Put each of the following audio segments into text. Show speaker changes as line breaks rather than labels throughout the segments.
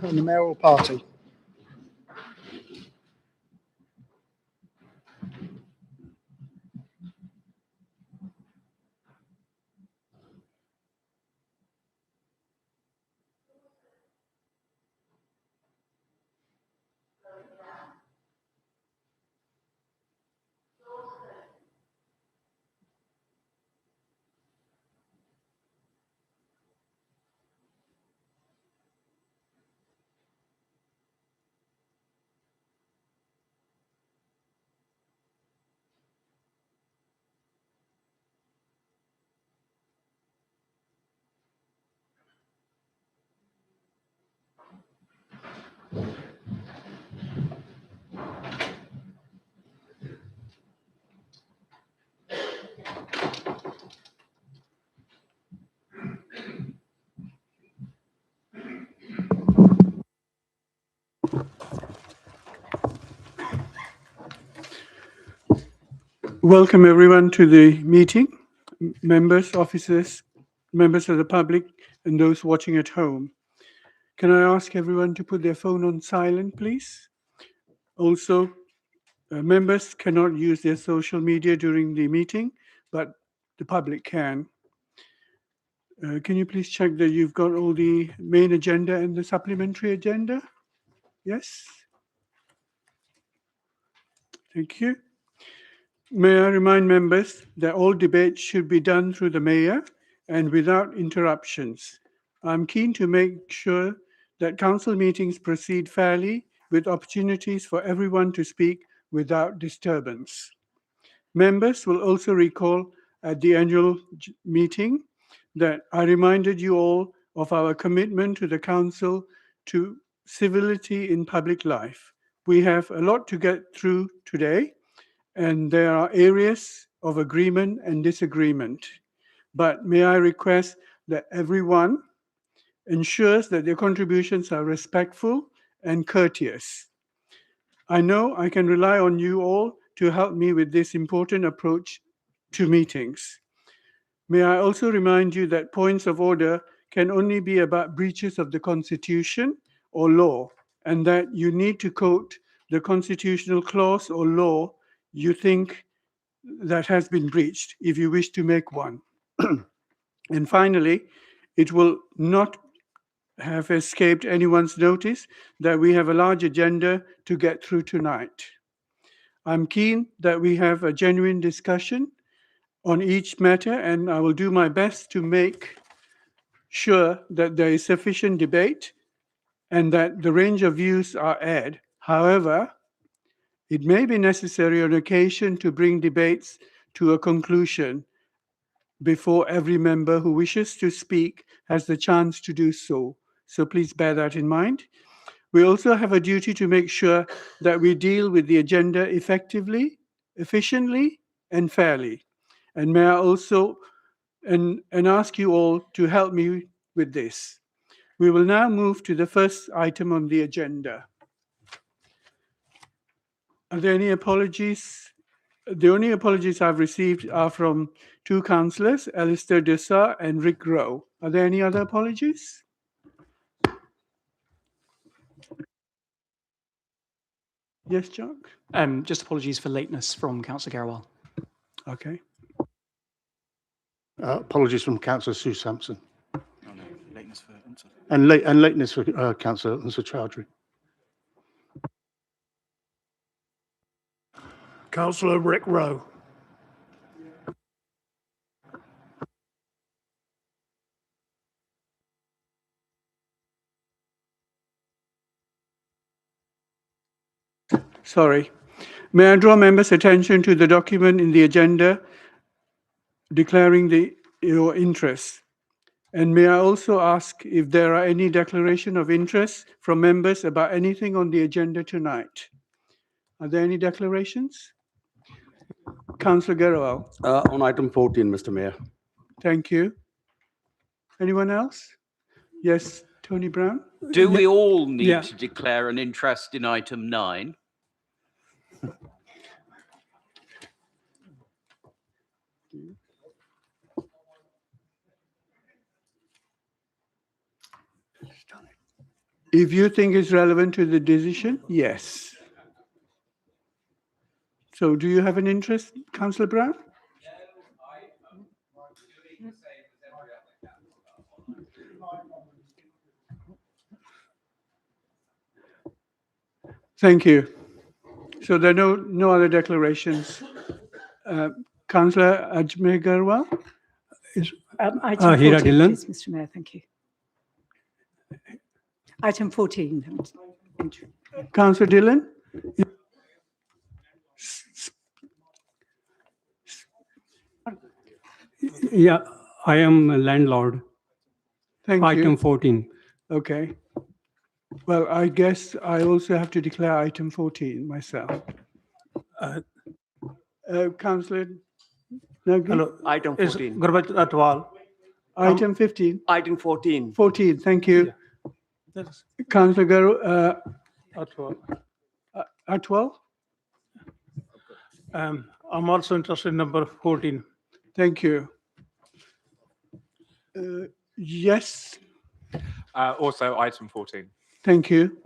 and the mayoral party. Welcome everyone to the meeting, members, officers, members of the public, and those watching at home. Can I ask everyone to put their phone on silent, please? Also, members cannot use their social media during the meeting, but the public can. Can you please check that you've got all the main agenda and the supplementary agenda? Yes? Thank you. May I remind members that all debates should be done through the mayor and without interruptions. I'm keen to make sure that council meetings proceed fairly with opportunities for everyone to speak without disturbance. Members will also recall at the annual meeting that I reminded you all of our commitment to the council to civility in public life. We have a lot to get through today, and there are areas of agreement and disagreement. But may I request that everyone ensures that their contributions are respectful and courteous. I know I can rely on you all to help me with this important approach to meetings. May I also remind you that points of order can only be about breaches of the Constitution or law, and that you need to quote the constitutional clause or law you think that has been breached if you wish to make one. And finally, it will not have escaped anyone's notice that we have a large agenda to get through tonight. I'm keen that we have a genuine discussion on each matter, and I will do my best to make sure that there is sufficient debate and that the range of views are aired. However, it may be necessary on occasion to bring debates to a conclusion before every member who wishes to speak has the chance to do so. So please bear that in mind. We also have a duty to make sure that we deal with the agenda effectively, efficiently, and fairly. And may I also ask you all to help me with this. We will now move to the first item on the agenda. Are there any apologies? The only apologies I've received are from two councillors, Alistair Dessar and Rick Rowe. Are there any other apologies? Yes, Chuck?
Just apologies for lateness from Councillor Garrawal.
Okay.
Apologies from Councillor Sue Sampson.
Oh, no, lateness for answer.
And lateness for Councillor Chowdhury.
Councillor Rick Rowe.
Sorry. May I draw members' attention to the document in the agenda declaring your interest? And may I also ask if there are any declaration of interest from members about anything on the agenda tonight? Are there any declarations? Councillor Garrawal.
On item 14, Mr. Mayor.
Thank you. Anyone else? Yes, Tony Brown.
Do we all need to declare an interest in item 9?
If you think it's relevant to the decision, yes. So do you have an interest, Councillor Brown? Thank you. So there are no other declarations. Councillor Ajmer Garwal?
Item 14, please, Mr. Mayor. Thank you. Item 14.
Councillor Dillon?
Yeah, I am a landlord.
Thank
Item
you.
14.
Okay. Well, I guess I also have to declare item 14 myself. Councillor Nagri?
Hello.
Item
Is
14.
Gurbat Atwal.
Item 15?
Item 14.
14, thank you.
That's
Councillor
Atwal.
Atwal?
I'm also interested in number 14.
Thank you. Yes,
Also, item 14.
thank you.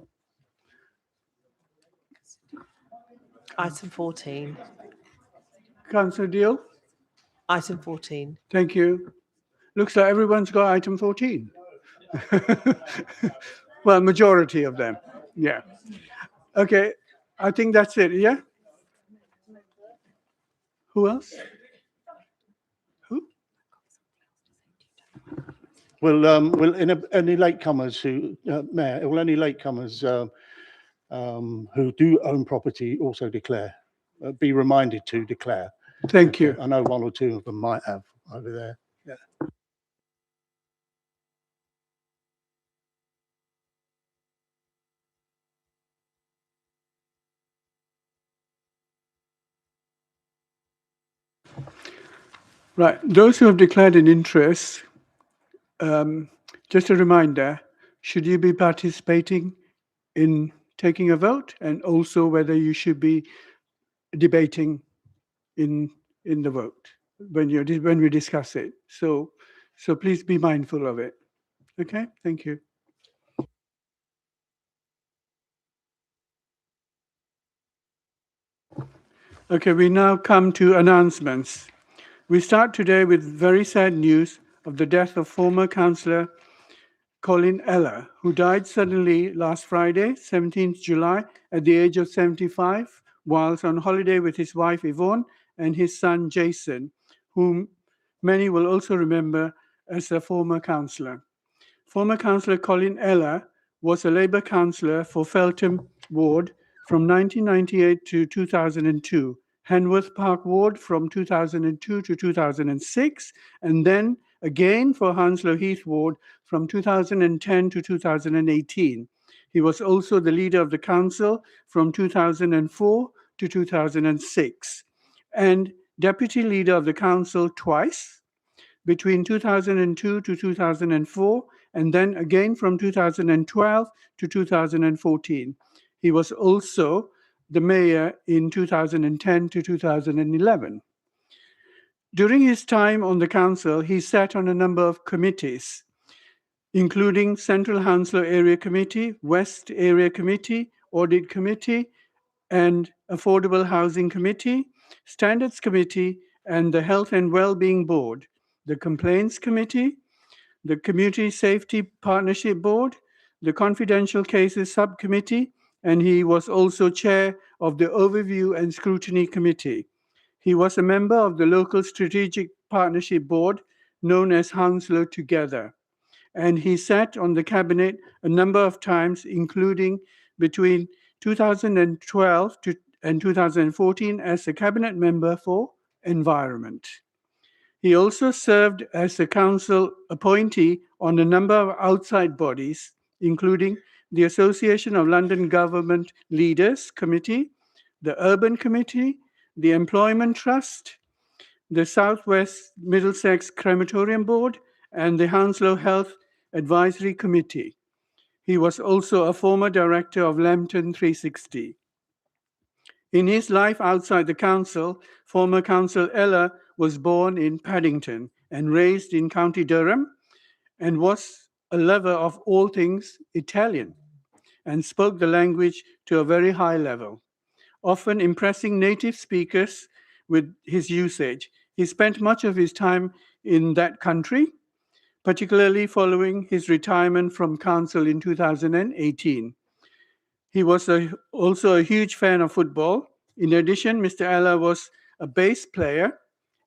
Item 14.
Councillor Deal?
Item 14.
Thank you. Looks like everyone's got item 14. Well, majority of them, yeah. Okay, I think that's it, yeah? Who else? Who?
Will any latecomers who, Mayor, will any latecomers who do own property also declare? Be reminded to declare.
Thank you.
I know one or two of them might have over there. Yeah.
Right, those who have declared an interest, just a reminder, should you be participating in taking a vote, and also whether you should be debating in the vote when we discuss it. So please be mindful of it. Okay, thank you. Okay, we now come to announcements. We start today with very sad news of the death of former councillor Colin Eller, who died suddenly last Friday, 17th July, at the age of 75, whilst on holiday with his wife Yvonne and his son Jason, whom many will also remember as a former councillor. Former councillor Colin Eller was a Labour councillor for Feltham Ward from 1998 to 2002, Henworth Park Ward from 2002 to 2006, and then again for Hounslow Heath Ward from 2010 to 2018. He was also the leader of the council from 2004 to 2006, and deputy leader of the council twice, between 2002 to 2004, and then again from 2012 to 2014. He was also the mayor in 2010 to 2011. During his time on the council, he sat on a number of committees, including Central Hounslow Area Committee, West Area Committee, Audit Committee, and Affordable Housing Committee, Standards Committee, and the Health and Wellbeing Board, the Complaints Committee, the Community Safety Partnership Board, the Confidential Cases Subcommittee, and he was also chair of the Overview and Scrutiny Committee. He was a member of the local Strategic Partnership Board, known as Hounslow Together, and he sat on the cabinet a number of times, including between 2012 and 2014 as a cabinet member for Environment. He also served as a council appointee on a number of outside bodies, including the Association of London Government Leaders Committee, the Urban Committee, the Employment Trust, the South West Middlesex Crematorium Board, and the Hounslow Health Advisory Committee. He was also a former director of Lambton 360. In his life outside the council, former councillor Eller was born in Paddington and raised in County Durham, and was a lover of all things Italian. and spoke the language to a very high level, often impressing native speakers with his usage. He spent much of his time in that country, particularly following his retirement from council in 2018. He was also a huge fan of football. In addition, Mr. Ella was a bass player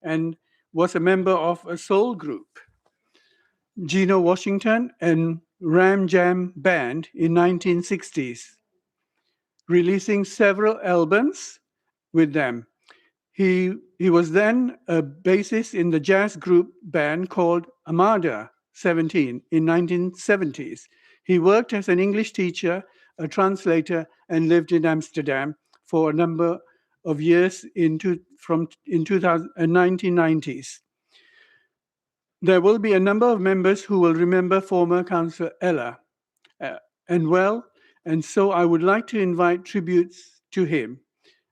and was a member of a soul group, Gino Washington and Ram Jam Band in 1960s, releasing several albums with them. He was then a bassist in the jazz group band called Armada 17 in 1970s. He worked as an English teacher, a translator, and lived in Amsterdam for a number of years in 1990s. There will be a number of members who will remember former Councillor Ella and so I would like to invite tributes to him.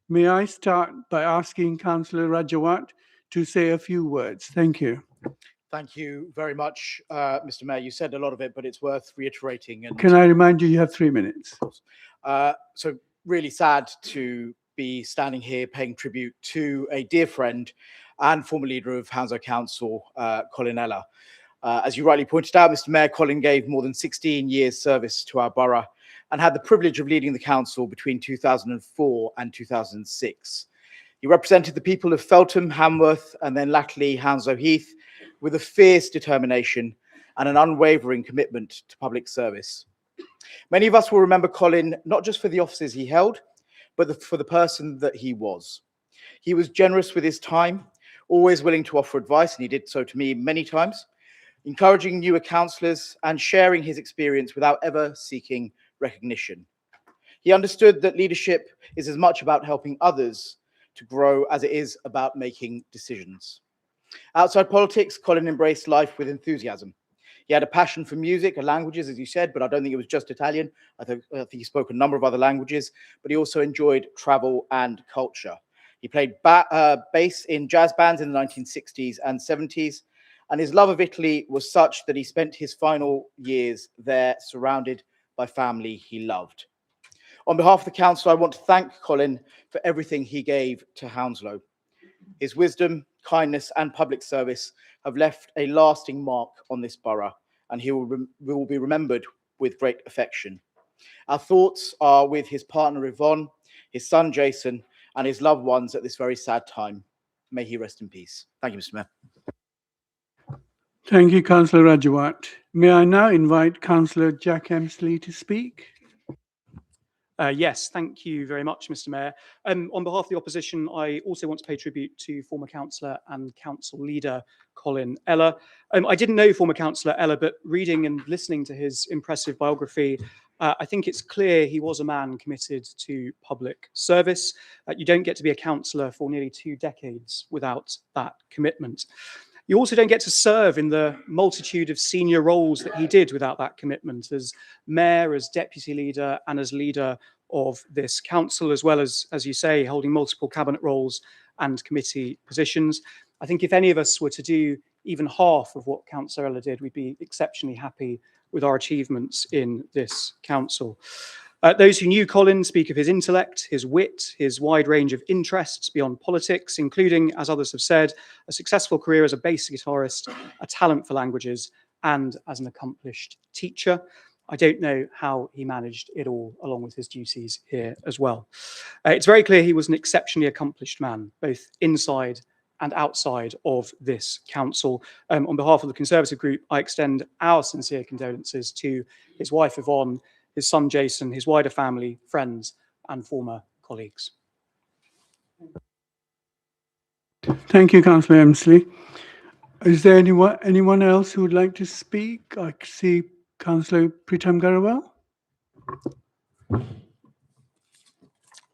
May I start by asking Councillor Rajawat to say a few words? Thank you.
Thank you very much, Mr. Mayor. You said a lot of it, but it's worth reiterating. And
Can I remind you, you have 3 minutes.
so really sad to be standing here paying tribute to a dear friend and former leader of Hounslow Council, Colin Ella. As you rightly pointed out, Mr. Mayor, Colin gave more than 16 years service to our borough and had the privilege of leading the council between 2004 and 2006. He represented the people of Feltham, Hamworth, and then latterly Hounslow Heath with a fierce determination and an unwavering commitment to public service. Many of us will remember Colin not just for the offices he held, but for the person that he was. He was generous with his time, always willing to offer advice, and he did so to me many times, encouraging newer councillors and sharing his experience without ever seeking recognition. He understood that leadership is as much about helping others to grow as it is about making decisions. Outside politics, Colin embraced life with enthusiasm. He had a passion for music and languages, as you said, but I don't think it was just Italian. I think he spoke a number of other languages, but he also enjoyed travel and culture. He played bass in jazz bands in the 1960s and 70s, and his love of Italy was such that he spent his final years there surrounded by family he loved. On behalf of the council, I want to thank Colin for everything he gave to Hounslow. His wisdom, kindness, and public service have left a lasting mark on this borough, and he will be remembered with great affection. Our thoughts are with his partner Yvonne, his son Jason, and his loved ones at this very sad time. May he rest in peace. Thank you, Mr. Mayor.
Thank you, Councillor Rajawat. May I now invite Councillor Jack Emsley to speak?
Yes, thank you very much, Mr. Mayor. On behalf of the opposition, I also want to pay tribute to former councillor and council leader Colin Ella. I didn't know former councillor Ella, but reading and listening to his impressive biography, I think it's clear he was a man committed to public service. You don't get to be a councillor for nearly 2 decades without that commitment. You also don't get to serve in the multitude of senior roles that he did without that commitment as mayor, as deputy leader, and as leader of this council, as well as you say, holding multiple cabinet roles and committee positions. I think if any of us were to do even half of what Councillor Ella did, we'd be exceptionally happy with our achievements in this council. Those who knew Colin speak of his intellect, his wit, his wide range of interests beyond politics, including, as others have said, a successful career as a bass guitarist, a talent for languages, and as an accomplished teacher. I don't know how he managed it all, along with his duties here as well. It's very clear he was an exceptionally accomplished man, both inside and outside of this council. On behalf of the Conservative group, I extend our sincere condolences to his wife, Yvonne, his son, Jason, his wider family, friends, and former colleagues.
Thank you, Councillor Emsley. Is there anyone else who would like to speak? I see Councillor Pritam Garawal.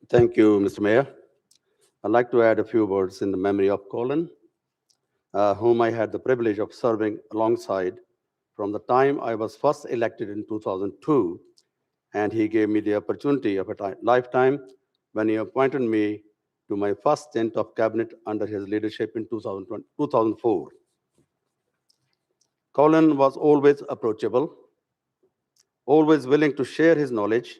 Thank you, Mr. Mayor. I'd like to add a few words in the memory of Colin, whom I had the privilege of serving alongside from the time I was first elected in 2002, and he gave me the opportunity of a lifetime when he appointed me to my first stint of cabinet under his leadership in 2004. Colin was always approachable, always willing to share his knowledge,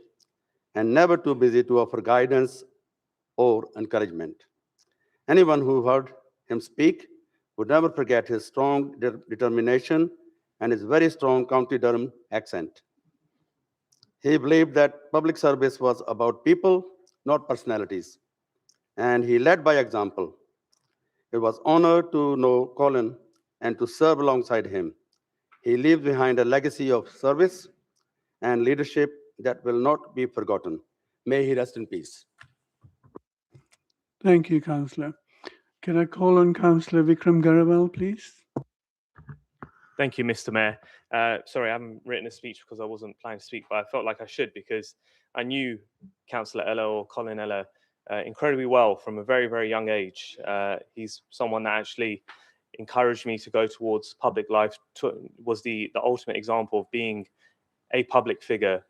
and never too busy to offer guidance or encouragement. Anyone who heard him speak would never forget his strong determination and his very strong County Durham accent. He believed that public service was about people, not personalities, and he led by example. It was an honor to know Colin and to serve alongside him. He leaves behind a legacy of service and leadership that will not be forgotten. May he rest in peace.
Thank you, Councillor. Can I call on Councillor Vikram Garawal, please?
Thank you, Mr. Mayor. Sorry, I haven't written a speech because I wasn't planning to speak, but I felt like I should because I knew Councillor Ella or Colin Ella incredibly well from a very, very young age. He's someone that actually encouraged me to go towards public life, was the ultimate example of being a public figure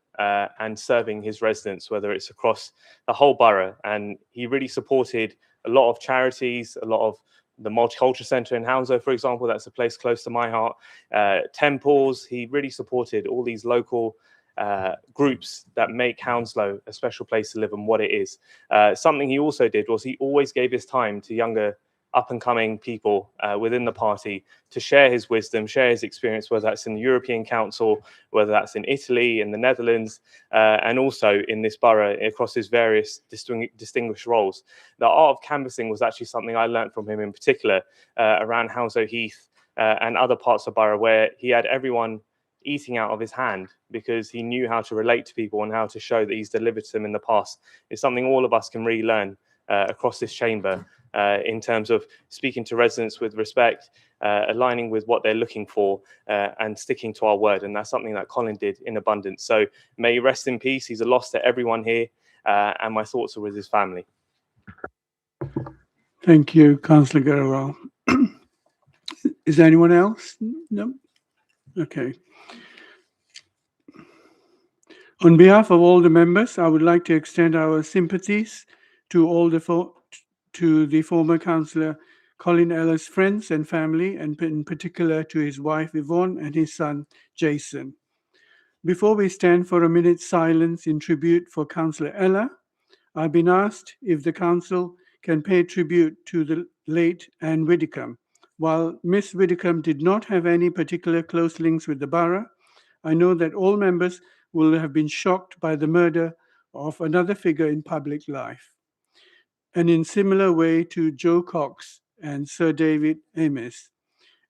and serving his residents, whether it's across the whole borough. And he really supported a lot of charities, a lot of the Multicultural Centre in Hounslow, for example, that's a place close to my heart, temples. He really supported all these local groups that make Hounslow a special place to live and what it is. Something he also did was he always gave his time to younger up-and-coming people within the party to share his wisdom, share his experience, whether that's in the European Council, whether that's in Italy, in the Netherlands, and also in this borough across his various distinguished roles. The art of canvassing was actually something I learned from him in particular around Hounslow Heath and other parts of borough where he had everyone eating out of his hand because he knew how to relate to people and how to show that he's delivered to them in the past. It's something all of us can really learn across this chamber in terms of speaking to residents with respect, aligning with what they're looking for and sticking to our word. And that's something that Colin did in abundance. So may he rest in peace. He's a loss to everyone here and my thoughts are with his family.
Thank you, Councillor Garawal. Is there anyone else? No? Okay. On behalf of all the members, I would like to extend our sympathies to all the former Councillor Colin Ella's friends and family, and in particular to his wife Yvonne and his son Jason. Before we stand for a minute's silence in tribute for Councillor Ella, I've been asked if the Council can pay tribute to the late Anne Widdicombe. While Miss Widdicombe did not have any particular close links with the borough, I know that all members will have been shocked by the murder of another figure in public life. And in similar way to Joe Cox and Sir David Amis.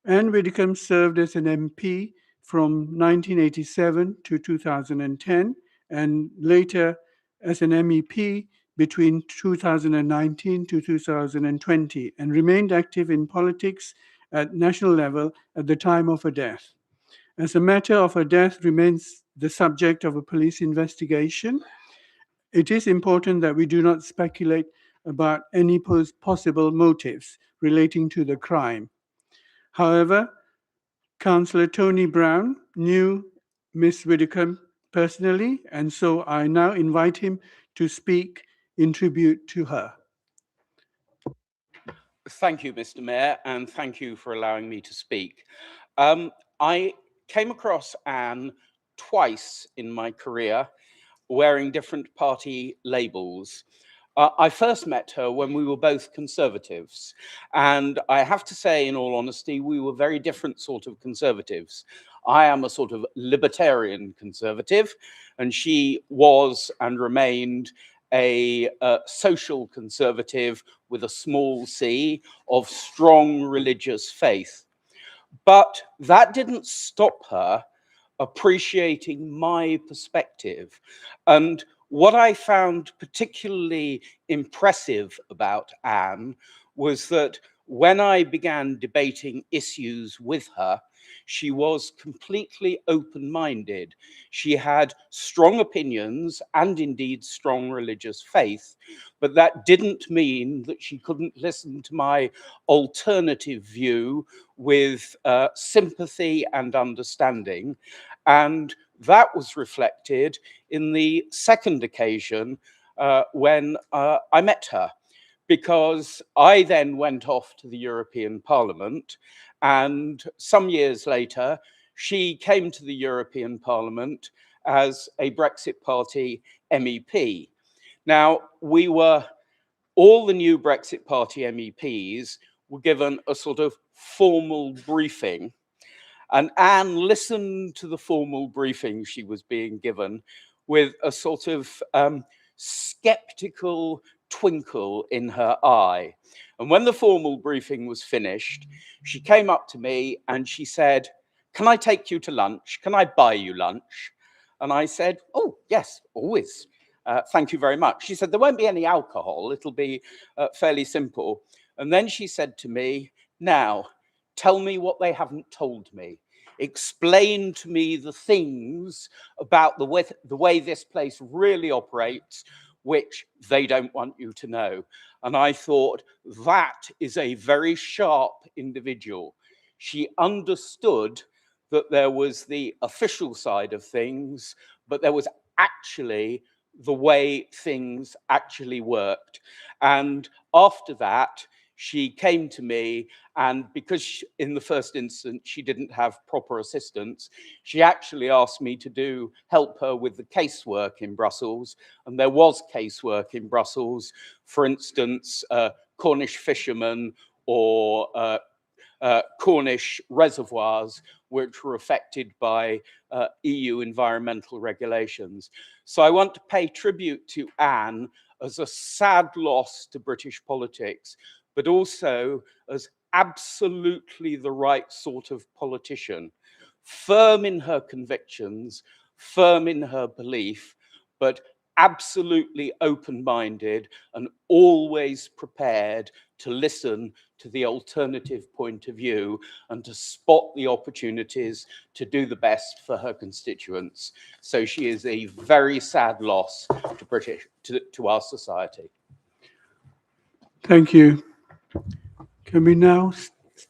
Anne Widdicombe served as an MP from 1987 to 2010 and later as an MEP between 2019 to 2020 and remained active in politics at national level at the time of her death. As a matter of her death remains the subject of a police investigation, it is important that we do not speculate about any possible motives relating to the crime. However, Councillor Tony Brown knew Miss Widdicombe personally, and so I now invite him to speak in tribute to her.
Thank you, Mr. Mayor, and thank you for allowing me to speak. I came across Anne twice in my career wearing different party labels. I first met her when we were both Conservatives, and I have to say, in all honesty, we were very different sort of Conservatives. I am a sort of libertarian Conservative, and she was and remained a social Conservative with a small c of strong religious faith. But that didn't stop her appreciating my perspective. And what I found particularly impressive about Anne was that when I began debating issues with her, she was completely open-minded. She had strong opinions and indeed strong religious faith, but that didn't mean that she couldn't listen to my alternative view with sympathy and understanding. And that was reflected in the second occasion when I met her, because I then went off to the European Parliament, and some years later, she came to the European Parliament as a Brexit Party MEP. Now, all the new Brexit Party MEPs were given a sort of formal briefing, and Anne listened to the formal briefing she was being given with a sort of skeptical twinkle in her eye. And when the formal briefing was finished, she came up to me and she said, "Can I take you to lunch? Can I buy you lunch?" And I said, "Oh, yes, always. Thank you very much." She said, "There won't be any alcohol. It'll be fairly simple." And then she said to me, "Now, tell me what they haven't told me. Explain to me the things about the way this place really operates, which they don't want you to know." And I thought, that is a very sharp individual. She understood that there was the official side of things, but there was actually the way things actually worked. And after that, she came to me, and because in the first instance she didn't have proper assistance, she actually asked me to help her with the casework in Brussels. And there was casework in Brussels, for instance, Cornish fishermen or Cornish reservoirs, which were affected by EU environmental regulations. So I want to pay tribute to Anne as a sad loss to British politics, but also as absolutely the right sort of politician, firm in her convictions, firm in her belief, but absolutely open-minded and always prepared to listen to the alternative point of view and to spot the opportunities to do the best for her constituents. So she is a very sad loss to our society.
Thank you. Can we now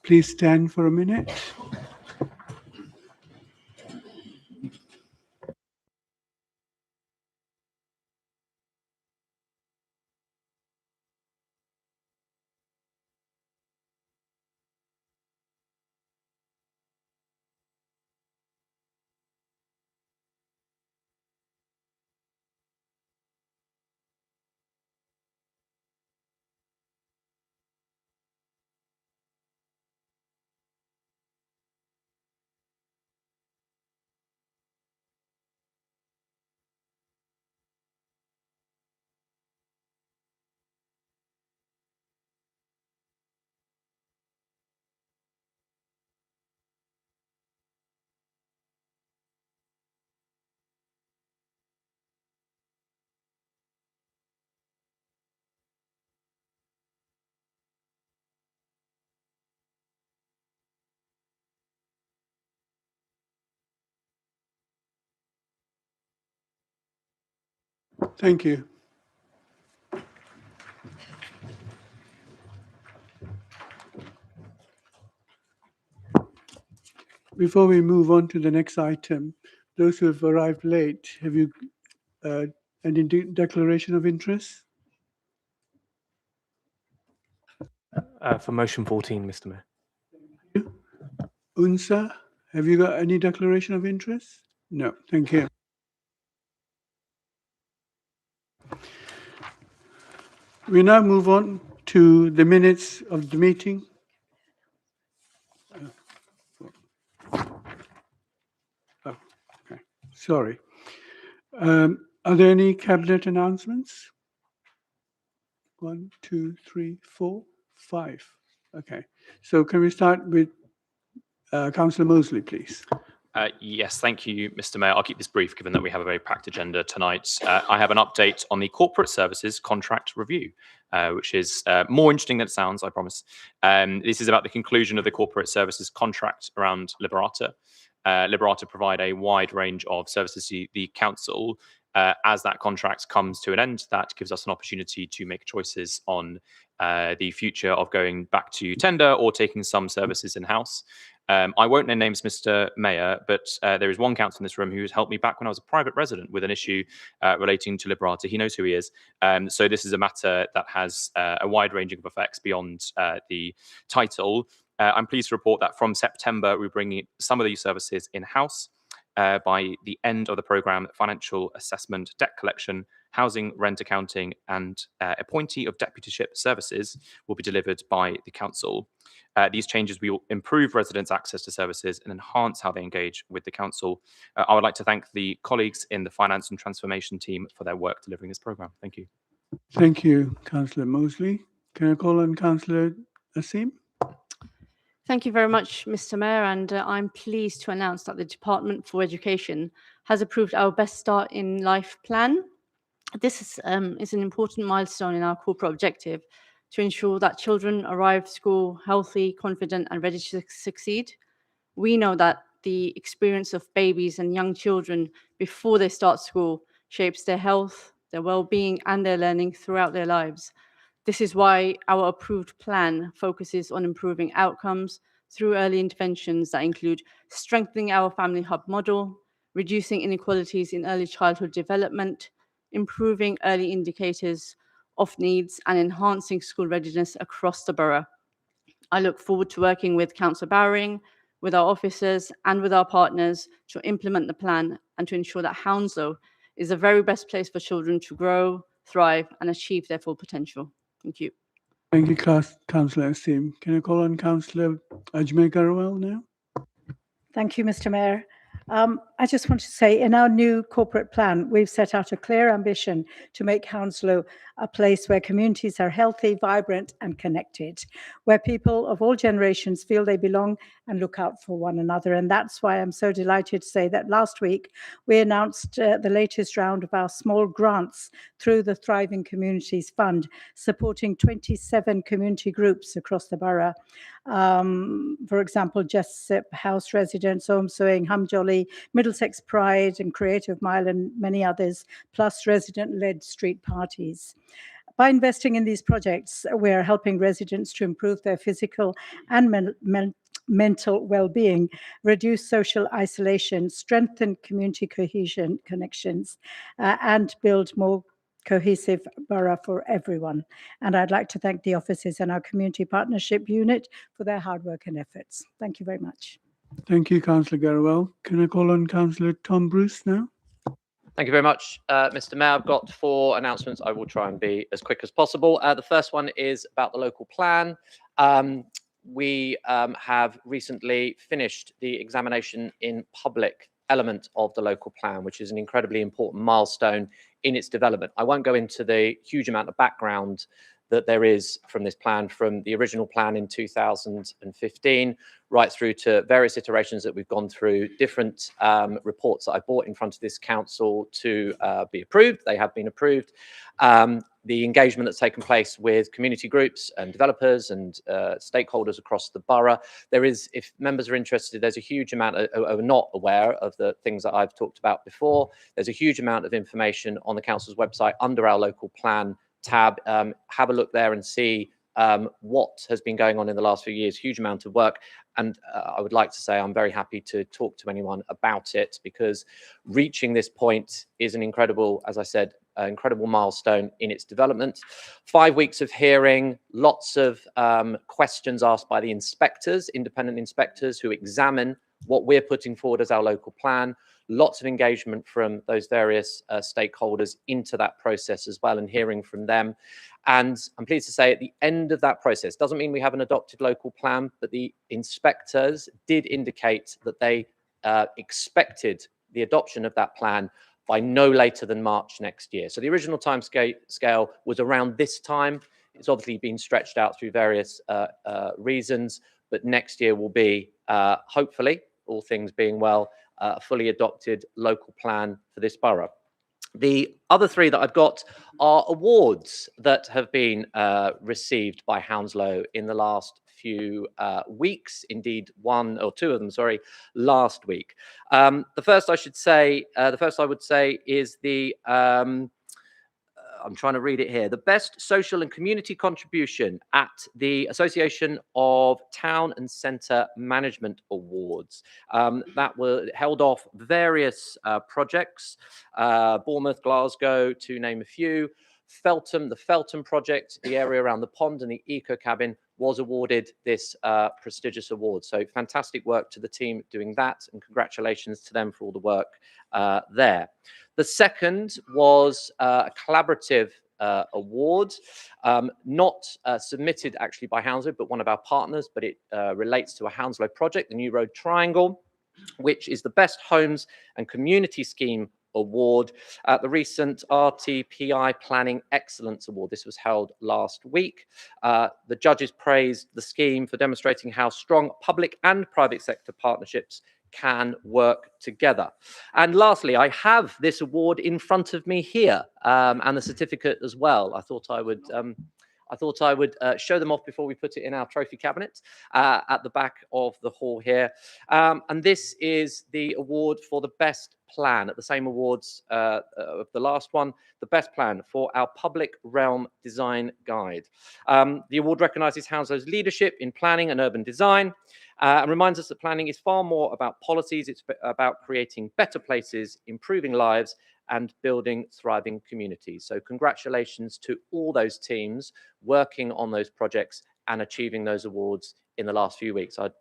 please stand for a minute? Thank you. Before we move on to the next item, those who have arrived late, have you any declaration of interest?
For motion 14, Mr. Mayor.
Unsa, have you got any declaration of interest? No, thank you. We now move on to the minutes of the meeting. Oh, okay. Sorry. Are there any cabinet announcements? 1, 2, 3, 4, 5. Okay. So can we start with Councillor Mosley, please?
Yes, thank you, Mr. Mayor. I'll keep this brief, given that we have a very packed agenda tonight. I have an update on the corporate services contract review, which is more interesting than it sounds, I promise. This is about the conclusion of the corporate services contract around Liberata. Liberata provide a wide range of services to the council. As that contract comes to an end, that gives us an opportunity to make choices on the future of going back to tender or taking some services in-house. I won't name names, Mr. Mayor, but there is one councillor in this room who has helped me back when I was a private resident with an issue relating to Liberata. He knows who he is. So this is a matter that has a wide ranging of effects beyond the title. I'm pleased to report that from September, we're bringing some of these services in-house. by the end of the programme, financial assessment, debt collection, housing, rent accounting, and appointee of deputyship services will be delivered by the council. These changes will improve residents' access to services and enhance how they engage with the council. I would like to thank the colleagues in the finance and transformation team for their work delivering this programme. Thank you.
Thank you, Councillor Mosley. Can I call on Councillor Asim?
Thank you very much, Mr. Mayor, and I'm pleased to announce that the Department for Education has approved our Best Start in Life plan. This is an important milestone in our corporate objective to ensure that children arrive at school healthy, confident, and ready to succeed. We know that the experience of babies and young children before they start school shapes their health, their well-being, and their learning throughout their lives. This is why our approved plan focuses on improving outcomes through early interventions that include strengthening our family hub model, reducing inequalities in early childhood development, improving early indicators of needs, and enhancing school readiness across the borough. I look forward to working with Councillor Bowring, with our officers, and with our partners to implement the plan and to ensure that Hounslow is the very best place for children to grow, thrive, and achieve their full potential. Thank you.
Thank you, Councillor Asim. Can I call on Councillor Ajmer Garwal now?
Thank you, Mr. Mayor. I just want to say, in our new corporate plan, we've set out a clear ambition to make Hounslow a place where communities are healthy, vibrant, and connected, where people of all generations feel they belong and look out for one another. And that's why I'm so delighted to say that last week we announced the latest round of our small grants through the Thriving Communities Fund, supporting 27 community groups across the borough. For example, Jessup House Residents, Home Sewing, Hum Jolly, Middlesex Pride and Creative Mile, and many others, plus resident-led street parties. By investing in these projects, we're helping residents to improve their physical and mental well-being, reduce social isolation, strengthen community cohesion connections, and build more cohesive borough for everyone. And I'd like to thank the officers and our community partnership unit for their hard work and efforts. Thank you very much.
Thank you, Councillor Garwal. Can I call on Councillor Tom Bruce now?
Thank you very much, Mr. Mayor. I've got 4 announcements. I will try and be as quick as possible. The first one is about the local plan. We have recently finished the examination in public element of the local plan, which is an incredibly important milestone in its development. I won't go into the huge amount of background that there is from this plan, from the original plan in 2015 right through to various iterations that we've gone through, different reports that I brought in front of this council to be approved. They have been approved. The engagement that's taken place with community groups and developers and stakeholders across the borough. There is, if members are interested, there's a huge amount of not aware of the things that I've talked about before. There's a huge amount of information on the council's website under our local plan tab. Have a look there and see what has been going on in the last few years. Huge amount of work. And I would like to say I'm very happy to talk to anyone about it, because reaching this point is an incredible, as I said, incredible milestone in its development. 5 weeks of hearing, lots of questions asked by the inspectors, independent inspectors who examine what we're putting forward as our local plan. Lots of engagement from those various stakeholders into that process as well, and hearing from them. And I'm pleased to say at the end of that process, doesn't mean we have an adopted local plan, but the inspectors did indicate that they expected the adoption of that plan by no later than March next year. So the original time scale was around this time. It's obviously been stretched out through various reasons, but next year will be, hopefully, all things being well, a fully adopted local plan for this borough. The other 3 that I've got are awards that have been received by Hounslow in the last few weeks, indeed 1 or 2 of them, sorry, last week. The first I would say is the, I'm trying to read it here, the Best Social and Community Contribution at the Association of Town and Centre Management Awards. That were held off various projects, Bournemouth, Glasgow, to name a few. Feltham, the Feltham project, the area around the pond and the eco cabin, was awarded this prestigious award. So fantastic work to the team doing that, and congratulations to them for all the work there. The second was a collaborative award, not submitted actually by Hounslow, but one of our partners, but it relates to a Hounslow project, the New Road Triangle, which is the Best Homes and Community Scheme Award at the recent RTPI Planning Excellence Award. This was held last week. The judges praised the scheme for demonstrating how strong public and private sector partnerships can work together. And lastly, I have this award in front of me here, and the certificate as well. I thought I would show them off before we put it in our trophy cabinet at the back of the hall here. And this is the award for the best plan, at the same awards of the last one, the best plan for our public realm design guide. The award recognises Hounslow's leadership in planning and urban design, and reminds us that planning is far more about policies. It's about creating better places, improving lives, and building thriving communities. So congratulations to all those teams working on those projects and achieving those awards in the last few weeks. I'd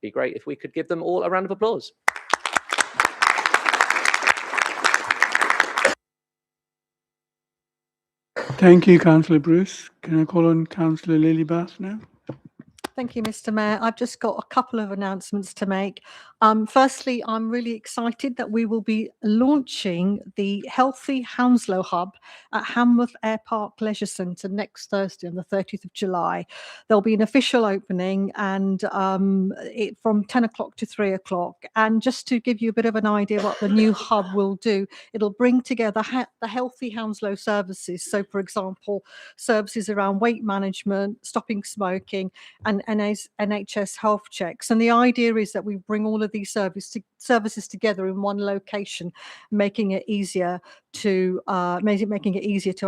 be great if we could give them all a round of applause.
Thank you, Councillor Bruce. Can I call on Councillor Lillibath now?
Thank you, Mr. Mayor. I've just got a couple of announcements to make. Firstly, I'm really excited that we will be launching the Healthy Hounslow Hub at Hamworth Air Park Leisure Centre next Thursday on the 30th of July. There'll be an official opening and from 10 o'clock to 3 o'clock. And just to give you a bit of an idea what the new hub will do, it'll bring together the Healthy Hounslow services. So, for example, services around weight management, stopping smoking, and NHS health checks. And the idea is that we bring all of these services together in one location, making it easier to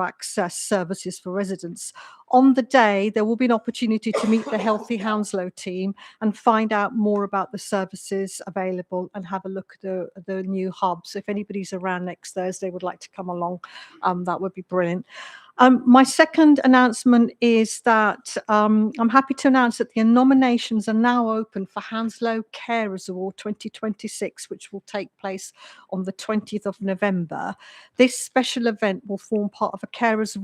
access services for residents. On the day, there will be an opportunity to meet the Healthy Hounslow team and find out more about the services available and have a look at the new hub. So if anybody's around next Thursday would like to come along, that would be brilliant. My second announcement is that I'm happy to announce that the nominations are now open for Hounslow Carers Award 2026, which will take place on the 20th of November. This special event will form part of a Carers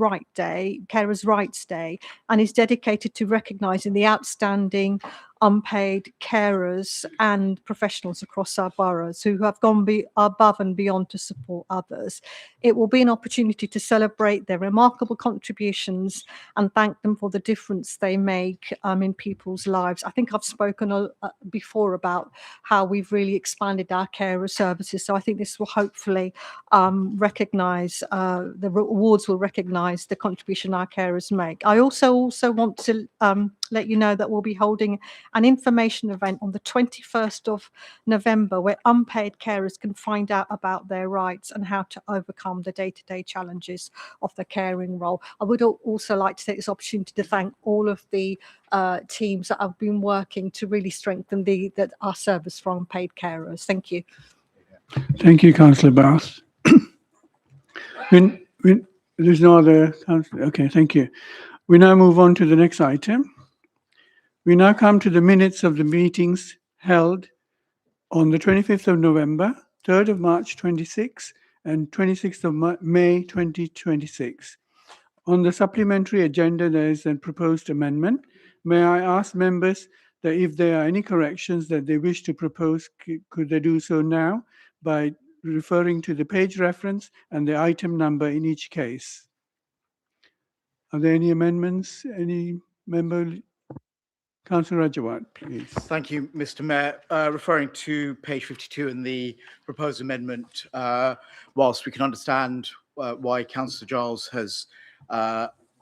Rights Day, and is dedicated to recognising the outstanding unpaid carers and professionals across our boroughs who have gone above and beyond to support others. It will be an opportunity to celebrate their remarkable contributions and thank them for the difference they make in people's lives. I think I've spoken before about how we've really expanded our carer services, so I think this will hopefully recognise, the awards will recognise the contribution our carers make. I also want to let you know that we'll be holding an information event on the 21st of November where unpaid carers can find out about their rights and how to overcome the day-to-day challenges of the caring role. I would also like to take this opportunity to thank all of the teams that have been working to really strengthen our service for unpaid carers. Thank you.
Thank you, Councillor Bass. There's no other councillor. Okay, thank you. We now move on to the next item. We now come to the minutes of the meetings held on the 25th of November, 3rd of March 26 and 26th of May 2026. On the supplementary agenda, there is a proposed amendment. May I ask members that if there are any corrections that they wish to propose, could they do so now by referring to the page reference and the item number in each case? Are there any amendments? Any member? Councillor Rajawat, please.
Thank you, Mr. Mayor. Referring to page 52 in the proposed amendment, whilst we can understand why Councillor Giles has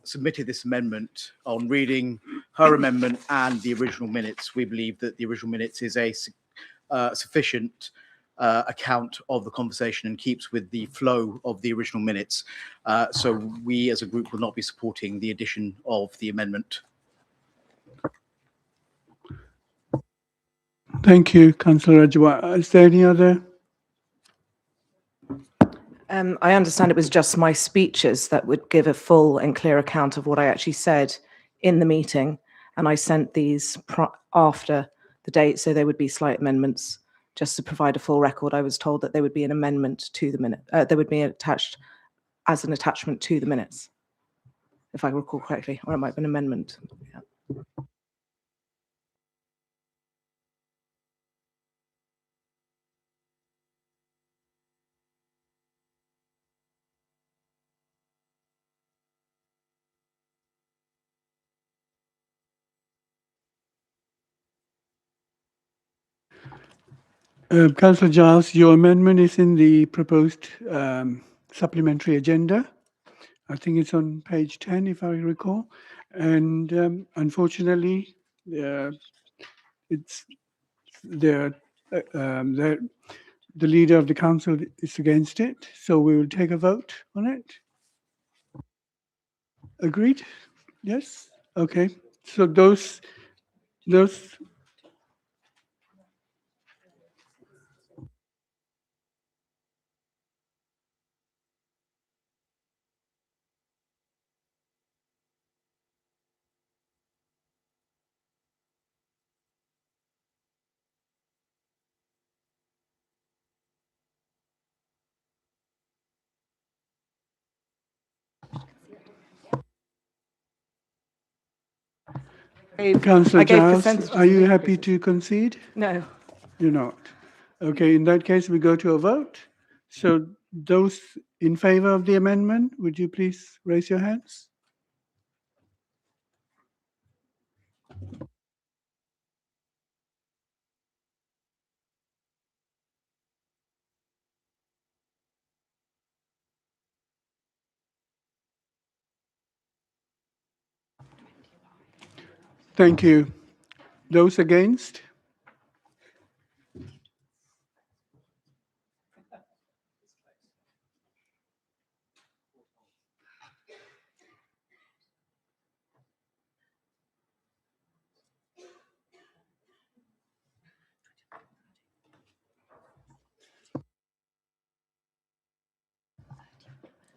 submitted this amendment, on reading her amendment and the original minutes, we believe that the original minutes is a sufficient account of the conversation and keeps with the flow of the original minutes. So we as a group will not be supporting the addition of the amendment.
Thank you, Councillor Rajawat. Is there any other?
I understand it was just my speeches that would give a full and clear account of what I actually said in the meeting. and I sent these after the date, so there would be slight amendments. Just to provide a full record, I was told that there would be an amendment to the minute. There would be attached as an attachment to the minutes, if I recall correctly, or it might be an amendment. Yeah.
Councillor Giles, your amendment is in the proposed supplementary agenda. I think it's on page 10, if I recall. And unfortunately, it's the leader of the council is against it. So we will take a vote on it. Agreed? Yes? Okay. So those Councillor Giles, are you happy to concede?
No.
You're not. Okay, in that case, we go to a vote. So those in favour of the amendment, would you please raise your hands? Thank you. Those against?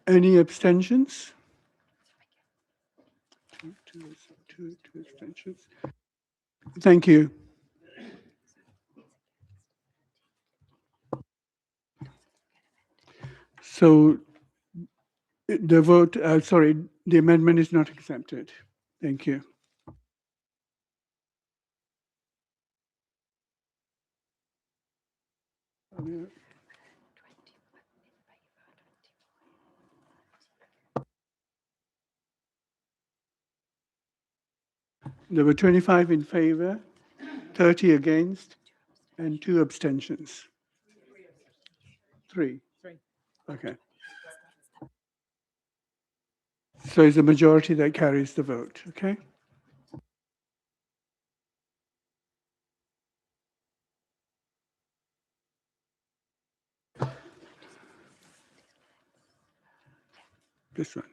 Any abstentions? Two abstentions. Thank you. So the vote, the amendment is not accepted. Thank you. There were 25 in favour, 30 against, and 2 abstentions. 3. Okay. So it's a majority that carries the vote, okay? This one.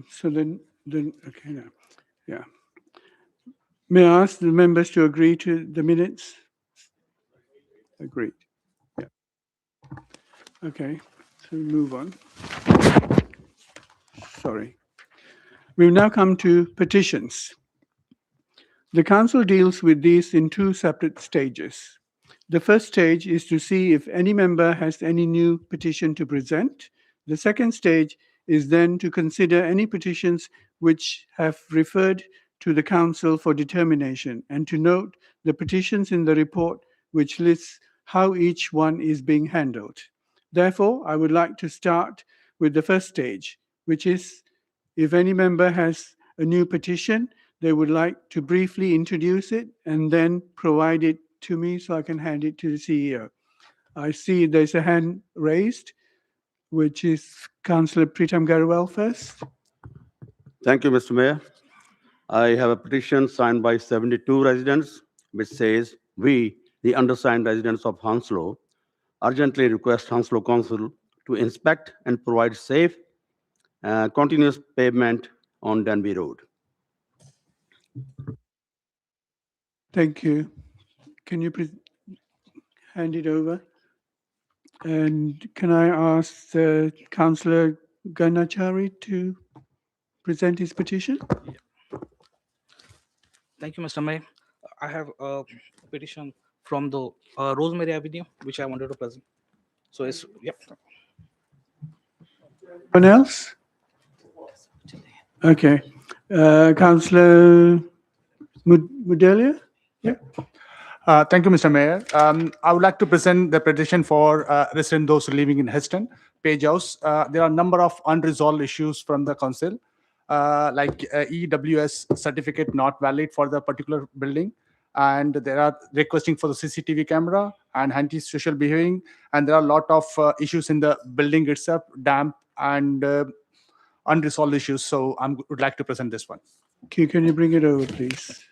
So then, okay, now, yeah. May I ask the members to agree to the minutes? Agreed. Yeah. Okay, so we move on. Sorry. We will now come to petitions. The council deals with these in 2 separate stages. The first stage is to see if any member has any new petition to present. The second stage is then to consider any petitions which have referred to the council for determination and to note the petitions in the report which lists how each one is being handled. Therefore, I would like to start with the first stage, which is if any member has a new petition, they would like to briefly introduce it and then provide it to me so I can hand it to the CEO. I see there's a hand raised, which is Councillor Pritam Garwal first.
Thank you, Mr. Mayor. I have a petition signed by 72 residents, which says, we, the undersigned residents of Hounslow, urgently request Hounslow Council to inspect and provide safe, continuous pavement on Denby Road.
Thank you. Can you hand it over? And can I ask Councillor Ganachari to present his petition?
Thank you, Mr. Mayor. I have a petition from the Rosemary Avenue, which I wanted to present. So it's, yep.
Anyone else? Okay. Councillor Mudelia? Yeah.
Thank you, Mr. Mayor. I would like to present the petition for resident those living in Heston, Page House. There are a number of unresolved issues from the council, like EWS certificate not valid for the particular building, and they are requesting for the CCTV camera and anti-social behaving, and there are a lot of issues in the building itself, damp and unresolved issues. So I would like to present this one.
Okay, can you bring it over, please?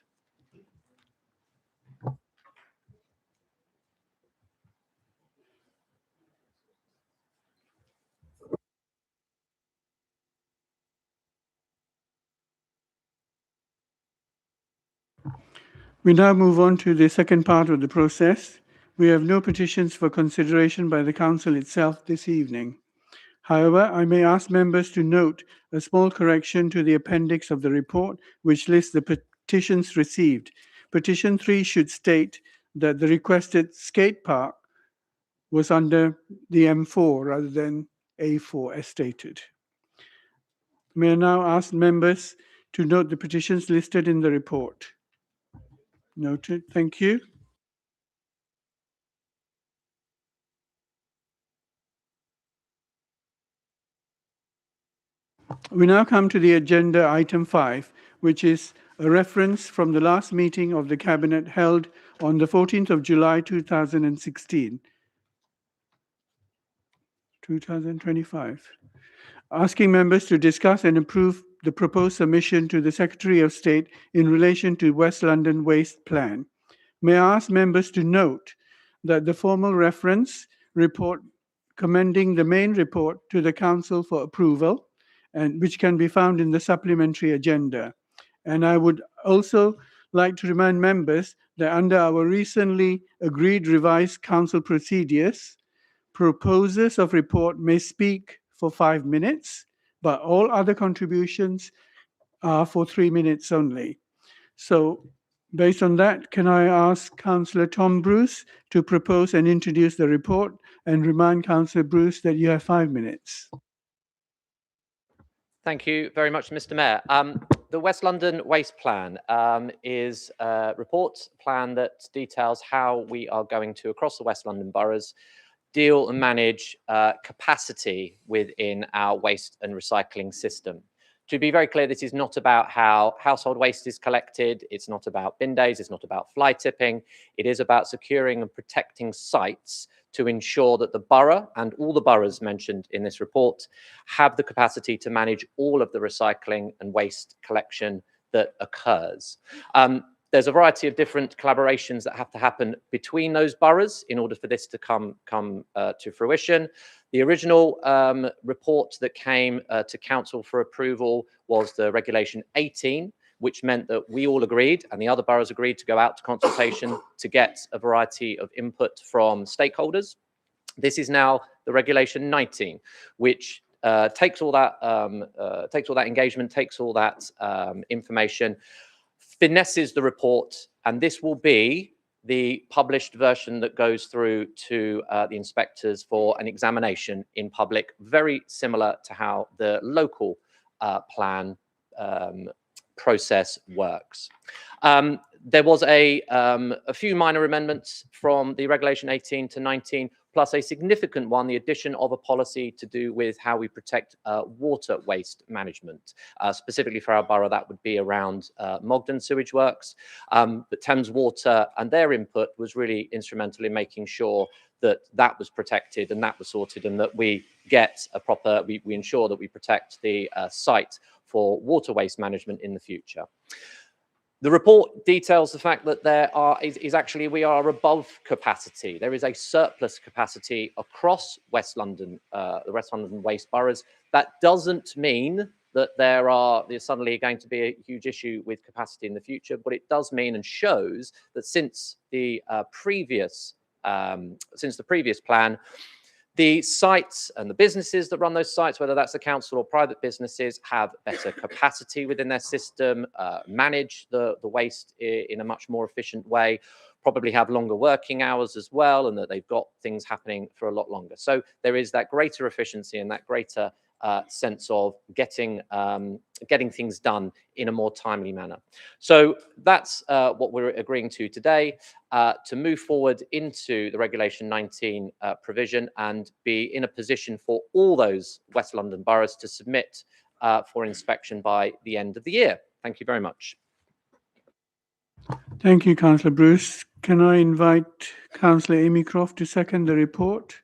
We now move on to the second part of the process. We have no petitions for consideration by the council itself this evening. However, I may ask members to note a small correction to the appendix of the report, which lists the petitions received. Petition 3 should state that the requested skate park was under the M4 rather than A4 as stated. May I now ask members to note the petitions listed in the report? Noted. Thank you. We now come to the agenda item 5, which is a reference from the last meeting of the Cabinet held on the 14th of July 2025, asking members to discuss and approve the proposed submission to the Secretary of State in relation to West London Waste Plan. May I ask members to note that the formal reference report commending the main report to the Council for approval, and which can be found in the supplementary agenda. And I would also like to remind members that under our recently agreed revised council procedures, proposers of report may speak for 5 minutes, but all other contributions are for 3 minutes only. So based on that, can I ask Councillor Tom Bruce to propose and introduce the report, and remind Councillor Bruce that you have 5 minutes.
Thank you very much, Mr. Mayor. The West London Waste Plan is a report plan that details how we are going to, across the West London boroughs, deal and manage capacity within our waste and recycling system. To be very clear, this is not about how household waste is collected. It's not about bin days. It's not about fly tipping. It is about securing and protecting sites to ensure that the borough and all the boroughs mentioned in this report have the capacity to manage all of the recycling and waste collection that occurs. There's a variety of different collaborations that have to happen between those boroughs in order for this to come to fruition. The original report that came to council for approval was the Regulation 18, which meant that we all agreed and the other boroughs agreed to go out to consultation to get a variety of input from stakeholders. This is now the Regulation 19, which takes all that engagement, takes all that information, finesses the report, and this will be the published version that goes through to the inspectors for an examination in public, very similar to how the local plan process works. There was a few minor amendments from the Regulation 18 to 19, plus a significant one, the addition of a policy to do with how we protect water waste management. Specifically for our borough, that would be around Mogden sewage works. But Thames Water and their input was really instrumental in making sure that that was protected and that was sorted, and that we get a proper, we ensure that we protect the site for water waste management in the future. The report details the fact that we are above capacity. There is a surplus capacity across West London, the West London waste boroughs. That doesn't mean that there's suddenly going to be a huge issue with capacity in the future, but it does mean and shows that since the previous plan, The sites and the businesses that run those sites, whether that's the council or private businesses, have better capacity within their system, manage the waste in a much more efficient way, probably have longer working hours as well, and that they've got things happening for a lot longer. So there is that greater efficiency and that greater sense of getting things done in a more timely manner. So that's what we're agreeing to today, to move forward into the Regulation 19 provision and be in a position for all those West London boroughs to submit for inspection by the end of the year. Thank you very much.
Thank you, Councillor Bruce. Can I invite Councillor Amy Croft to second the report?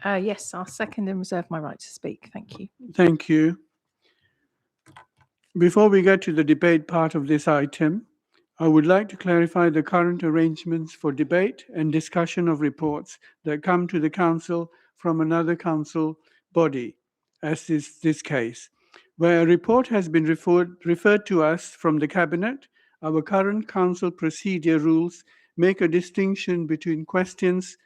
Yes, I'll second and reserve my right to speak. Thank you.
Thank you. Before we get to the debate part of this item, I would like to clarify the current arrangements for debate and discussion of reports that come to the Council from another council body, as is this case. Where a report has been referred to us from the Cabinet, our current council procedure rules make a distinction between questions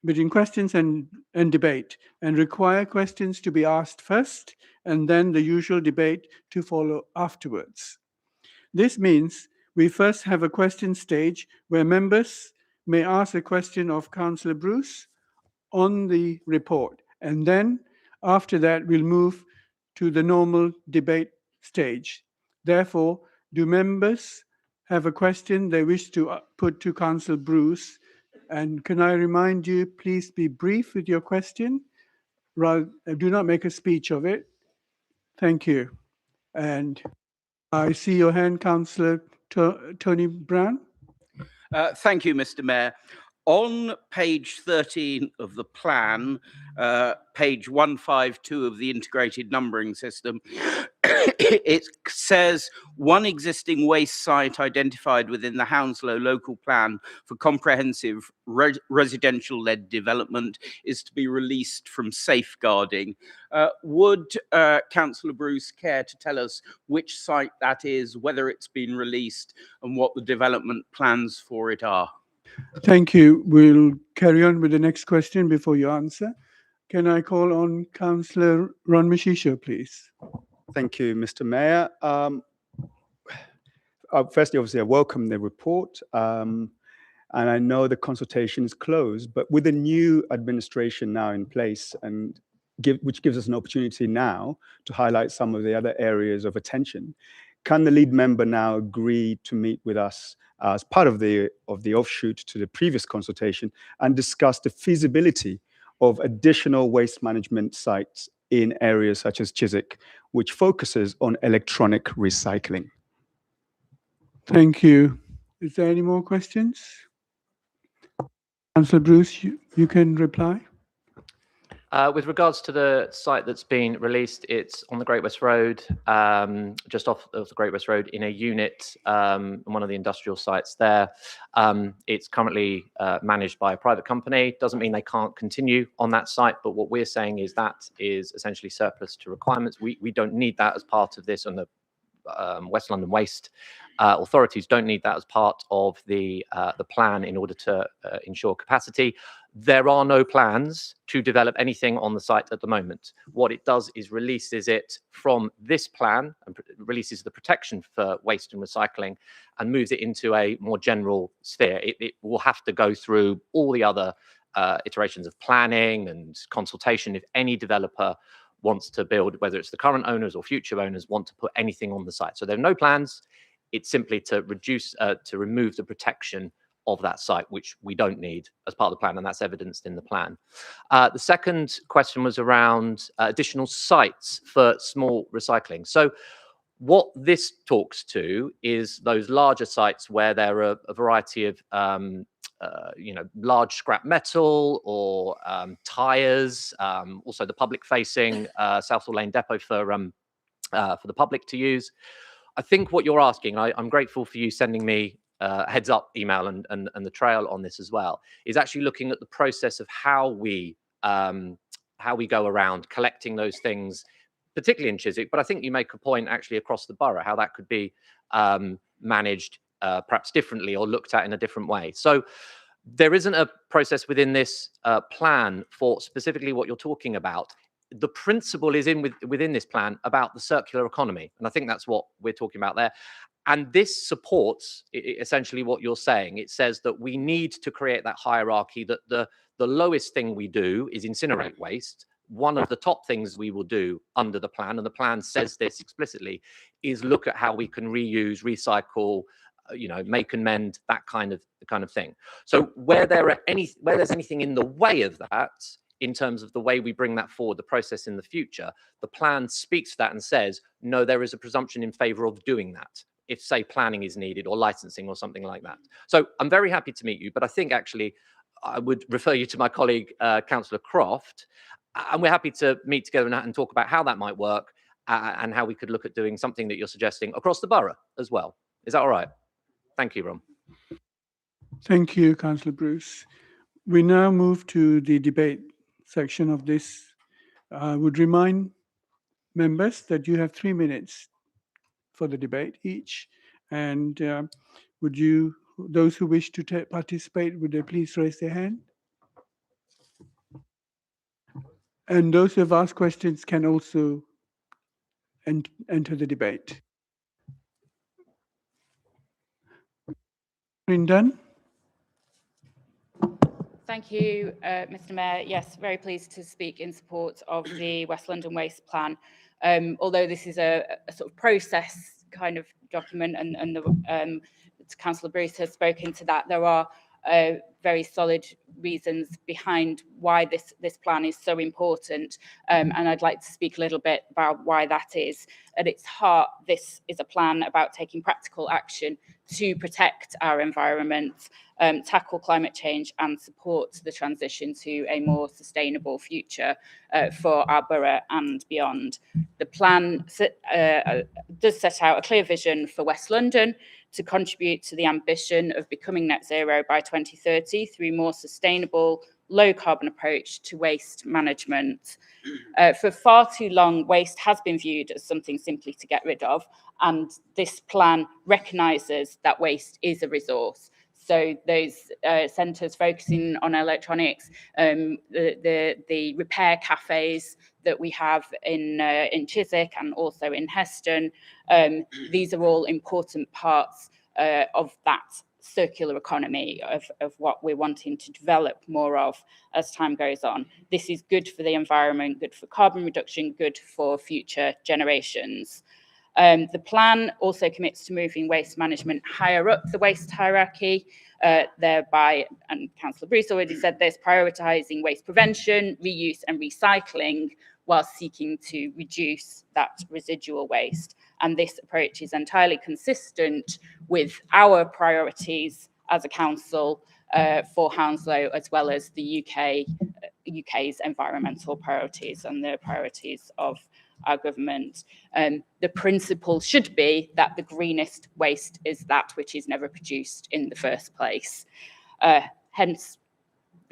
and debate, and require questions to be asked first and then the usual debate to follow afterwards. This means we first have a question stage where members may ask a question of Councillor Bruce on the report, and then after that we'll move to the normal debate stage. Therefore, do members have a question they wish to put to Councillor Bruce? And can I remind you, please be brief with your question. Do not make a speech of it. Thank you. And I see your hand, Councillor Tony Brown.
Thank you, Mr. Mayor. On page 13 of the plan, page 152 of the integrated numbering system, it says one existing waste site identified within the Hounslow local plan for comprehensive residential-led development is to be released from safeguarding. Would Councillor Bruce care to tell us which site that is, whether it's been released, and what the development plans for it are?
Thank you. We'll carry on with the next question before you answer. Can I call on Councillor Ron Mishisho, please?
Thank you, Mr. Mayor. Firstly, obviously, I welcome the report, and I know the consultation is closed, but with the new administration now in place, and which gives us an opportunity now to highlight some of the other areas of attention, can the lead member now agree to meet with us as part of the offshoot to the previous consultation and discuss the feasibility of additional waste management sites in areas such as Chiswick, which focuses on electronic recycling?
Thank you. Is there any more questions? Councillor Bruce, you can reply.
With regards to the site that's been released, it's on the Great West Road, just off of the Great West Road in a unit in one of the industrial sites there. It's currently managed by a private company. Doesn't mean they can't continue on that site, but what we're saying is that is essentially surplus to requirements. We don't need that as part of this, and the West London Waste authorities don't need that as part of the plan in order to ensure capacity. There are no plans to develop anything on the site at the moment. What it does is releases it from this plan and releases the protection for waste and recycling and moves it into a more general sphere. It will have to go through all the other iterations of planning and consultation if any developer wants to build, whether it's the current owners or future owners want to put anything on the site. So there are no plans. It's simply to remove the protection of that site, which we don't need as part of the plan, and that's evidenced in the plan. The second question was around additional sites for small recycling. So what this talks to is those larger sites where there are a variety of large scrap metal or tires, also the public-facing Southall Lane depot for the public to use. I think what you're asking, I'm grateful for you sending me a heads up email and the trail on this as well, is actually looking at the process of how we go around collecting those things, particularly in Chiswick. But I think you make a point actually across the borough, how that could be managed perhaps differently or looked at in a different way. So There isn't a process within this plan for specifically what you're talking about. The principle is within this plan about the circular economy, and I think that's what we're talking about there. And this supports essentially what you're saying. It says that we need to create that hierarchy, that the lowest thing we do is incinerate waste. One of the top things we will do under the plan, and the plan says this explicitly, is look at how we can reuse, recycle, make and mend, that kind of thing. So where there's anything in the way of that, in terms of the way we bring that forward, the process in the future, the plan speaks to that and says, no, there is a presumption in favor of doing that, if, say, planning is needed or licensing or something like that. So I'm very happy to meet you, but I think actually I would refer you to my colleague, Councillor Croft, and we're happy to meet together and talk about how that might work and how we could look at doing something that you're suggesting across the borough as well. Is that all right? Thank you, Ron.
Thank you, Councillor Bruce. We now move to the debate section of this. I would remind members that you have 3 minutes for the debate each. And those who wish to participate, would they please raise their hand? And those who have asked questions can also enter the debate. Dunn.
Thank you, Mr. Mayor. Yes, very pleased to speak in support of the West London Waste Plan. Although this is a sort of process kind of document, and Councillor Bruce has spoken to that, there are very solid reasons behind why this plan is so important, and I'd like to speak a little bit about why that is. At its heart, this is a plan about taking practical action to protect our environment, tackle climate change, and support the transition to a more sustainable future for our borough and beyond. The plan does set out a clear vision for West London to contribute to the ambition of becoming net zero by 2030 through more sustainable, low carbon approach to waste management. For far too long, waste has been viewed as something simply to get rid of, and this plan recognises that waste is a resource. So those centres focusing on electronics, the repair cafes that we have in Chiswick and also in Heston, these are all important parts of that circular economy of what we're wanting to develop more of as time goes on. This is good for the environment, good for carbon reduction, good for future generations. The plan also commits to moving waste management higher up the waste hierarchy, thereby, and Councillor Bruce already said this, prioritising waste prevention, reuse and recycling while seeking to reduce that residual waste. And this approach is entirely consistent with our priorities as a council for Hounslow, as well as the UK's environmental priorities and the priorities of our government. The principle should be that the greenest waste is that which is never produced in the first place. Hence,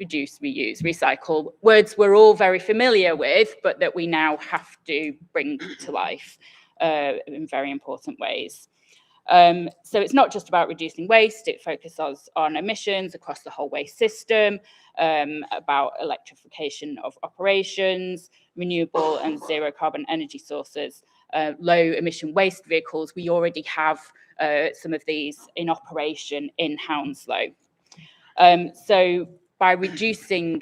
reduce, reuse, recycle, words we're all very familiar with, but that we now have to bring to life in very important ways. So it's not just about reducing waste, it focuses on emissions across the whole waste system, about electrification of operations, renewable and zero carbon energy sources, low emission waste vehicles. We already have some of these in operation in Hounslow. So by reducing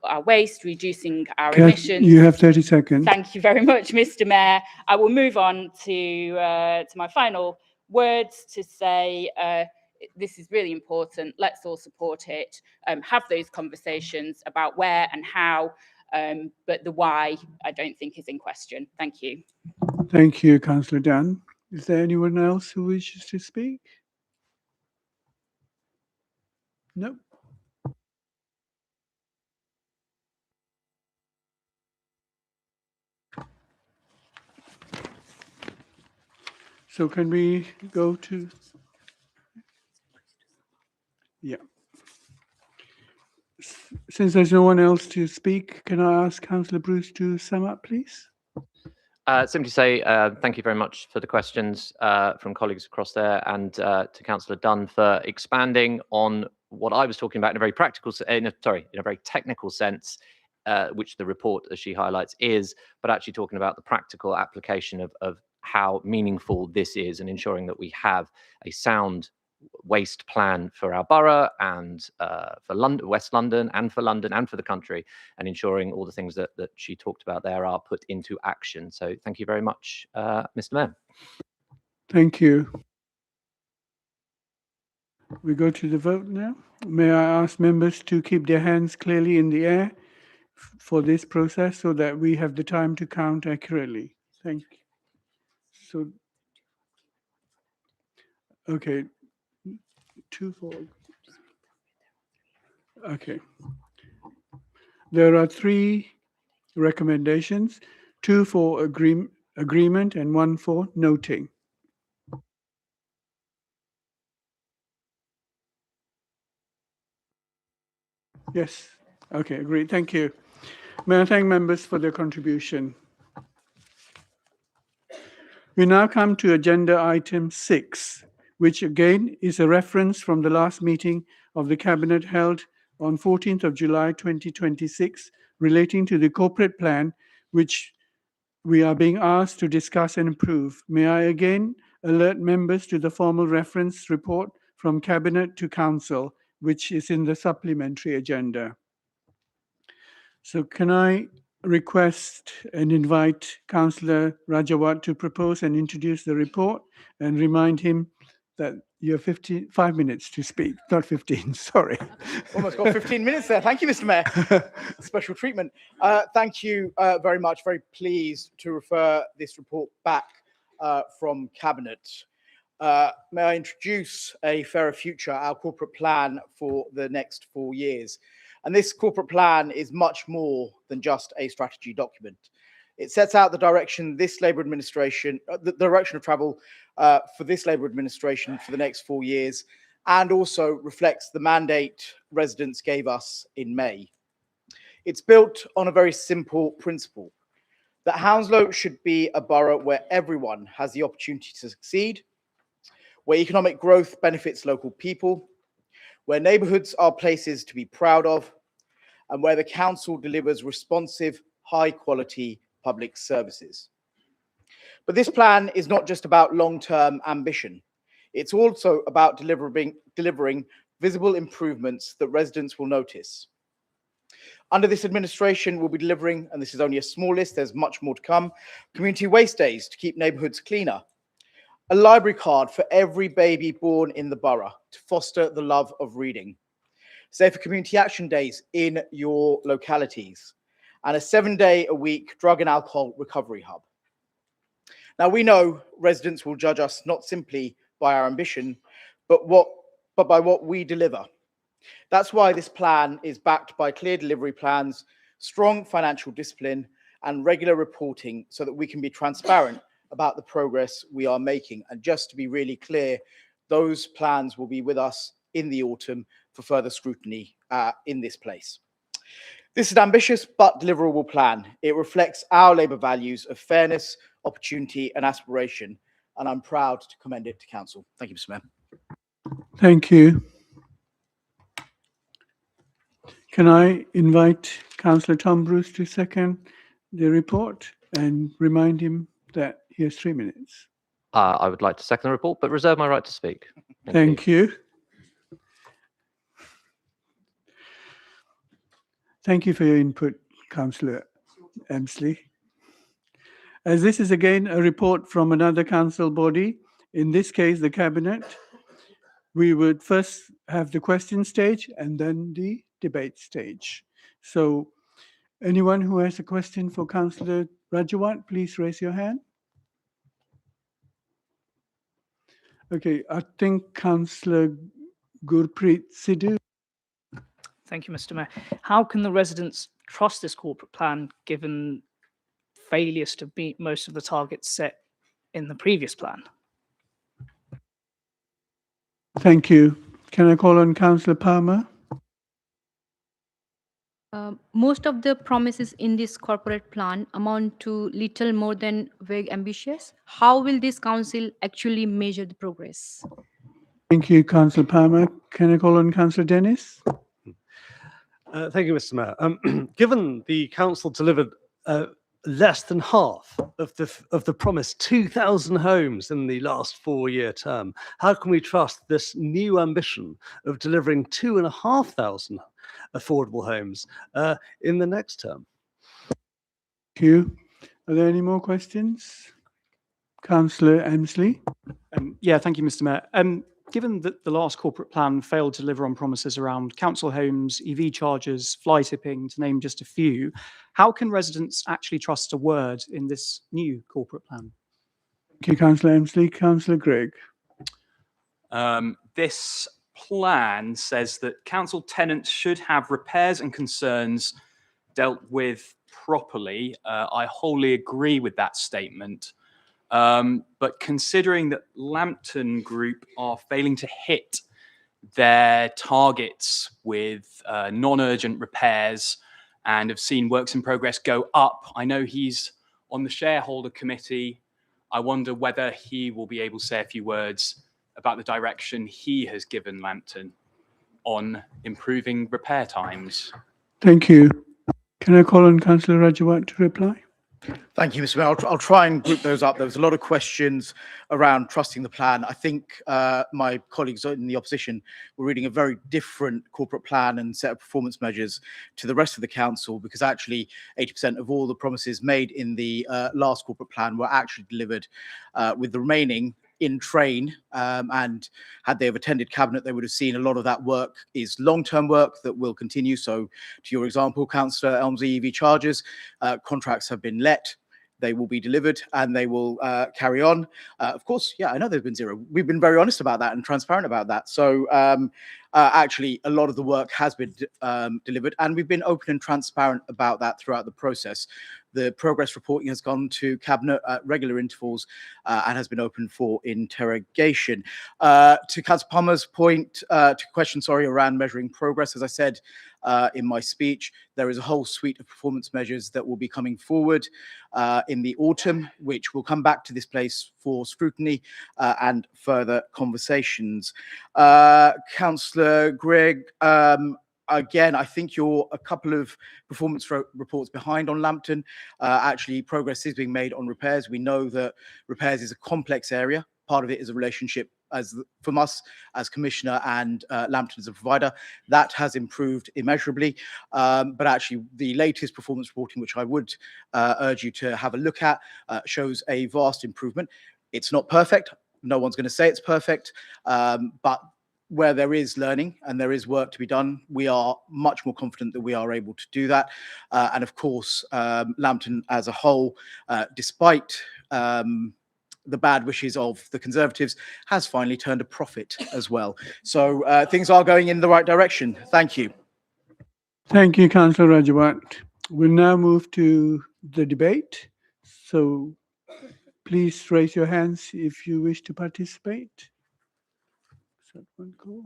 our waste, reducing our emissions.
You have 30 seconds.
Thank you very much, Mr. Mayor. I will move on to my final words to say this is really important. Let's all support it. Have those conversations about where and how, but the why I don't think is in question. Thank you.
Thank you, Councillor Dunn. Is there anyone else who wishes to speak? No. So can we go to, yeah. Since there's no one else to speak, can I ask Councillor Bruce to sum up, please?
Simply say thank you very much for the questions from colleagues across there, and to Councillor Dunn for expanding on what I was talking about in a very practical, in a very technical sense, which the report, as she highlights, is, but actually talking about the practical application of how meaningful this is and ensuring that we have a sound waste plan for our borough and for London, West London, and for London and for the country, and ensuring all the things that she talked about there are put into action. So thank you very much, Mr. Mayor.
Thank you. We go to the vote now. May I ask members to keep their hands clearly in the air for this process so that we have the time to count accurately. Thank you. So, okay, 2 4. Okay. There are 3 recommendations, 2 for agreement and 1 for noting. Yes. Okay, great. Thank you. May I thank members for their contribution. We now come to agenda item 6, which again is a reference from the last meeting of the Cabinet held on 14th of July 2026 relating to the corporate plan, which we are being asked to discuss and approve. May I again alert members to the formal reference report from Cabinet to Council, which is in the supplementary agenda. So can I request and invite Councillor Rajawat to propose and introduce the report and remind him that you have 5 minutes to speak, not 15, sorry.
Almost got 15 minutes there. Thank you, Mr. Mayor. Special treatment. Thank you very much. Very pleased to refer this report back from Cabinet. May I introduce A Fairer Future, our corporate plan for the next 4 years. And this corporate plan is much more than just a strategy document. It sets out the direction this Labour administration, the direction of travel for this Labour administration for the next 4 years, and also reflects the mandate residents gave us in May. It's built on a very simple principle, that Hounslow should be a borough where everyone has the opportunity to succeed, where economic growth benefits local people, where neighbourhoods are places to be proud of, and where the council delivers responsive, high-quality public services. But this plan is not just about long-term ambition. It's also about delivering visible improvements that residents will notice. Under this administration, we'll be delivering, and this is only a small list, there's much more to come, community waste days to keep neighbourhoods cleaner, a library card for every baby born in the borough to foster the love of reading, safer community action days in your localities, and a 7-day-a-week drug and alcohol recovery hub. Now, we know residents will judge us not simply by our ambition, but by what we deliver. That's why this plan is backed by clear delivery plans, strong financial discipline, and regular reporting so that we can be transparent about the progress we are making. And just to be really clear, those plans will be with us in the autumn for further scrutiny in this place. This is an ambitious but deliverable plan. It reflects our Labour values of fairness, opportunity and aspiration, and I'm proud to commend it to Council. Thank you, Mr. Mayor.
Thank you. Can I invite Councillor Tom Bruce to second the report and remind him that he has 3 minutes?
I would like to second the report, but reserve my right to speak.
Thank you. Thank you for your input, Councillor Emsley. As this is again a report from another council body, in this case the Cabinet, we would first have the question stage and then the debate stage. So anyone who has a question for Councillor Rajawat, please raise your hand. Okay, I think Councillor Gurpreet Sidhu.
Thank you, Mr. Mayor. How can the residents trust this corporate plan given failures to meet most of the targets set in the previous plan?
Thank you. Can I call on Councillor Palmer?
Most of the promises in this corporate plan amount to little more than vague ambitious. How will this council actually measure the progress?
Thank you, Councillor Palmer. Can I call on Councillor Dennis?
Thank you, Mr. Mayor. Given the council delivered less than half of the promised 2,000 homes in the last 4-year term, how can we trust this new ambition of delivering 2,500 affordable homes in the next term?
Thank you. Are there any more questions? Councillor Emsley.
Yeah, thank you, Mr. Mayor. Given that the last corporate plan failed to deliver on promises around council homes, EV chargers, fly tipping, to name just a few, how can residents actually trust a word in this new corporate plan?
Thank you, Councillor Emsley. Councillor Gregg.
This plan says that council tenants should have repairs and concerns dealt with properly. I wholly agree with that statement. But considering that Lambton Group are failing to hit their targets with non-urgent repairs and have seen works in progress go up, I know he's on the shareholder committee. I wonder whether he will be able to say a few words about the direction he has given Lambton on improving repair times.
Thank you. Can I call on Councillor Rajawat to reply?
Thank you, Mr. Mayor. I'll try and group those up. There was a lot of questions around trusting the plan. I think my colleagues in the opposition were reading a very different corporate plan and set of performance measures to the rest of the council, because actually 80% of all the promises made in the last corporate plan were actually delivered, with the remaining in train, and had they have attended cabinet, they would have seen a lot of that work is long-term work that will continue. So to your example, Councillor Elmsley, EV chargers, contracts have been let, they will be delivered, and they will carry on. Of course, yeah, I know there's been zero. We've been very honest about that and transparent about that. So actually, a lot of the work has been delivered, and we've been open and transparent about that throughout the process. The progress reporting has gone to cabinet at regular intervals and has been open for interrogation. To Councillor Palmer's point, around measuring progress, as I said in my speech, there is a whole suite of performance measures that will be coming forward in the autumn, which will come back to this place for scrutiny and further conversations. Councillor Gregg, again, I think you're a couple of performance reports behind on Lambton. Actually, progress is being made on repairs. We know that repairs is a complex area. Part of it is a relationship from us as commissioner and Lambton as a provider. That has improved immeasurably. But actually, the latest performance reporting, which I would urge you to have a look at, shows a vast improvement. It's not perfect. No one's going to say it's perfect, but where there is learning and there is work to be done, we are much more confident that we are able to do that. And of course, Lambton as a whole, despite the bad wishes of the Conservatives, has finally turned a profit as well. So things are going in the right direction. Thank you.
Thank you, Councillor Rajawat. We'll now move to the debate. So please raise your hands if you wish to participate. Is that one call?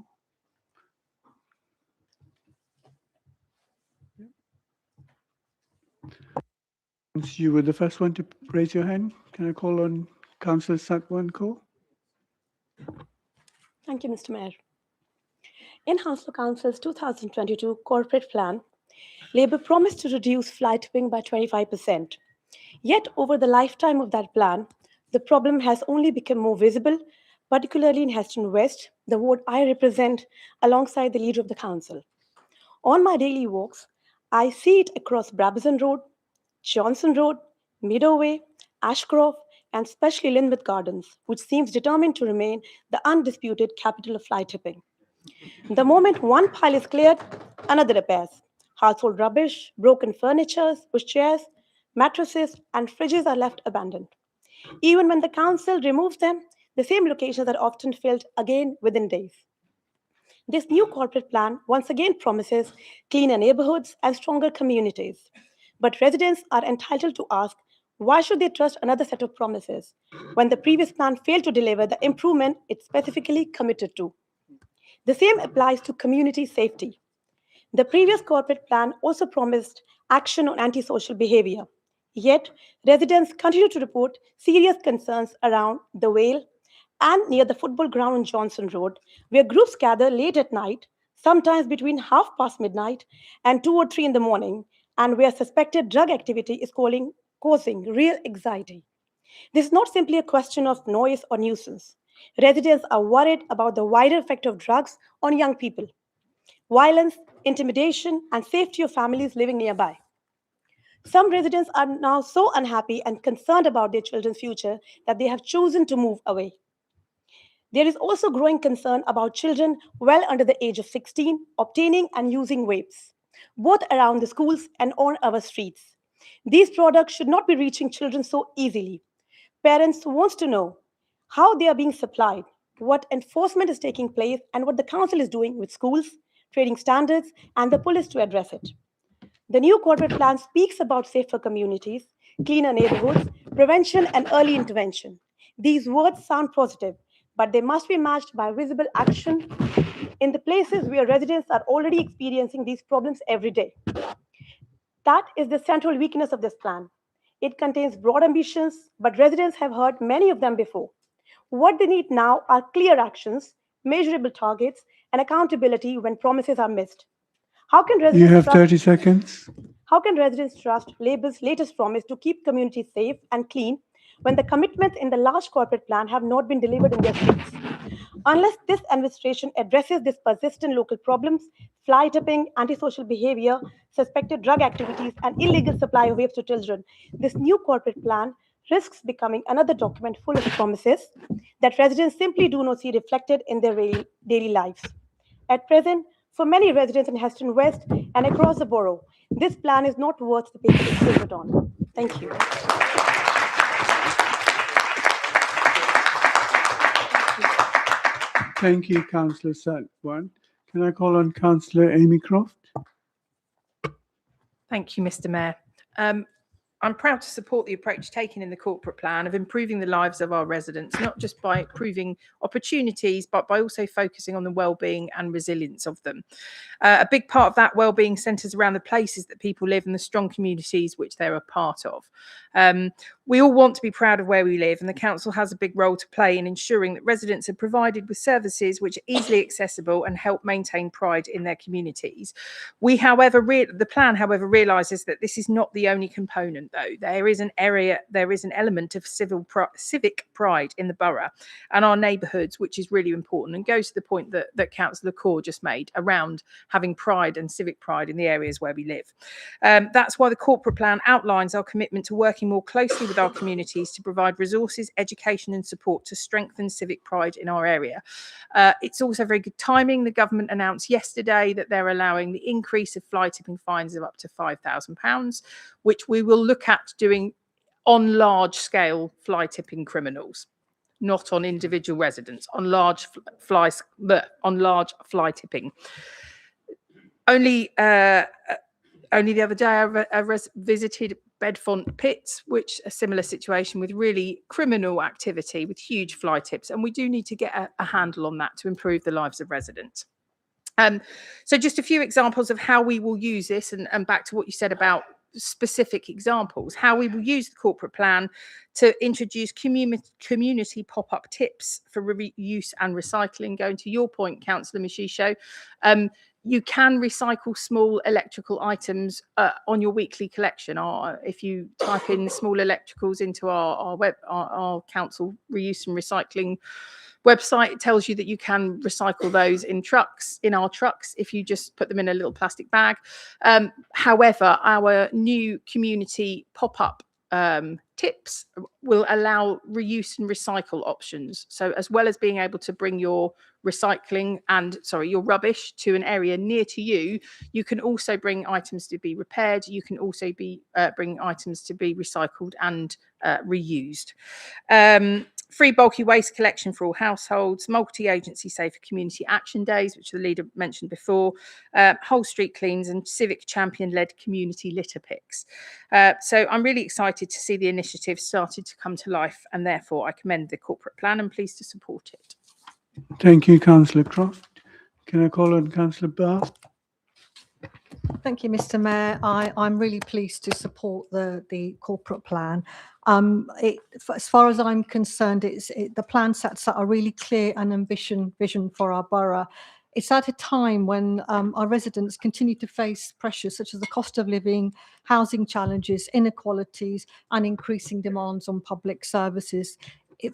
Since you were the first one to raise your hand, can I call on Councillor Satwanko?
Thank you, Mr. Mayor. In Hounslow Council's 2022 corporate plan, Labour promised to reduce fly tipping by 25%. Yet, over the lifetime of that plan, the problem has only become more visible, particularly in Heston West, the ward I represent alongside the leader of the council. On my daily walks, I see it across Brabazon Road, Johnson Road, Meadowway, Ashcroft, and especially Linwood Gardens, which seems determined to remain the undisputed capital of fly tipping. The moment one pile is cleared, another appears. Household rubbish, broken furniture, pushchairs, mattresses, and fridges are left abandoned. Even when the council removes them, the same locations are often filled again within days. This new corporate plan once again promises cleaner neighborhoods and stronger communities. But residents are entitled to ask, why should they trust another set of promises when the previous plan failed to deliver the improvement it specifically committed to? The same applies to community safety. The previous corporate plan also promised action on antisocial behavior. Yet, residents continue to report serious concerns around the Vale and near the football ground on Johnson Road, where groups gather late at night, sometimes between midnight and 2 or 3 in the morning, and where suspected drug activity is causing real anxiety. This is not simply a question of noise or nuisance. Residents are worried about the wider effect of drugs on young people, violence, intimidation, and safety of families living nearby. Some residents are now so unhappy and concerned about their children's future that they have chosen to move away. There is also growing concern about children well under the age of 16 obtaining and using vapes, both around the schools and on our streets. These products should not be reaching children so easily. Parents want to know how they are being supplied, what enforcement is taking place, and what the council is doing with schools, trading standards, and the police to address it. The new corporate plan speaks about safer communities, cleaner neighborhoods, prevention, and early intervention. These words sound positive, but they must be matched by visible action in the places where residents are already experiencing these problems every day. That is the central weakness of this plan. It contains broad ambitions, but residents have heard many of them before. What they need now are clear actions, measurable targets, and accountability when promises are missed. How can
You
residents
have
trust
30 seconds.
How can residents trust Labour's latest promise to keep communities safe and clean when the commitments in the last corporate plan have not been delivered in their streets? Unless this administration addresses these persistent local problems, fly tipping, antisocial behavior, suspected drug activities, and illegal supply of vapes to children, this new corporate plan risks becoming another document full of promises that residents simply do not see reflected in their daily lives. At present, for many residents in Heston West and across the borough, this plan is not worth the paper it's printed on. Thank you.
Thank you, Councillor Satwan. Can I call on Councillor Amy Croft?
Thank you, Mr. Mayor. I'm proud to support the approach taken in the corporate plan of improving the lives of our residents, not just by improving opportunities, but by also focusing on the well-being and resilience of them. A big part of that well-being centres around the places that people live and the strong communities which they're a part of. We all want to be proud of where we live, and the council has a big role to play in ensuring that residents are provided with services which are easily accessible and help maintain pride in their communities. We, however, the plan, however, realises that this is not the only component, though. There is an element of civic pride in the borough and our neighbourhoods, which is really important and goes to the point that Councillor Kaur just made around having pride and civic pride in the areas where we live. That's why the corporate plan outlines our commitment to working more closely with our communities to provide resources, education and support to strengthen civic pride in our area. It's also very good timing. The government announced yesterday that they're allowing the increase of fly tipping fines of up to £5,000, which we will look at doing on large scale fly tipping criminals, not on individual residents, on large fly tipping. Only the other day I visited Bedfont Pits, which a similar situation with really criminal activity with huge fly tips, and we do need to get a handle on that to improve the lives of residents. So just a few examples of how we will use this, and back to what you said about specific examples, how we will use the corporate plan to introduce community pop-up tips for reuse and recycling. Going to your point, Councillor Mashisho, you can recycle small electrical items on your weekly collection. If you type in small electricals into our council reuse and recycling website, it tells you that you can recycle those in our trucks if you just put them in a little plastic bag. However, our new community pop-up tips will allow reuse and recycle options. So as well as being able to bring your your rubbish to an area near to you, you can also bring items to be repaired. You can also bring items to be recycled and reused. Free bulky waste collection for all households, multi-agency safer community action days, which the leader mentioned before, whole street cleans and civic champion-led community litter picks. So I'm really excited to see the initiative started to come to life, and therefore I commend the corporate plan and pleased to support it.
Thank you, Councillor Croft. Can I call on Councillor Barr?
Thank you, Mr. Mayor. I'm really pleased to support the corporate plan. As far as I'm concerned, the plan sets out a really clear and ambitious vision for our borough. It's at a time when our residents continue to face pressures such as the cost of living, housing challenges, inequalities, and increasing demands on public services.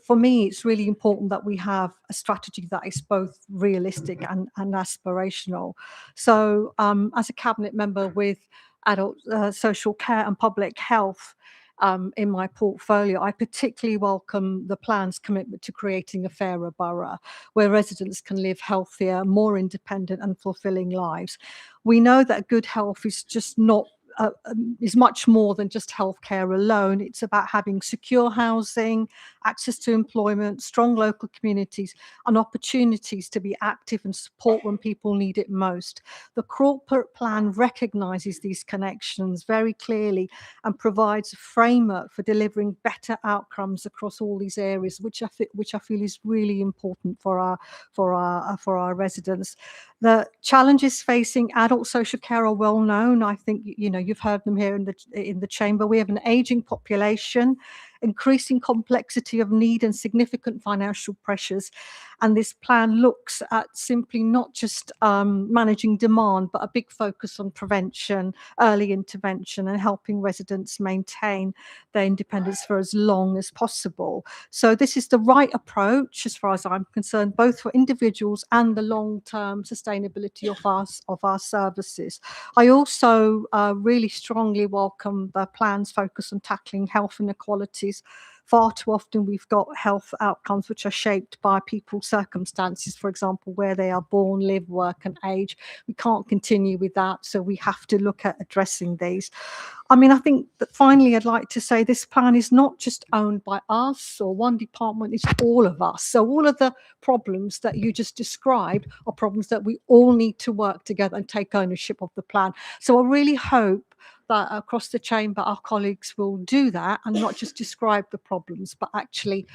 For me, it's really important that we have a strategy that is both realistic and aspirational. So as a cabinet member with adult social care and public health in my portfolio, I particularly welcome the plan's commitment to creating a fairer borough where residents can live healthier, more independent and fulfilling lives. We know that good health is just not is much more than just healthcare alone. It's about having secure housing, access to employment, strong local communities, and opportunities to be active and support when people need it most. The corporate plan recognises these connections very clearly and provides a framework for delivering better outcomes across all these areas, which I feel is really important for our residents. The challenges facing adult social care are well known. I think you've heard them here in the chamber. We have an aging population, increasing complexity of need and significant financial pressures. And this plan looks at simply not just managing demand, but a big focus on prevention, early intervention, and helping residents maintain their independence for as long as possible. So this is the right approach, as far as I'm concerned, both for individuals and the long-term sustainability of our services. I also really strongly welcome the plan's focus on tackling health inequalities. Far too often we've got health outcomes which are shaped by people's circumstances, for example, where they are born, live, work and age. We can't continue with that, so we have to look at addressing these. I mean, I think that finally I'd like to say this plan is not just owned by us or one department, it's all of us. So all of the problems that you just described are problems that we all need to work together and take ownership of the plan. So I really hope that across the chamber our colleagues will do that and not just describe the problems, but actually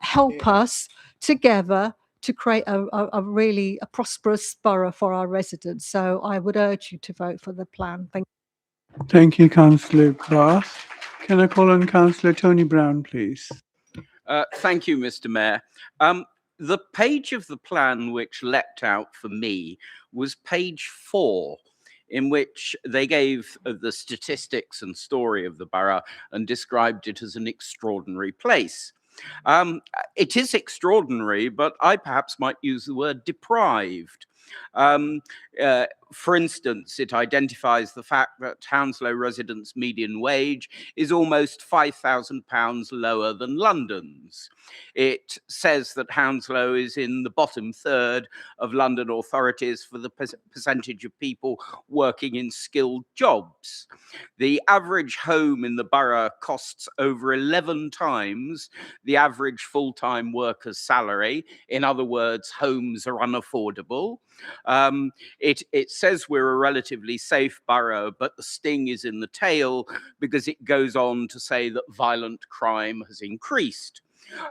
help us together to create a really prosperous borough for our residents. So I would urge you to vote for the plan. Thank you.
Thank you, Councillor Grass. Can I call on Councillor Tony Brown, please?
Thank you, Mr. Mayor. The page of the plan which leapt out for me was page 4, in which they gave the statistics and story of the borough and described it as an extraordinary place. It is extraordinary, but I perhaps might use the word deprived. For instance, it identifies the fact that Hounslow residents' median wage is almost £5,000 lower than London's. It says that Hounslow is in the bottom third of London authorities for the percentage of people working in skilled jobs. The average home in the borough costs over 11 times the average full-time worker's salary. In other words, homes are unaffordable. It says we're a relatively safe borough, but the sting is in the tail because it goes on to say that violent crime has increased.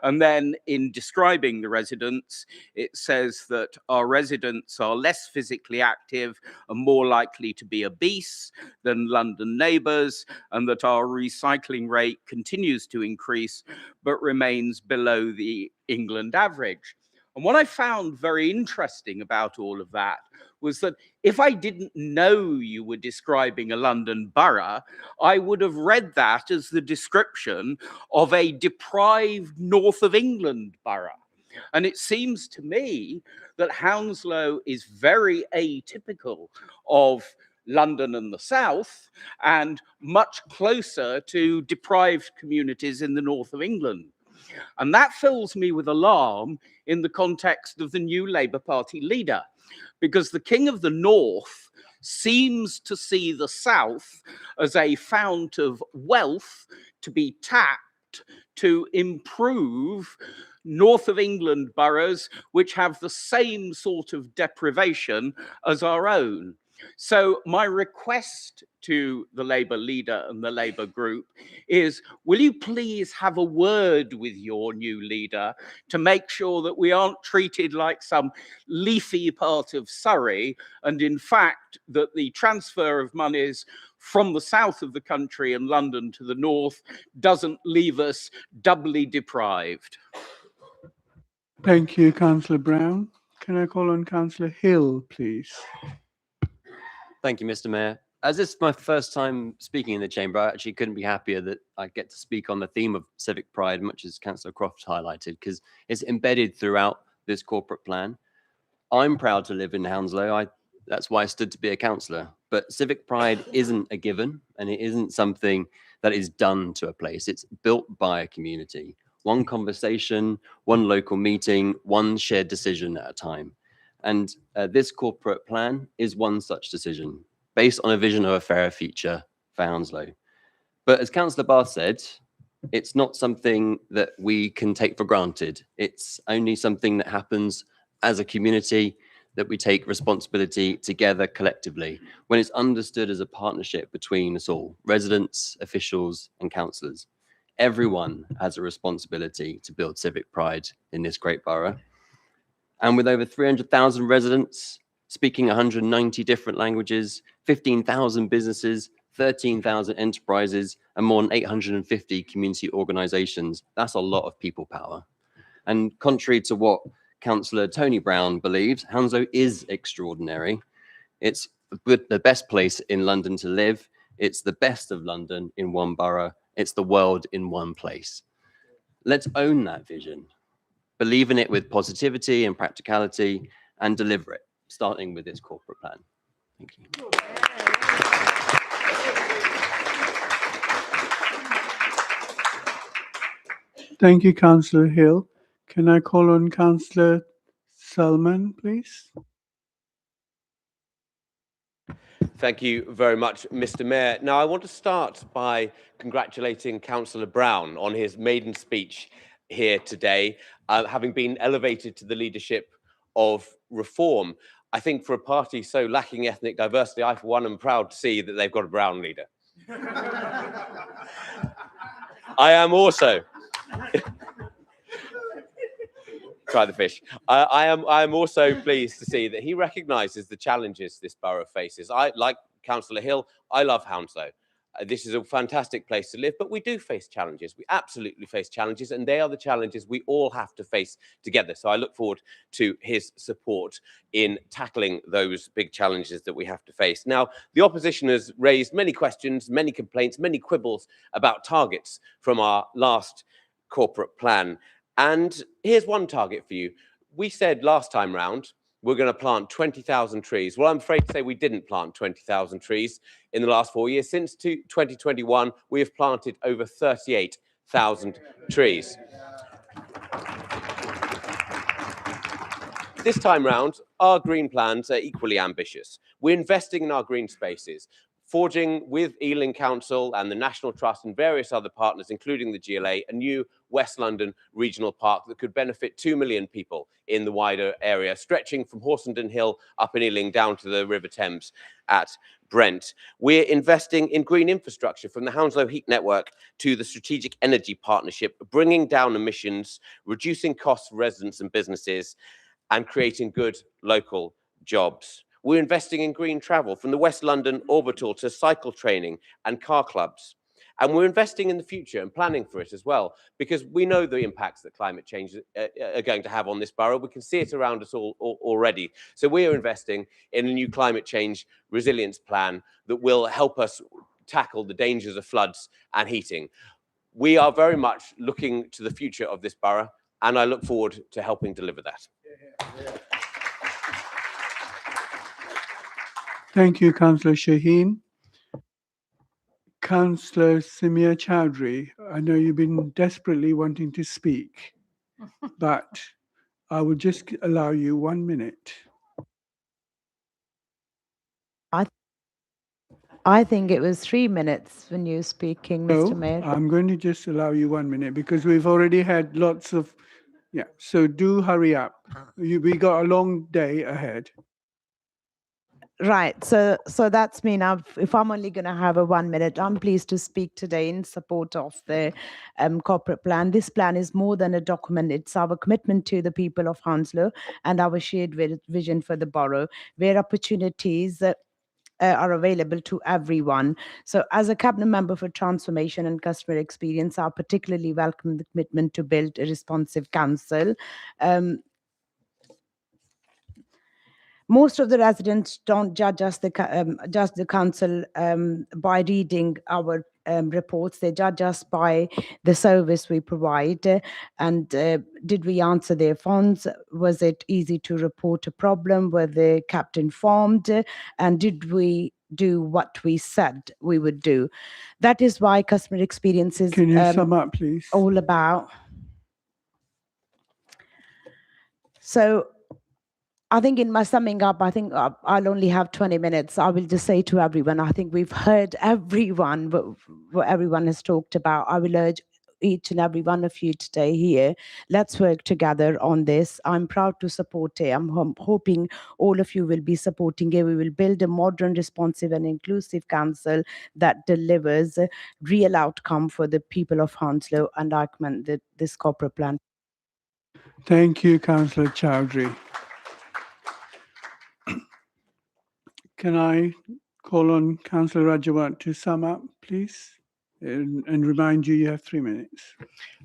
And then in describing the residents, it says that our residents are less physically active and more likely to be obese than London neighbours, and that our recycling rate continues to increase but remains below the England average. And what I found very interesting about all of that was that if I didn't know you were describing a London borough, I would have read that as the description of a deprived North of England borough. And it seems to me that Hounslow is very atypical of London and the South, and much closer to deprived communities in the North of England. And that fills me with alarm in the context of the new Labour Party leader, because the King of the North seems to see the South as a fount of wealth to be tapped to improve North of England boroughs which have the same sort of deprivation as our own. So my request to the Labour leader and the Labour group is, will you please have a word with your new leader to make sure that we aren't treated like some leafy part of Surrey, and in fact that the transfer of monies from the south of the country and London to the north doesn't leave us doubly deprived.
Thank you, Councillor Brown. Can I call on Councillor Hill, please?
Thank you, Mr. Mayor. As this is my first time speaking in the chamber, I actually couldn't be happier that I get to speak on the theme of civic pride, much as Councillor Croft highlighted, because it's embedded throughout this corporate plan. I'm proud to live in Hounslow. That's why I stood to be a councillor. But civic pride isn't a given, and it isn't something that is done to a place. It's built by a community. One conversation, one local meeting, one shared decision at a time. And this corporate plan is one such decision, based on a vision of a fairer future for Hounslow. But as Councillor Barr said, it's not something that we can take for granted. It's only something that happens as a community, that we take responsibility together collectively, when it's understood as a partnership between us all, residents, officials, and councillors. Everyone has a responsibility to build civic pride in this great borough. And with over 300,000 residents, speaking 190 different languages, 15,000 businesses, 13,000 enterprises, and more than 850 community organisations, that's a lot of people power. And contrary to what Councillor Tony Brown believes, Hounslow is extraordinary. It's the best place in London to live. It's the best of London in one borough. It's the world in one place. Let's own that vision, believe in it with positivity and practicality, and deliver it, starting with this corporate plan. Thank you.
Thank you, Councillor Hill. Can I call on Councillor Salman, please?
Thank you very much, Mr. Mayor. Now, I want to start by congratulating Councillor Brown on his maiden speech here today, having been elevated to the leadership of Reform. I think for a party so lacking ethnic diversity, I, for one, am proud to see that they've got a brown leader. I am also... Try the fish. I am also pleased to see that he recognises the challenges this borough faces. Like Councillor Hill, I love Hounslow. This is a fantastic place to live, but we do face challenges. We absolutely face challenges, and they are the challenges we all have to face together. So I look forward to his support in tackling those big challenges that we have to face. Now, the opposition has raised many questions, many complaints, many quibbles about targets from our last corporate plan. And here's one target for you. We said last time round, we're going to plant 20,000 trees. Well, I'm afraid to say we didn't plant 20,000 trees in the last 4 years. Since 2021, we have planted over 38,000 trees. This time round, our green plans are equally ambitious. We're investing in our green spaces, forging with Ealing Council and the National Trust and various other partners, including the GLA, a new West London regional park that could benefit 2 million people in the wider area, stretching from Horsenden Hill up in Ealing down to the River Thames at Brent. We're investing in green infrastructure, from the Hounslow Heat Network to the Strategic Energy Partnership, bringing down emissions, reducing costs for residents and businesses, and creating good local jobs. We're investing in green travel, from the West London Orbital to cycle training and car clubs. And we're investing in the future and planning for it as well, because we know the impacts that climate change are going to have on this borough. We can see it around us all already. So we are investing in a new climate change resilience plan that will help us tackle the dangers of floods and heating. We are very much looking to the future of this borough, and I look forward to helping deliver that.
Thank you, Councillor Shaheen. Councillor Simia Chowdhury, I know you've been desperately wanting to speak, but I will just allow you 1 minute.
I think it was 3 minutes when you were speaking, Mr. Mayor.
I'm going to just allow you 1 minute because we've already had lots of, so do hurry up. We got a long day ahead.
Right. So that's me now. If I'm only going to have a 1 minute, I'm pleased to speak today in support of the corporate plan. This plan is more than a document. It's our commitment to the people of Hounslow and our shared vision for the borough, where opportunities are available to everyone. So as a cabinet member for transformation and customer experience, I particularly welcome the commitment to build a responsive council. Most of the residents don't judge us, judge the council by reading our reports. They judge us by the service we provide. And did we answer their phones? Was it easy to report a problem? Were they kept informed? And did we do what we said we would do? That is why customer experience is
Can you sum up, please?
all about. So I think in my summing up, I think I'll only have 20 minutes. I will just say to everyone, I think we've heard everyone, what everyone has talked about. I will urge each and every one of you today here, let's work together on this. I'm proud to support it. I'm hoping all of you will be supporting it. We will build a modern, responsive and inclusive council that delivers a real outcome for the people of Hounslow, and I commend this corporate plan.
Thank you, Councillor Chowdhury. Can I call on Councillor Rajawat to sum up, please? And remind you, you have 3 minutes.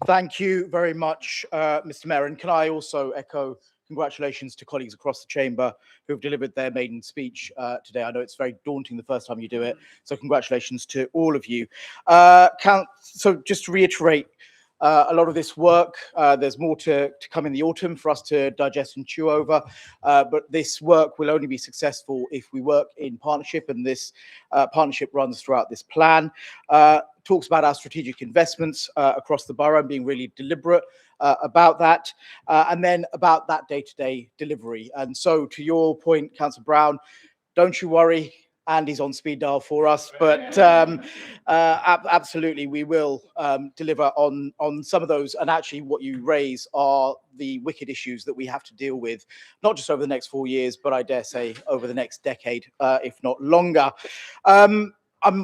Thank you very much, Mr. Mayor. And can I also echo congratulations to colleagues across the chamber who have delivered their maiden speech today. I know it's very daunting the first time you do it, so congratulations to all of you. So just to reiterate, a lot of this work, there's more to come in the autumn for us to digest and chew over, but this work will only be successful if we work in partnership, and this partnership runs throughout this plan. Talks about our strategic investments across the borough and being really deliberate about that, and then about that day-to-day delivery. And so to your point, Councillor Brown, don't you worry, Andy's on speed dial for us, but absolutely we will deliver on some of those. And actually what you raise are the wicked issues that we have to deal with, not just over the next 4 years, but I dare say over the next decade, if not longer. I'm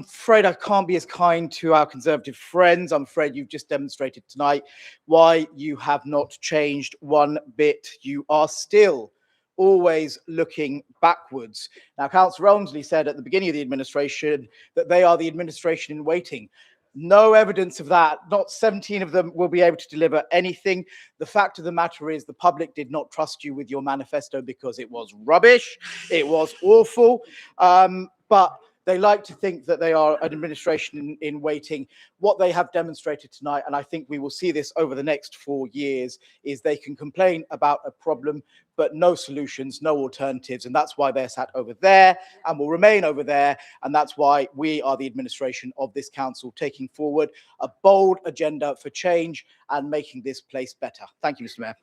afraid I can't be as kind to our Conservative friends. I'm afraid you've just demonstrated tonight why you have not changed one bit. You are still always looking backwards. Now, Councillor Elmsley said at the beginning of the administration that they are the administration in waiting. No evidence of that. Not 17 of them will be able to deliver anything. The fact of the matter is the public did not trust you with your manifesto because it was rubbish. It was awful. But they like to think that they are an administration in waiting. What they have demonstrated tonight, and I think we will see this over the next 4 years, is they can complain about a problem, but no solutions, no alternatives. And that's why they're sat over there and will remain over there. And that's why we are the administration of this council, taking forward a bold agenda for change and making this place better. Thank you, Mr. Mayor.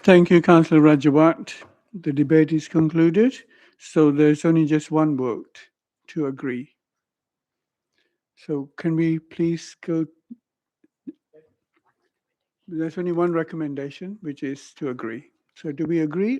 Thank you, Councillor Rajawat. The debate is concluded. So there's only just one vote to agree. So can we please go? There's only one recommendation, which is to agree. So do we agree?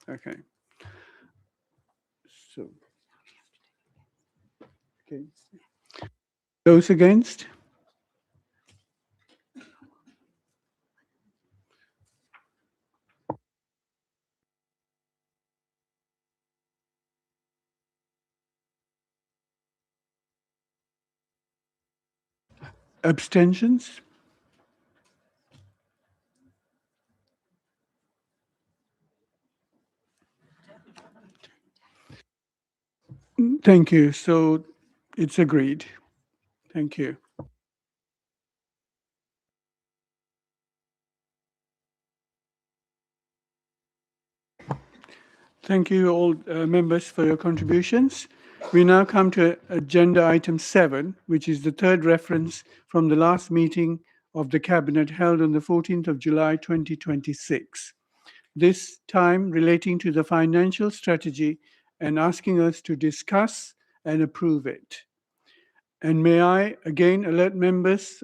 Okay. So, okay. Those against? Abstentions? Thank you. So it's agreed. Thank you. Thank you all members for your contributions. We now come to agenda item 7, which is the third reference from the last meeting of the Cabinet held on the 14th of July 2026. This time relating to the financial strategy and asking us to discuss and approve it. And may I again alert members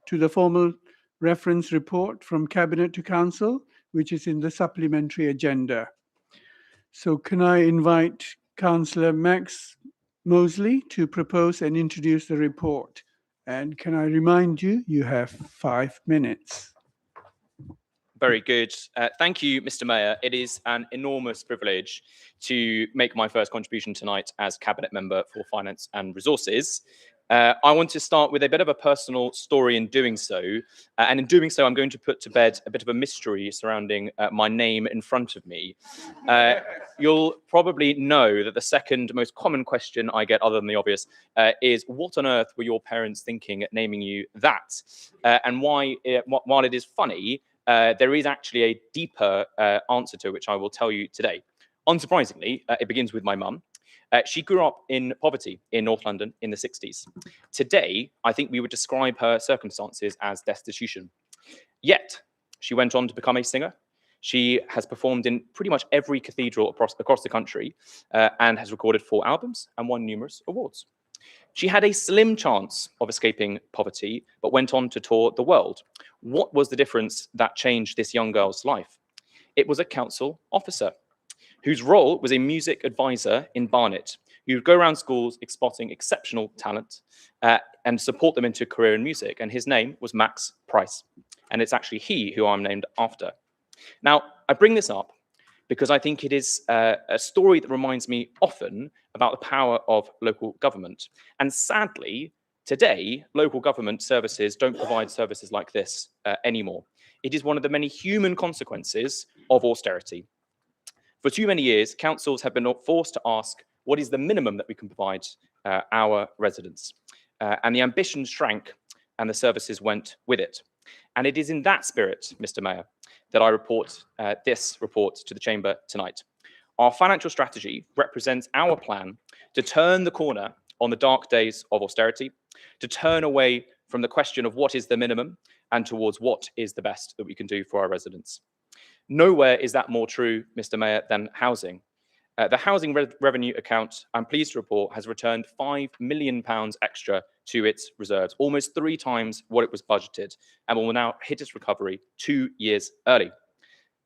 to the formal reference report from Cabinet to Council, which is in the supplementary agenda. So can I invite Councillor Max Mosley to propose and introduce the report? And can I remind you, you have 5 minutes.
Very good. Thank you, Mr. Mayor. It is an enormous privilege to make my first contribution tonight as Cabinet Member for Finance and Resources. I want to start with a bit of a personal story in doing so. And in doing so, I'm going to put to bed a bit of a mystery surrounding my name in front of me. You'll probably know that the second most common question I get, other than the obvious, is what on earth were your parents thinking at naming you that? And why, while it is funny, there is actually a deeper answer to it, which I will tell you today. Unsurprisingly, it begins with my mum. She grew up in poverty in North London in the 60s. Today, I think we would describe her circumstances as destitution. Yet, she went on to become a singer. She has performed in pretty much every cathedral across the country and has recorded 4 albums and won numerous awards. She had a slim chance of escaping poverty, but went on to tour the world. What was the difference that changed this young girl's life? It was a council officer whose role was a music advisor in Barnet, who would go around schools spotting exceptional talent and support them into a career in music. And his name was Max Price. And it's actually he who I'm named after. Now, I bring this up because I think it is a story that reminds me often about the power of local government. And sadly, today, local government services don't provide services like this anymore. It is one of the many human consequences of austerity. For too many years, councils have been forced to ask, what is the minimum that we can provide our residents? And the ambition shrank and the services went with it. And it is in that spirit, Mr. Mayor, that I report this report to the Chamber tonight. Our financial strategy represents our plan to turn the corner on the dark days of austerity, to turn away from the question of what is the minimum and towards what is the best that we can do for our residents. Nowhere is that more true, Mr. Mayor, than housing. The housing revenue account, I'm pleased to report, has returned £5 million extra to its reserves, almost 3 times what it was budgeted, and will now hit its recovery 2 years early.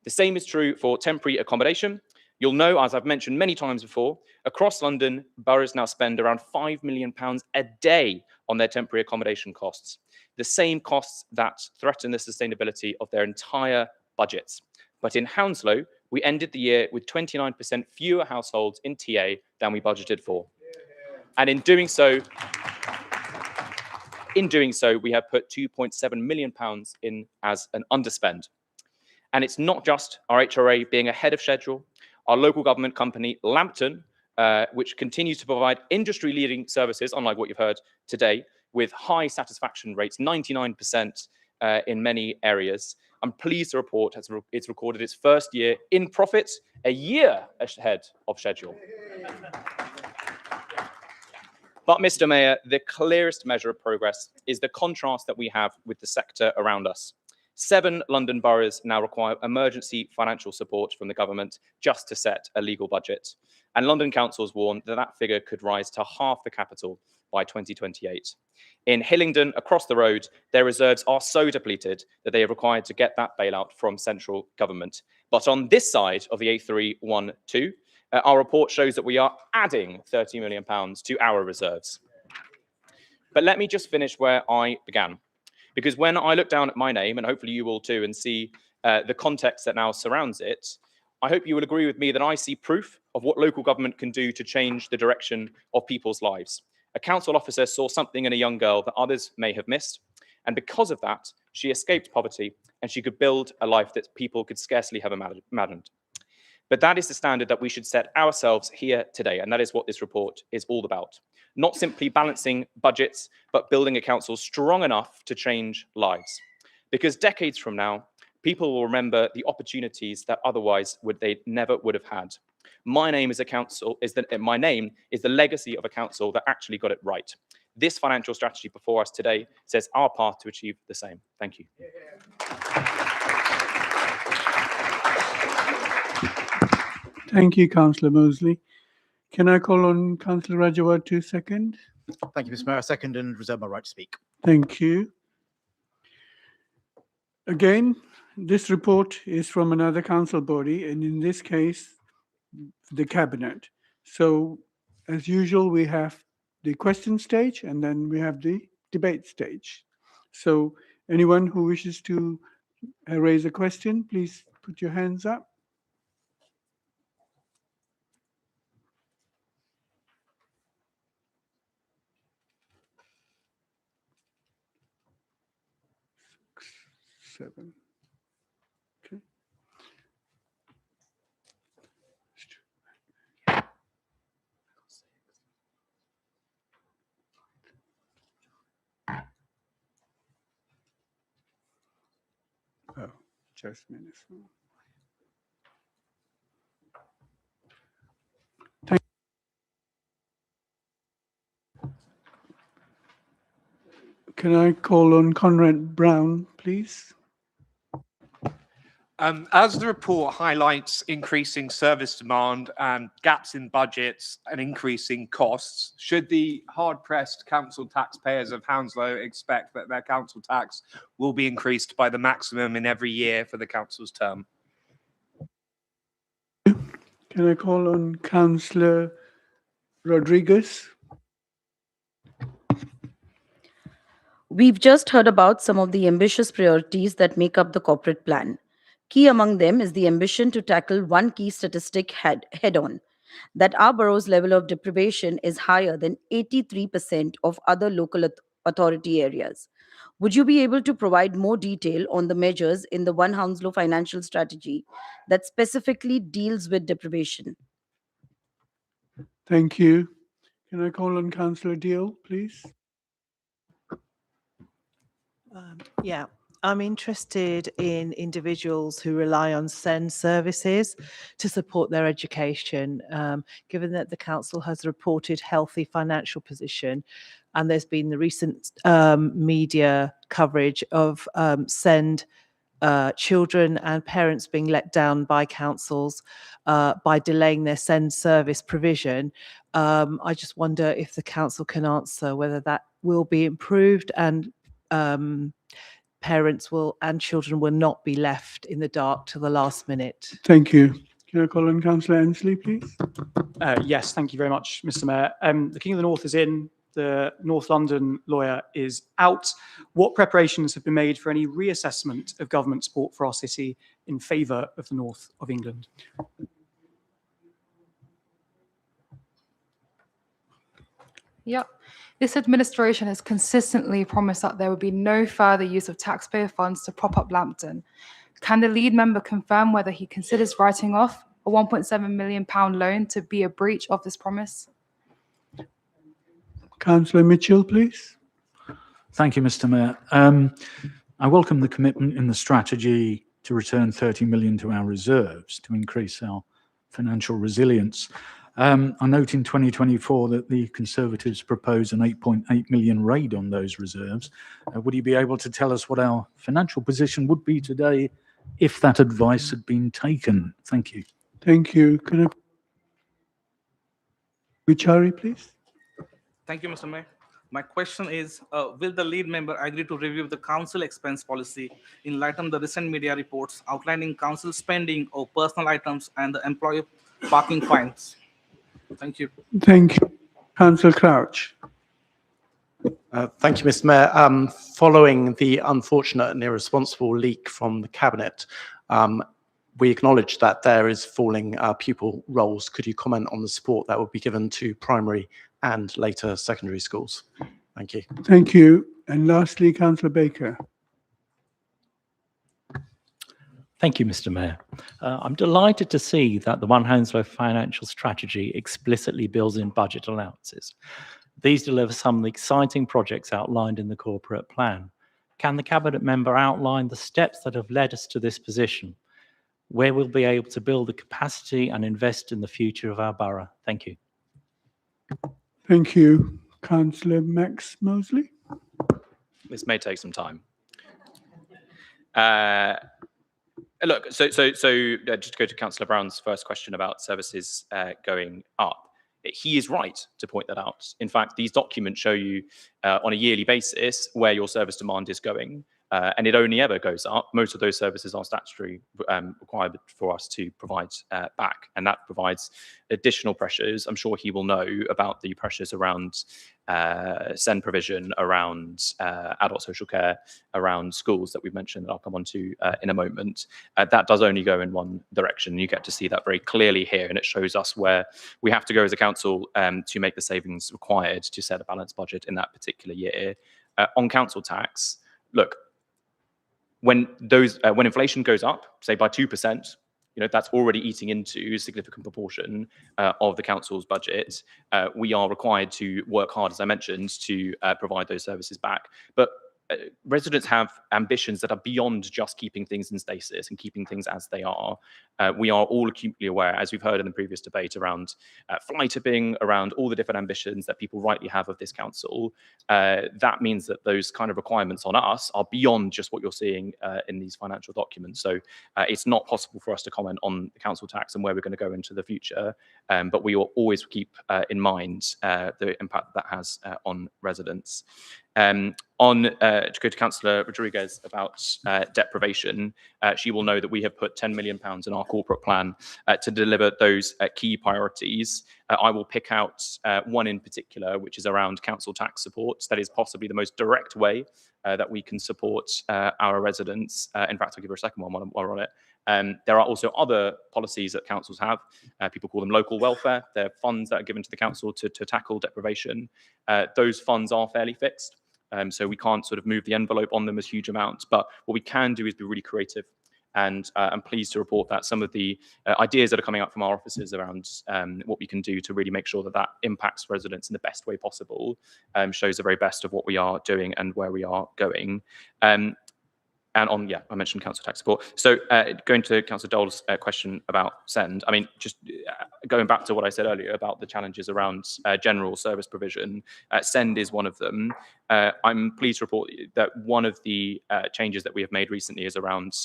The same is true for temporary accommodation. You'll know, as I've mentioned many times before, across London, boroughs now spend around £5 million a day on their temporary accommodation costs, the same costs that threaten the sustainability of their entire budgets. But in Hounslow, we ended the year with 29% fewer households in TA than we budgeted for. And in doing so, we have put £2.7 million in as an underspend. And it's not just our HRA being ahead of schedule. Our local government company, Lambton, which continues to provide industry-leading services, unlike what you've heard today, with high satisfaction rates, 99% in many areas. I'm pleased to report it's recorded its first year in profit, a year ahead of schedule. But, Mr. Mayor, the clearest measure of progress is the contrast that we have with the sector around us. 7 London boroughs now require emergency financial support from the government just to set a legal budget. And London councils warn that that figure could rise to half the capital by 2028. In Hillingdon, across the road, their reserves are so depleted that they are required to get that bailout from central government. But on this side of the A312, our report shows that we are adding £30 million to our reserves. But let me just finish where I began. Because when I look down at my name, and hopefully you will too, and see the context that now surrounds it, I hope you will agree with me that I see proof of what local government can do to change the direction of people's lives. A council officer saw something in a young girl that others may have missed, and because of that, she escaped poverty and she could build a life that people could scarcely have imagined. But that is the standard that we should set ourselves here today, and that is what this report is all about. Not simply balancing budgets, but building a council strong enough to change lives. Because decades from now, people will remember the opportunities that otherwise they never would have had. My name is the legacy of a council that actually got it right. This financial strategy before us today says our path to achieve the same. Thank you.
Thank you, Councillor Mosley. Can I call on Councillor Rajawat to second?
Thank you, Mr. Mayor. I second and reserve my right to speak.
Thank you. Again, this report is from another council body, and in this case, the Cabinet. So, as usual, we have the question stage and then we have the debate stage. So, anyone who wishes to raise a question, please put your hands up. Seven. Okay. Oh, just minutes. Thank Can I call on Conrad Brown, please?
As the report highlights increasing service demand and gaps in budgets and increasing costs, should the hard-pressed council taxpayers of Hounslow expect that their council tax will be increased by the maximum in every year for the council's term?
Can I call on Councillor Rodriguez?
We've just heard about some of the ambitious priorities that make up the corporate plan. Key among them is the ambition to tackle one key statistic head-on, that our borough's level of deprivation is higher than 83% of other local authority areas. Would you be able to provide more detail on the measures in the One Hounslow financial strategy that specifically deals with deprivation?
Thank you. Can I call on Councillor Deal, please?
Yeah, I'm interested in individuals who rely on SEND services to support their education. Given that the council has reported healthy financial position, and there's been the recent media coverage of SEND children and parents being let down by councils by delaying their SEND service provision, I just wonder if the council can answer whether that will be improved and parents and children will not be left in the dark till the last minute.
Thank you. Can I call on Councillor Ensley, please?
Yes, thank you very much, Mr. Mayor. The King of the North is in, the North London lawyer is out. What preparations have been made for any reassessment of government support for our city in favour of the North of England?
Yep. This administration has consistently promised that there would be no further use of taxpayer funds to prop up Lambton. Can the lead member confirm whether he considers writing off a £1.7 million loan to be a breach of this promise?
Councillor Mitchell, please.
Thank you, Mr. Mayor. I welcome the commitment in the strategy to return 30 million to our reserves to increase our financial resilience. I note in 2024 that the Conservatives propose an 8.8 million raid on those reserves. Would you be able to tell us what our financial position would be today if that advice had been taken? Thank you.
Thank you. Can I... Vichari, please.
Thank you, Mr. Mayor. My question is, will the lead member agree to review the council expense policy in light of the recent media reports outlining council spending of personal items and the employee parking fines? Thank you.
Thank you. Councillor Crouch.
Thank you, Mr. Mayor. Following the unfortunate and irresponsible leak from the Cabinet, we acknowledge that there is falling pupil roles. Could you comment on the support that will be given to primary and later secondary schools? Thank you.
Thank you. And lastly, Councillor Baker.
Thank you, Mr. Mayor. I'm delighted to see that the One Hounslow financial strategy explicitly builds in budget allowances. These deliver some of the exciting projects outlined in the corporate plan. Can the Cabinet member outline the steps that have led us to this position, where we'll be able to build the capacity and invest in the future of our borough? Thank you.
Thank you. Councillor Max Mosley.
This may take some time. Look, just to go to Councillor Brown's first question about services going up. He is right to point that out. In fact, these documents show you on a yearly basis where your service demand is going. And it only ever goes up. Most of those services are statutory requirement for us to provide back, and that provides additional pressures. I'm sure he will know about the pressures around SEND provision, around adult social care, around schools that we've mentioned that I'll come on to in a moment. That does only go in one direction. You get to see that very clearly here, and it shows us where we have to go as a council to make the savings required to set a balanced budget in that particular year. On council tax, look, when inflation goes up, say by 2%, that's already eating into a significant proportion of the council's budget. We are required to work hard, as I mentioned, to provide those services back. But residents have ambitions that are beyond just keeping things in stasis and keeping things as they are. We are all acutely aware, as we've heard in the previous debate, around fly tipping, around all the different ambitions that people rightly have of this council. That means that those kind of requirements on us are beyond just what you're seeing in these financial documents. So it's not possible for us to comment on the council tax and where we're going to go into the future. But we will always keep in mind the impact that has on residents. To go to Councillor Rodriguez about deprivation, she will know that we have put £10 million in our corporate plan to deliver those key priorities. I will pick out one in particular, which is around council tax support. That is possibly the most direct way that we can support our residents. In fact, I'll give her a second one while we're on it. There are also other policies that councils have. People call them local welfare. They're funds that are given to the council to tackle deprivation. Those funds are fairly fixed. So we can't sort of move the envelope on them as huge amounts, but what we can do is be really creative. And I'm pleased to report that some of the ideas that are coming out from our offices around what we can do to really make sure that that impacts residents in the best way possible shows the very best of what we are doing and where we are going. And I mentioned council tax support. So going to Councillor Dole's question about SEND, I mean, just going back to what I said earlier about the challenges around general service provision, SEND is one of them. I'm pleased to report that one of the changes that we have made recently is around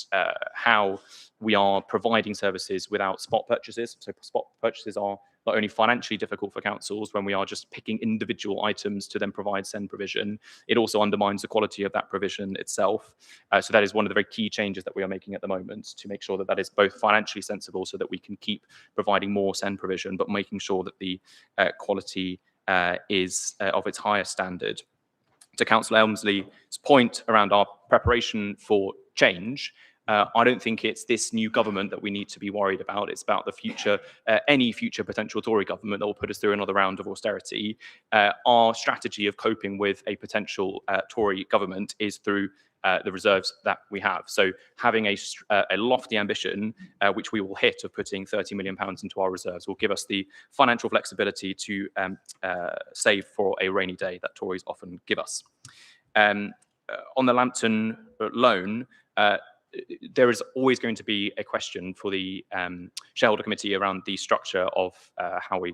how we are providing services without spot purchases. So spot purchases are not only financially difficult for councils when we are just picking individual items to then provide SEND provision, it also undermines the quality of that provision itself. So that is one of the very key changes that we are making at the moment to make sure that that is both financially sensible so that we can keep providing more SEND provision, but making sure that the quality is of its highest standard. To Councillor Elmsley's point around our preparation for change, I don't think it's this new government that we need to be worried about. It's about the future, any future potential Tory government that will put us through another round of austerity. Our strategy of coping with a potential Tory government is through the reserves that we have. So having a lofty ambition, which we will hit, of putting £30 million into our reserves will give us the financial flexibility to save for a rainy day that Tories often give us. On the Lambton loan, there is always going to be a question for the shareholder committee around the structure of how we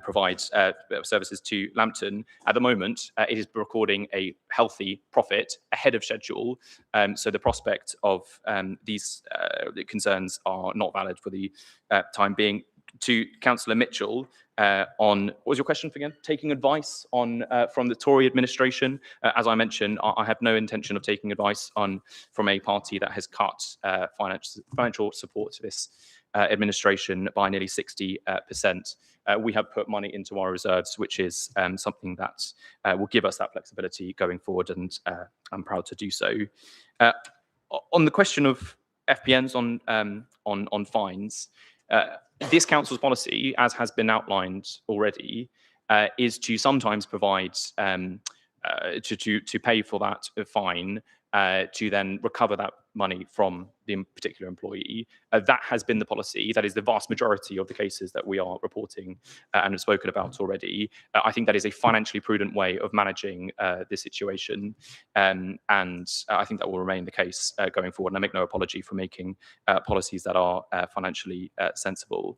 provide services to Lambton. At the moment, it is recording a healthy profit ahead of schedule. So the prospect of these concerns are not valid for the time being. To Councillor Mitchell, on what was your question again? Taking advice on from the Tory administration. As I mentioned, I have no intention of taking advice from a party that has cut financial support to this administration by nearly 60%. We have put money into our reserves, which is something that will give us that flexibility going forward, and I'm proud to do so. On the question of FPNs on fines, this council's policy, as has been outlined already, is to sometimes provide to pay for that fine, to then recover that money from the particular employee. That has been the policy. That is the vast majority of the cases that we are reporting and have spoken about already. I think that is a financially prudent way of managing the situation, and I think that will remain the case going forward. And I make no apology for making policies that are financially sensible.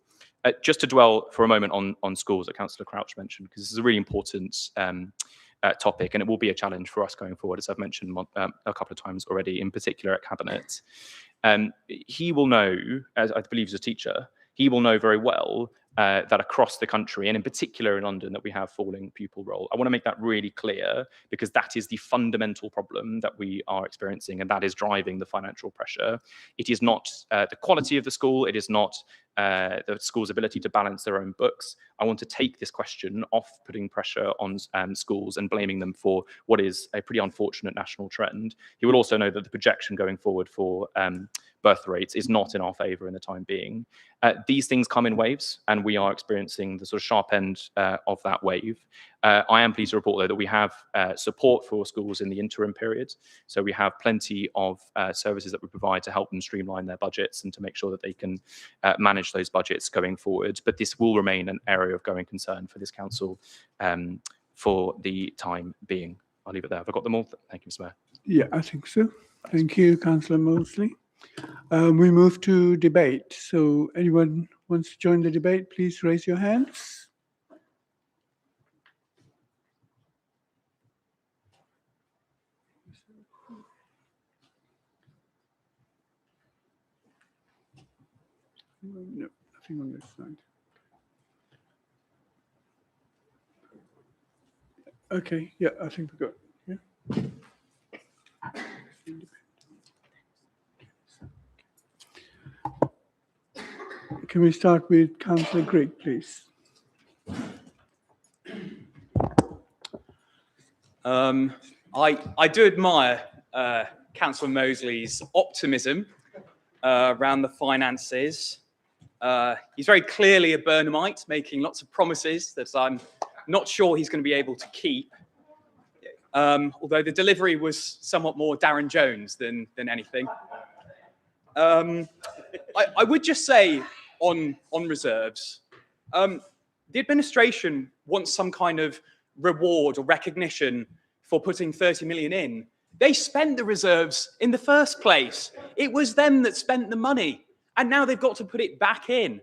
Just to dwell for a moment on schools that Councillor Crouch mentioned, because this is a really important topic, and it will be a challenge for us going forward, as I've mentioned a couple of times already, in particular at Cabinet. He will know, as I believe as a teacher, he will know very well that across the country, and in particular in London, that we have falling pupil roll. I want to make that really clear, because that is the fundamental problem that we are experiencing, and that is driving the financial pressure. It is not the quality of the school, it is not the school's ability to balance their own books. I want to take this question off putting pressure on schools and blaming them for what is a pretty unfortunate national trend. He will also know that the projection going forward for birth rates is not in our favour in the time being. These things come in waves, and we are experiencing the sort of sharp end of that wave. I am pleased to report, though, that we have support for schools in the interim period. So we have plenty of services that we provide to help them streamline their budgets and to make sure that they can manage those budgets going forward. But this will remain an area of growing concern for this council for the time being. I'll leave it there. Have I got them all? Thank you, Mr. Mayor.
Yeah, I think so. Thank you, Councillor Mosley. We move to debate. So anyone wants to join the debate, please raise your hands. No, nothing on this side. Okay, yeah, I think we got, yeah. Can we start with Councillor Grigg, please?
I do admire Councillor Mosley's optimism around the finances. He's very clearly a Burnhamite, making lots of promises that I'm not sure he's going to be able to keep. Although the delivery was somewhat more Darren Jones than anything. I would just say on reserves, the administration wants some kind of reward or recognition for putting 30 million in. They spent the reserves in the first place. It was them that spent the money, and now they've got to put it back in.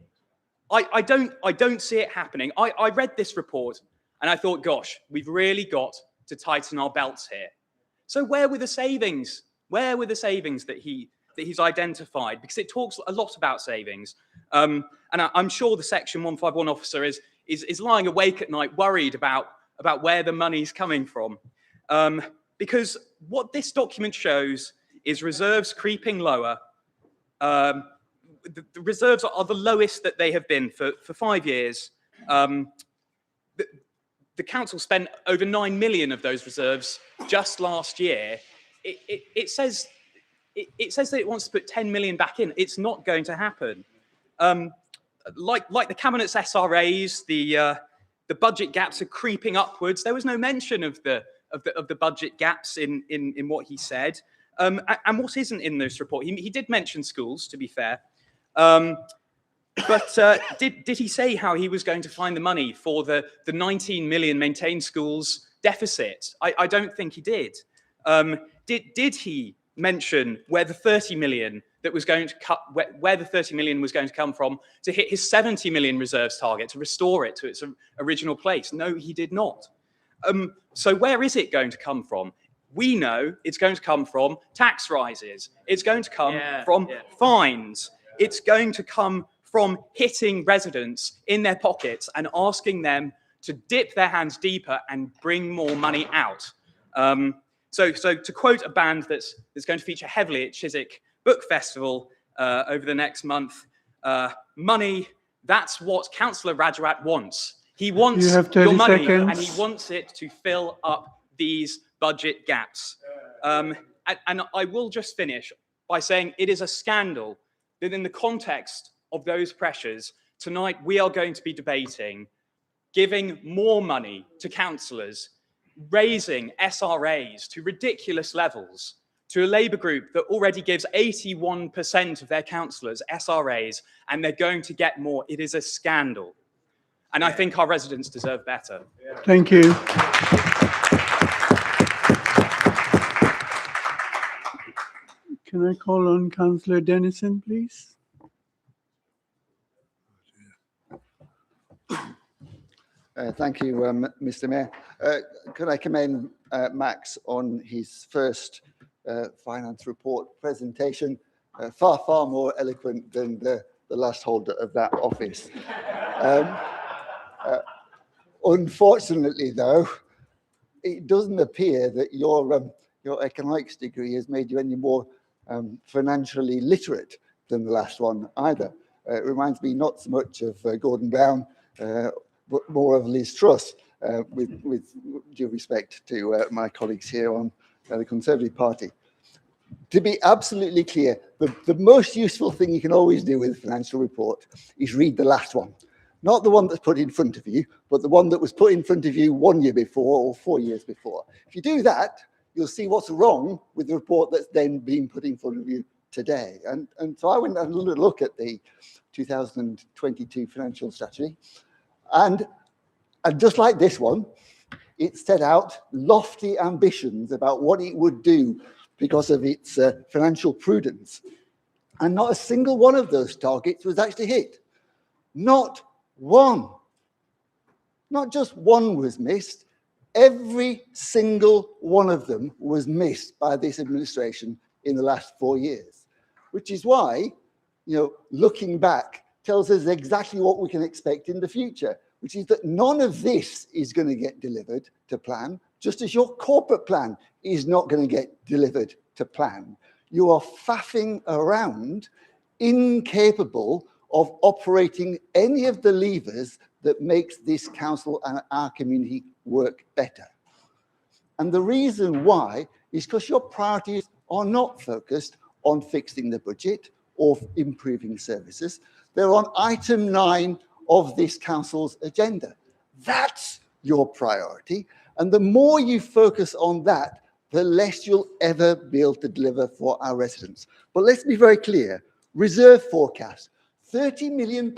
I don't see it happening. I read this report and I thought, gosh, we've really got to tighten our belts here. So where were the savings? Where were the savings that he's identified? Because it talks a lot about savings. And I'm sure the Section 151 officer is lying awake at night worried about where the money's coming from. Because what this document shows is reserves creeping lower. The reserves are the lowest that they have been for 5 years. The council spent over 9 million of those reserves just last year. It says that it wants to put 10 million back in. It's not going to happen. Like the Cabinet's SRAs, the budget gaps are creeping upwards. There was no mention of the budget gaps in what he said. And what isn't in this report? He did mention schools, to be fair. But did he say how he was going to find the money for the 19 million maintained schools deficit? I don't think he did. Did he mention where the 30 million that was going to cut, where the 30 million was going to come from to hit his 70 million reserves target, to restore it to its original place? No, he did not. So where is it going to come from? We know it's going to come from tax rises. It's going to come from fines. It's going to come from hitting residents in their pockets and asking them to dip their hands deeper and bring more money out. So to quote a band that's going to feature heavily at Chiswick Book Festival over the next month, money, that's what Councillor Rajawat wants. He wants your money, and he wants it to fill up these budget gaps. And I will just finish by saying it is a scandal that in the context of those pressures, tonight we are going to be debating giving more money to councillors, raising SRAs to ridiculous levels, to a Labour group that already gives 81% of their councillors SRAs, and they're going to get more. It is a scandal. And I think our residents deserve better.
Thank you. Can I call on Councillor Dennison, please?
Thank you, Mr. Mayor. Could I commend Max on his first finance report presentation? Far more eloquent than the last holder of that office. Unfortunately, though, it doesn't appear that your economics degree has made you any more financially literate than the last one either. It reminds me not so much of Gordon Brown, but more of Liz Truss, with due respect to my colleagues here on the Conservative Party. To be absolutely clear, the most useful thing you can always do with a financial report is read the last one. Not the one that's put in front of you, but the one that was put in front of you 1 year before or 4 years before. If you do that, you'll see what's wrong with the report that's then being put in front of you today. And so I went and had a look at the 2022 financial strategy. And just like this one, it set out lofty ambitions about what it would do because of its financial prudence. And not a single one of those targets was actually hit. Not one. Not just one was missed. Every single one of them was missed by this administration in the last 4 years, which is why, looking back tells us exactly what we can expect in the future, which is that none of this is going to get delivered to plan, just as your corporate plan is not going to get delivered to plan. You are faffing around, incapable of operating any of the levers that makes this council and our community work better. And the reason why is because your priorities are not focused on fixing the budget or improving services. They're on item 9 of this council's agenda. That's your priority. And the more you focus on that, the less you'll ever be able to deliver for our residents. But let's be very clear, reserve forecast, £30 million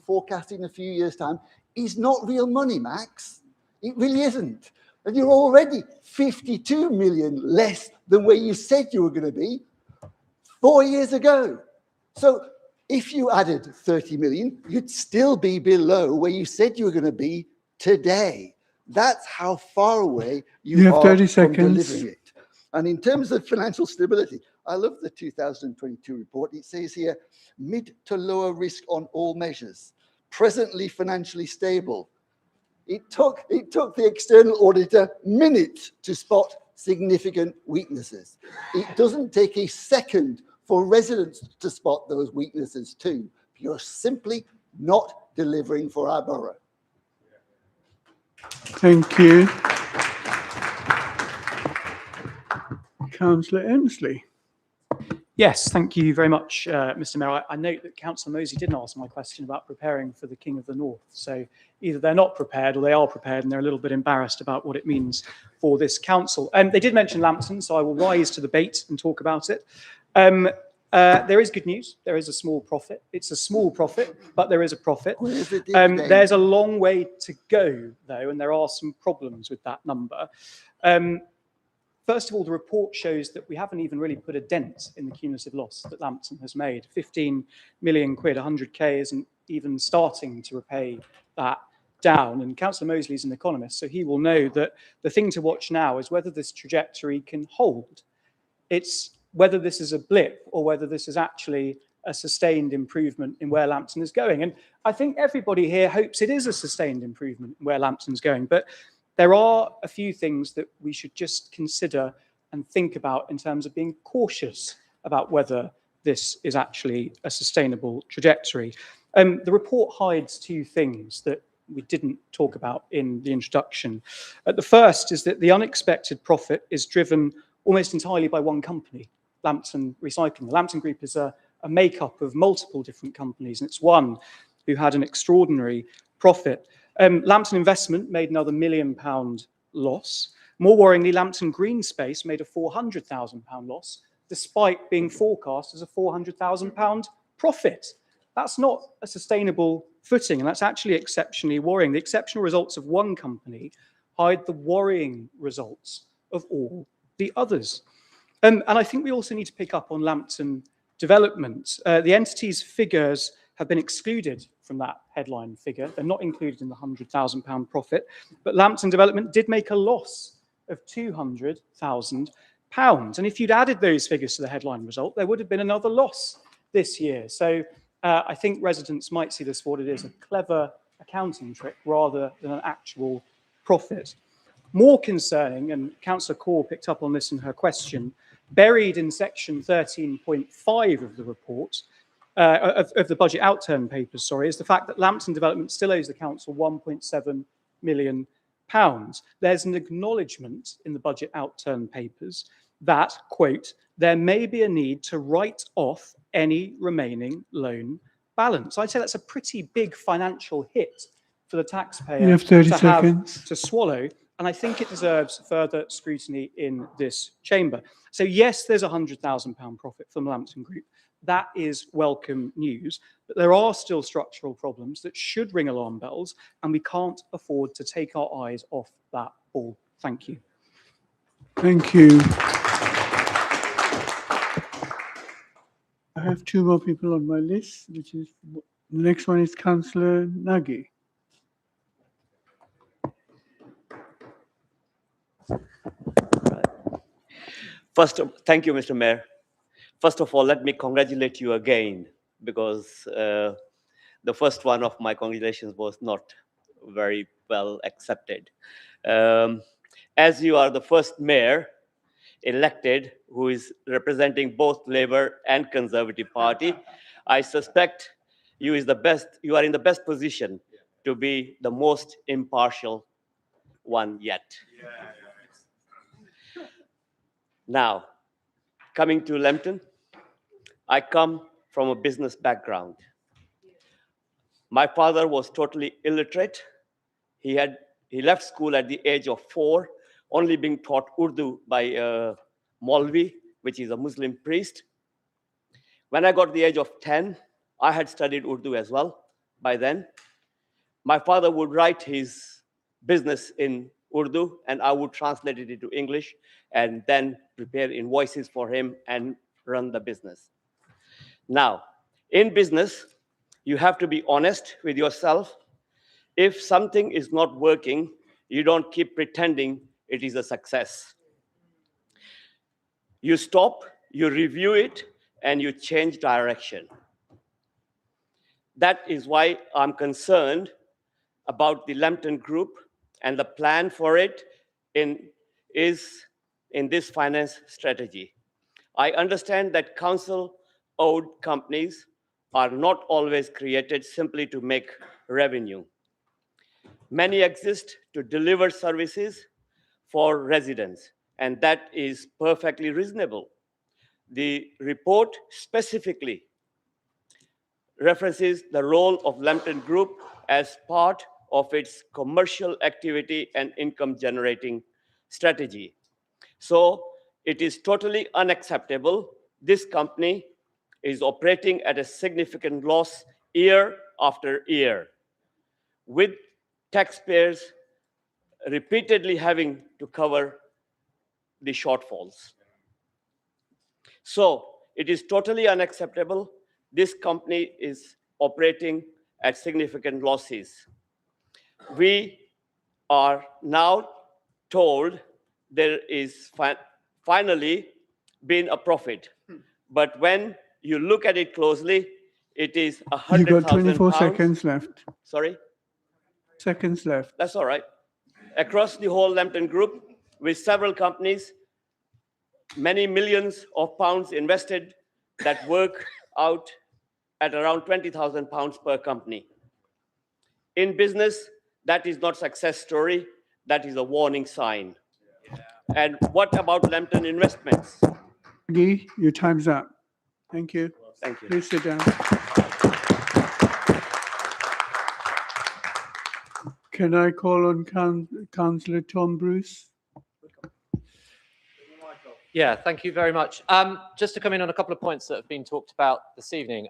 forecast in a few years' time is not real money, Max. It really isn't. And you're already 52 million less than where you said you were going to be 4 years ago. So if you added 30 million, you'd still be below where you said you were going to be today. That's how far away you
have
are
30
from
seconds.
delivering it. And in terms of financial stability, I love the 2022 report. It says here, mid to lower risk on all measures, presently financially stable. It took the external auditor minutes to spot significant weaknesses. It doesn't take a second for residents to spot those weaknesses too. You're simply not delivering for our borough.
Thank you. Councillor Emsley.
Yes, thank you very much, Mr. Mayor. I note that Councillor Mosley didn't ask my question about preparing for the King of the North. So either they're not prepared or they are prepared and they're a little bit embarrassed about what it means for this council. They did mention Lambton, so I will rise to the bait and talk about it. There is good news. There is a small profit. It's a small profit, but there is a profit. There's a long way to go, though, and there are some problems with that number. First of all, the report shows that we haven't even really put a dent in the cumulative loss that Lambton has made. 15 million quid, 100k isn't even starting to repay that down. And Councillor Mosley's an economist, so he will know that the thing to watch now is whether this trajectory can hold. It's whether this is a blip or whether this is actually a sustained improvement in where Lambton is going. And I think everybody here hopes it is a sustained improvement in where Lambton's going. But there are a few things that we should just consider and think about in terms of being cautious about whether this is actually a sustainable trajectory. The report hides two things that we didn't talk about in the introduction. The first is that the unexpected profit is driven almost entirely by one company, Lambton Recycling. The Lambton Group is a makeup of multiple different companies, and it's one who had an extraordinary profit. Lambton Investment made another £1 million loss. More worryingly, Lambton Green Space made a £400,000 loss, despite being forecast as a £400,000 profit. That's not a sustainable footing, and that's actually exceptionally worrying. The exceptional results of one company hide the worrying results of all the others. And I think we also need to pick up on Lambton Development. The entity's figures have been excluded from that headline figure. They're not included in the £100,000 profit, but Lambton Development did make a loss of £200,000. And if you'd added those figures to the headline result, there would have been another loss this year. So I think residents might see this for what it is, a clever accounting trick rather than an actual profit. More concerning, and Councillor Kaur picked up on this in her question, buried in section 13.5 of the report, of the budget outturn papers, sorry, is the fact that Lambton Development still owes the council £1.7 million. There's an acknowledgement in the budget outturn papers that, quote, there may be a need to write off any remaining loan balance. I'd say that's a pretty big financial hit for the taxpayer
You have 30
to
seconds.
have to swallow. And I think it deserves further scrutiny in this chamber. So yes, there's a £100,000 profit from the Lambton Group. That is welcome news, but there are still structural problems that should ring alarm bells, and we can't afford to take our eyes off that ball. Thank you.
Thank you. I have two more people on my list, which is the next one is Councillor Nagy.
Thank you, Mr. Mayor. First of all, let me congratulate you again, because the first one of my congratulations was not very well accepted. As you are the first mayor elected who is representing both Labour and Conservative Party, I suspect you are in the best position to be the most impartial one yet. Now, coming to Lambton, I come from a business background. My father was totally illiterate. He left school at the age of 4, only being taught Urdu by a Maulvi, which is a Muslim priest. When I got the age of 10, I had studied Urdu as well by then. My father would write his business in Urdu, and I would translate it into English and then prepare invoices for him and run the business. Now, in business, you have to be honest with yourself. If something is not working, you don't keep pretending it is a success. You stop, you review it, and you change direction. That is why I'm concerned about the Lambton Group, and the plan for it is in this finance strategy. I understand that council-owned companies are not always created simply to make revenue. Many exist to deliver services for residents, and that is perfectly reasonable. The report specifically references the role of Lambton Group as part of its commercial activity and income generating strategy. So it is totally unacceptable. This company is operating at a significant loss year after year, with taxpayers repeatedly having to cover the shortfalls. So it is totally unacceptable. This company is operating at significant losses. We are now told there is finally been a profit. But when you look at it closely, it is £100,000.
You've got 24 seconds left.
Sorry?
Seconds left.
That's all right. Across the whole Lambton Group, with several companies, many millions of pounds invested that work out at around £20,000 per company. In business, that is not success story. That is a warning sign. And what about Lambton Investments?
Guy, your time's up. Thank you.
Thank you.
Please sit down. Can I call on Councillor Tom Bruce?
Yeah, thank you very much. Just to come in on a couple of points that have been talked about this evening.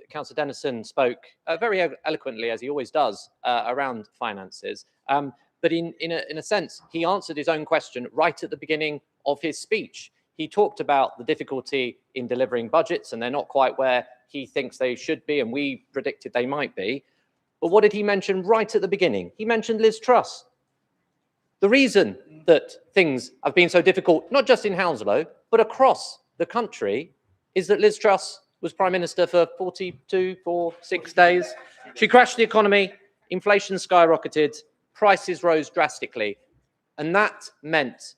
Councillor Dennison spoke very eloquently, as he always does, around finances. But in a sense, he answered his own question right at the beginning of his speech. He talked about the difficulty in delivering budgets, and they're not quite where he thinks they should be, and we predicted they might be. But what did he mention right at the beginning? He mentioned Liz Truss. The reason that things have been so difficult, not just in Hounslow, but across the country, is that Liz Truss was Prime Minister for 6 days. She crashed the economy, inflation skyrocketed, prices rose drastically, and that meant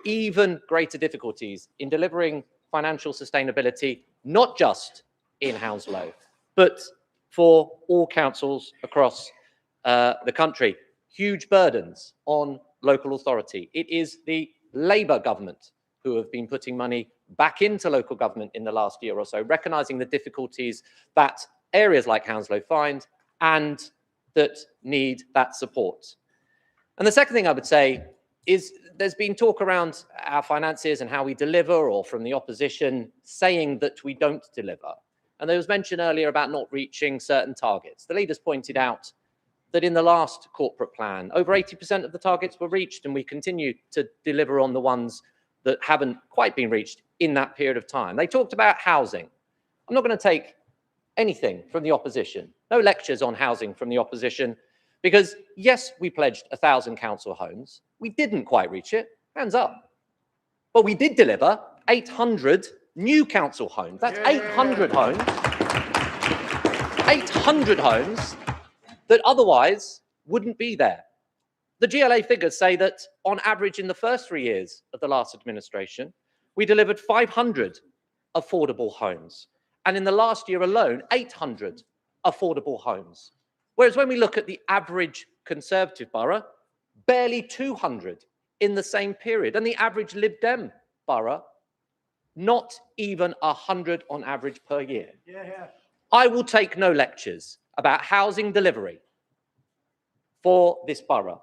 even greater difficulties in delivering financial sustainability, not just in Hounslow, but for all councils across the country. Huge burdens on local authority. It is the Labour government who have been putting money back into local government in the last year or so, recognising the difficulties that areas like Hounslow find and that need that support. And the second thing I would say is there's been talk around our finances and how we deliver, or from the opposition saying that we don't deliver. And there was mention earlier about not reaching certain targets. The leaders pointed out that in the last corporate plan, over 80% of the targets were reached, and we continue to deliver on the ones that haven't quite been reached in that period of time. They talked about housing. I'm not going to take anything from the opposition, no lectures on housing from the opposition, because yes, we pledged 1,000 council homes. We didn't quite reach it, hands up. But we did deliver 800 new council homes. That's 800 homes. 800 homes that otherwise wouldn't be there. The GLA figures say that on average in the first 3 years of the last administration, we delivered 500 affordable homes. And in the last year alone, 800 affordable homes. Whereas when we look at the average Conservative borough, barely 200 in the same period. And the average Lib Dem borough, not even 100 on average per year. I will take no lectures about housing delivery for this borough.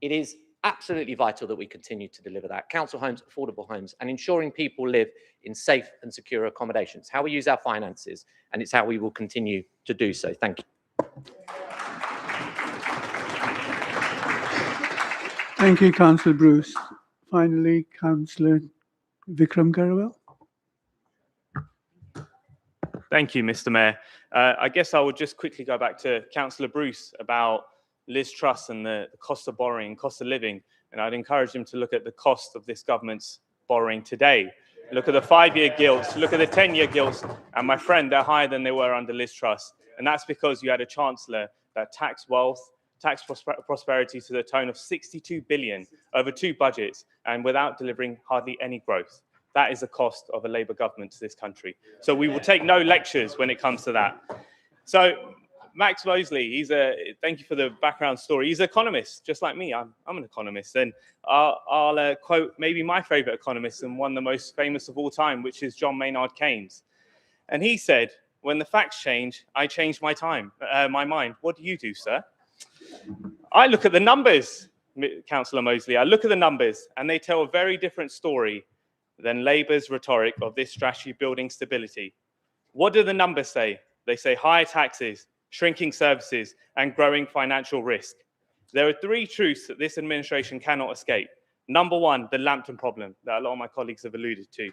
It is absolutely vital that we continue to deliver that. Council homes, affordable homes, and ensuring people live in safe and secure accommodations. How we use our finances, and it's how we will continue to do so. Thank you.
Thank you, Councillor Bruce. Finally, Councillor Vikram Garawal.
Thank you, Mr. Mayor. I guess I would just quickly go back to Councillor Bruce about Liz Truss and the cost of borrowing, cost of living, and I'd encourage him to look at the cost of this government's borrowing today. Look at the 5-year gilts, look at the 10-year gilts, and my friend, they're higher than they were under Liz Truss. And that's because you had a chancellor that taxed wealth, taxed prosperity to the tone of 62 billion over 2 budgets, and without delivering hardly any growth. That is the cost of a Labour government to this country. So we will take no lectures when it comes to that. So Max Mosley, thank you for the background story. He's an economist, just like me. I'm an economist. And I'll quote maybe my favorite economist and one of the most famous of all time, which is John Maynard Keynes. And he said, when the facts change, I change my mind. What do you do, sir? I look at the numbers, Councillor Mosley. I look at the numbers, and they tell a very different story than Labour's rhetoric of this strategy building stability. What do the numbers say? They say higher taxes, shrinking services, and growing financial risk. There are 3 truths that this administration cannot escape. Number 1, the Lambton problem that a lot of my colleagues have alluded to.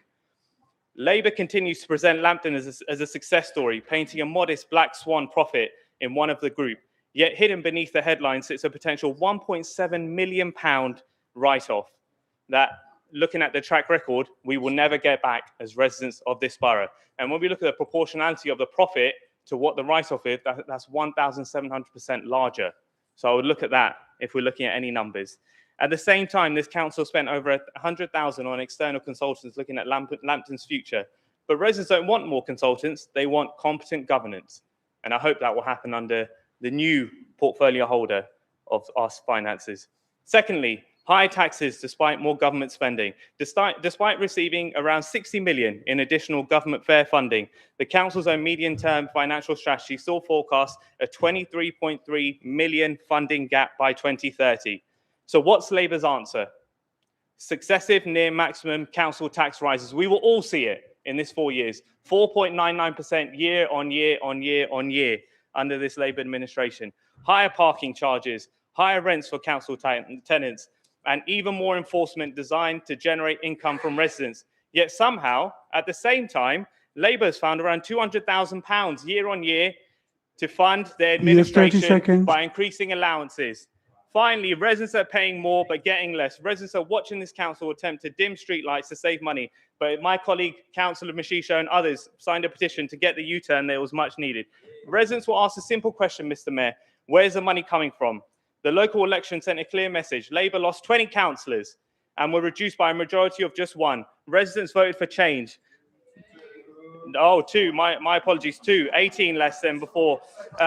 Labour continues to present Lambton as a success story, painting a modest black swan profit in one of the group. Yet hidden beneath the headline sits a potential £1.7 million write-off that, looking at the track record, we will never get back as residents of this borough. And when we look at the proportionality of the profit to what the write-off is, that's 1,700% larger. So I would look at that if we're looking at any numbers. At the same time, this council spent over 100,000 on external consultants looking at Lambton's future. But residents don't want more consultants, they want competent governance. And I hope that will happen under the new portfolio holder of our finances. Secondly, high taxes despite more government spending. Despite receiving around 60 million in additional government fair funding, the council's own medium-term financial strategy still forecasts a 23.3 million funding gap by 2030. So what's Labour's answer? Successive near maximum council tax rises. We will all see it in this 4 years. 4.99% year on year on year on year under this Labour administration. Higher parking charges, higher rents for council tenants, and even more enforcement designed to generate income from residents. Yet somehow, at the same time, Labour has found around £200,000 year on year to fund their
You have 30
administration
seconds.
by increasing allowances. Finally, residents are paying more but getting less. Residents are watching this council attempt to dim streetlights to save money. But my colleague, Councillor Mashisha and others signed a petition to get the U-turn that was much needed. Residents will ask a simple question, Mr. Mayor. Where's the money coming from? The local election sent a clear message. Labour lost 20 councillors and were reduced by a majority of just one. Residents voted for change. Oh, two. My apologies. 18 less than before.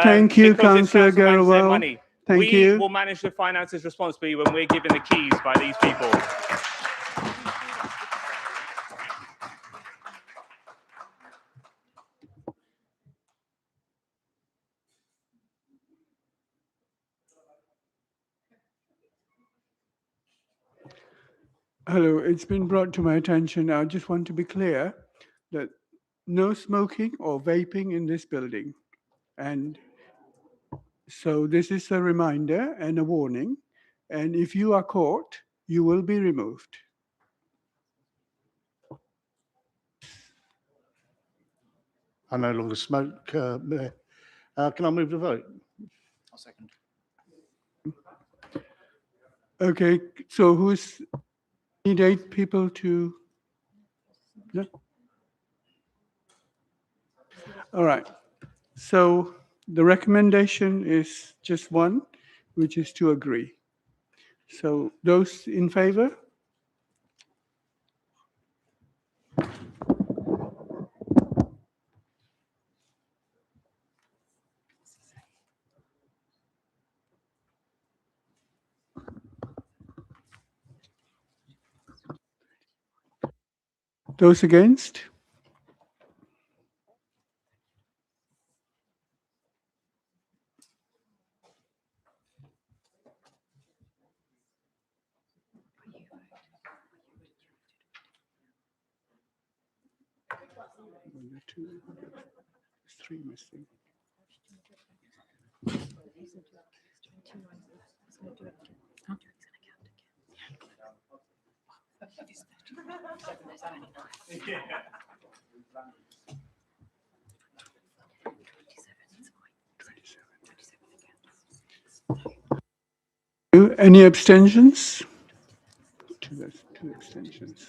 Thank you,
because this
Councillor
council manages their
Garawal.
money.
Thank
we
you.
will manage the finances responsibly when we're given the keys by these people.
Hello, it's been brought to my attention. I just want to be clear that no smoking or vaping in this building. And so this is a reminder and a warning. And if you are caught, you will be removed.
I no longer smoke, Mayor. Can I move the vote?
I'll second.
Okay, so need 8 people to, no? All right, so the recommendation is just one, which is to agree. So those in favor? Those against? There's 3 missing. Any abstentions? 2 abstentions.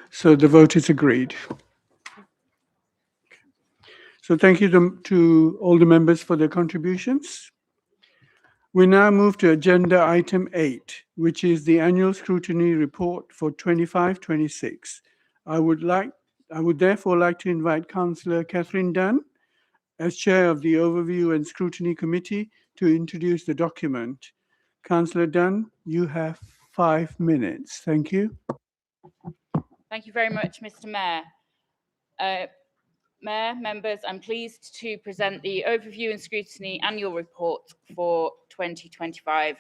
So the vote is agreed. So thank you to all the members for their contributions. We now move to agenda item 8, which is the annual scrutiny report for 25-26. I would therefore like to invite Councillor Catherine Dunn, as chair of the Overview and Scrutiny Committee, to introduce the document. Councillor Dunn, you have 5 minutes. Thank you.
Thank you very much, Mr. Mayor. Mayor, members, I'm pleased to present the Overview and Scrutiny Annual Report for 2025-26.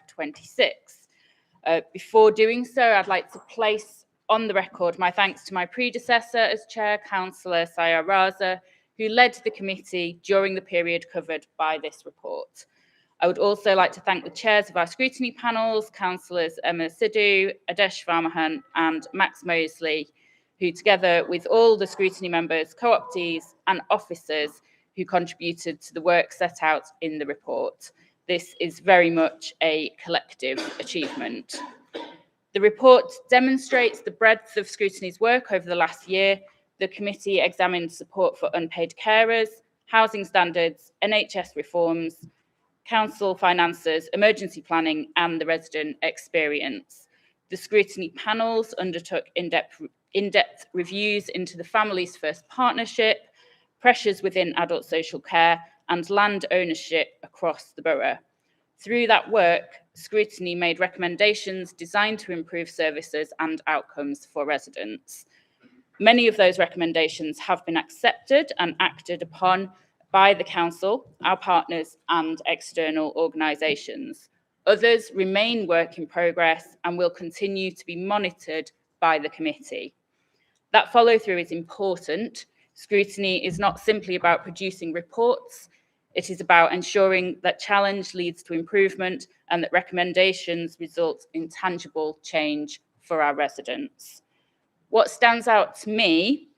Before doing so, I'd like to place on the record my thanks to my predecessor as chair, Councillor Sayar Raza, who led the committee during the period covered by this report. I would also like to thank the chairs of our scrutiny panels, Councillors Emma Sidhu, Adesh Varmahan and Max Mosley, who together with all the scrutiny members, co-optees and officers who contributed to the work set out in the report. This is very much a collective achievement. The report demonstrates the breadth of scrutiny's work over the last year. The committee examined support for unpaid carers, housing standards, NHS reforms, council finances, emergency planning and the resident experience. The scrutiny panels undertook in-depth reviews into the Families First Partnership, pressures within adult social care and land ownership across the borough. Through that work, scrutiny made recommendations designed to improve services and outcomes for residents. Many of those recommendations have been accepted and acted upon by the council, our partners and external organisations. Others remain work in progress and will continue to be monitored by the committee. That follow-through is important. Scrutiny is not simply about producing reports. It is about ensuring that challenge leads to improvement and that recommendations result in tangible change for our residents. What stands out to me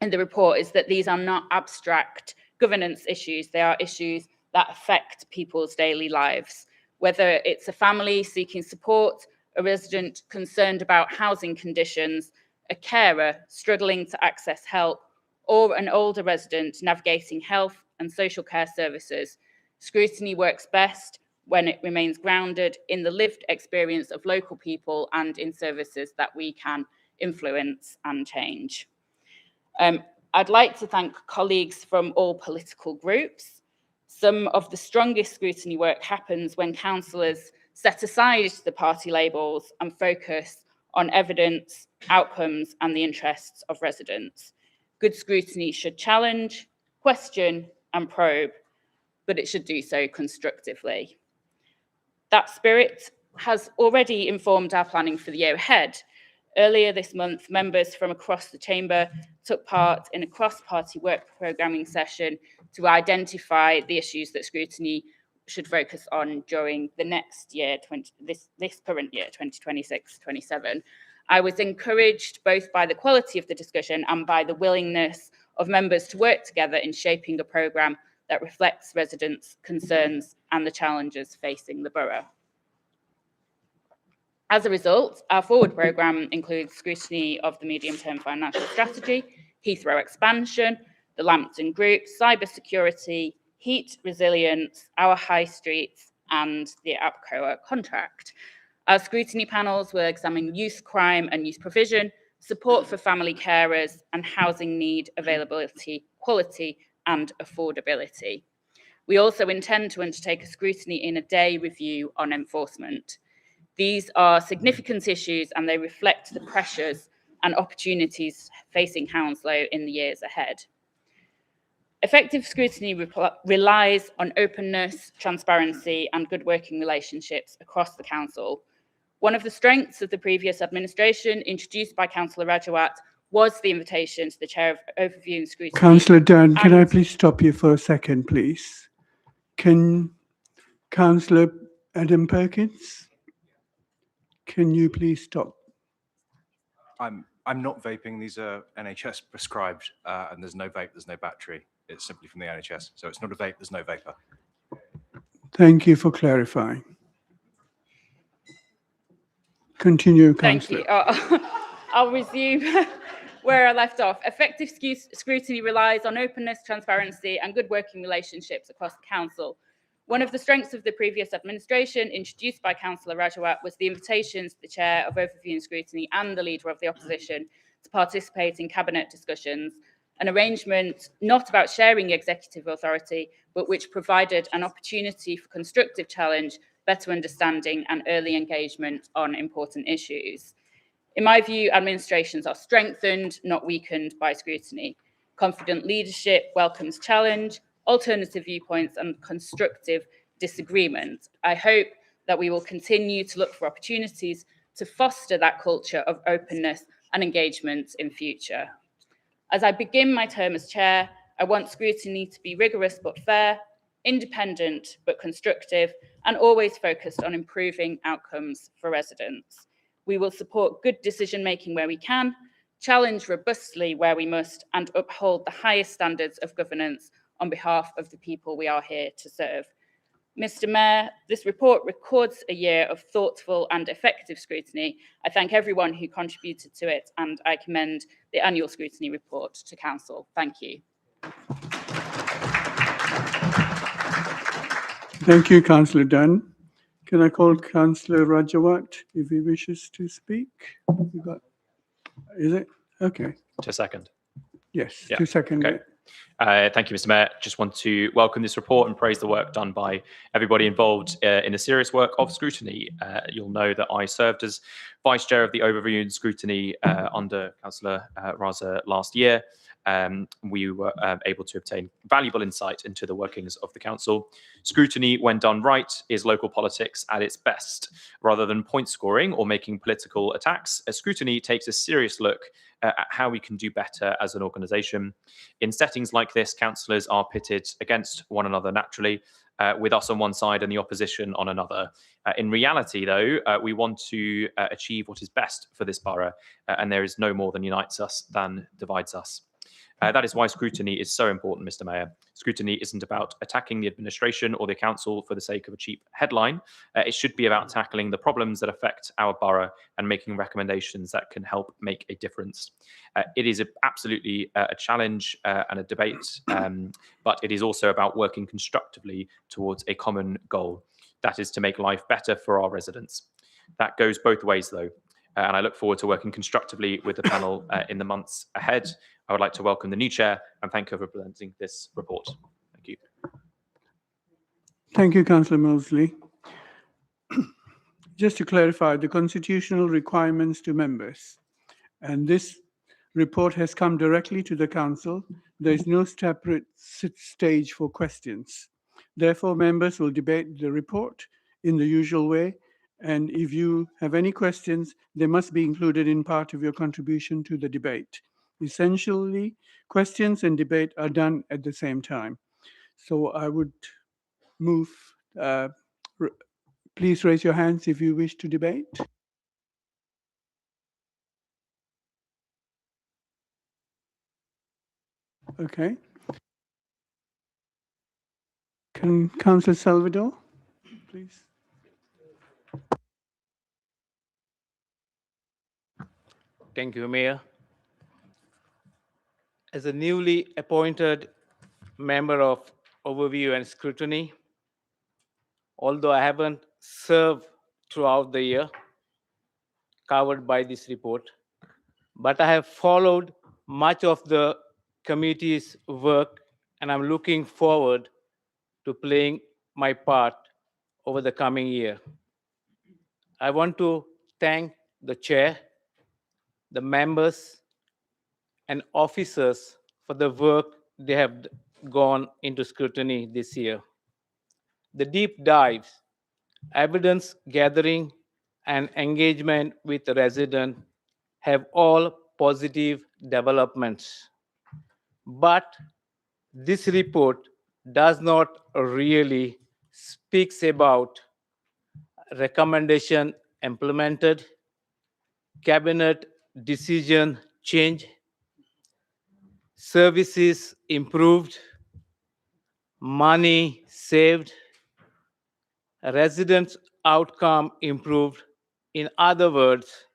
in the report is that these are not abstract governance issues. They are issues that affect people's daily lives, whether it's a family seeking support, a resident concerned about housing conditions, a carer struggling to access help, or an older resident navigating health and social care services. Scrutiny works best when it remains grounded in the lived experience of local people and in services that we can influence and change. I'd like to thank colleagues from all political groups. Some of the strongest scrutiny work happens when councillors set aside the party labels and focus on evidence, outcomes, and the interests of residents. Good scrutiny should challenge, question, and probe, but it should do so constructively. That spirit has already informed our planning for the year ahead. Earlier this month, members from across the chamber took part in a cross-party work programming session to identify the issues that scrutiny should focus on during the next year, this current year, 2026-27. I was encouraged both by the quality of the discussion and by the willingness of members to work together in shaping a programme that reflects residents' concerns and the challenges facing the borough. As a result, our forward programme includes scrutiny of the medium-term financial strategy, Heathrow expansion, the Lambton Group, cybersecurity, heat resilience, our high streets, and the APCOA contract. Our scrutiny panels will examine youth crime and youth provision, support for family carers, and housing need, availability, quality, and affordability. We also intend to undertake a scrutiny in a day review on enforcement. These are significant issues and they reflect the pressures and opportunities facing Hounslow in the years ahead. Effective scrutiny relies on openness, transparency, and good working relationships across the council. One of the strengths of the previous administration, introduced by Councillor Rajawat, was the invitation to the Chair of Overview and Scrutiny.
Councillor Dunn, can I please stop you for a second, please? Can Councillor Adam Perkins, can you please stop?
I'm not vaping. These are NHS prescribed, and there's no vape, there's no battery. It's simply from the NHS. So it's not a vape, there's no vapor.
Thank you for clarifying. Continue, Councillor.
Thank you. I'll resume where I left off. Effective scrutiny relies on openness, transparency, and good working relationships across the council. One of the strengths of the previous administration, introduced by Councillor Rajawat, was the invitation to the Chair of Overview and Scrutiny and the Leader of the Opposition to participate in Cabinet discussions, an arrangement not about sharing executive authority, but which provided an opportunity for constructive challenge, better understanding, and early engagement on important issues. In my view, administrations are strengthened, not weakened by scrutiny. Confident leadership welcomes challenge, alternative viewpoints, and constructive disagreement. I hope that we will continue to look for opportunities to foster that culture of openness and engagement in future. As I begin my term as chair, I want scrutiny to be rigorous but fair, independent but constructive, and always focused on improving outcomes for residents. We will support good decision-making where we can, challenge robustly where we must, and uphold the highest standards of governance on behalf of the people we are here to serve. Mr. Mayor, this report records a year of thoughtful and effective scrutiny. I thank everyone who contributed to it, and I commend the annual scrutiny report to Council. Thank you.
Thank you, Councillor Dunn. Can I call Councillor Rajawat if he wishes to speak? Is it? Okay.
To a second.
Yes,
Yeah.
2 seconds.
Okay. Thank you, Mr. Mayor. Just want to welcome this report and praise the work done by everybody involved in the serious work of scrutiny. You'll know that I served as Vice Chair of the Overview and Scrutiny under Councillor Raza last year. We were able to obtain valuable insight into the workings of the council. Scrutiny, when done right, is local politics at its best. Rather than point scoring or making political attacks, a scrutiny takes a serious look at how we can do better as an organisation. In settings like this, councillors are pitted against one another naturally, with us on one side and the opposition on another. In reality, though, we want to achieve what is best for this borough, and there is no more than unites us than divides us. That is why scrutiny is so important, Mr. Mayor. Scrutiny isn't about attacking the administration or the council for the sake of a cheap headline. It should be about tackling the problems that affect our borough and making recommendations that can help make a difference. It is absolutely a challenge and a debate, but it is also about working constructively towards a common goal. That is to make life better for our residents. That goes both ways, though. And I look forward to working constructively with the panel in the months ahead. I would like to welcome the new chair and thank her for presenting this report. Thank you.
Thank you, Councillor Mosley. Just to clarify, the constitutional requirements to members, and this report has come directly to the council. There is no separate stage for questions. Therefore, members will debate the report in the usual way. And if you have any questions, they must be included in part of your contribution to the debate. Essentially, questions and debate are done at the same time. So I would move, please raise your hands if you wish to debate. Okay. Can Councillor Salvador, please?
Thank you, Mayor. As a newly appointed member of Overview and Scrutiny, although I haven't served throughout the year covered by this report, but I have followed much of the committee's work, and I'm looking forward to playing my part over the coming year. I want to thank the chair, the members, and officers for the work they have gone into scrutiny this year. The deep dives, evidence gathering, and engagement with the residents have all positive developments. But this report does not really speak about recommendation implemented, cabinet decision change, services improved, money saved, residents' outcome improved. In other words,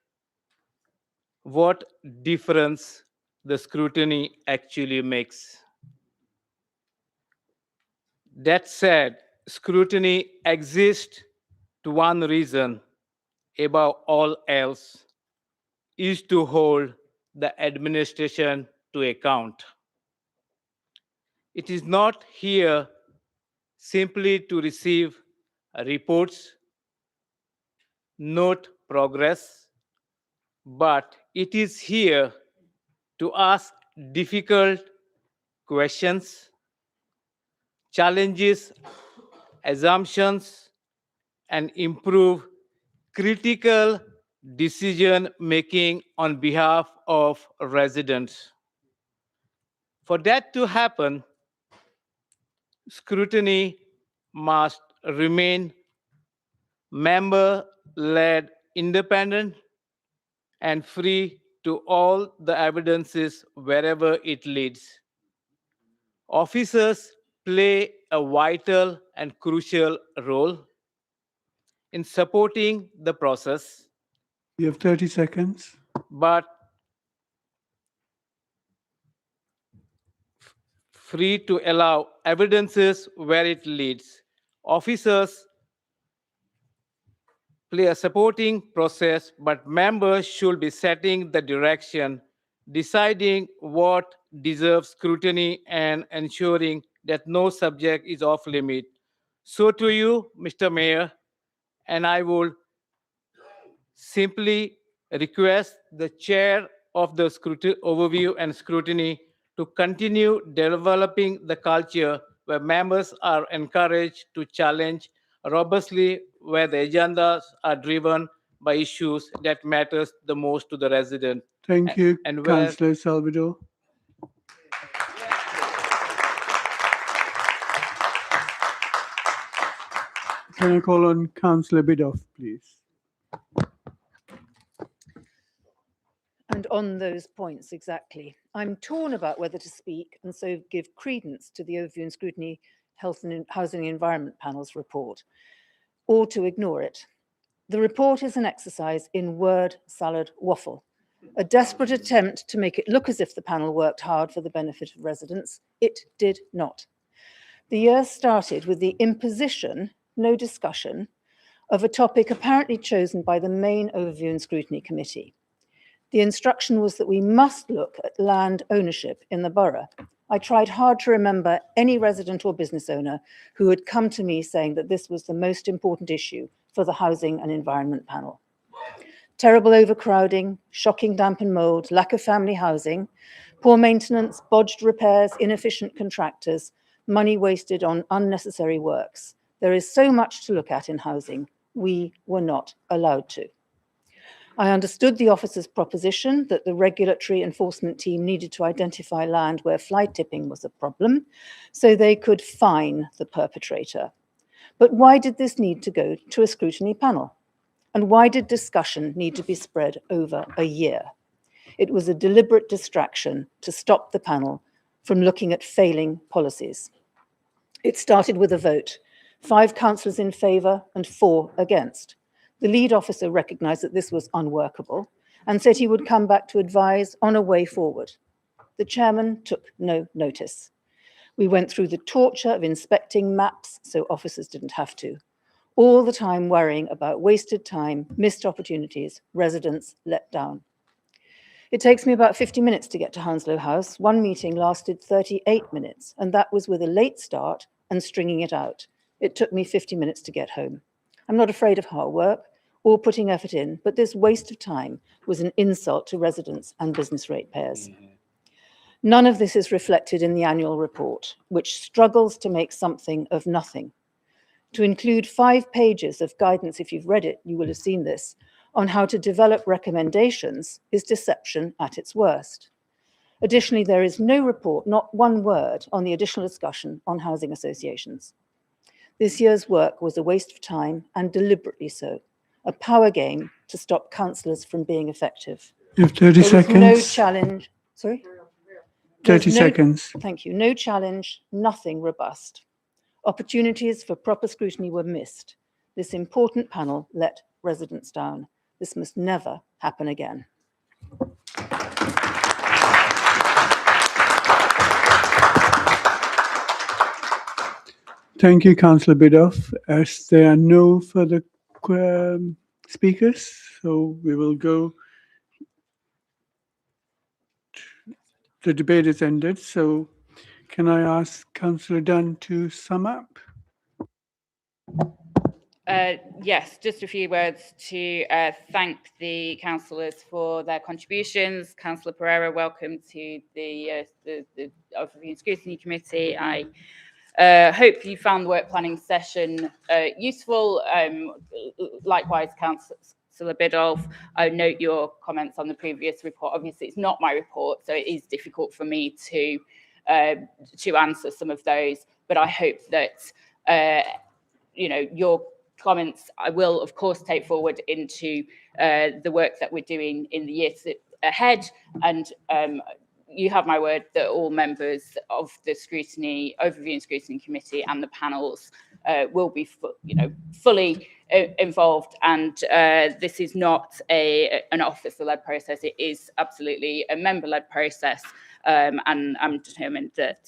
what difference the scrutiny actually makes. That said, scrutiny exists to one reason, above all else, is to hold the administration to account. It is not here simply to receive reports, note progress, but it is here to ask difficult questions, challenges assumptions, and improve critical decision making on behalf of residents. For that to happen, scrutiny must remain member-led, independent, and free to all the evidences wherever it leads. Officers play a vital and crucial role in supporting the process.
You have 30 seconds.
But free to allow evidences where it leads. Officers play a supporting process, but members should be setting the direction, deciding what deserves scrutiny, and ensuring that no subject is off limit. So to you, Mr. Mayor, and I will simply request the chair of the overview and scrutiny to continue developing the culture where members are encouraged to challenge robustly where the agendas are driven by issues that matters the most to the resident.
Thank you,
and where
Councillor Salvador. Can I call on Councillor Bidoff, please?
And on those points, exactly. I'm torn about whether to speak and so give credence to the Overview and Scrutiny Health and Housing and Environment Panel's report, or to ignore it. The report is an exercise in word salad waffle, a desperate attempt to make it look as if the panel worked hard for the benefit of residents. It did not. The year started with the imposition, no discussion, of a topic apparently chosen by the main Overview and Scrutiny Committee. The instruction was that we must look at land ownership in the borough. I tried hard to remember any resident or business owner who had come to me saying that this was the most important issue for the Housing and Environment Panel. Terrible overcrowding, shocking damp and mould, lack of family housing, poor maintenance, bodged repairs, inefficient contractors, money wasted on unnecessary works. There is so much to look at in housing. We were not allowed to. I understood the officer's proposition that the regulatory enforcement team needed to identify land where fly tipping was a problem so they could fine the perpetrator. But why did this need to go to a scrutiny panel? And why did discussion need to be spread over a year? It was a deliberate distraction to stop the panel from looking at failing policies. It started with a vote, 5 councillors in favour and 4 against. The lead officer recognised that this was unworkable and said he would come back to advise on a way forward. The chairman took no notice. We went through the torture of inspecting maps so officers didn't have to, all the time worrying about wasted time, missed opportunities, residents let down. It takes me about 50 minutes to get to Hounslow House. One meeting lasted 38 minutes, and that was with a late start and stringing it out. It took me 50 minutes to get home. I'm not afraid of hard work or putting effort in, but this waste of time was an insult to residents and business ratepayers. None of this is reflected in the annual report, which struggles to make something of nothing. To include 5 pages of guidance, if you've read it, you will have seen this, on how to develop recommendations is deception at its worst. Additionally, there is no report, not one word, on the additional discussion on housing associations. This year's work was a waste of time, and deliberately so, a power game to stop councillors from being effective.
You have 30
There was
seconds.
no challenge. Sorry?
30 seconds.
Thank you. No challenge, nothing robust. Opportunities for proper scrutiny were missed. This important panel let residents down. This must never happen again.
Thank you, Councillor Bidoff. As there are no further speakers, so we will go. The debate is ended. So can I ask Councillor Dunn to sum up?
Yes, just a few words to thank the councillors for their contributions. Councillor Pereira, welcome to the Overview and Scrutiny Committee. I hope you found the work planning session useful. Likewise, Councillor Bidoff, I note your comments on the previous report. Obviously, it's not my report, so it is difficult for me to answer some of those. But I hope that your comments I will, of course, take forward into the work that we're doing in the years ahead. And you have my word that all members of the Overview and Scrutiny Committee and the panels will be fully involved. And this is not an officer-led process. It is absolutely a member-led process. And I'm determined that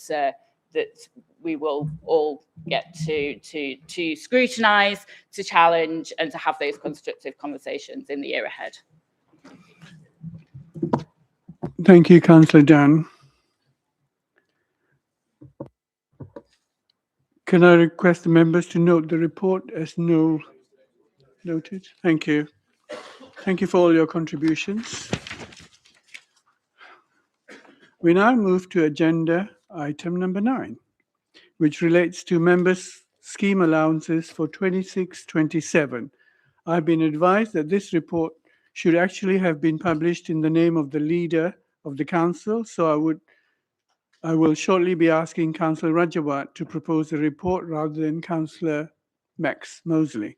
we will all get to scrutinise, to challenge, and to have those constructive conversations in the year ahead.
Thank you, Councillor Dunn. Can I request the members to note the report as no noted? Thank you. Thank you for all your contributions. We now move to agenda item number 9, which relates to members' scheme allowances for 26-27. I've been advised that this report should actually have been published in the name of the leader of the council, so I will shortly be asking Councillor Rajawat to propose a report rather than Councillor Max Mosley.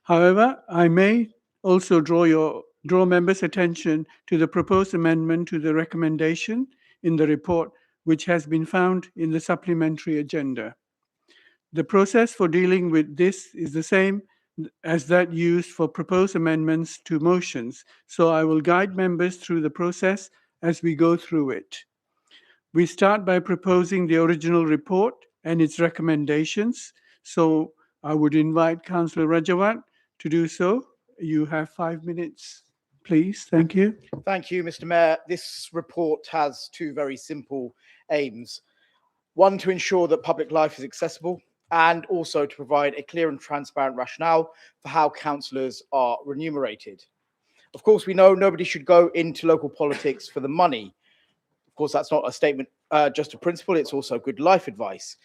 However, I may also draw members' attention to the proposed amendment to the recommendation in the report, which has been found in the supplementary agenda. The process for dealing with this is the same as that used for proposed amendments to motions, so I will guide members through the process as we go through it. We start by proposing the original report and its recommendations, so I would invite Councillor Rajawat to do so. You have 5 minutes, please. Thank you.
Thank you, Mr. Mayor. This report has two very simple aims. One, to ensure that public life is accessible, and also to provide a clear and transparent rationale for how councillors are remunerated. Of course, we know nobody should go into local politics for the money. Of course, that's not a statement just a principle, it's also good life advice.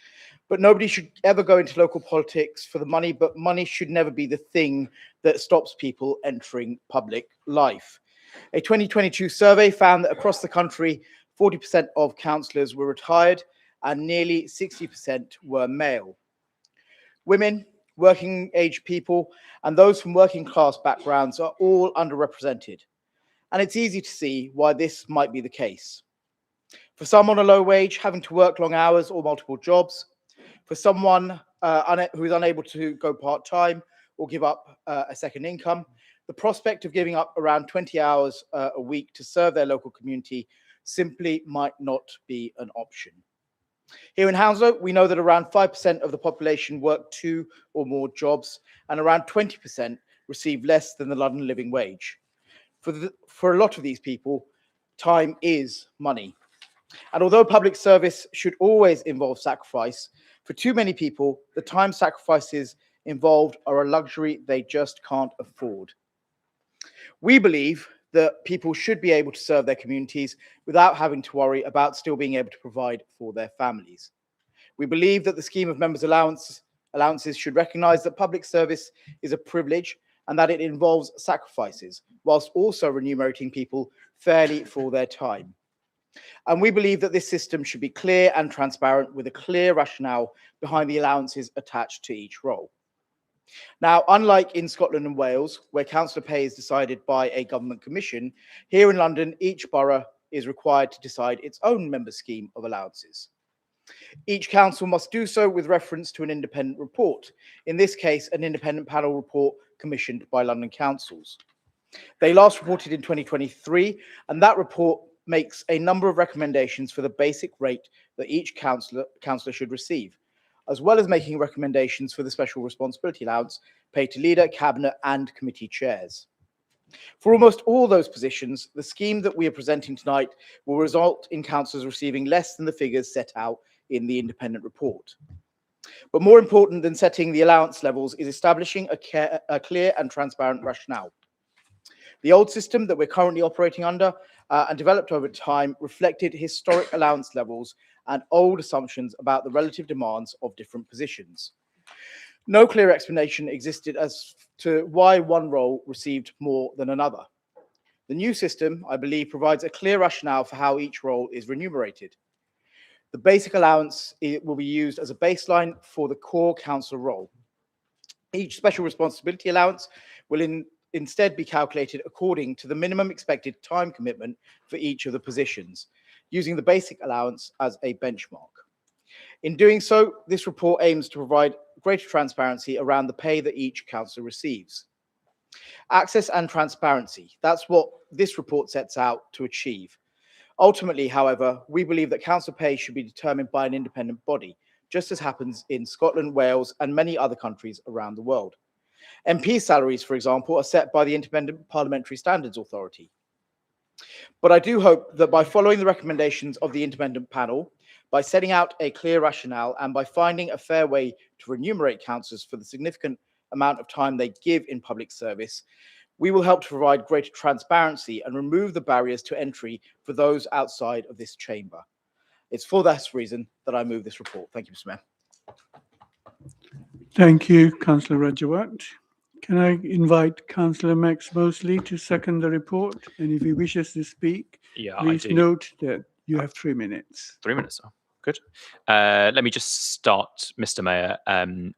But nobody should ever go into local politics for the money, but money should never be the thing that stops people entering public life. A 2022 survey found that across the country, 40% of councillors were retired and nearly 60% were male. Women, working age people, and those from working class backgrounds are all underrepresented. And it's easy to see why this might be the case. For some on a low wage, having to work long hours or multiple jobs, for someone who is unable to go part-time or give up a second income, the prospect of giving up around 20 hours a week to serve their local community simply might not be an option. Here in Hounslow, we know that around 5% of the population work 2 or more jobs, and around 20% receive less than the London living wage. For a lot of these people, time is money. And although public service should always involve sacrifice, for too many people, the time sacrifices involved are a luxury they just can't afford. We believe that people should be able to serve their communities without having to worry about still being able to provide for their families. We believe that the scheme of members' allowances should recognise that public service is a privilege and that it involves sacrifices, whilst also remunerating people fairly for their time. And we believe that this system should be clear and transparent, with a clear rationale behind the allowances attached to each role. Now, unlike in Scotland and Wales, where councillor pay is decided by a government commission, here in London, each borough is required to decide its own member scheme of allowances. Each council must do so with reference to an independent report, in this case, an independent panel report commissioned by London councils. They last reported in 2023, and that report makes a number of recommendations for the basic rate that each councillor should receive, as well as making recommendations for the special responsibility allowance paid to leader, cabinet and committee chairs. For almost all those positions, the scheme that we are presenting tonight will result in councillors receiving less than the figures set out in the independent report. But more important than setting the allowance levels is establishing a clear and transparent rationale. The old system that we're currently operating under and developed over time reflected historic allowance levels and old assumptions about the relative demands of different positions. No clear explanation existed as to why one role received more than another. The new system, I believe, provides a clear rationale for how each role is remunerated. The basic allowance will be used as a baseline for the core council role. Each special responsibility allowance will instead be calculated according to the minimum expected time commitment for each of the positions, using the basic allowance as a benchmark. In doing so, this report aims to provide greater transparency around the pay that each councillor receives. Access and transparency, that's what this report sets out to achieve. Ultimately, however, we believe that council pay should be determined by an independent body, just as happens in Scotland, Wales, and many other countries around the world. MP salaries, for example, are set by the Independent Parliamentary Standards Authority. But I do hope that by following the recommendations of the independent panel, by setting out a clear rationale, and by finding a fair way to remunerate councillors for the significant amount of time they give in public service, we will help to provide greater transparency and remove the barriers to entry for those outside of this chamber. It's for this reason that I move this report. Thank you, Mr. Mayor.
Thank you, Councillor Rajawat. Can I invite Councillor Max Mosley to second the report? And if he wishes to speak,
Yeah,
please
I do.
note that you have 3 minutes.
3 minutes. Good. Let me just start, Mr. Mayor,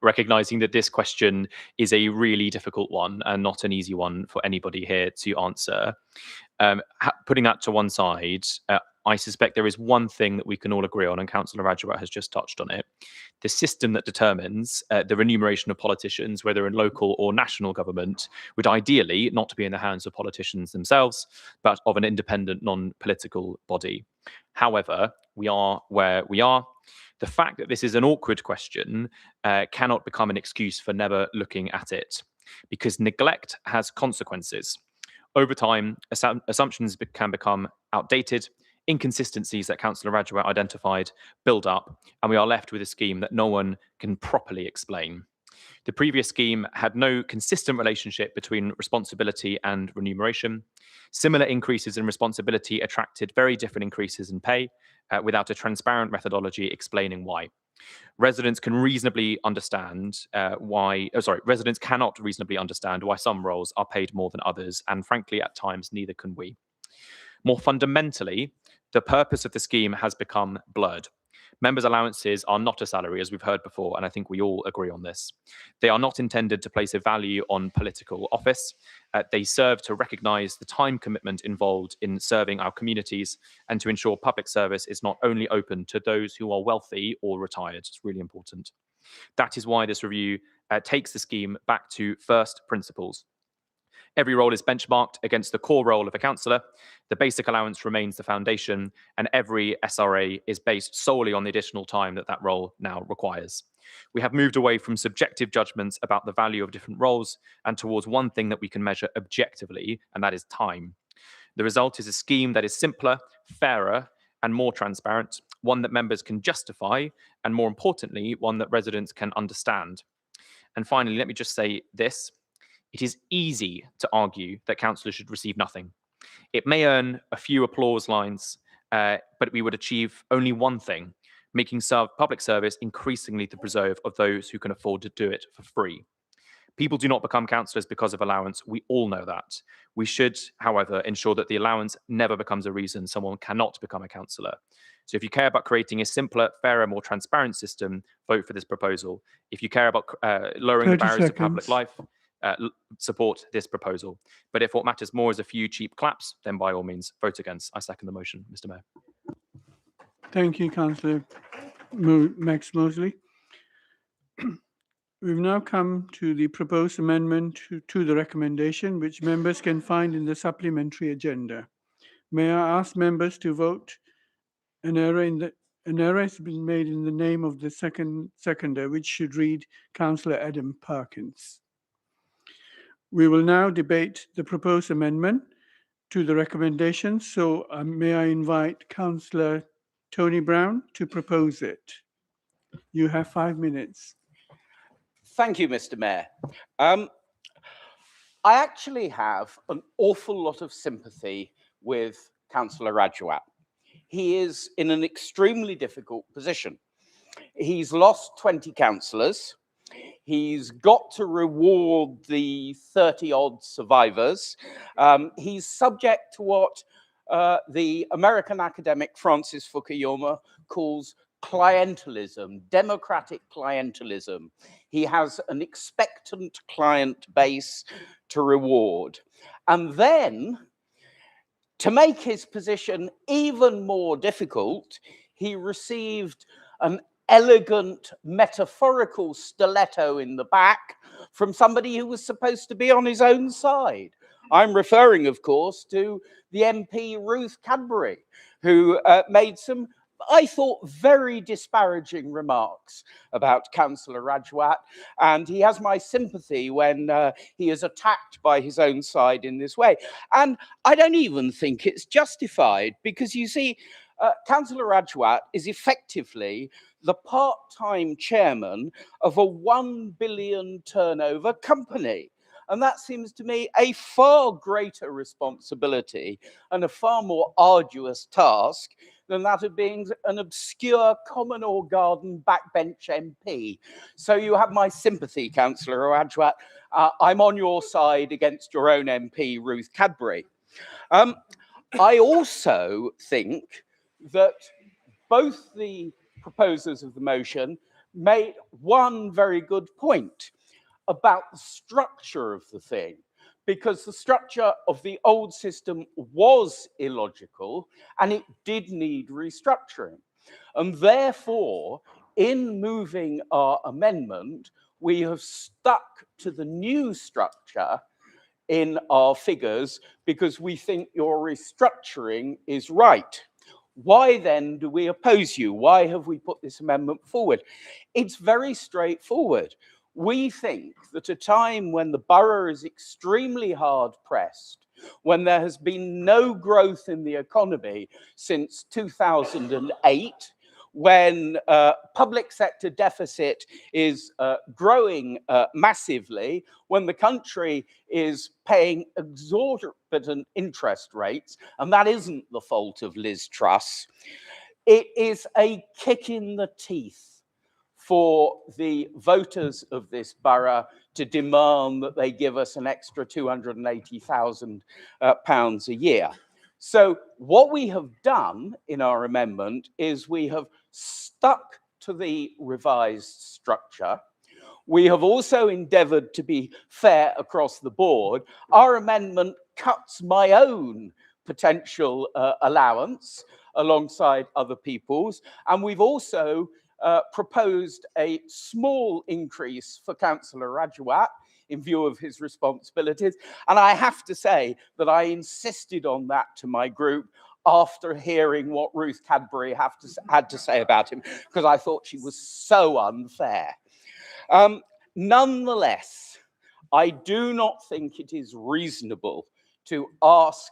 recognising that this question is a really difficult one and not an easy one for anybody here to answer. Putting that to one side, I suspect there is one thing that we can all agree on, and Councillor Rajawat has just touched on it. The system that determines the remuneration of politicians, whether in local or national government, would ideally not be in the hands of politicians themselves, but of an independent, non-political body. However, we are where we are. The fact that this is an awkward question cannot become an excuse for never looking at it, because neglect has consequences. Over time, assumptions can become outdated, inconsistencies that Councillor Rajawat identified build up, and we are left with a scheme that no one can properly explain. The previous scheme had no consistent relationship between responsibility and remuneration. Similar increases in responsibility attracted very different increases in pay without a transparent methodology explaining why. Residents can reasonably understand residents cannot reasonably understand why some roles are paid more than others, and frankly, at times, neither can we. More fundamentally, the purpose of the scheme has become blurred. Members' allowances are not a salary, as we've heard before, and I think we all agree on this. They are not intended to place a value on political office. They serve to recognise the time commitment involved in serving our communities and to ensure public service is not only open to those who are wealthy or retired. It's really important. That is why this review takes the scheme back to first principles. Every role is benchmarked against the core role of a councillor. The basic allowance remains the foundation, and every SRA is based solely on the additional time that that role now requires. We have moved away from subjective judgments about the value of different roles and towards one thing that we can measure objectively, and that is time. The result is a scheme that is simpler, fairer, and more transparent, one that members can justify, and more importantly, one that residents can understand. And finally, let me just say this. It is easy to argue that councillors should receive nothing. It may earn a few applause lines, but we would achieve only one thing, making public service increasingly the preserve of those who can afford to do it for free. People do not become councillors because of allowance. We all know that. We should, however, ensure that the allowance never becomes a reason someone cannot become a councillor. So if you care about creating a simpler, fairer, more transparent system, vote for this proposal. If you care about lowering the barriers to public life, support this proposal. But if what matters more is a few cheap claps, then by all means, vote against. I second the motion, Mr. Mayor.
Thank you, Councillor Max Mosley. We've now come to the proposed amendment to the recommendation, which members can find in the supplementary agenda. May I ask members to vote? An error has been made in the name of the seconder, which should read Councillor Adam Perkins. We will now debate the proposed amendment to the recommendation. So may I invite Councillor Tony Brown to propose it. You have 5 minutes.
Thank you, Mr. Mayor. I actually have an awful lot of sympathy with Councillor Rajawat. He is in an extremely difficult position. He's lost 20 councillors. He's got to reward the 30-odd survivors. He's subject to what the American academic Francis Fukuyama calls clientelism, democratic clientelism. He has an expectant client base to reward. And then, to make his position even more difficult, he received an elegant metaphorical stiletto in the back from somebody who was supposed to be on his own side. I'm referring, of course, to the MP Ruth Cadbury, who made some, I thought, very disparaging remarks about Councillor Rajawat, and he has my sympathy when he is attacked by his own side in this way. And I don't even think it's justified, because you see, Councillor Rajawat is effectively the part-time chairman of a 1 billion turnover company. And that seems to me a far greater responsibility and a far more arduous task than that of being an obscure common or garden backbench MP. So you have my sympathy, Councillor Rajawat. I'm on your side against your own MP, Ruth Cadbury. I also think that both the proposers of the motion made one very good point about the structure of the thing, because the structure of the old system was illogical and it did need restructuring. And therefore, in moving our amendment, we have stuck to the new structure in our figures because we think your restructuring is right. Why then do we oppose you? Why have we put this amendment forward? It's very straightforward. We think that at a time when the borough is extremely hard pressed, when there has been no growth in the economy since 2008, when public sector deficit is growing massively, when the country is paying exorbitant interest rates, and that isn't the fault of Liz Truss, it is a kick in the teeth for the voters of this borough to demand that they give us an extra £280,000 a year. So what we have done in our amendment is we have stuck to the revised structure. We have also endeavoured to be fair across the board. Our amendment cuts my own potential allowance alongside other people's, and we've also proposed a small increase for Councillor Rajawat in view of his responsibilities. And I have to say that I insisted on that to my group after hearing what Ruth Cadbury had to say about him, because I thought she was so unfair. Nonetheless, I do not think it is reasonable to ask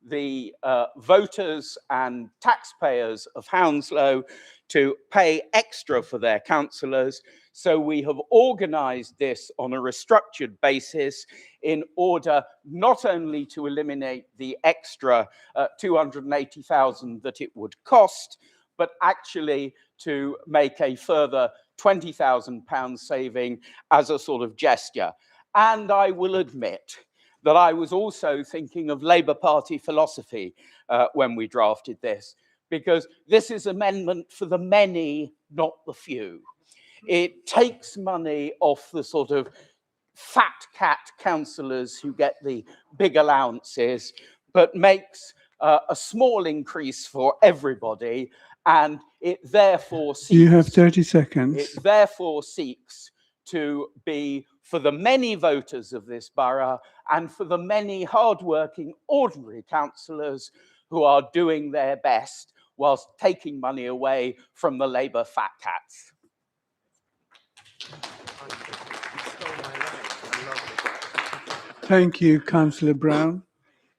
the voters and taxpayers of Hounslow to pay extra for their councillors. So we have organised this on a restructured basis in order not only to eliminate the extra 280,000 that it would cost, but actually to make a further £20,000 saving as a sort of gesture. And I will admit that I was also thinking of Labour Party philosophy when we drafted this, because this is amendment for the many, not the few. It takes money off the sort of fat cat councillors who get the big allowances, but makes a small increase for everybody, and it therefore seeks,
You have 30 seconds.
It therefore seeks to be for the many voters of this borough and for the many hardworking ordinary councillors who are doing their best whilst taking money away from the Labour fat cats.
Thank you, Councillor Brown.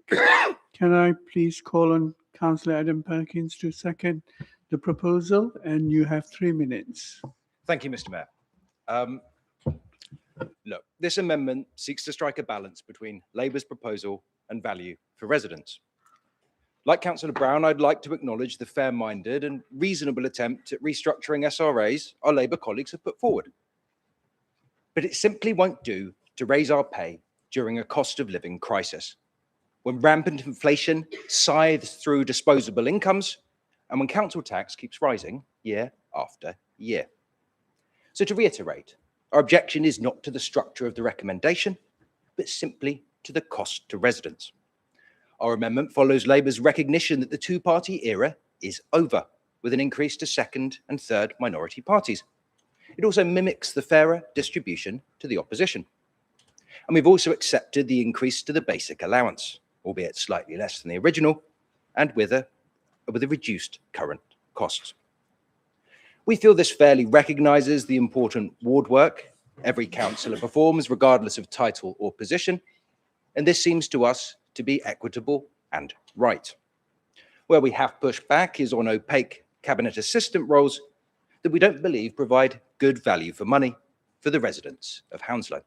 Can I please call on Councillor Adam Perkins to second the proposal? And you have 3 minutes.
Thank you, Mr. Mayor. Look, this amendment seeks to strike a balance between Labour's proposal and value for residents. Like Councillor Brown, I'd like to acknowledge the fair-minded and reasonable attempt at restructuring SRAs our Labour colleagues have put forward. But it simply won't do to raise our pay during a cost of living crisis, when rampant inflation scythes through disposable incomes and when council tax keeps rising year after year. So to reiterate, our objection is not to the structure of the recommendation, but simply to the cost to residents. Our amendment follows Labour's recognition that the two-party era is over, with an increase to second and third minority parties. It also mimics the fairer distribution to the opposition. And we've also accepted the increase to the basic allowance, albeit slightly less than the original, and with a reduced current costs. We feel this fairly recognises the important ward work every councillor performs, regardless of title or position, and this seems to us to be equitable and right. Where we have pushed back is on opaque cabinet assistant roles that we don't believe provide good value for money for the residents of Hounslow.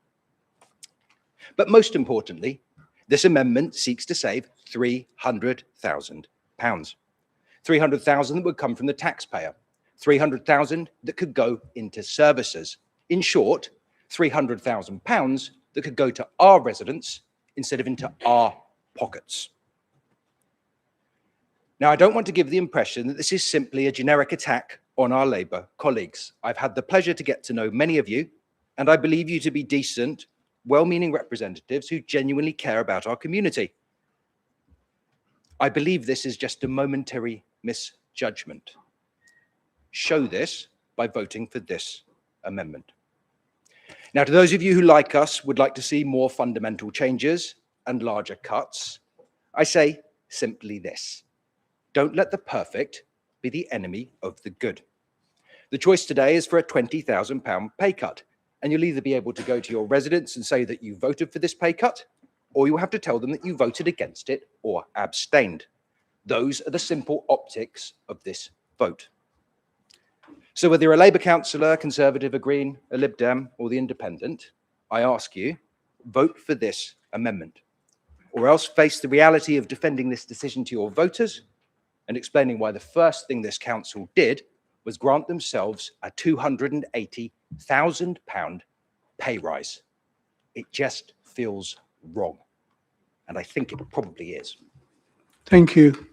But most importantly, this amendment seeks to save £300,000. £300,000 that would come from the taxpayer, £300,000 that could go into services. In short, £300,000 that could go to our residents instead of into our pockets. Now, I don't want to give the impression that this is simply a generic attack on our Labour colleagues. I've had the pleasure to get to know many of you, and I believe you to be decent, well-meaning representatives who genuinely care about our community. I believe this is just a momentary misjudgment. Show this by voting for this amendment. Now, to those of you who, like us, would like to see more fundamental changes and larger cuts, I say simply this: don't let the perfect be the enemy of the good. The choice today is for a £20,000 pay cut, and you'll either be able to go to your residents and say that you voted for this pay cut, or you'll have to tell them that you voted against it or abstained. Those are the simple optics of this vote. So whether you're a Labour councillor, Conservative, a Green, a Lib Dem, or the Independent, I ask you, vote for this amendment, or else face the reality of defending this decision to your voters and explaining why the first thing this council did was grant themselves a £280,000 pay rise. It just feels wrong, and I think it probably is.
Thank you.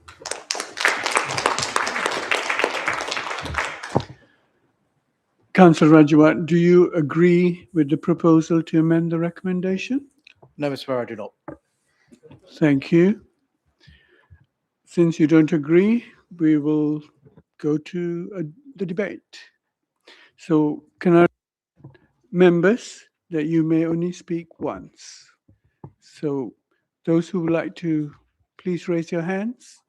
Councillor Rajawat, do you agree with the proposal to amend the recommendation?
No, Mr. Mayor, I do not.
Thank you. Since you don't agree, we will go to the debate. So can I members that you may only speak once. So those who would like to, please raise your hands.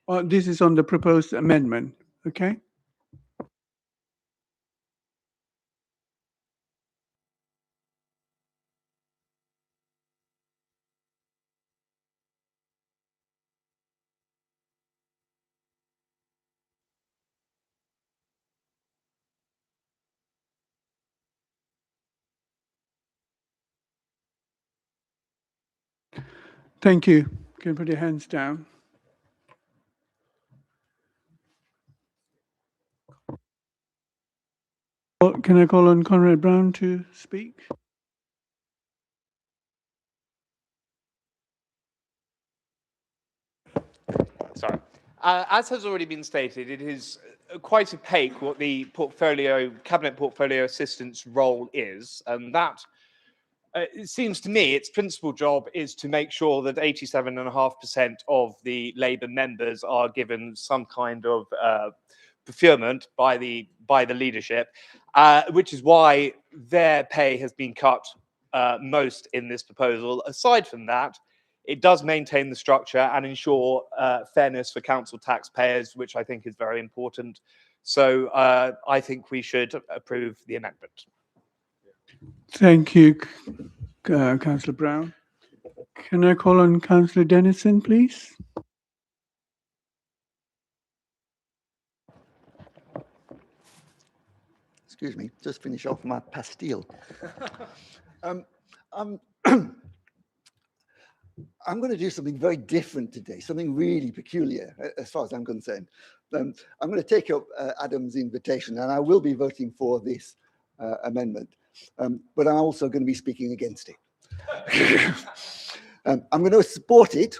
Oh, this is on the proposed amendment, okay? Thank you. You can put your hands down. Can I call on Conrad Brown to speak?
Sorry. As has already been stated, it is quite opaque what the cabinet portfolio assistant's role is, and that it seems to me its principal job is to make sure that 87.5% of the Labour members are given some kind of procurement by the leadership, which is why their pay has been cut most in this proposal. Aside from that, it does maintain the structure and ensure fairness for council taxpayers, which I think is very important. So I think we should approve the amendment.
Thank you, Councillor Brown. Can I call on Councillor Dennison, please?
Excuse me, just finish off my pastille. I'm going to do something very different today, something really peculiar as far as I'm concerned. I'm going to take up Adam's invitation, and I will be voting for this amendment, but I'm also going to be speaking against it. I'm going to support it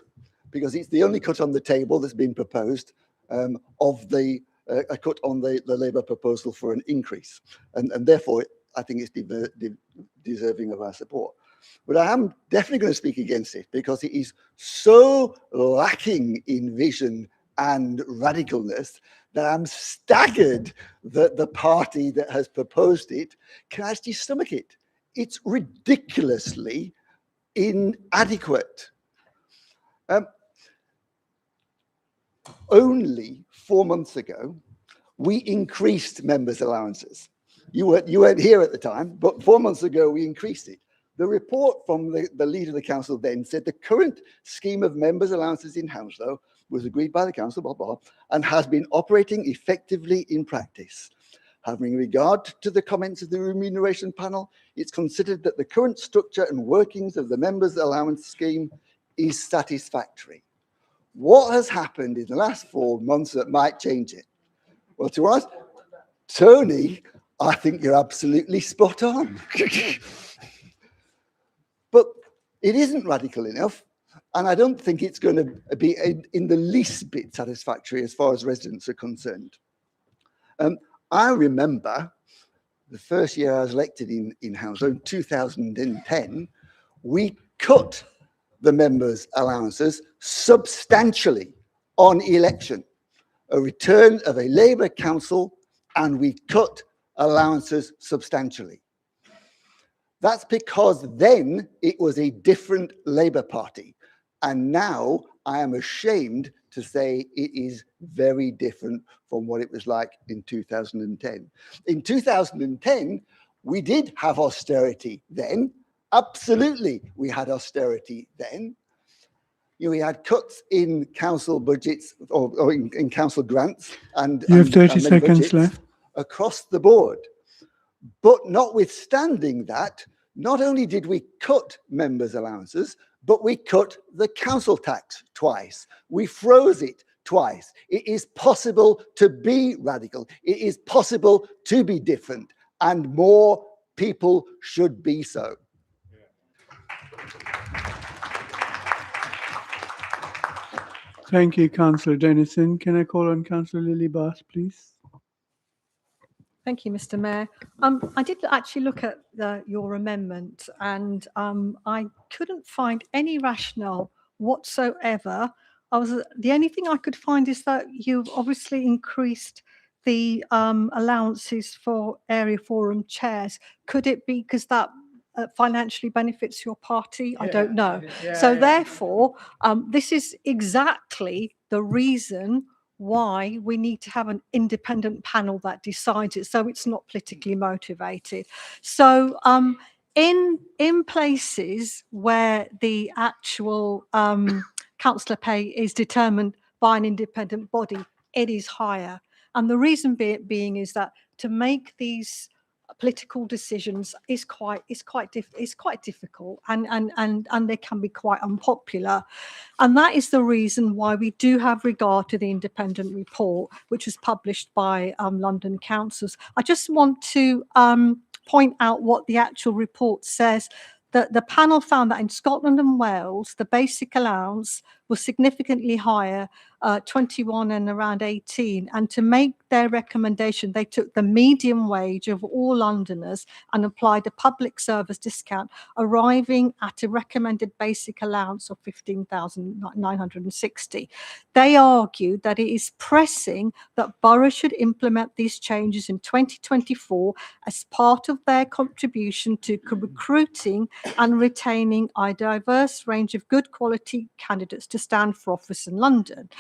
because it's the only cut on the table that's been proposed of the a cut on the Labour proposal for an increase, and therefore I think it's deserving of our support. But I am definitely going to speak against it because it is so lacking in vision and radicalness that I'm staggered that the party that has proposed it can actually stomach it. It's ridiculously inadequate. Only 4 months ago, we increased members' allowances. You weren't here at the time, but 4 months ago, we increased it. The report from the leader of the council then said the current scheme of members' allowances in Hounslow was agreed by the council, blah, blah, and has been operating effectively in practice. Having regard to the comments of the remuneration panel, it's considered that the current structure and workings of the members' allowance scheme is satisfactory. What has happened in the last 4 months that might change it? Well, to us, Tony, I think you're absolutely spot on. But it isn't radical enough, and I don't think it's going to be in the least bit satisfactory as far as residents are concerned. I remember the first year I was elected in Hounslow, in 2010, we cut the members' allowances substantially on election. A return of a Labour council, and we cut allowances substantially. That's because then it was a different Labour Party. And now I am ashamed to say it is very different from what it was like in 2010. In 2010, we did have austerity then. Absolutely, we had austerity then. We had cuts in council budgets or in council grants and
you have 30
and
seconds
budgets
left.
Across the board. But notwithstanding that, not only did we cut members' allowances, but we cut the council tax twice. We froze it twice. It is possible to be radical. It is possible to be different, and more people should be so.
Thank you, Councillor Dennison. Can I call on Councillor Lily Bass, please?
Thank you, Mr. Mayor. I did actually look at your amendment, and I couldn't find any rationale whatsoever. The only thing I could find is that you've obviously increased the allowances for area forum chairs. Could it be because that financially benefits your party? I don't know. So therefore, this is exactly the reason why we need to have an independent panel that decides it, so it's not politically motivated. So in places where the actual councillor pay is determined by an independent body, it is higher. And the reason being is that to make these political decisions is quite difficult, and they can be quite unpopular, and that is the reason why we do have regard to the independent report which was published by London councils. I just want to point out what the actual report says. That the panel found that in Scotland and Wales, the basic allowance was significantly higher, 21 and around 18. And to make their recommendation, they took the median wage of all Londoners and applied a public service discount, arriving at a recommended basic allowance of 15,960. They argued that it is pressing that boroughs should implement these changes in 2024 as part of their contribution to recruiting and retaining a diverse range of good quality candidates to stand for office in London.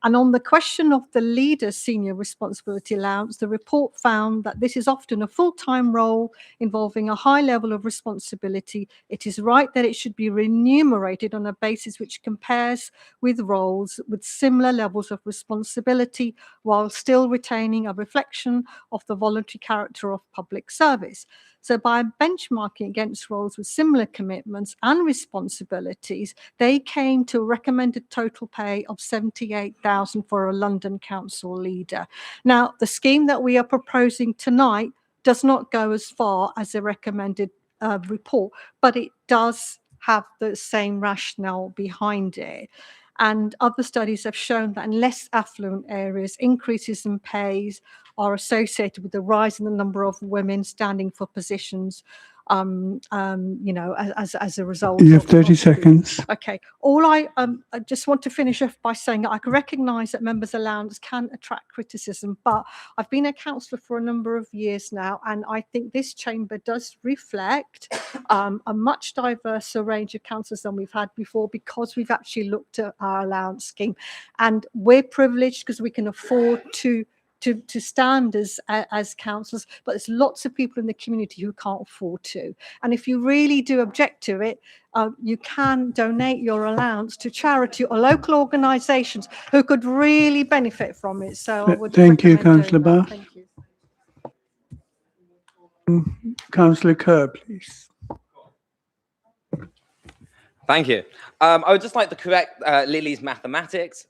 And on the question of the leader's senior responsibility allowance, the report found that this is often a full-time role involving a high level of responsibility. It is right that it should be remunerated on a basis which compares with roles with similar levels of responsibility, while still retaining a reflection of the voluntary character of public service. So by benchmarking against roles with similar commitments and responsibilities, they came to a recommended total pay of 78,000 for a London council leader. Now, the scheme that we are proposing tonight does not go as far as the recommended report, but it does have the same rationale behind it. And other studies have shown that in less affluent areas, increases in pays are associated with the rise in the number of women standing for positions, as a result.
You have 30 seconds.
Okay. I just want to finish off by saying that I can recognise that members' allowance can attract criticism, but I've been a councillor for a number of years now, and I think this chamber does reflect a much diverser range of councillors than we've had before, because we've actually looked at our allowance scheme, and we're privileged because we can afford to stand as councillors, but there's lots of people in the community who can't afford to. And if you really do object to it, you can donate your allowance to charity or local organisations who could really benefit from it. So I would
Thank you,
recommend
Councillor
doing that.
Bath.
Thank you.
Councillor Kerr, please.
Thank you. I would just like to correct Lily's mathematics.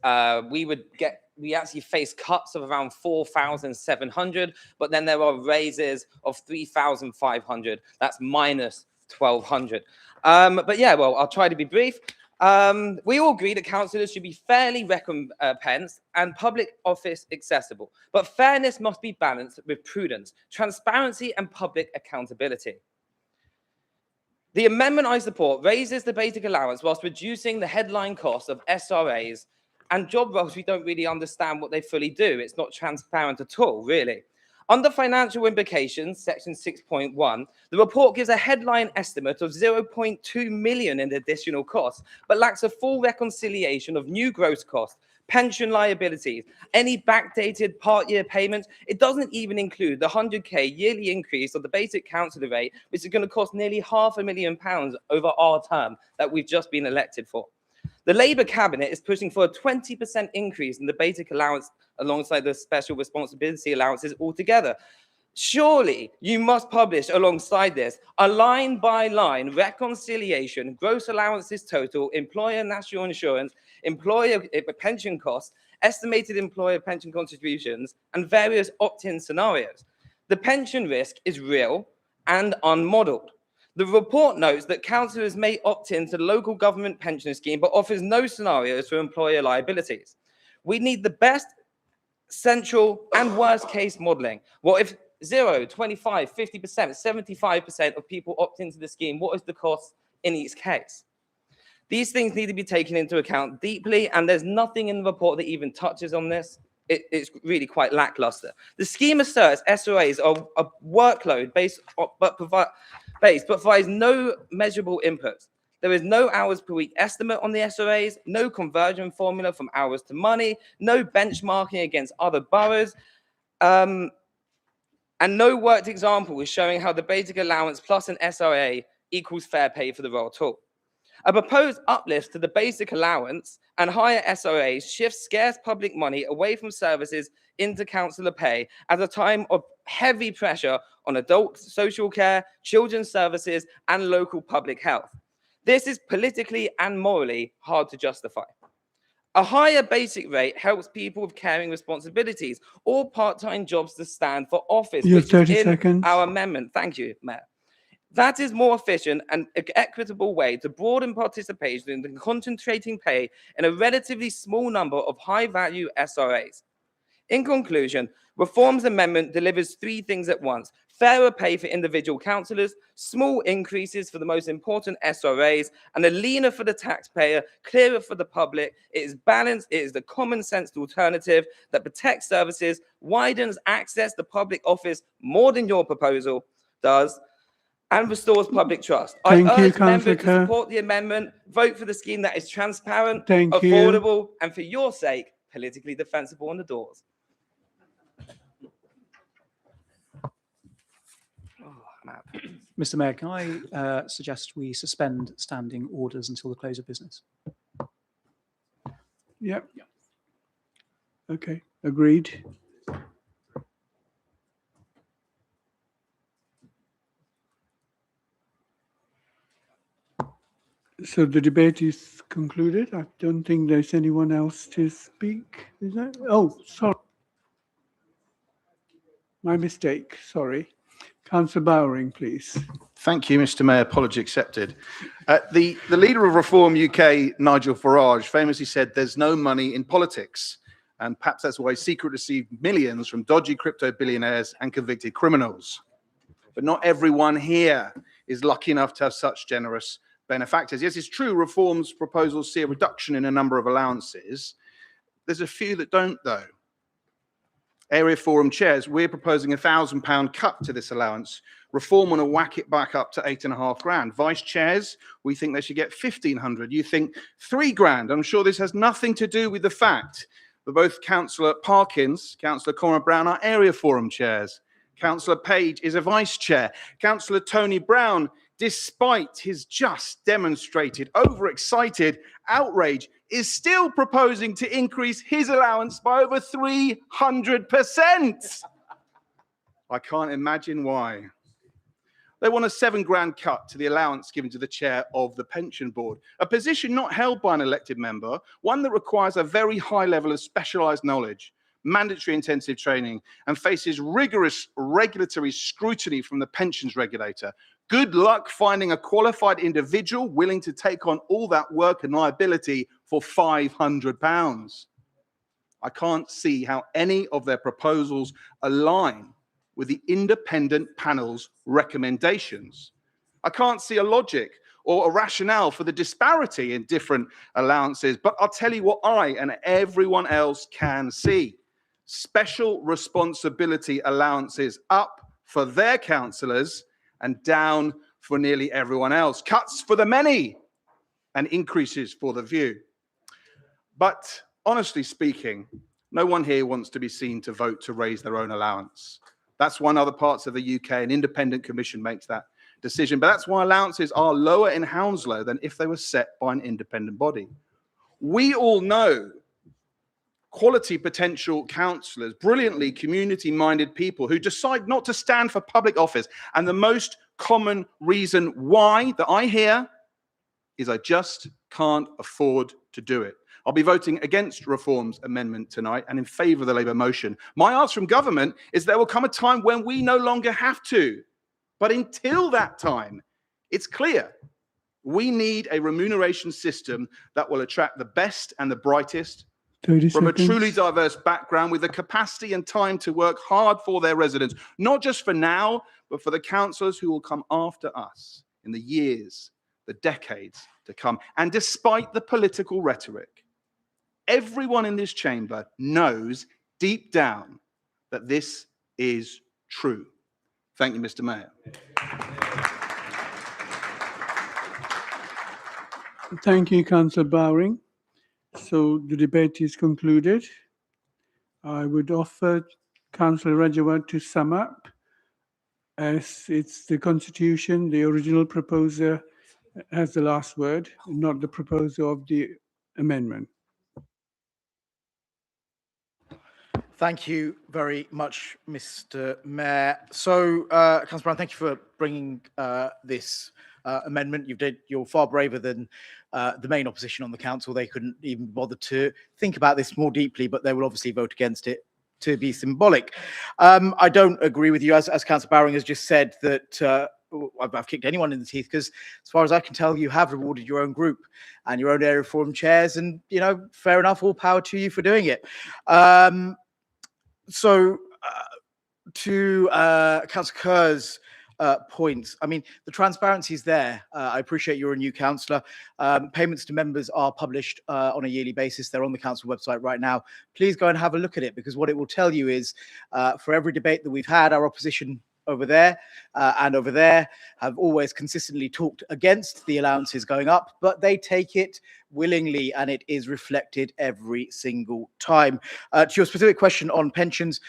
We actually face cuts of around 4,700, but then there are raises of 3,500. That's minus 1,200. But yeah, well, I'll try to be brief. We all agree that councillors should be fairly recompensed and public office accessible, but fairness must be balanced with prudence, transparency and public accountability. The amendment I support raises the basic allowance whilst reducing the headline cost of SRAs and job roles. We don't really understand what they fully do. It's not transparent at all, really. Under financial implications, section 6.1, the report gives a headline estimate of 0.2 million in additional costs, but lacks a full reconciliation of new gross costs, pension liabilities, any backdated part-year payments. It doesn't even include the 100k yearly increase of the basic councillor rate, which is going to cost nearly £500,000 over our term that we've just been elected for. The Labour cabinet is pushing for a 20% increase in the basic allowance alongside the special responsibility allowances altogether. Surely you must publish alongside this a line-by-line reconciliation, gross allowances total, employer national insurance, employer pension costs, estimated employer pension contributions, and various opt-in scenarios. The pension risk is real and unmodelled. The report notes that councillors may opt in to the local government pension scheme, but offers no scenarios for employer liabilities. We need the best, central, and worst case modelling. What if 0, 25, 50%, 75% of people opt into the scheme? What is the cost in each case? These things need to be taken into account deeply, and there's nothing in the report that even touches on this. It's really quite lackluster. The scheme asserts SRAs are a workload but provides no measurable inputs. There is no hours per week estimate on the SRAs, no conversion formula from hours to money, no benchmarking against other boroughs, and no worked example is showing how the basic allowance plus an SRA equals fair pay for the role at all. A proposed uplift to the basic allowance and higher SRAs shifts scarce public money away from services into councillor pay at a time of heavy pressure on adult social care, children's services, and local public health. This is politically and morally hard to justify. A higher basic rate helps people with caring responsibilities or part-time jobs to stand for office,
You have
which
30
is in
seconds.
our amendment. Thank you, Mayor. That is more efficient and equitable way to broaden participation in concentrating pay in a relatively small number of high-value SRAs. In conclusion, Reform's amendment delivers three things at once: fairer pay for individual councillors, small increases for the most important SRAs, and a leaner for the taxpayer, clearer for the public. It is balanced, it is the common sense alternative that protects services, widens access to public office more than your proposal does, and restores public trust.
Thank
I
you,
urge members to
Councillor.
support the amendment, vote for the scheme that is transparent,
Thank you.
affordable, and for your sake, politically defensible on the doors.
Mr. Mayor, can I suggest we suspend standing orders until the close of business?
Yep. Okay, agreed. So the debate is concluded. I don't think there's anyone else to speak. Is that? Oh, sorry. My mistake, sorry. Councillor Bowering, please.
Thank you, Mr. Mayor. Apology accepted. The leader of Reform UK, Nigel Farage, famously said there's no money in politics. And perhaps that's why Secret received millions from dodgy crypto billionaires and convicted criminals. But not everyone here is lucky enough to have such generous benefactors. Yes, it's true, Reform's proposals see a reduction in a number of allowances. There's a few that don't, though. Area Forum chairs, we're proposing £1,000 cut to this allowance. Reform want to whack it back up to 8.5 grand. Vice chairs, we think they should get 1,500. You think 3 grand. I'm sure this has nothing to do with the fact that both Councillor Parkins, Councillor Conrad Brown are Area Forum chairs. Councillor Page is a vice chair. Councillor Tony Brown, despite his just demonstrated overexcited outrage, is still proposing to increase his allowance by over 300%. I can't imagine why. They want a 7 grand cut to the allowance given to the chair of the pension board, a position not held by an elected member, one that requires a very high level of specialised knowledge, mandatory intensive training, and faces rigorous regulatory scrutiny from the pensions regulator. Good luck finding a qualified individual willing to take on all that work and liability for £500. I can't see how any of their proposals align with the independent panel's recommendations. I can't see a logic or a rationale for the disparity in different allowances, but I'll tell you what I and everyone else can see. Special responsibility allowances up for their councillors and down for nearly everyone else. Cuts for the many and increases for the few. But honestly speaking, no one here wants to be seen to vote to raise their own allowance. That's why in other parts of the UK, an independent commission makes that decision. But that's why allowances are lower in Hounslow than if they were set by an independent body. We all know quality potential councillors, brilliantly community-minded people who decide not to stand for public office. And the most common reason why that I hear is I just can't afford to do it. I'll be voting against Reform's amendment tonight and in favour of the Labour motion. My ask from government is there will come a time when we no longer have to. But until that time, it's clear we need a remuneration system that will attract the best and the brightest
30
from
seconds.
a truly diverse background with the capacity and time to work hard for their residents, not just for now, but for the councillors who will come after us in the years, the decades to come. And despite the political rhetoric, everyone in this chamber knows deep down that this is true. Thank you, Mr. Mayor.
Thank you, Councillor Bowring. So the debate is concluded. I would offer Councillor Rajawat to sum up, as it's the Constitution, the original proposer has the last word, not the proposer of the amendment.
Thank you very much, Mr. Mayor. So, Councillor Brown, thank you for bringing this amendment. You're far braver than the main opposition on the council. They couldn't even bother to think about this more deeply, but they will obviously vote against it to be symbolic. I don't agree with you, as Councillor Bowring has just said, that I've kicked anyone in the teeth, because as far as I can tell, you have rewarded your own group and your own area forum chairs, and, you know, fair enough, all power to you for doing it. To Councillor Kerr's points, I mean, the transparency is there. I appreciate you're a new councillor. Payments to members are published on a yearly basis. They're on the council website right now. Please go and have a look at it, because what it will tell you is for every debate that we've had, our opposition over there and over there have always consistently talked against the allowances going up, but they take it willingly, and it is reflected every single time. To your specific question on pensions,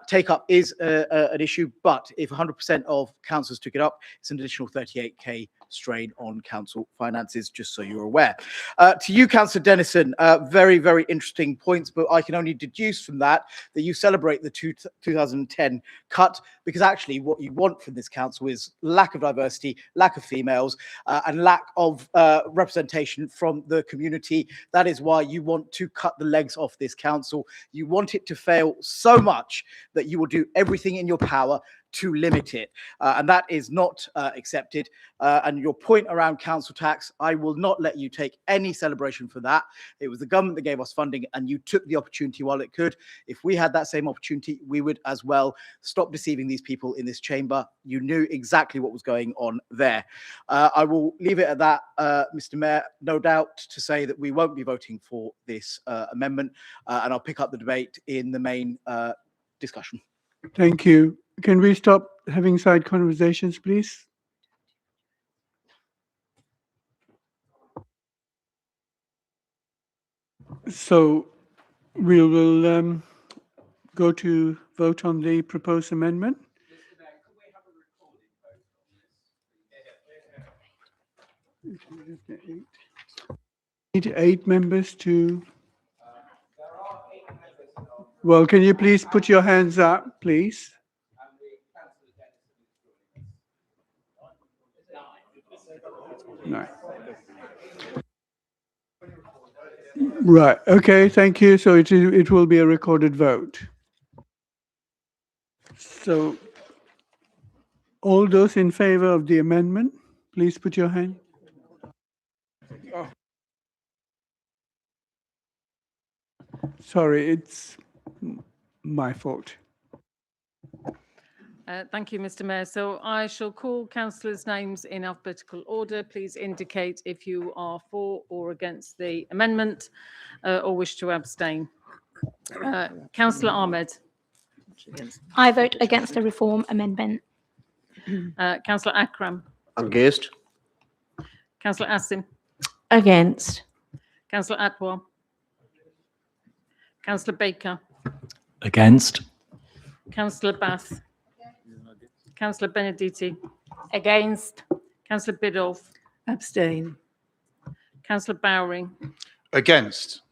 take up is an issue, but if 100% of councillors took it up, it's an additional 38k strain on council finances, just so you're aware. To you, Councillor Dennison, very, very interesting points, but I can only deduce from that you celebrate the 2010 cut, because actually what you want from this council is lack of diversity, lack of females, and lack of representation from the community. That is why you want to cut the legs off this council. You want it to fail so much that you will do everything in your power to limit it, and that is not accepted. And your point around council tax, I will not let you take any celebration for that. It was the government that gave us funding, and you took the opportunity while it could. If we had that same opportunity, we would as well. Stop deceiving these people in this chamber. You knew exactly what was going on there. I will leave it at that, Mr. Mayor. No doubt to say that we won't be voting for this amendment, and I'll pick up the debate in the main discussion.
Thank you. Can we stop having side conversations, please? So we will go to vote on the proposed amendment. Need 8 members to... Well, can you please put your hands up, please? No. Right. Okay. Thank you. So it will be a recorded vote. So All those in favor of the amendment, please put your hand. Sorry, it's my fault.
Thank you, Mr. Mayor. So I shall call councillors' names in alphabetical order. Please indicate if you are for or against the amendment or wish to abstain. Councillor Ahmed.
I vote against the reform amendment.
Councillor Akram.
Against.
Councillor Asim.
Against.
Councillor Atwar. Councillor Baker.
Against.
Councillor Bath. Councillor Benedetti.
Against.
Councillor Biddulph.
Abstain.
Councillor Bowring.
Against.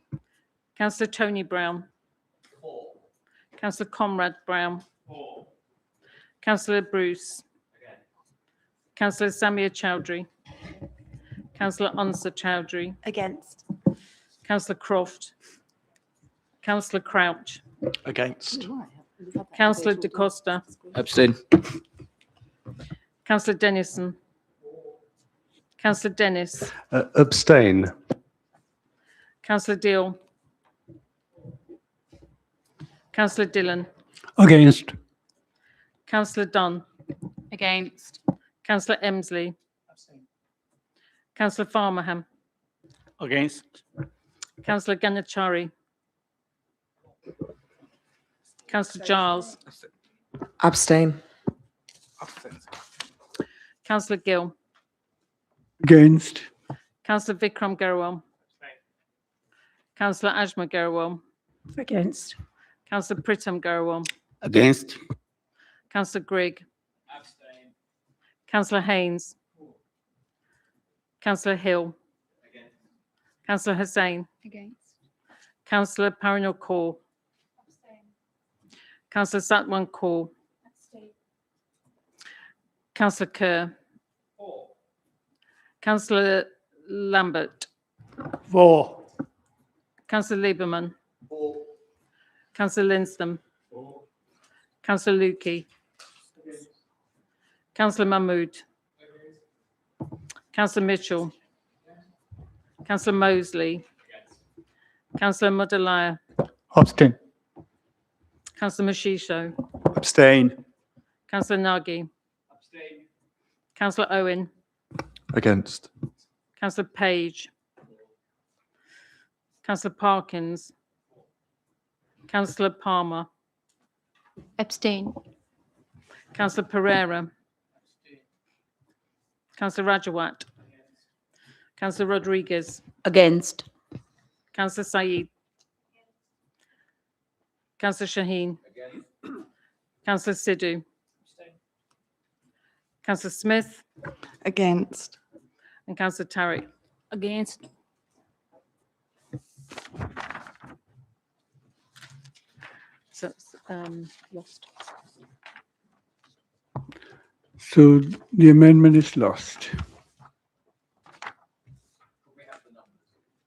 Councillor Tony Brown. Councillor Conrad Brown. Councillor Bruce. Councillor Samia Chowdhury. Councillor Unsa Chowdhury.
Against.
Councillor Croft. Councillor Crouch.
Against.
Councillor Da Costa.
Abstain.
Councillor Dennison. Councillor Dennis.
Abstain.
Councillor Deal. Councillor Dillon.
Against.
Councillor Dunn.
Against.
Councillor Emsley. Councillor Farmerham.
Against.
Councillor Ganachari. Councillor Giles.
Abstain.
Councillor Gill.
Against.
Councillor Vikram Garwal. Councillor Ajma Garwal.
Against.
Councillor Pritam Garwal.
Against.
Councillor Grigg. Councillor Haynes. Councillor Hill. Councillor Hussain.
Against.
Councillor Parinal Kaur. Councillor Satwan Kaur. Councillor Kerr. Councillor Lambert.
For.
Councillor Lieberman. Councillor Lindstrom. Councillor Lukey. Councillor Mahmood. Councillor Mitchell. Councillor Mosley. Councillor Mudalaya.
Abstain.
Councillor Mashisho.
Abstain.
Councillor Nagy. Councillor Owen.
Against.
Councillor Page. Councillor Parkins. Councillor Palmer.
Abstain.
Councillor Pereira. Councillor Rajawat. Councillor Rodriguez.
Against.
Councillor Saeed. Councillor Shaheen. Councillor Sidhu. Councillor Smith.
Against.
And Councillor Tarek.
Against.
So it's lost.
So the amendment is lost.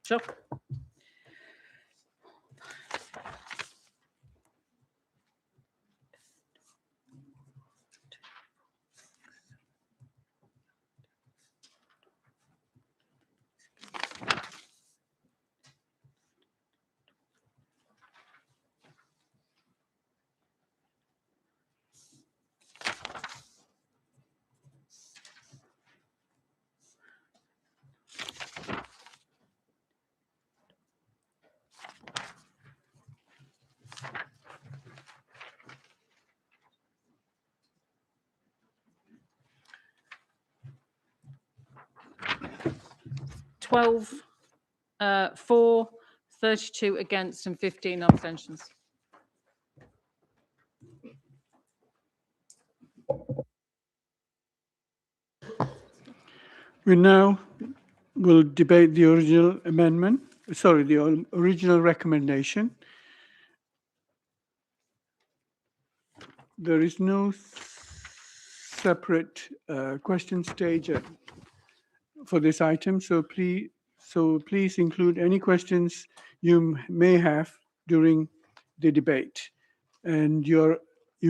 Sure. For, 32 against and 15 abstentions.
We now will debate the original amendment, sorry, the original recommendation. There is no separate question stage for this item, so please include any questions you may have during the debate. And you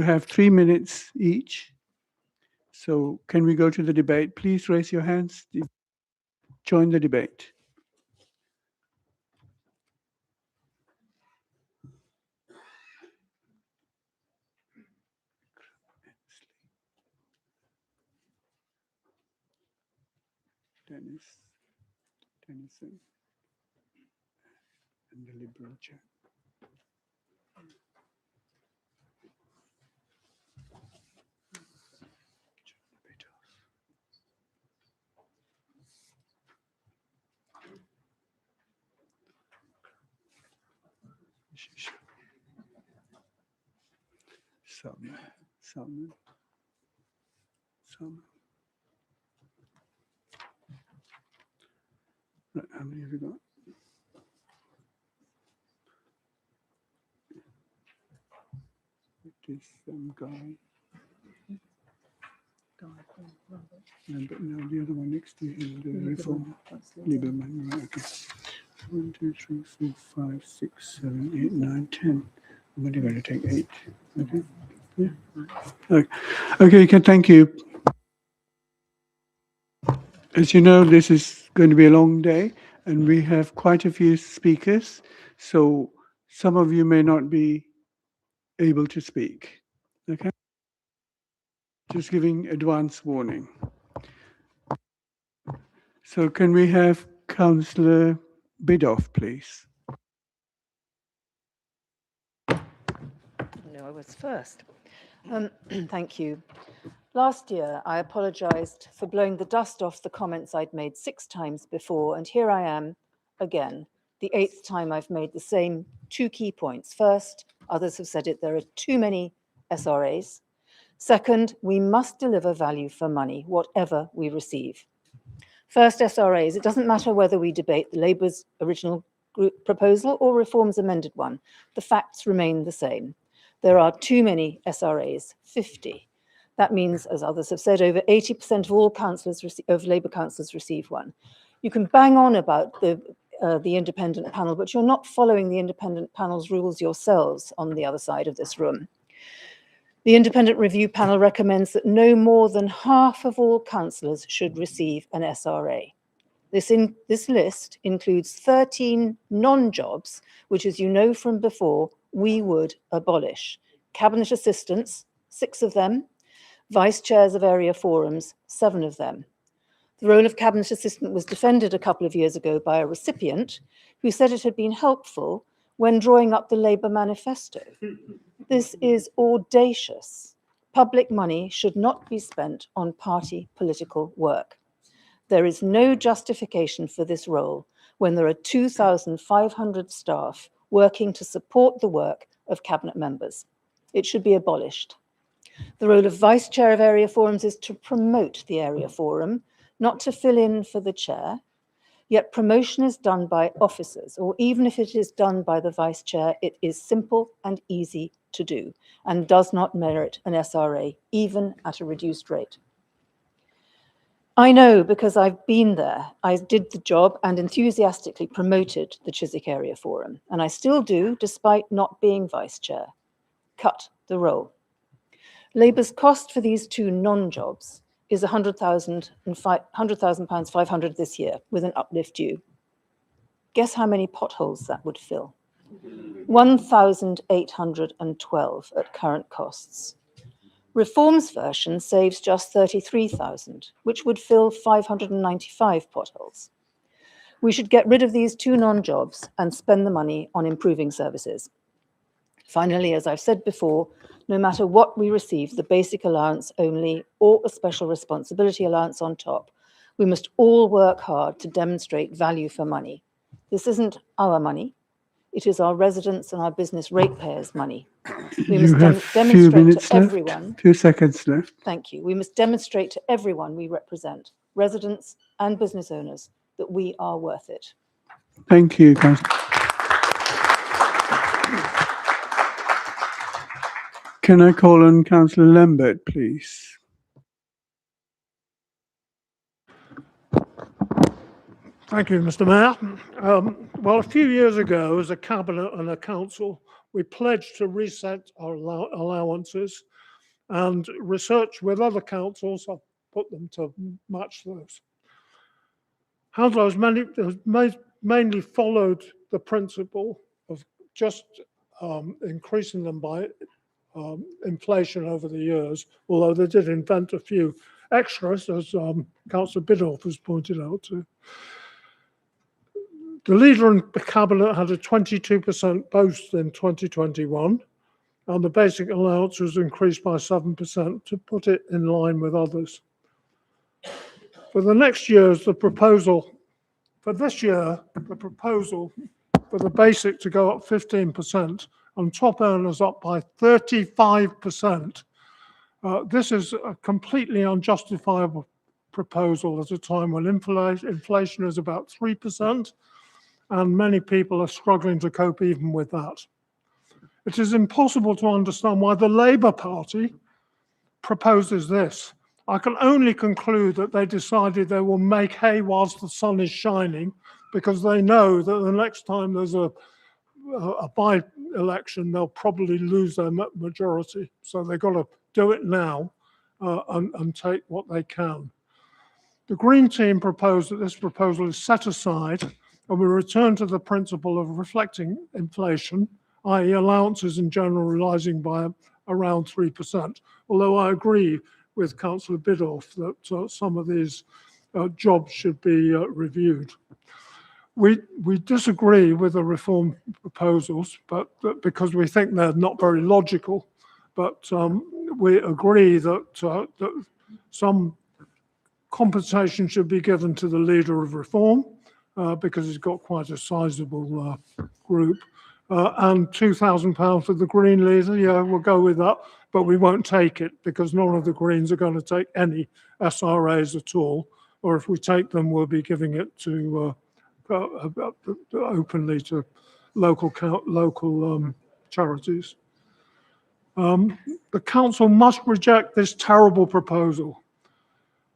have 3 minutes each. So can we go to the debate? Please raise your hands. Join the debate. Dennison, and the Liberal chair. Salmon. Right, how many have you got? This guy. But no, the other one next to him, the reform. Lieberman, right, okay. 1, 2, 3, 4, 5, 6, 7, 8, 9, 10. I'm only going to take 8. Okay. Yeah. Okay, thank you. As you know, this is going to be a long day, and we have quite a few speakers, so some of you may not be able to speak. Okay? Just giving advance warning. So can we have Councillor Bidoff, please?
No, I was first. Thank you. Last year, I apologised for blowing the dust off the comments I'd made 6 times before, and here I am again, the 8th time I've made the same 2 key points. First, others have said it, there are too many SRAs. Second, we must deliver value for money, whatever we receive. First, SRAs, it doesn't matter whether we debate the Labour's original group proposal or Reform's amended one. The facts remain the same. There are too many SRAs, 50. That means, as others have said, over 80% of all councillors, of Labour councillors receive one. You can bang on about the independent panel, but you're not following the independent panel's rules yourselves on the other side of this room. The independent review panel recommends that no more than half of all councillors should receive an SRA. This list includes 13 non-jobs, which, as you know from before, we would abolish. Cabinet assistants, 6 of them. Vice chairs of area forums, 7 of them. The role of cabinet assistant was defended a couple of years ago by a recipient who said it had been helpful when drawing up the Labour manifesto. This is audacious. Public money should not be spent on party political work. There is no justification for this role when there are 2,500 staff working to support the work of cabinet members. It should be abolished. The role of vice chair of area forums is to promote the area forum, not to fill in for the chair. Yet promotion is done by officers, or even if it is done by the vice chair, it is simple and easy to do and does not merit an SRA, even at a reduced rate. I know because I've been there. I did the job and enthusiastically promoted the Chiswick Area Forum, and I still do, despite not being vice chair. Cut the role. Labour's cost for these 2 non-jobs is £100,000, 500 this year, with an uplift due. Guess how many potholes that would fill? 1,812 at current costs. Reform's version saves just 33,000, which would fill 595 potholes. We should get rid of these 2 non-jobs and spend the money on improving services. Finally, as I've said before, no matter what we receive, the basic allowance only or a special responsibility allowance on top, we must all work hard to demonstrate value for money. This isn't our money. It is our residents and our business ratepayers' money. We must demonstrate to everyone.
Few seconds left.
Thank you. We must demonstrate to everyone we represent, residents and business owners, that we are worth it.
Thank you, Councillor. Can I call on Councillor Lambert, please?
Thank you, Mr. Mayor. Well, a few years ago, as a cabinet and a council, we pledged to reset our allowances and research with other councils, I've put them to match those. Hounslow has mainly followed the principle of just increasing them by inflation over the years, although they did invent a few extras, as Councillor Biddulph has pointed out too. The Leader and the Cabinet had a 22% boost in 2021, and the basic allowance was increased by 7% to put it in line with others. For the next year's, the proposal, for this year, the proposal for the basic to go up 15% and top earners up by 35%. This is a completely unjustifiable proposal at a time when inflation is about 3%, and many people are struggling to cope even with that. It is impossible to understand why the Labour Party proposes this. I can only conclude that they decided they will make hay whilst the sun is shining, because they know that the next time there's a by-election, they'll probably lose their majority. So they've got to do it now and take what they can. The Green Team proposed that this proposal is set aside and we return to the principle of reflecting inflation, i.e. allowances in general rising by around 3%. Although I agree with Councillor Biddulph that some of these jobs should be reviewed. We disagree with the reform proposals, but because we think they're not very logical, but we agree that, that some compensation should be given to the Leader of Reform because he's got quite a sizable group, and £2,000 for the Green Leader. Yeah, we'll go with that, but we won't take it because none of the Greens are going to take any SRAs at all, or if we take them, we'll be giving it to openly to local charities. The council must reject this terrible proposal.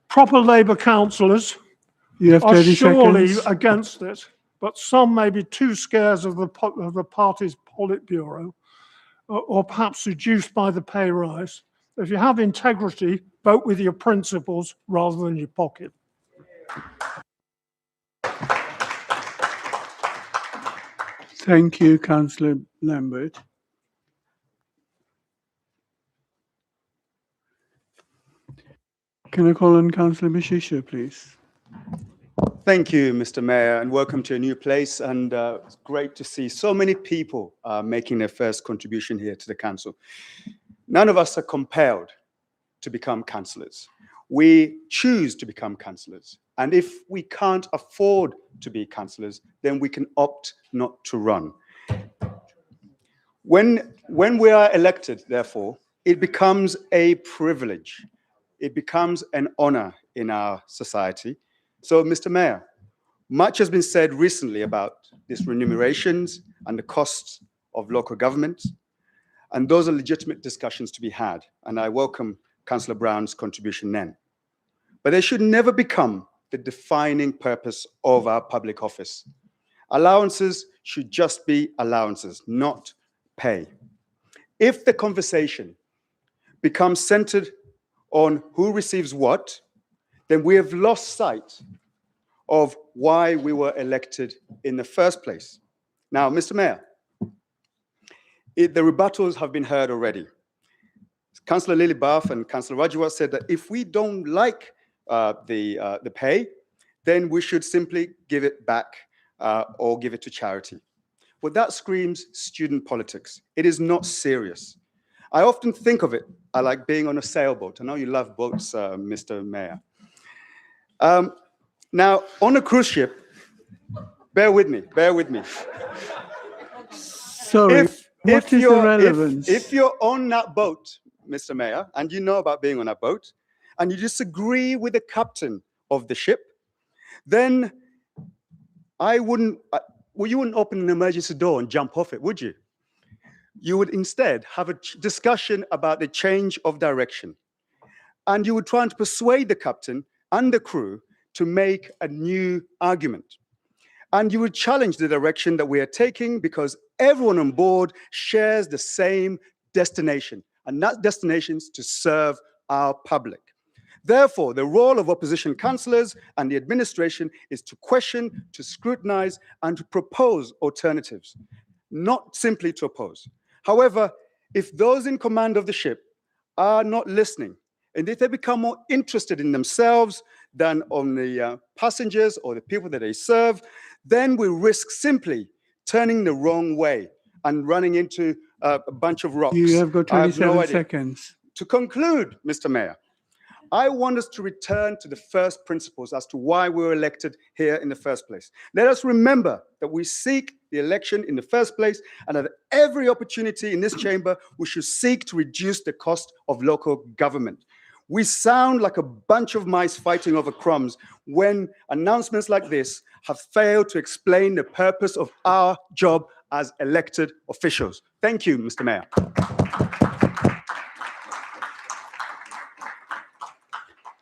Proper Labour councillors are surely against it, but some may be too scared of the party's Politburo, or perhaps seduced by the pay rise. If you have integrity, vote with your principles rather than your pocket.
Thank you, Councillor Lambert. Can I call on Councillor Mishisha, please?
Thank you, Mr. Mayor, and welcome to a new place. And it's great to see so many people making their first contribution here to the council. None of us are compelled to become councillors. We choose to become councillors. And if we can't afford to be councillors, then we can opt not to run. When we are elected, therefore, it becomes a privilege. It becomes an honor in our society. So, Mr. Mayor, much has been said recently about these remunerations and the costs of local government, and those are legitimate discussions to be had, and I welcome Councillor Brown's contribution then. But they should never become the defining purpose of our public office. Allowances should just be allowances, not pay. If the conversation becomes centered on who receives what, then we have lost sight of why we were elected in the first place. Now, Mr. Mayor, the rebuttals have been heard already. Councillor Lillibath and Councillor Rajawat said that if we don't like the pay, then we should simply give it back or give it to charity. Well, that screams student politics. It is not serious. I often think of it like being on a sailboat. I know you love boats, Mr. Mayor. Now, on a cruise ship, bear with me.
Sorry, what is the relevance?
If you're on that boat, Mr. Mayor, and you know about being on a boat, and you disagree with the captain of the ship, then you wouldn't open an emergency door and jump off it, would you? You would instead have a discussion about the change of direction. And you would try to persuade the captain and the crew to make a new argument. And you would challenge the direction that we are taking because everyone on board shares the same destination, and not destinations to serve our public. Therefore, the role of opposition councillors and the administration is to question, to scrutinize, and to propose alternatives, not simply to oppose. However, if those in command of the ship are not listening, and if they become more interested in themselves than on the passengers or the people that they serve, then we risk simply turning the wrong way and running into a bunch of rocks.
You have got
I have no
27
idea.
seconds.
To conclude, Mr. Mayor, I want us to return to the first principles as to why we were elected here in the first place. Let us remember that we seek the election in the first place, and at every opportunity in this chamber, we should seek to reduce the cost of local government. We sound like a bunch of mice fighting over crumbs when announcements like this have failed to explain the purpose of our job as elected officials. Thank you, Mr. Mayor.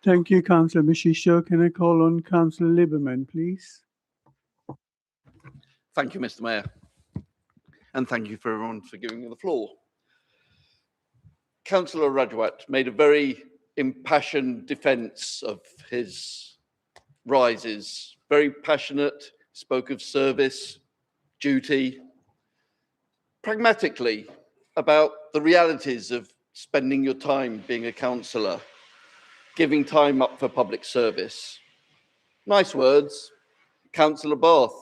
Thank you, Councillor Mishisho. Can I call on Councillor Lieberman, please?
Thank you, Mr. Mayor. And thank you for everyone for giving me the floor. Councillor Rajwat made a very impassioned defence of his rises, very passionate, spoke of service, duty, pragmatically about the realities of spending your time being a councillor, giving time up for public service. Nice words. Councillor Bath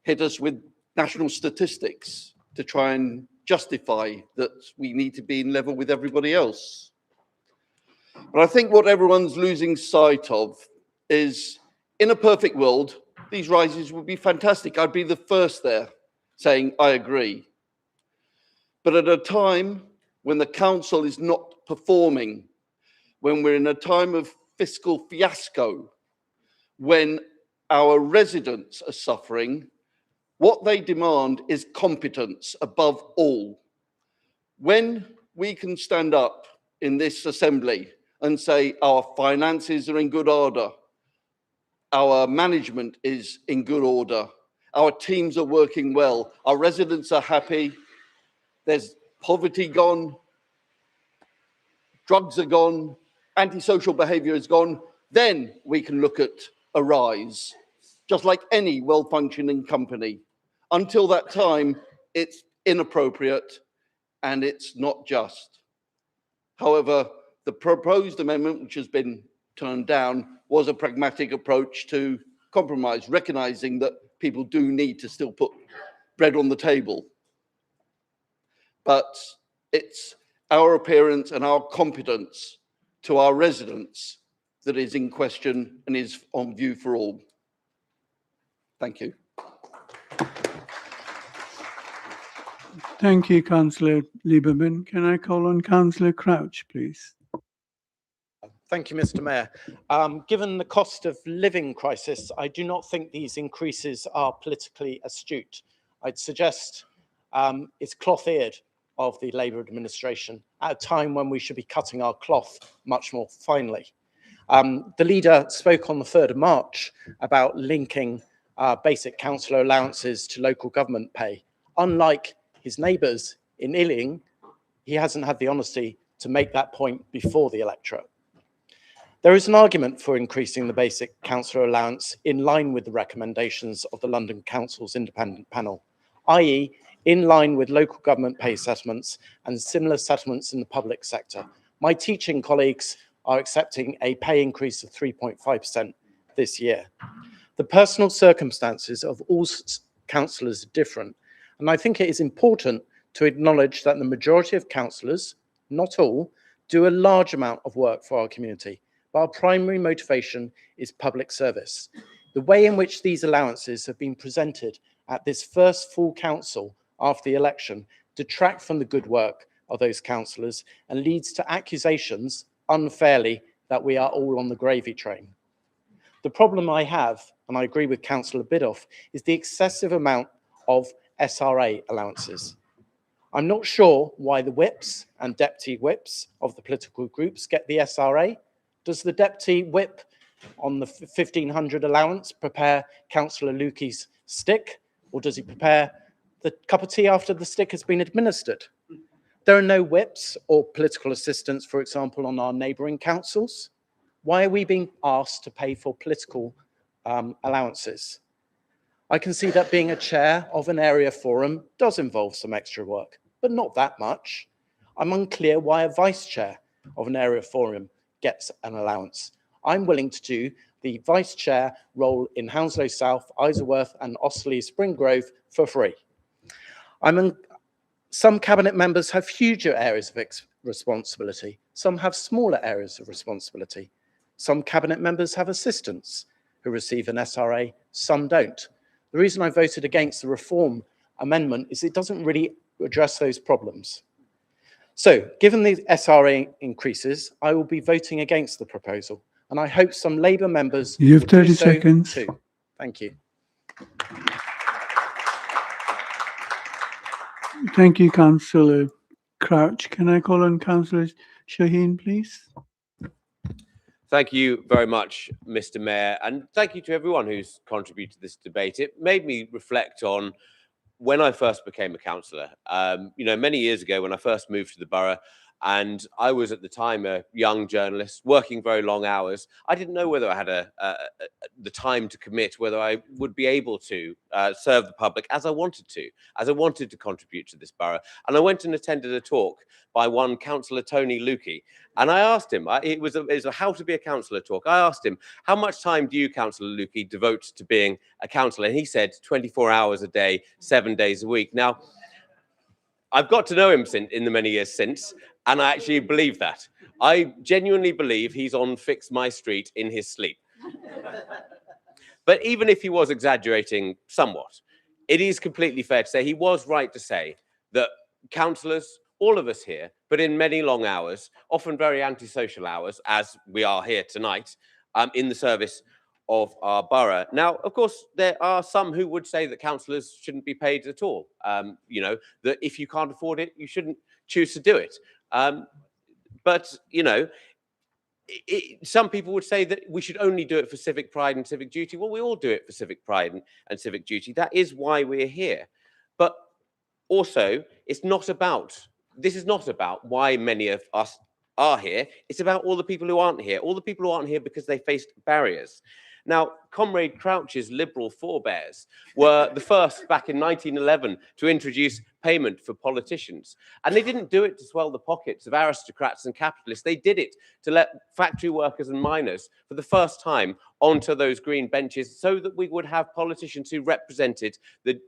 hit us with national statistics to try and justify that we need to be in level with everybody else. But I think what everyone's losing sight of is, in a perfect world, these rises would be fantastic. I'd be the first there saying, I agree. But at a time when the council is not performing, when we're in a time of fiscal fiasco, when our residents are suffering, what they demand is competence above all. When we can stand up in this assembly and say our finances are in good order, our management is in good order, our teams are working well, our residents are happy, there's poverty gone, drugs are gone, antisocial behavior is gone, then we can look at a rise, just like any well-functioning company. Until that time, it's inappropriate and it's not just. However, the proposed amendment, which has been turned down, was a pragmatic approach to compromise, recognizing that people do need to still put bread on the table. But it's our appearance and our competence to our residents that is in question and is on view for all. Thank you.
Thank you, Councillor Lieberman. Can I call on Councillor Crouch, please?
Thank you, Mr. Mayor. Given the cost of living crisis, I do not think these increases are politically astute. I'd suggest it's cloth-eared of the Labour administration at a time when we should be cutting our cloth much more finely. The leader spoke on the 3rd of March about linking basic councillor allowances to local government pay. Unlike his neighbours in Ealing, he hasn't had the honesty to make that point before the electorate. There is an argument for increasing the basic councillor allowance in line with the recommendations of the London Council's independent panel, i.e. in line with local government pay settlements and similar settlements in the public sector. My teaching colleagues are accepting a pay increase of 3.5% this year. The personal circumstances of all councillors are different, and I think it is important to acknowledge that the majority of councillors, not all, do a large amount of work for our community, but our primary motivation is public service. The way in which these allowances have been presented at this first full council after the election detract from the good work of those councillors and leads to accusations unfairly that we are all on the gravy train. The problem I have, and I agree with Councillor Bidoff, is the excessive amount of SRA allowances. I'm not sure why the whips and deputy whips of the political groups get the SRA. Does the deputy whip on the 1,500 allowance prepare Councillor Lukey's stick, or does he prepare the cup of tea after the stick has been administered? There are no whips or political assistants, for example, on our neighbouring councils. Why are we being asked to pay for political allowances? I can see that being a chair of an area forum does involve some extra work, but not that much. I'm unclear why a vice chair of an area forum gets an allowance. I'm willing to do the vice chair role in Hounslow South, Isleworth and Ostley Spring Grove for free. Some cabinet members have huger areas of responsibility. Some have smaller areas of responsibility. Some cabinet members have assistants who receive an SRA, some don't. The reason I voted against the reform amendment is it doesn't really address those problems. So, given the SRA increases, I will be voting against the proposal, and I hope some Labour members
You have
will do
30
so
seconds.
too. Thank you.
Thank you, Councillor Crouch. Can I call on Councillor Shaheen, please?
Thank you very much, Mr. Mayor, and thank you to everyone who's contributed to this debate. It made me reflect on when I first became a councillor. Many years ago when I first moved to the borough, and I was at the time a young journalist working very long hours. I didn't know whether I had the time to commit, whether I would be able to serve the public as I wanted to contribute to this borough. And I went and attended a talk by one Councillor Tony Lukey. And I asked him, it was a how to be a councillor talk. I asked him, how much time do you, Councillor Lukey, devote to being a councillor? And he said 24 hours a day, 7 days a week. Now, I've got to know him in the many years since, and I actually believe that. I genuinely believe he's on Fix My Street in his sleep. But even if he was exaggerating somewhat, it is completely fair to say he was right to say that councillors, all of us here, but in many long hours, often very antisocial hours, as we are here tonight, in the service of our borough. Now, of course, there are some who would say that councillors shouldn't be paid at all. That if you can't afford it, you shouldn't choose to do it. Some people would say that we should only do it for civic pride and civic duty. Well, we all do it for civic pride and civic duty. That is why we're here. But also, this is not about why many of us are here. It's about all the people who aren't here. All the people who aren't here because they faced barriers. Now, Comrade Crouch's Liberal forebears were the first back in 1911 to introduce payment for politicians. And they didn't do it to swell the pockets of aristocrats and capitalists. They did it to let factory workers and miners, for the first time, onto those green benches so that we would have politicians who represented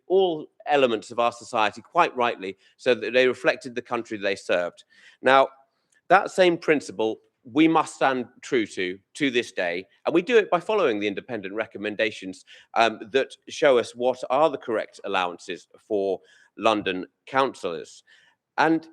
all elements of our society quite rightly, so that they reflected the country they served. Now, that same principle we must stand true to this day, and we do it by following the independent recommendations that show us what are the correct allowances for London councillors. And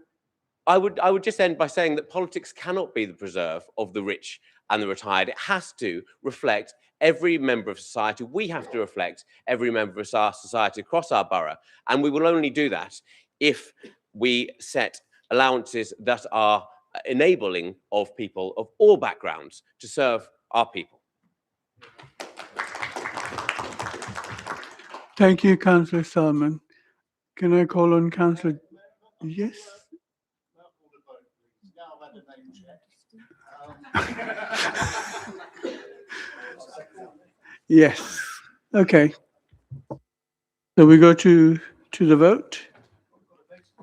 I would just end by saying that politics cannot be the preserve of the rich and the retired. It has to reflect every member of society. We have to reflect every member of our society across our borough, and we will only do that if we set allowances that are enabling of people of all backgrounds to serve our people.
Thank you, Councillor Salmon. Can I call on Councillor? Yes. Yes. Okay. So we go to the vote.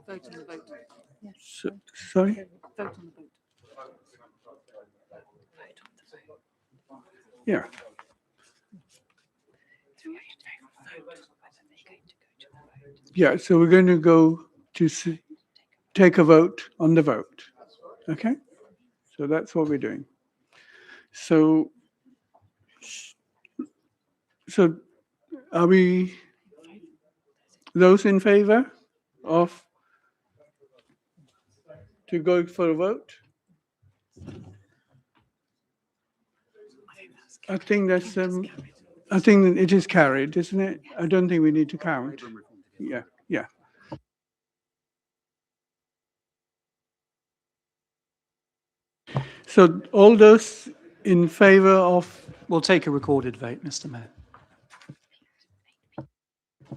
Vote on the vote.
Sorry.
Vote on the vote.
Yeah. Yeah. So we're going to go to take a vote on the vote. Okay. So that's what we're doing. So are we those in favor of to go for a vote? I think that's I think it is carried, isn't it? I don't think we need to count. Yeah, yeah. So all those in favor of...
We'll take a recorded vote, Mr. Mayor.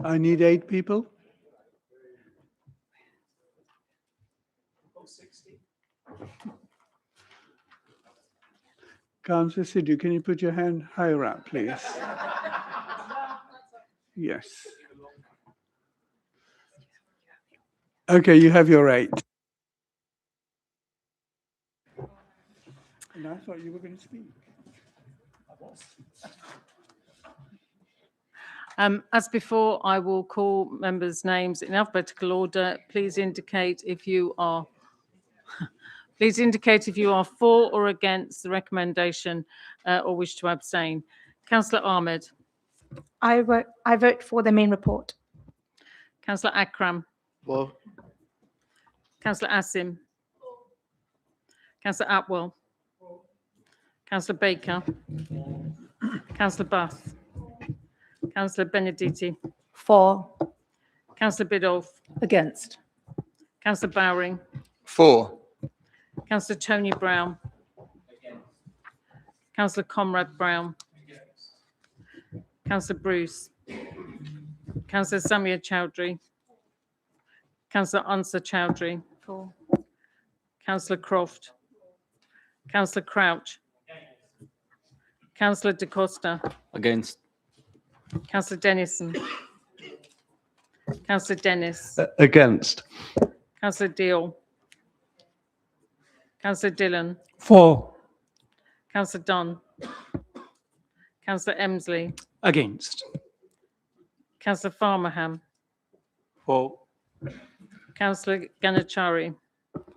I need 8 people. Councillor Sidhu, can you put your hand higher up, please? Yes. Okay, you have your right. And I thought you were going to speak.
As before, I will call members' names in alphabetical order. Please indicate if you are for or against the recommendation or wish to abstain. Councillor Ahmed.
I vote for the main report.
Councillor Akram.
For.
Councillor Asim. Councillor Atwell. Councillor Baker. Councillor Bath. Councillor Benedetti.
For.
Councillor Biddulph.
Against.
Councillor Bowring.
For.
Councillor Tony Brown. Councillor Conrad Brown. Councillor Bruce. Councillor Samia Chowdhury. Councillor Ansa Chowdhury.
For.
Councillor Croft. Councillor Crouch. Councillor Da Costa.
Against.
Councillor Dennison. Councillor Dennis.
Against.
Councillor Deal. Councillor Dillon.
For.
Councillor Dunn. Councillor Emsley.
Against.
Councillor Farmerham.
For.
Councillor Ganachari.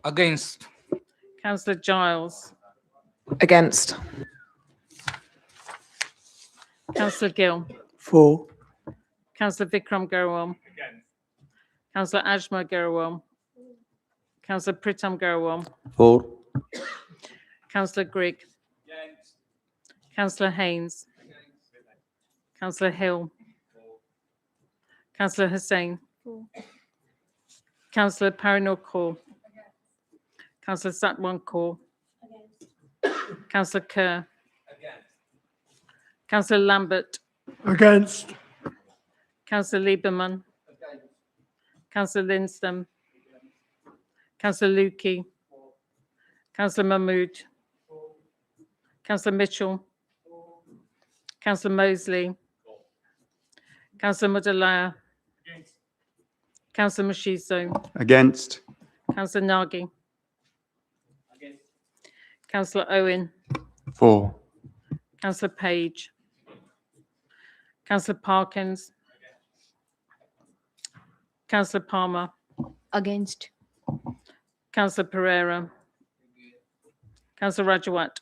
Against.
Councillor Giles.
Against.
Councillor Gill.
For.
Councillor Vikram Garwal. Councillor Ajma Garwal. Councillor Pritam Garwal.
For.
Councillor Grigg. Councillor Haynes. Councillor Hill. Councillor Hussain. Councillor Parinor Kaur. Councillor Satwan Kaur. Councillor Kerr. Councillor Lambert.
Against.
Councillor Lieberman. Councillor Lindstrom. Councillor Lukey. Councillor Mahmood. Councillor Mitchell. Councillor Mosley. Councillor Mudalaya. Councillor Mushiso.
Against.
Councillor Nagy. Councillor Owen.
For.
Councillor Page. Councillor Parkins. Councillor Palmer.
Against.
Councillor Pereira. Councillor Rajawat.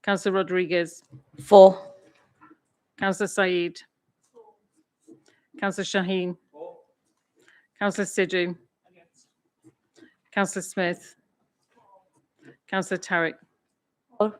Councillor Rodriguez.
For.
Councillor Saeed. Councillor Shaheen. Councillor Sidhu. Councillor Smith. Councillor Tarek.
For.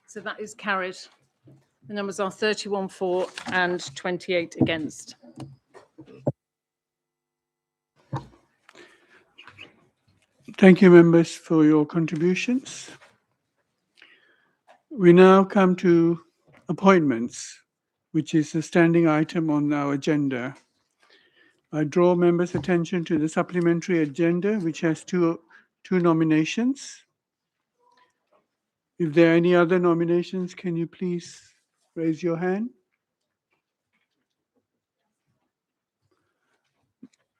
So that is carried. The numbers are 31 for and 28 against.
Thank you, members, for your contributions. We now come to appointments, which is a standing item on our agenda. I draw members' attention to the supplementary agenda, which has two nominations. If there are any other nominations, can you please raise your hand?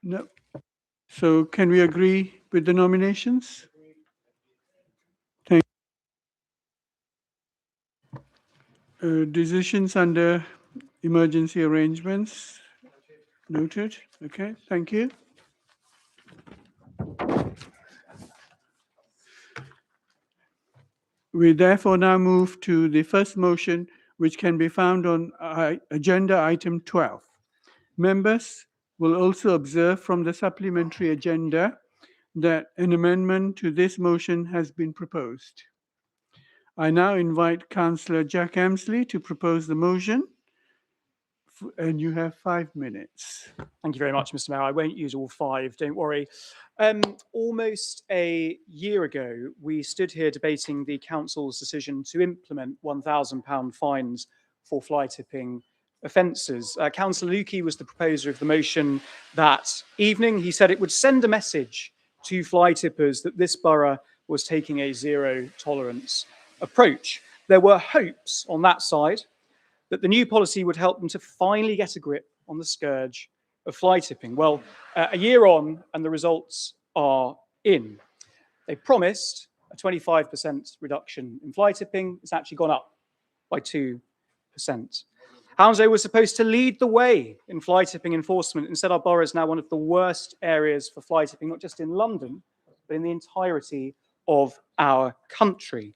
No. So can we agree with the nominations? Thank you. Decisions under emergency arrangements. Noted. Okay, thank you. We therefore now move to the first motion which can be found on agenda item 12. Members will also observe from the supplementary agenda that an amendment to this motion has been proposed. I now invite Councillor Jack Emsley to propose the motion, and you have 5 minutes.
Thank you very much, Mr. Mayor. I won't use all 5, don't worry. Almost a year ago, we stood here debating the council's decision to implement £1,000 fines for fly tipping offences. Councillor Lukey was the proposer of the motion that evening. He said it would send a message to fly tippers that this borough was taking a zero tolerance approach. There were hopes on that side that the new policy would help them to finally get a grip on the scourge of fly tipping. Well, a year on and the results are in. They promised a 25% reduction in fly tipping. It's actually gone up by 2%. Hounslow was supposed to lead the way in fly tipping enforcement. Instead, our borough is now one of the worst areas for fly tipping, not just in London, but in the entirety of our country.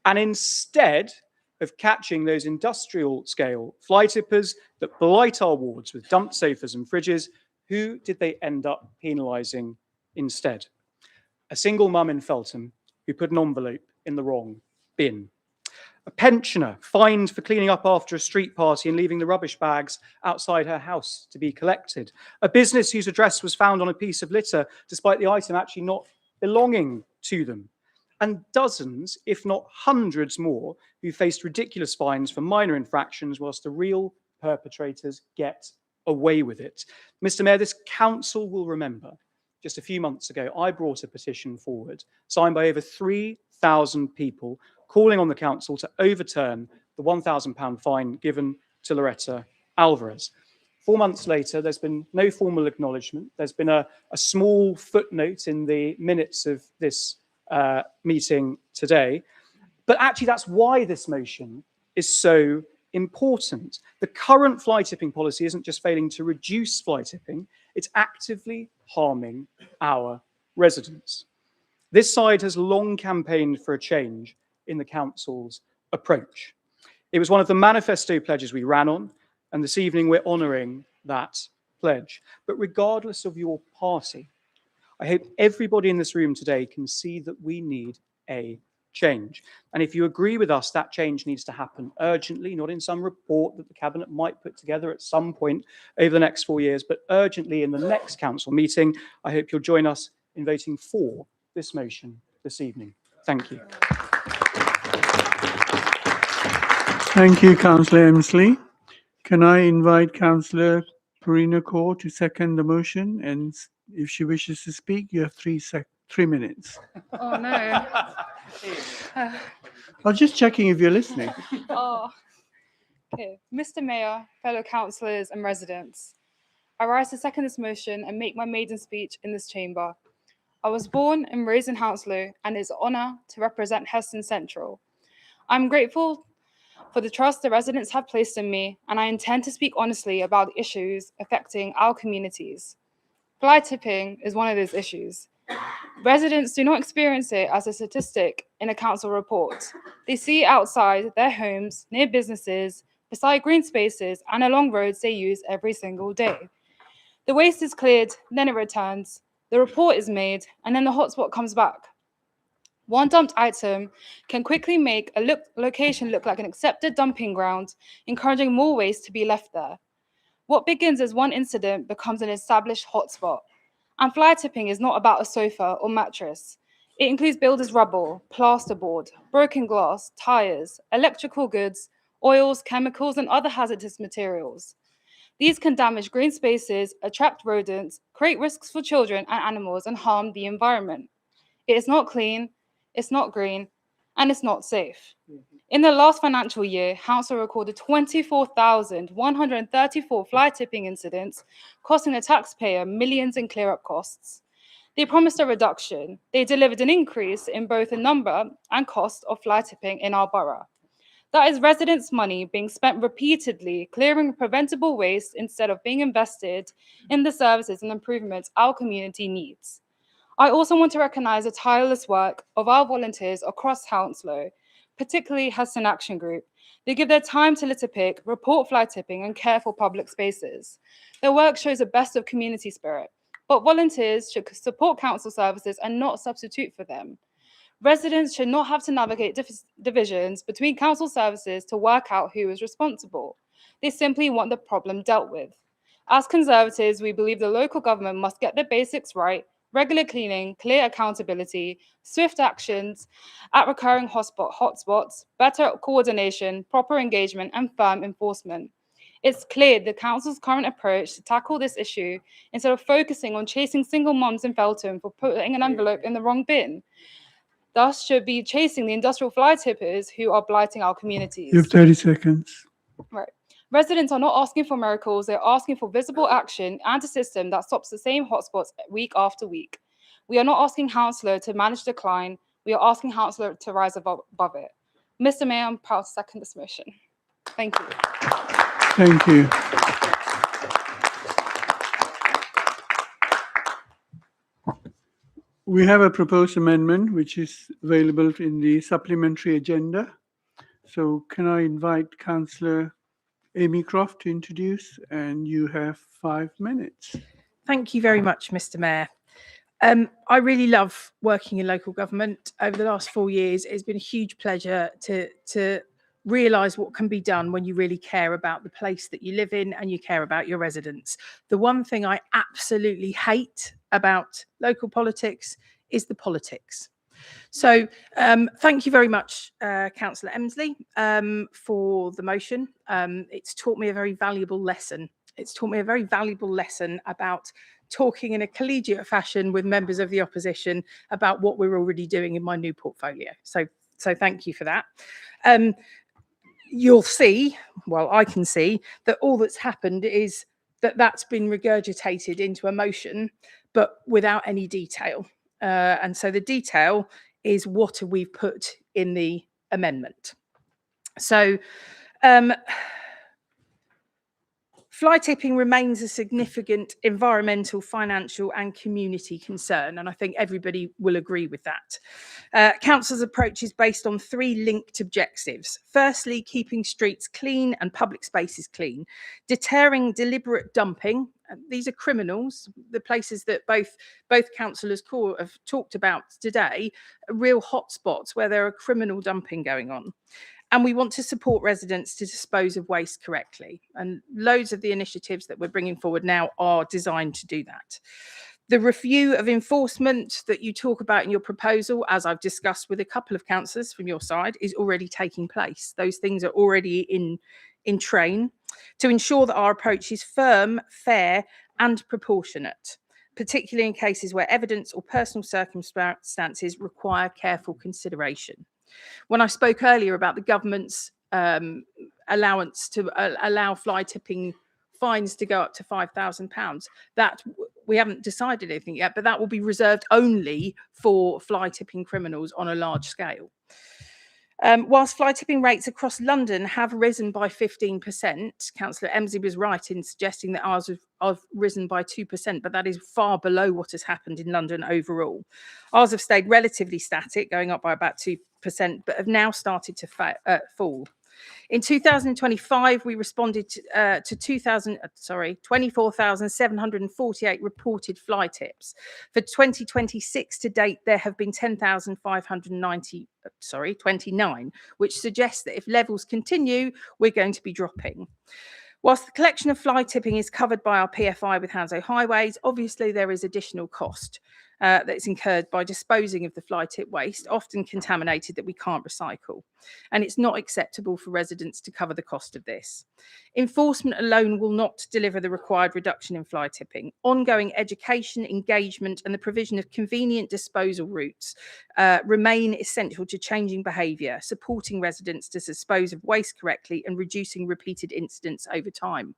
And instead of catching those industrial scale fly tippers that blight our wards with dumped sofas and fridges, who did they end up penalising instead? A single mum in Feltham who put an envelope in the wrong bin. A pensioner fined for cleaning up after a street party and leaving the rubbish bags outside her house to be collected. A business whose address was found on a piece of litter despite the item actually not belonging to them. And dozens, if not hundreds more, who faced ridiculous fines for minor infractions whilst the real perpetrators get away with it. Mr. Mayor, this council will remember just a few months ago, I brought a petition forward signed by over 3,000 people calling on the council to overturn the £1,000 fine given to Loretta Alvarez. 4 months later, there's been no formal acknowledgement. There's been a small footnote in the minutes of this meeting today. But actually, that's why this motion is so important. The current fly tipping policy isn't just failing to reduce fly tipping, it's actively harming our residents. This side has long campaigned for a change in the council's approach. It was one of the manifesto pledges we ran on, and this evening we're honouring that pledge. But regardless of your party, I hope everybody in this room today can see that we need a change. And if you agree with us, that change needs to happen urgently, not in some report that the Cabinet might put together at some point over the next 4 years, but urgently in the next council meeting. I hope you'll join us in voting for this motion this evening. Thank you.
Thank you, Councillor Emsley. Can I invite Councillor Perina Kaur to second the motion? And if she wishes to speak, you have 3 minutes.
Oh, no.
I'm just checking if you're listening.
Oh, okay. Mr. Mayor, fellow councillors and residents, I rise to second this motion and make my maiden speech in this chamber. I was born and raised in Hounslow, and it's an honour to represent Heston Central. I'm grateful for the trust the residents have placed in me, and I intend to speak honestly about the issues affecting our communities. Fly tipping is one of those issues. Residents do not experience it as a statistic in a council report. They see it outside their homes, near businesses, beside green spaces, and along roads they use every single day. The waste is cleared, then it returns. The report is made, and then the hotspot comes back. One dumped item can quickly make a location look like an accepted dumping ground, encouraging more waste to be left there. What begins as one incident becomes an established hotspot. And fly tipping is not about a sofa or mattress. It includes builders' rubble, plasterboard, broken glass, tires, electrical goods, oils, chemicals, and other hazardous materials. These can damage green spaces, attract rodents, create risks for children and animals, and harm the environment. It is not clean, it's not green, and it's not safe. In the last financial year, Hounslow recorded 24,134 fly tipping incidents, costing the taxpayer millions in clear-up costs. They promised a reduction. They delivered an increase in both the number and cost of fly tipping in our borough. That is residents' money being spent repeatedly clearing preventable waste instead of being invested in the services and improvements our community needs. I also want to recognise the tireless work of our volunteers across Hounslow, particularly Heston Action Group, They give their time to litter pick, report fly tipping, and care for public spaces. Their work shows the best of community spirit, but volunteers should support council services and not substitute for them. Residents should not have to navigate divisions between council services to work out who is responsible. They simply want the problem dealt with. As Conservatives, we believe the local government must get the basics right: regular cleaning, clear accountability, swift actions at recurring hotspots, better coordination, proper engagement, and firm enforcement. It's clear the council's current approach to tackle this issue, instead of focusing on chasing single moms in Felton for putting an envelope in the wrong bin, thus should be chasing the industrial fly tippers who are blighting our communities.
You have 30 seconds.
Right. Residents are not asking for miracles, they're asking for visible action and a system that stops the same hotspots week after week. We are not asking Hounslow to manage decline, we are asking Hounslow to rise above it. Mr. Mayor, I'm proud to second this motion. Thank you.
Thank you. We have a proposed amendment which is available in the supplementary agenda. So can I invite Councillor Amy Croft to introduce, and you have 5 minutes.
Thank you very much, Mr. Mayor. I really love working in local government. Over the last 4 years, it's been a huge pleasure to realise what can be done when you really care about the place that you live in and you care about your residents. The one thing I absolutely hate about local politics is the politics. So thank you very much, Councillor Emsley, for the motion. It's taught me a very valuable lesson. It's taught me a very valuable lesson about talking in a collegiate fashion with members of the opposition about what we're already doing in my new portfolio. So thank you for that. You'll see, well, I can see that all that's happened is that that's been regurgitated into a motion, but without any detail. And so the detail is what we've put in the amendment. So fly tipping remains a significant environmental, financial and community concern, and I think everybody will agree with that. Council's approach is based on 3 linked objectives. Firstly, keeping streets clean and public spaces clean, deterring deliberate dumping. These are criminals, the places that both councillors have talked about today, real hotspots where there are criminal dumping going on. And we want to support residents to dispose of waste correctly. And loads of the initiatives that we're bringing forward now are designed to do that. The review of enforcement that you talk about in your proposal, as I've discussed with a couple of councillors from your side, is already taking place. Those things are already in train to ensure that our approach is firm, fair and proportionate, particularly in cases where evidence or personal circumstances require careful consideration. When I spoke earlier about the government's allowance to allow fly tipping fines to go up to £5,000, that we haven't decided anything yet, but that will be reserved only for fly tipping criminals on a large scale. Whilst fly tipping rates across London have risen by 15%, Councillor Emsley was right in suggesting that ours have risen by 2%, but that is far below what has happened in London overall. Ours have stayed relatively static, going up by about 2%, but have now started to fall. In 2025, we responded to 24,748 reported fly tips. For 2026 to date, there have been 10,529, which suggests that if levels continue, we're going to be dropping. Whilst the collection of fly tipping is covered by our PFI with Hounslow Highways, obviously there is additional cost that is incurred by disposing of the fly tip waste, often contaminated, that we can't recycle. And it's not acceptable for residents to cover the cost of this. Enforcement alone will not deliver the required reduction in fly tipping. Ongoing education, engagement and the provision of convenient disposal routes remain essential to changing behaviour, supporting residents to dispose of waste correctly and reducing repeated incidents over time.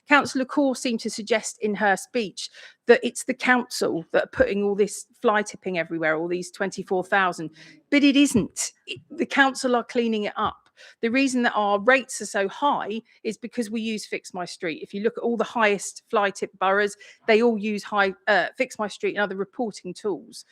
Councillor Kaur seemed to suggest in her speech that it's the council that are putting all this fly tipping everywhere, all these 24,000, but it isn't. The council are cleaning it up. The reason that our rates are so high is because we use Fix My Street. If you look at all the highest fly tip boroughs, they all use Fix My Street and other reporting tools.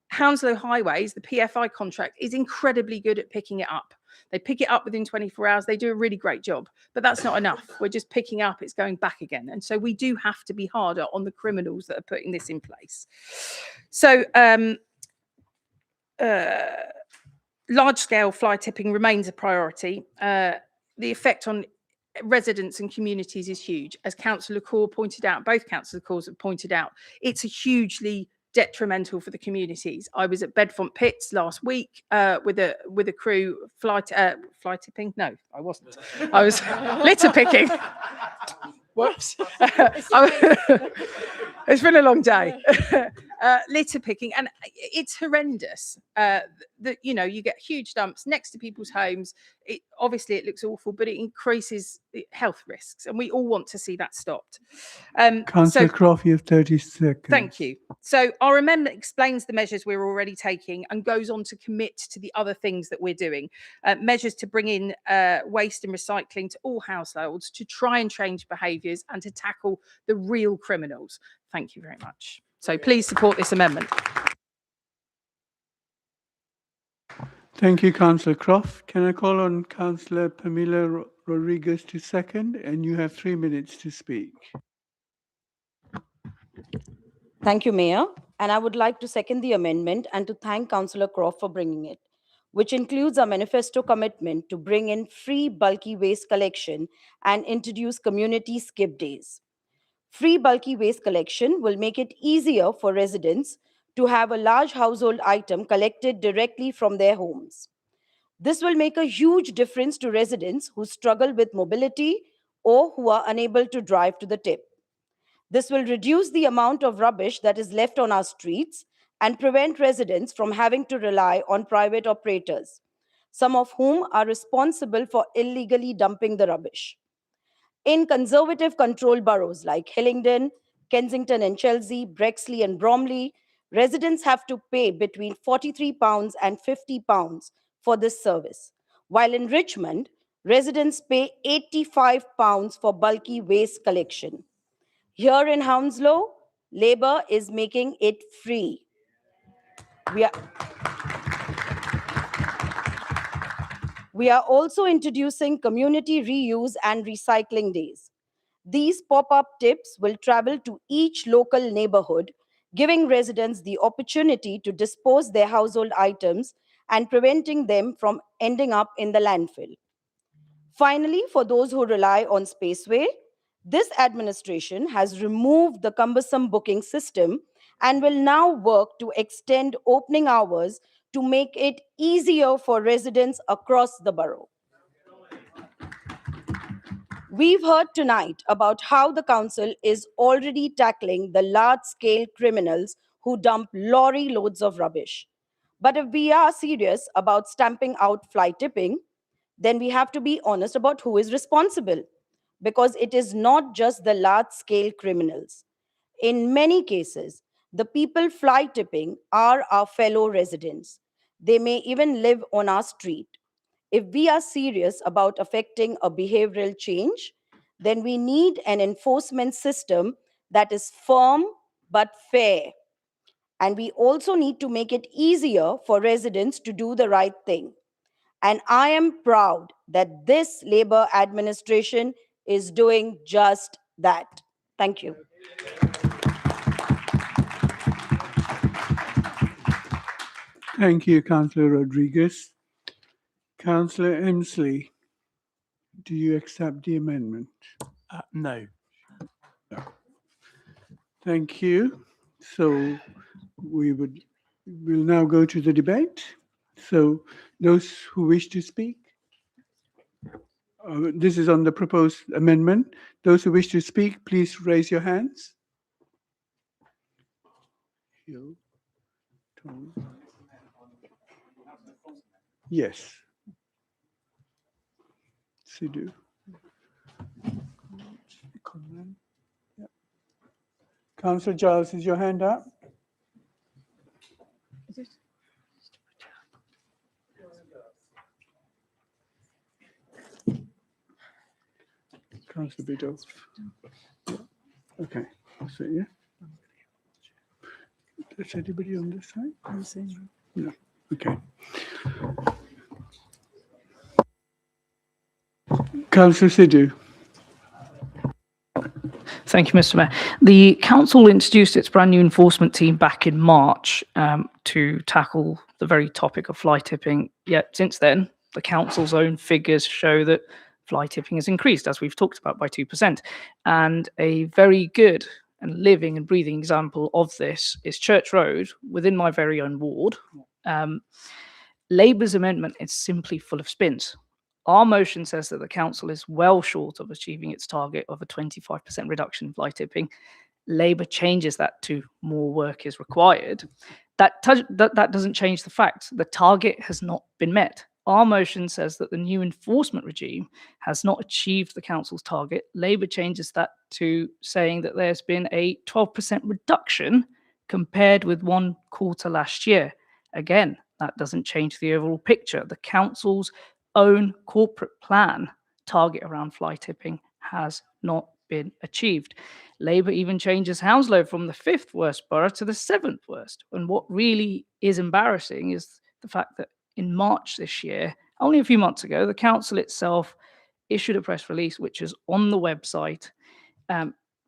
Hounslow Highways, the PFI contract, is incredibly good at picking it up. They pick it up within 24 hours. They do a really great job, but that's not enough. We're just picking up, it's going back again. And so we do have to be harder on the criminals that are putting this in place. So large-scale fly tipping remains a priority. The effect on residents and communities is huge. As Councillor Core pointed out, both Councillor Cores have pointed out, it's a hugely detrimental for the communities. I was at Bedfont Pits last week with a crew fly tipping. No, I wasn't. I was litter picking. Whoops. It's been a long day. Litter picking, and it's horrendous. That you get huge dumps next to people's homes. Obviously it looks awful, but it increases health risks, and we all want to see that stopped.
Councillor Croft, you have 30 seconds.
Thank you. So our amendment explains the measures we're already taking and goes on to commit to the other things that we're doing. Measures to bring in waste and recycling to all households, to try and change behaviours and to tackle the real criminals. Thank you very much. So please support this amendment.
Thank you, Councillor Croft. Can I call on Councillor Pamela Rodriguez to second? And you have 3 minutes to speak.
Thank you, Mayor. And I would like to second the amendment and to thank Councillor Croft for bringing it, which includes a manifesto commitment to bring in free bulky waste collection and introduce community skip days. Free bulky waste collection will make it easier for residents to have a large household item collected directly from their homes. This will make a huge difference to residents who struggle with mobility or who are unable to drive to the tip. This will reduce the amount of rubbish that is left on our streets and prevent residents from having to rely on private operators, some of whom are responsible for illegally dumping the rubbish. In conservative controlled boroughs like Hillingdon, Kensington and Chelsea, Brexley and Bromley, residents have to pay between £43 and £50 for this service, while in Richmond, residents pay £85 for bulky waste collection. Here in Hounslow, Labour is making it free. We are also introducing community reuse and recycling days. These pop-up tips will travel to each local neighborhood, giving residents the opportunity to dispose their household items and preventing them from ending up in the landfill. Finally, for those who rely on Spaceway, this administration has removed the cumbersome booking system and will now work to extend opening hours to make it easier for residents across the borough. We've heard tonight about how the council is already tackling the large-scale criminals who dump lorry loads of rubbish. But if we are serious about stamping out fly tipping, then we have to be honest about who is responsible, because it is not just the large-scale criminals. In many cases, the people fly tipping are our fellow residents. They may even live on our street. If we are serious about affecting a behavioral change, then we need an enforcement system that is firm but fair. And we also need to make it easier for residents to do the right thing. And I am proud that this Labour administration is doing just that. Thank you.
Thank you, Councillor Rodriguez. Councillor Emsley, do you accept the amendment?
No.
No. Thank you. So we'll now go to the debate. So those who wish to speak, this is on the proposed amendment. Those who wish to speak, please raise your hands. Yes. Sidhu. Councillor Giles, is your hand up? Councillor Biddulph. Okay. So yeah. Is anybody on this side? No. Okay. Councillor Sidhu.
Thank you, Mr. Mayor. The council introduced its brand new enforcement team back in March to tackle the very topic of fly tipping. Yet since then, the council's own figures show that fly tipping has increased, as we've talked about, by 2%. And a very good and living and breathing example of this is Church Road, within my very own ward. Labour's amendment is simply full of spins. Our motion says that the council is well short of achieving its target of a 25% reduction in fly tipping. Labour changes that to more work is required. That doesn't change the fact the target has not been met. Our motion says that the new enforcement regime has not achieved the council's target. Labour changes that to saying that there's been a 12% reduction compared with 1 quarter last year. Again, that doesn't change the overall picture. The council's own corporate plan target around fly tipping has not been achieved. Labour even changes Hounslow from the 5th worst borough to the 7th worst. And what really is embarrassing is the fact that in March this year, only a few months ago, the council itself issued a press release, which is on the website,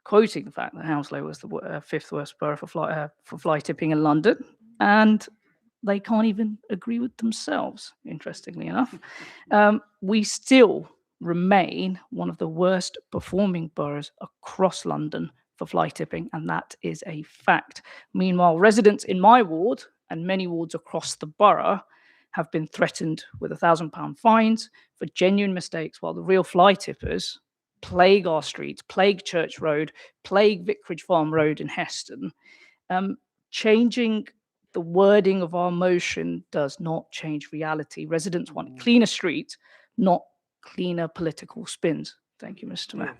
quoting the fact that Hounslow was the 5th worst borough for fly tipping in London. And they can't even agree with themselves, interestingly enough. We still remain one of the worst performing boroughs across London for fly tipping, and that is a fact. Meanwhile, residents in my ward and many wards across the borough have been threatened with £1,000 fines for genuine mistakes, while the real fly tippers plague our streets, plague Church Road, plague Vicarage Farm Road in Heston. Changing the wording of our motion does not change reality. Residents want a cleaner street, not cleaner political spins. Thank you, Mr. Mayor.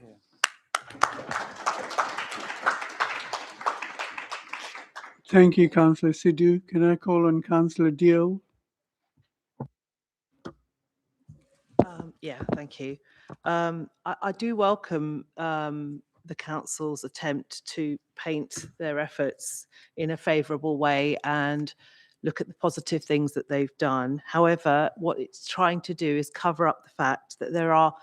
Thank you, Councillor Sidhu. Can I call on Councillor Deal?
Yeah, thank you. I do welcome the council's attempt to paint their efforts in a favourable way and look at the positive things that they've done. However, what it's trying to do is cover up the fact that there are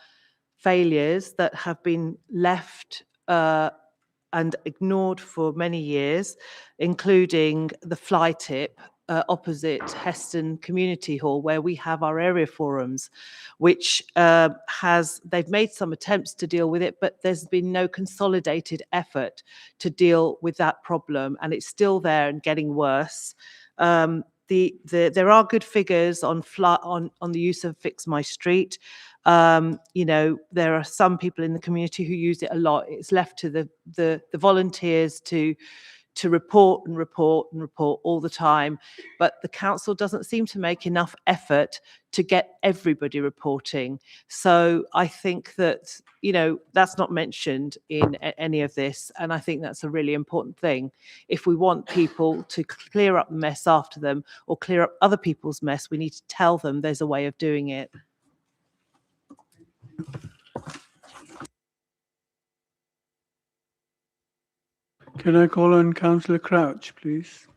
failures that have been left and ignored for many years, including the fly tip opposite Heston Community Hall, where we have our area forums, which they've made some attempts to deal with it, but there's been no consolidated effort to deal with that problem, and it's still there and getting worse. There are good figures on the use of Fix My Street. There are some people in the community who use it a lot. It's left to the volunteers to report and report and report all the time, but the council doesn't seem to make enough effort to get everybody reporting. So I think that, that's not mentioned in any of this, and I think that's a really important thing. If we want people to clear up the mess after them or clear up other people's mess, we need to tell them there's a way of doing it.
Can I call on Councillor Crouch, please?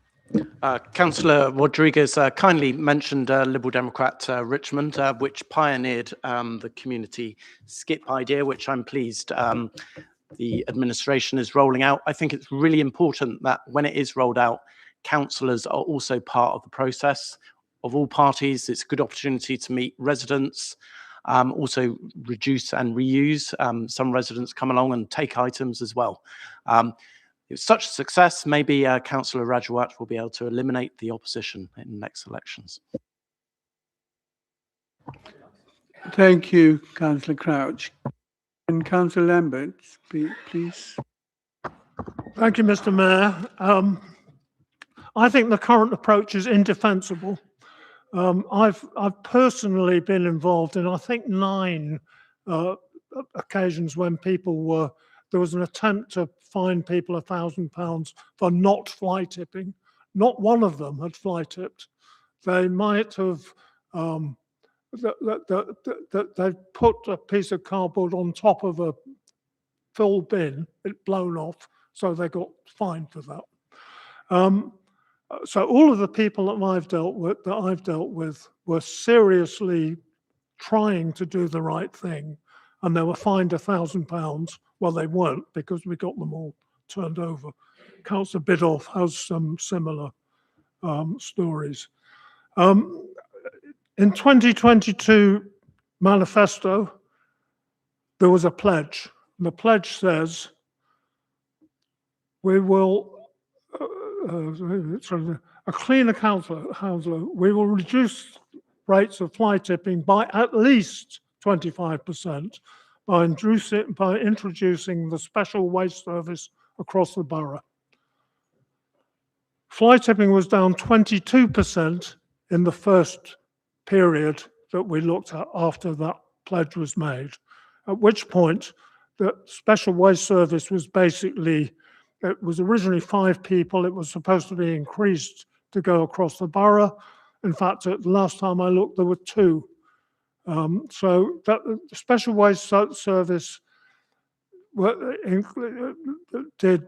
Councillor Rodriguez kindly mentioned Liberal Democrat Richmond, which pioneered the community skip idea, which I'm pleased the administration is rolling out. I think it's really important that when it is rolled out, councillors are also part of the process of all parties. It's a good opportunity to meet residents, also reduce and reuse. Some residents come along and take items as well. It's such a success, maybe Councillor Rajawat will be able to eliminate the opposition in the next elections.
Thank you, Councillor Crouch. And Councillor Lambert, please.
Thank you, Mr. Mayor. I think the current approach is indefensible. I've personally been involved in, I think, 9 occasions when there was an attempt to fine people £1,000 for not fly tipping. Not one of them had fly tipped. They might have they put a piece of cardboard on top of a full bin, it blown off, so they got fined for that. So all of the people that I've dealt with were seriously trying to do the right thing. and they were fined £1,000. Well, they weren't, because we got them all turned over. Councillor Bidoff has some similar stories. In 2022 manifesto, there was a pledge. And the pledge says, we will, a cleaner Hounslow, we will reduce rates of fly tipping by at least 25% by introducing the special waste service across the borough. Fly tipping was down 22% in the first period that we looked at after that pledge was made, at which point the special waste service was basically, it was originally 5 people, it was supposed to be increased to go across the borough. In fact, the last time I looked, there were 2. So that the special waste service did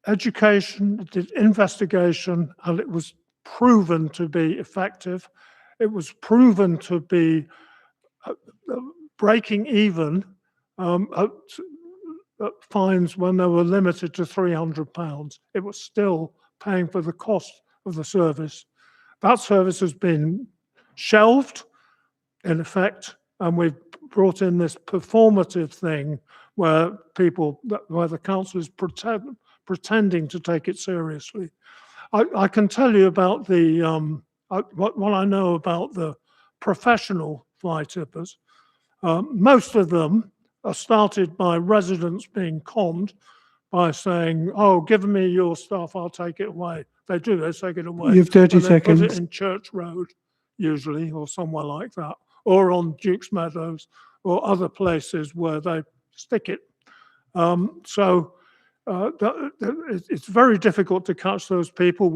education, it did investigation, and it was proven to be effective. It was proven to be breaking even at fines when they were limited to £300. It was still paying for the cost of the service. That service has been shelved, in effect, and we've brought in this performative thing where the council is pretending to take it seriously. I can tell you about what I know about the professional fly tippers. Most of them are started by residents being conned by saying, "Oh, give me your stuff, I'll take it away." They do, they take it away.
You have 30
and they put
seconds.
it in Church Road, usually, or somewhere like that, or on Duke's Meadows, or other places where they stick it. It's very difficult to catch those people.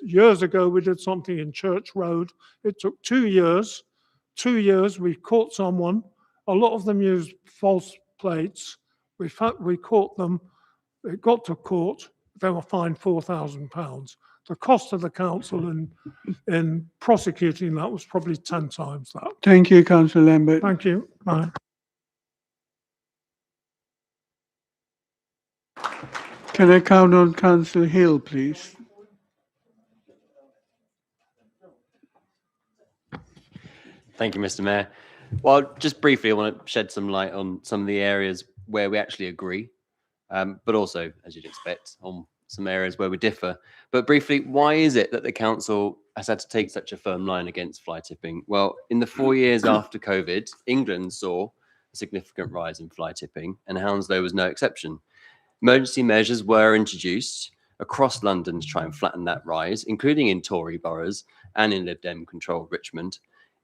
Years ago, we did something in Church Road. It took 2 years. 2 years, we caught someone. A lot of them used false plates. We caught them. It got to court. They were fined £4,000. The cost of the council in prosecuting that was probably 10 times that.
Thank you, Councillor Lambert.
Thank you. Bye.
Can I count on Councillor Hill, please?
Thank you, Mr. Mayor. Well, just briefly, I want to shed some light on some of the areas where we actually agree, but also, as you'd expect, on some areas where we differ. But briefly, why is it that the council has had to take such a firm line against fly tipping? Well, in the 4 years after COVID, England saw a significant rise in fly tipping, and Hounslow was no exception. Emergency measures were introduced across London to try and flatten that rise, including in Tory boroughs and in Lib Dem controlled Richmond.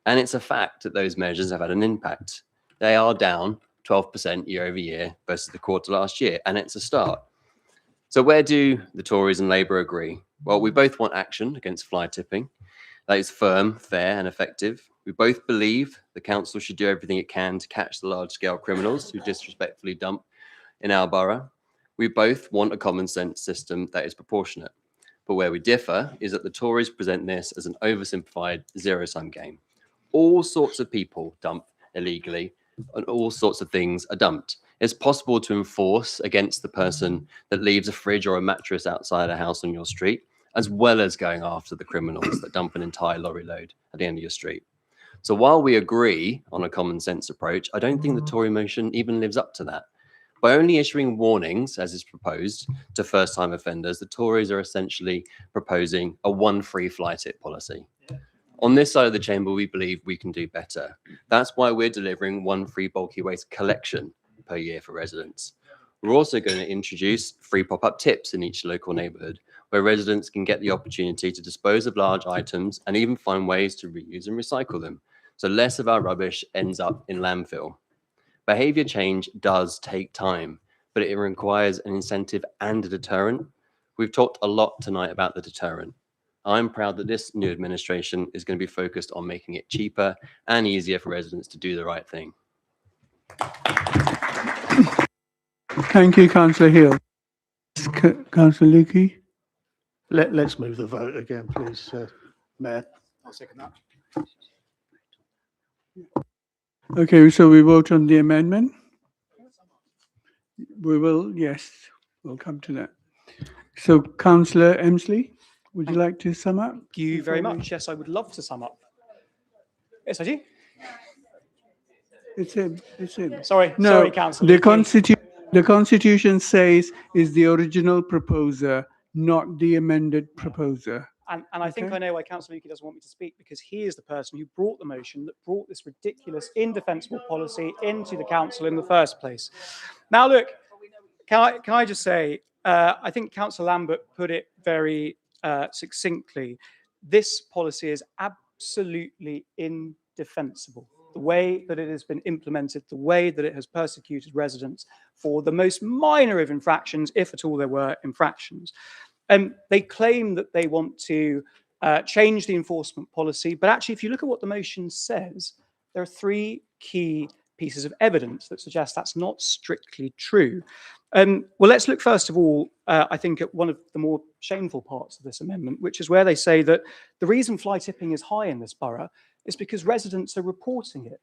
And it's a fact that those measures have had an impact. They are down 12% year over year versus the quarter last year, and it's a start. So where do the Tories and Labour agree? Well, we both want action against fly tipping that is firm, fair and effective. We both believe the council should do everything it can to catch the large-scale criminals who disrespectfully dump in our borough. We both want a common sense system that is proportionate. But where we differ is that the Tories present this as an oversimplified zero-sum game. All sorts of people dump illegally and all sorts of things are dumped. It's possible to enforce against the person that leaves a fridge or a mattress outside a house on your street, as well as going after the criminals that dump an entire lorry load at the end of your street. So while we agree on a common sense approach, I don't think the Tory motion even lives up to that. By only issuing warnings, as is proposed, to first-time offenders, the Tories are essentially proposing a one free fly tip policy. On this side of the chamber, we believe we can do better. That's why we're delivering one free bulky waste collection per year for residents. We're also going to introduce free pop-up tips in each local neighbourhood, where residents can get the opportunity to dispose of large items and even find ways to reuse and recycle them, so less of our rubbish ends up in landfill. Behaviour change does take time, but it requires an incentive and a deterrent. We've talked a lot tonight about the deterrent. I'm proud that this new administration is going to be focused on making it cheaper and easier for residents to do the right thing.
Thank you, Councillor Hill. Councillor Leakey.
Let's move the vote again, please, Mayor.
I'll second that.
Okay, so we vote on the amendment. We will, yes, we'll come to that. So Councillor Emsley, would you like to sum up?
Thank you very
before we-
much. Yes, I would love to sum up. Yes, I do.
It's him, it's him.
Sorry,
No,
sorry, Councillor.
the Constitution says is the original proposer, not the amended proposer.
And I think
Okay.
I know why Councillor Luki doesn't want me to speak, because he is the person who brought the motion that brought this ridiculous, indefensible policy into the council in the first place. Now, look, can I just say, I think Councillor Lambert put it very succinctly. This policy is absolutely indefensible. The way that it has been implemented, the way that it has persecuted residents for the most minor of infractions, if at all there were infractions. They claim that they want to change the enforcement policy, but actually, if you look at what the motion says, there are three key pieces of evidence that suggest that's not strictly true. Well, let's look first of all, I think, at one of the more shameful parts of this amendment, which is where they say that the reason fly tipping is high in this borough is because residents are reporting it.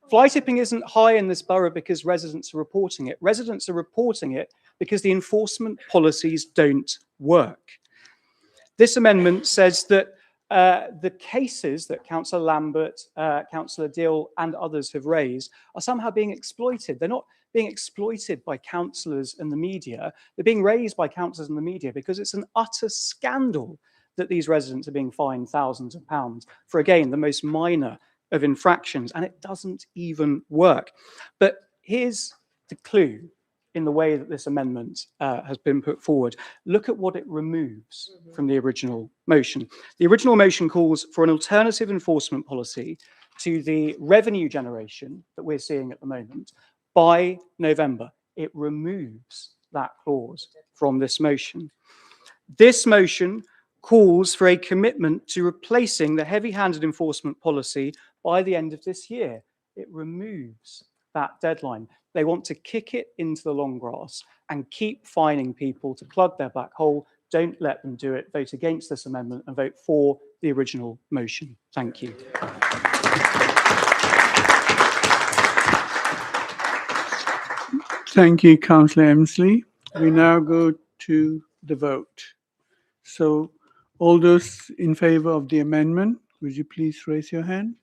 Fly tipping isn't high in this borough because residents are reporting it. Residents are reporting it because the enforcement policies don't work. This amendment says that the cases that Councillor Lambert, Councillor Dill and others have raised are somehow being exploited. They're not being exploited by councillors and the media. They're being raised by councillors and the media because it's an utter scandal that these residents are being fined thousands of pounds for, again, the most minor of infractions, and it doesn't even work. But here's the clue in the way that this amendment has been put forward. Look at what it removes from the original motion. The original motion calls for an alternative enforcement policy to the revenue generation that we're seeing at the moment by November. It removes that clause from this motion. This motion calls for a commitment to replacing the heavy-handed enforcement policy by the end of this year. It removes that deadline. They want to kick it into the long grass and keep fining people to plug their black hole. Don't let them do it. Vote against this amendment and vote for the original motion. Thank you.
Thank you, Councillor Emsley. We now go to the vote. So all those in favour of the amendment, would you please raise your hand?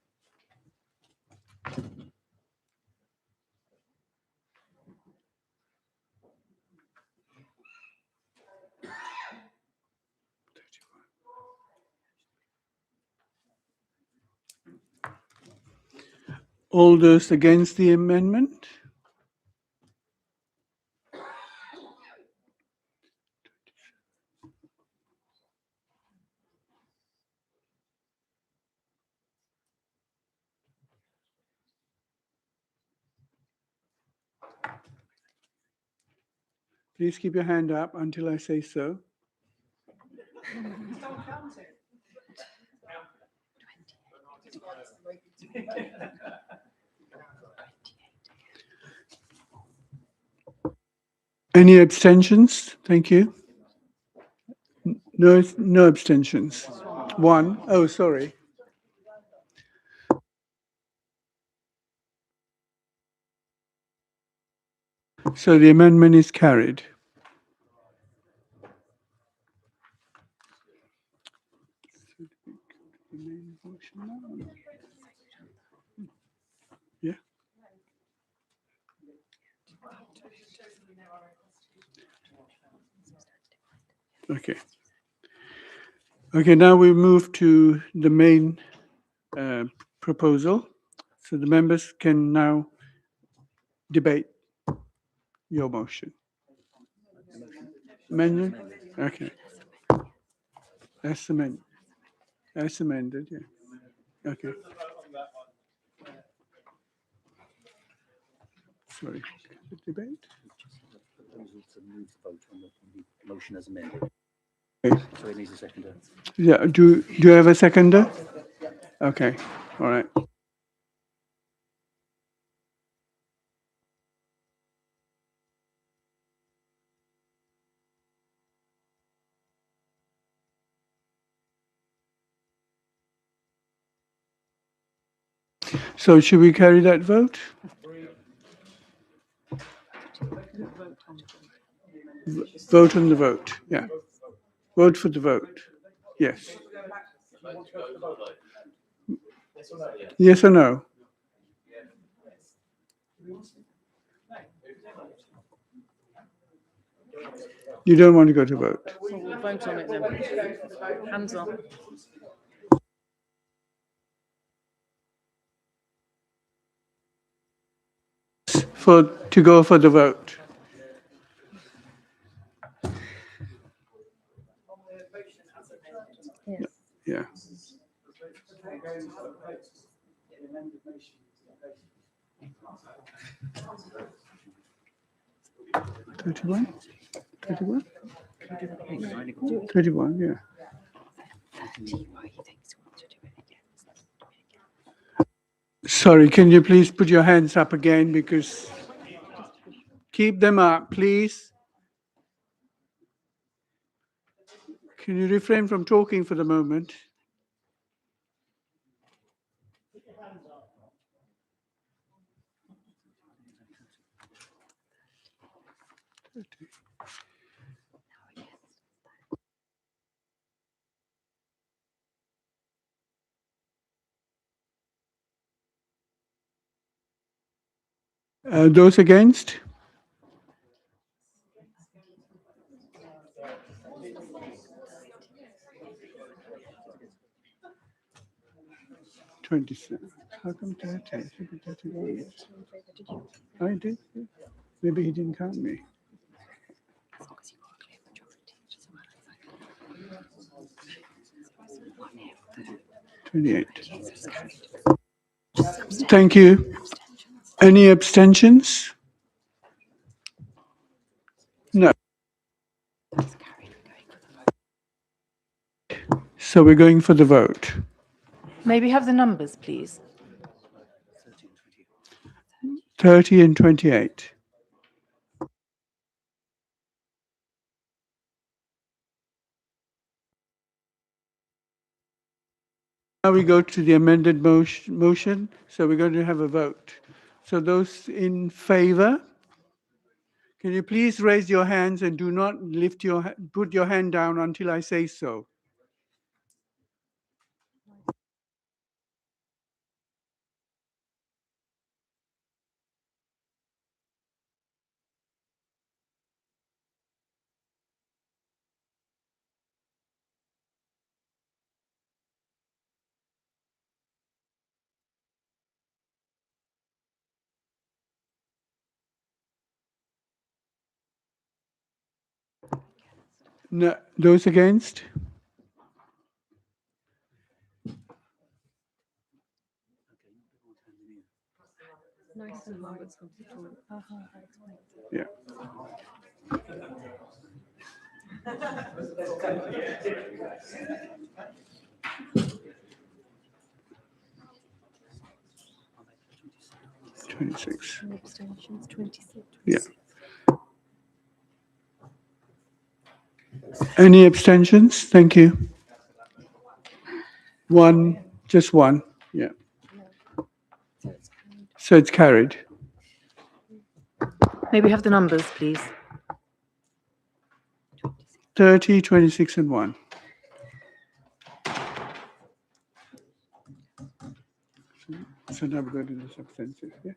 All those against the amendment? Please keep your hand up until I say so. Any abstentions? Thank you. No abstentions. One. Oh, sorry. So the amendment is carried. Yeah. Okay. Okay, now we move to the main proposal. So the members can now debate your motion. Amendment? Okay. As amended. As amended, yeah. Okay. Sorry. Debate?
Motion as amended.
Okay.
So it needs a seconder.
Yeah, do you have a seconder? Okay, all right. So should we carry that vote? Vote on the vote, yeah. Vote for the vote, yes. Yes or no? You don't want to go to vote?
So we'll vote on it then. Hands up.
To go for the vote. Yeah. Thirty-one? 31? 31, yeah. Sorry, can you please put your hands up again, because keep them up, please. Can you refrain from talking for the moment? Those against? $27. How come 30? It should be 31. I did. Yeah. Maybe he didn't count me. $28. Thank you. Any abstentions? No. So we're going for the vote.
May we have the numbers, please?
30 and 28. Now we go to the amended motion. So we're going to have a vote. So those in favor, can you please raise your hands and do not put your hand down until I say so. No, those against? Yeah. $26. Yeah. Any abstentions? Thank you. One, just one. Yeah. So it's carried.
May we have the numbers, please?
30, 26, and 1. So now we go to the substantive, yeah?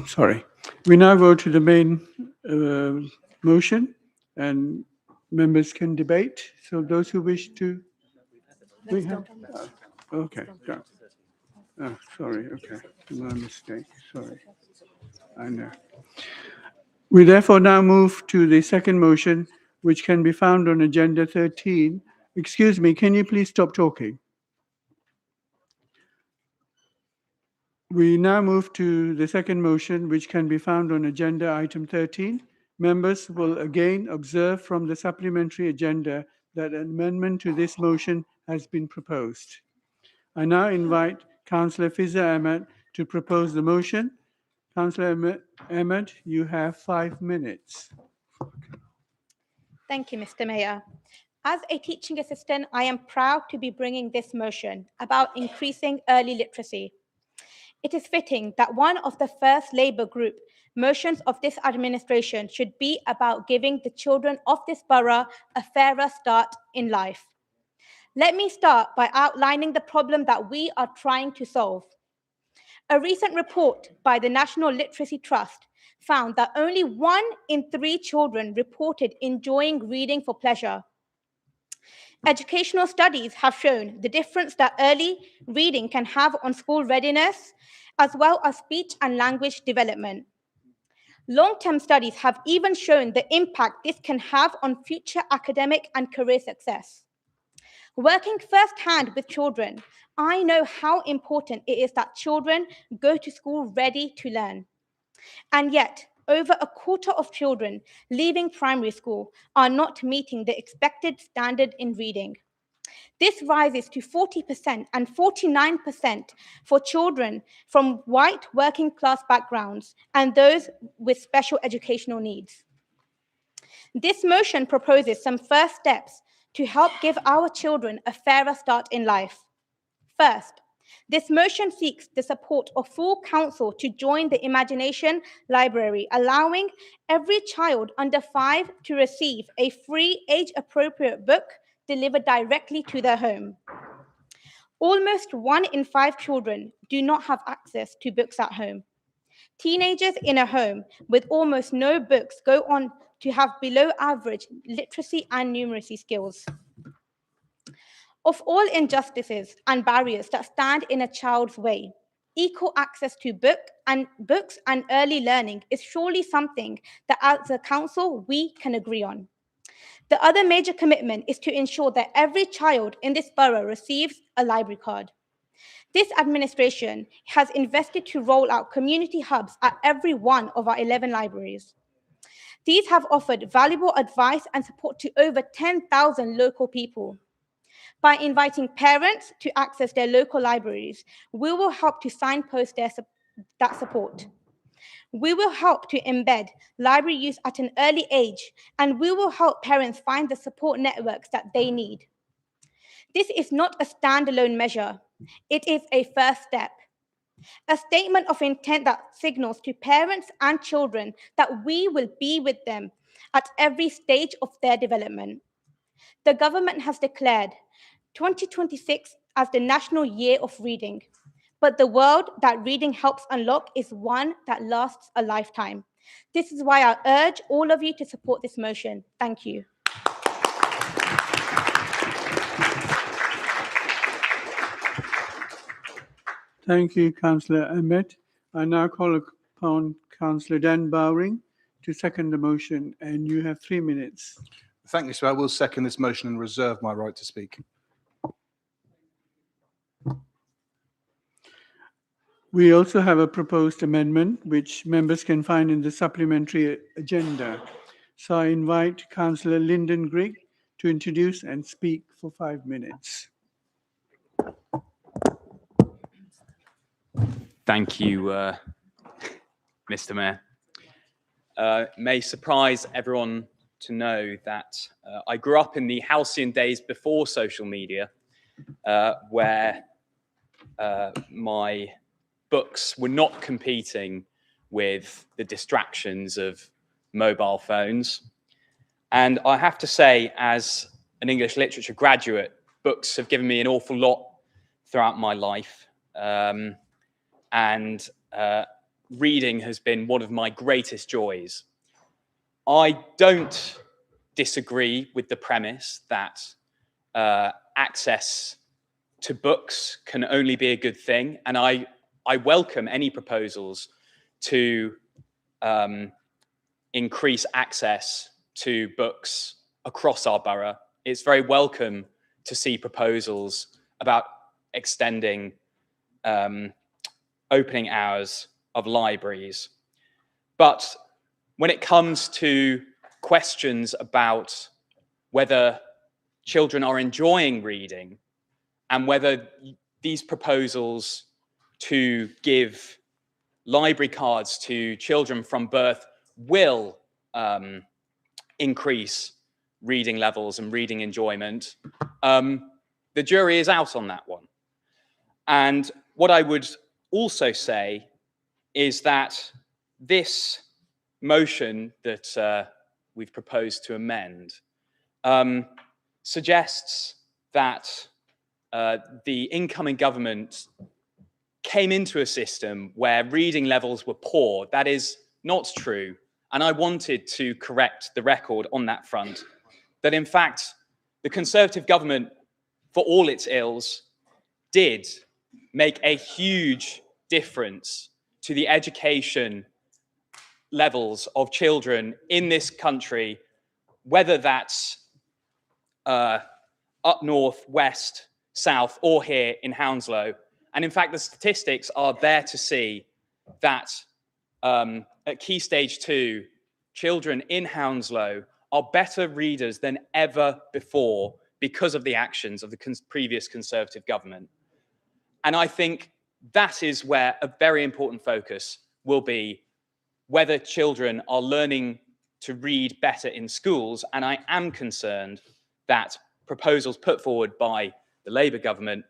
Sorry. We now go to the main motion, and members can debate. So those who wish to... We have, okay, go. Oh, sorry, okay. My mistake, sorry. I know. We therefore now move to the second motion, which can be found on agenda 13. Excuse me, can you please stop talking? We now move to the second motion, which can be found on agenda item 13. Members will again observe from the supplementary agenda that an amendment to this motion has been proposed. I now invite Councillor Fiza Ahmed to propose the motion. Councillor Ahmed, you have 5 minutes.
Thank you, Mr. Mayor.
As a teaching assistant, I am proud to be bringing this motion about increasing early literacy. It is fitting that one of the first Labour group motions of this administration should be about giving the children of this borough a fairer start in life. Let me start by outlining the problem that we are trying to solve. A recent report by the National Literacy Trust found that only 1 in 3 children reported enjoying reading for pleasure. Educational studies have shown the difference that early reading can have on school readiness, as well as speech and language development. Long-term studies have even shown the impact this can have on future academic and career success. Working firsthand with children, I know how important it is that children go to school ready to learn. And yet, over a quarter of children leaving primary school are not meeting the expected standard in reading. This rises to 40% and 49% for children from white working class backgrounds and those with special educational needs. This motion proposes some first steps to help give our children a fairer start in life. First, this motion seeks the support of full council to join the Imagination Library, allowing every child under 5 to receive a free age-appropriate book delivered directly to their home. Almost 1 in 5 children do not have access to books at home. Teenagers in a home with almost no books go on to have below average literacy and numeracy skills. Of all injustices and barriers that stand in a child's way, equal access to books and early learning is surely something that as a council we can agree on. The other major commitment is to ensure that every child in this borough receives a library card. This administration has invested to roll out community hubs at every one of our 11 libraries. These have offered valuable advice and support to over 10,000 local people. By inviting parents to access their local libraries, we will help to signpost that support. We will help to embed library use at an early age, and we will help parents find the support networks that they need. This is not a standalone measure. It is a first step, a statement of intent that signals to parents and children that we will be with them at every stage of their development. The government has declared 2026 as the National Year of Reading, but the world that reading helps unlock is one that lasts a lifetime. This is why I urge all of you to support this motion. Thank you.
Thank you, Councillor Ahmed. I now call upon Councillor Dan Bowring to second the motion, and you have 3 minutes.
Thank you, sir. I will second this motion and reserve my right to speak.
We also have a proposed amendment, which members can find in the supplementary agenda. So I invite Councillor Lyndon Grigg to introduce and speak for 5 minutes.
Thank you, Mr. Mayor. May surprise everyone to know that I grew up in the halcyon days before social media, where my books were not competing with the distractions of mobile phones. And I have to say, as an English literature graduate, books have given me an awful lot throughout my life. Reading has been one of my greatest joys. I don't disagree with the premise that access to books can only be a good thing, and I welcome any proposals to increase access to books across our borough. It's very welcome to see proposals about extending opening hours of libraries. But when it comes to questions about whether children are enjoying reading and whether these proposals to give library cards to children from birth will increase reading levels and reading enjoyment, the jury is out on that one. And what I would also say is that this motion that we've proposed to amend suggests that the incoming government came into a system where reading levels were poor. That is not true. And I wanted to correct the record on that front, that in fact, the Conservative government, for all its ills, did make a huge difference to the education levels of children in this country, whether that's up north, west, south, or here in Hounslow. And in fact, the statistics are there to see that at Key Stage 2, children in Hounslow are better readers than ever before because of the actions of the previous Conservative government. And I think that is where a very important focus will be, whether children are learning to read better in schools. And I am concerned that proposals put forward by the Labour government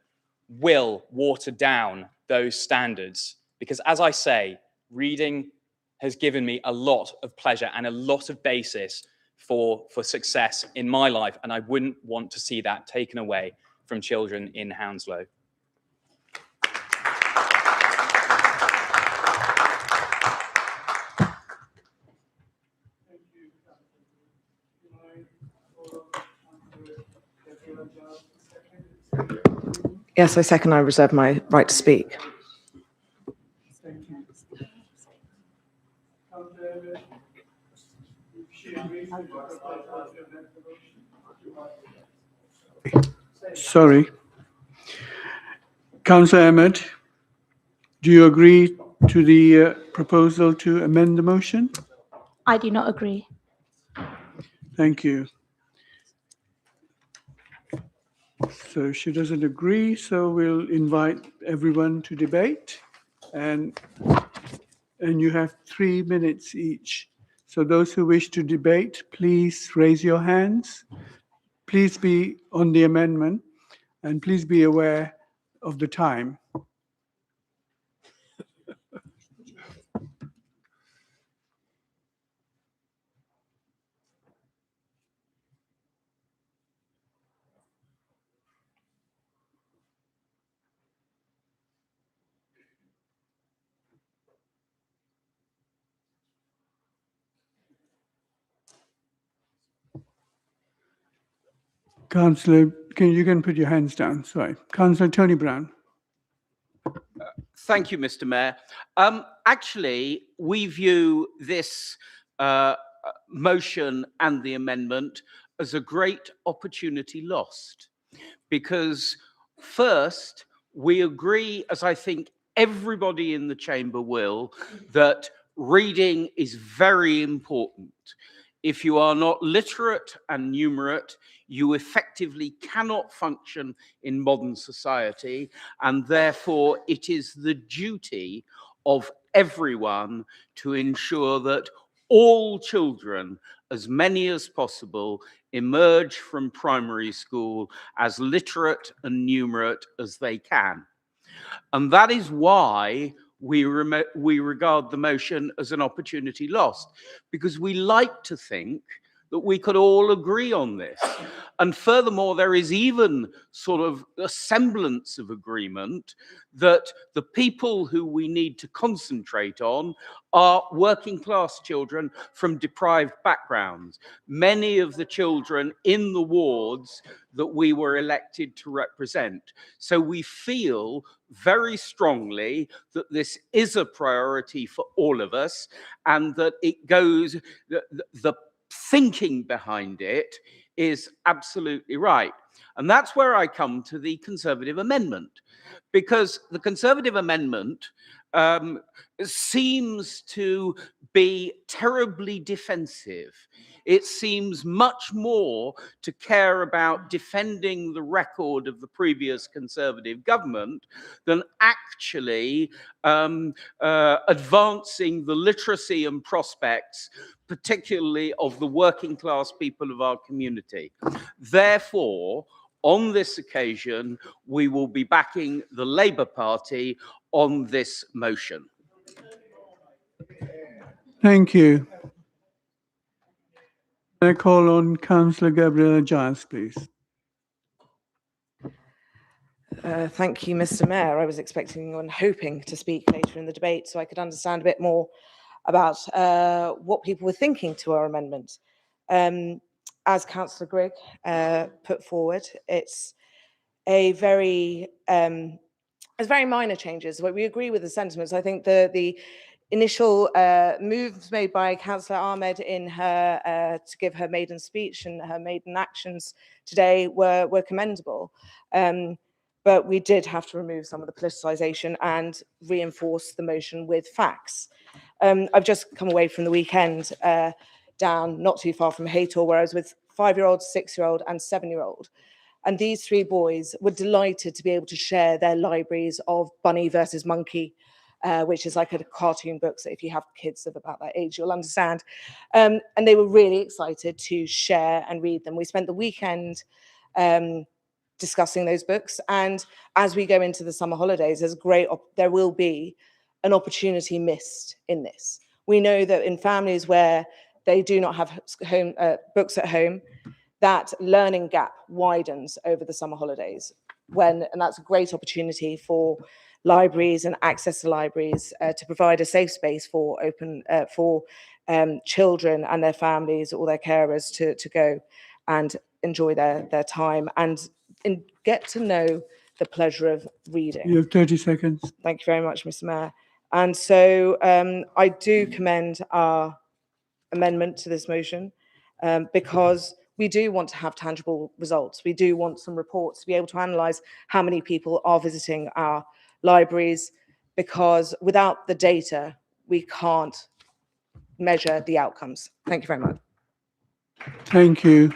will water down those standards. Because as I say, reading has given me a lot of pleasure and a lot of basis for success in my life. And I wouldn't want to see that taken away from children in Hounslow.
Yes, I second. I reserve my right to speak.
Sorry. Councillor Ahmed, do you agree to the proposal to amend the motion?
I do not agree.
Thank you. So she doesn't agree, so we'll invite everyone to debate. And you have 3 minutes each. So those who wish to debate, please raise your hands. Please be on the amendment, and please be aware of the time. Councillor, you can put your hands down, sorry. Councillor Tony Brown.
Thank you, Mr. Mayor. Actually, we view this motion and the amendment as a great opportunity lost. Because first, we agree, as I think everybody in the chamber will, that reading is very important. If you are not literate and numerate, you effectively cannot function in modern society, and therefore it is the duty of everyone to ensure that all children, as many as possible, emerge from primary school as literate and numerate as they can. And that is why we regard the motion as an opportunity lost, because we like to think that we could all agree on this. And furthermore, there is even sort of a semblance of agreement that the people who we need to concentrate on are working class children from deprived backgrounds. Many of the children in the wards that we were elected to represent. So we feel very strongly that this is a priority for all of us, and that it goes, the thinking behind it is absolutely right. And that's where I come to the Conservative amendment, because the Conservative amendment seems to be terribly defensive. it seems much more to care about defending the record of the previous Conservative government than actually advancing the literacy and prospects, particularly of the working class people of our community. Therefore, on this occasion, we will be backing the Labour Party on this motion.
Thank you. I call on Councillor Gabriella Giles, please.
Thank you, Mr. Mayor. I was expecting and hoping to speak later in the debate so I could understand a bit more about what people were thinking to our amendment. As Councillor Grigg put forward, it's very minor changes. We agree with the sentiments. I think the initial moves made by Councillor Ahmed in her to give her maiden speech and her maiden actions today were commendable. But we did have to remove some of the politicisation and reinforce the motion with facts. I've just come away from the weekend down not too far from Haytor, where I was with 5-year-old, 6-year-old and 7-year-old. And these 3 boys were delighted to be able to share their libraries of Bunny versus Monkey, which is like a cartoon book. So if you have kids of about that age, you'll understand. And they were really excited to share and read them. We spent the weekend discussing those books. And as we go into the summer holidays, there will be an opportunity missed in this. We know that in families where they do not have books at home, that learning gap widens over the summer holidays. And that's a great opportunity for libraries and access to libraries to provide a safe space for children and their families or their carers to go and enjoy their time and get to know the pleasure of reading.
You have 30 seconds.
Thank you very much, Mr. Mayor. And so I do commend our amendment to this motion because we do want to have tangible results. We do want some reports to be able to analyse how many people are visiting our libraries, because without the data, we can't measure the outcomes. Thank you very much.
Thank you.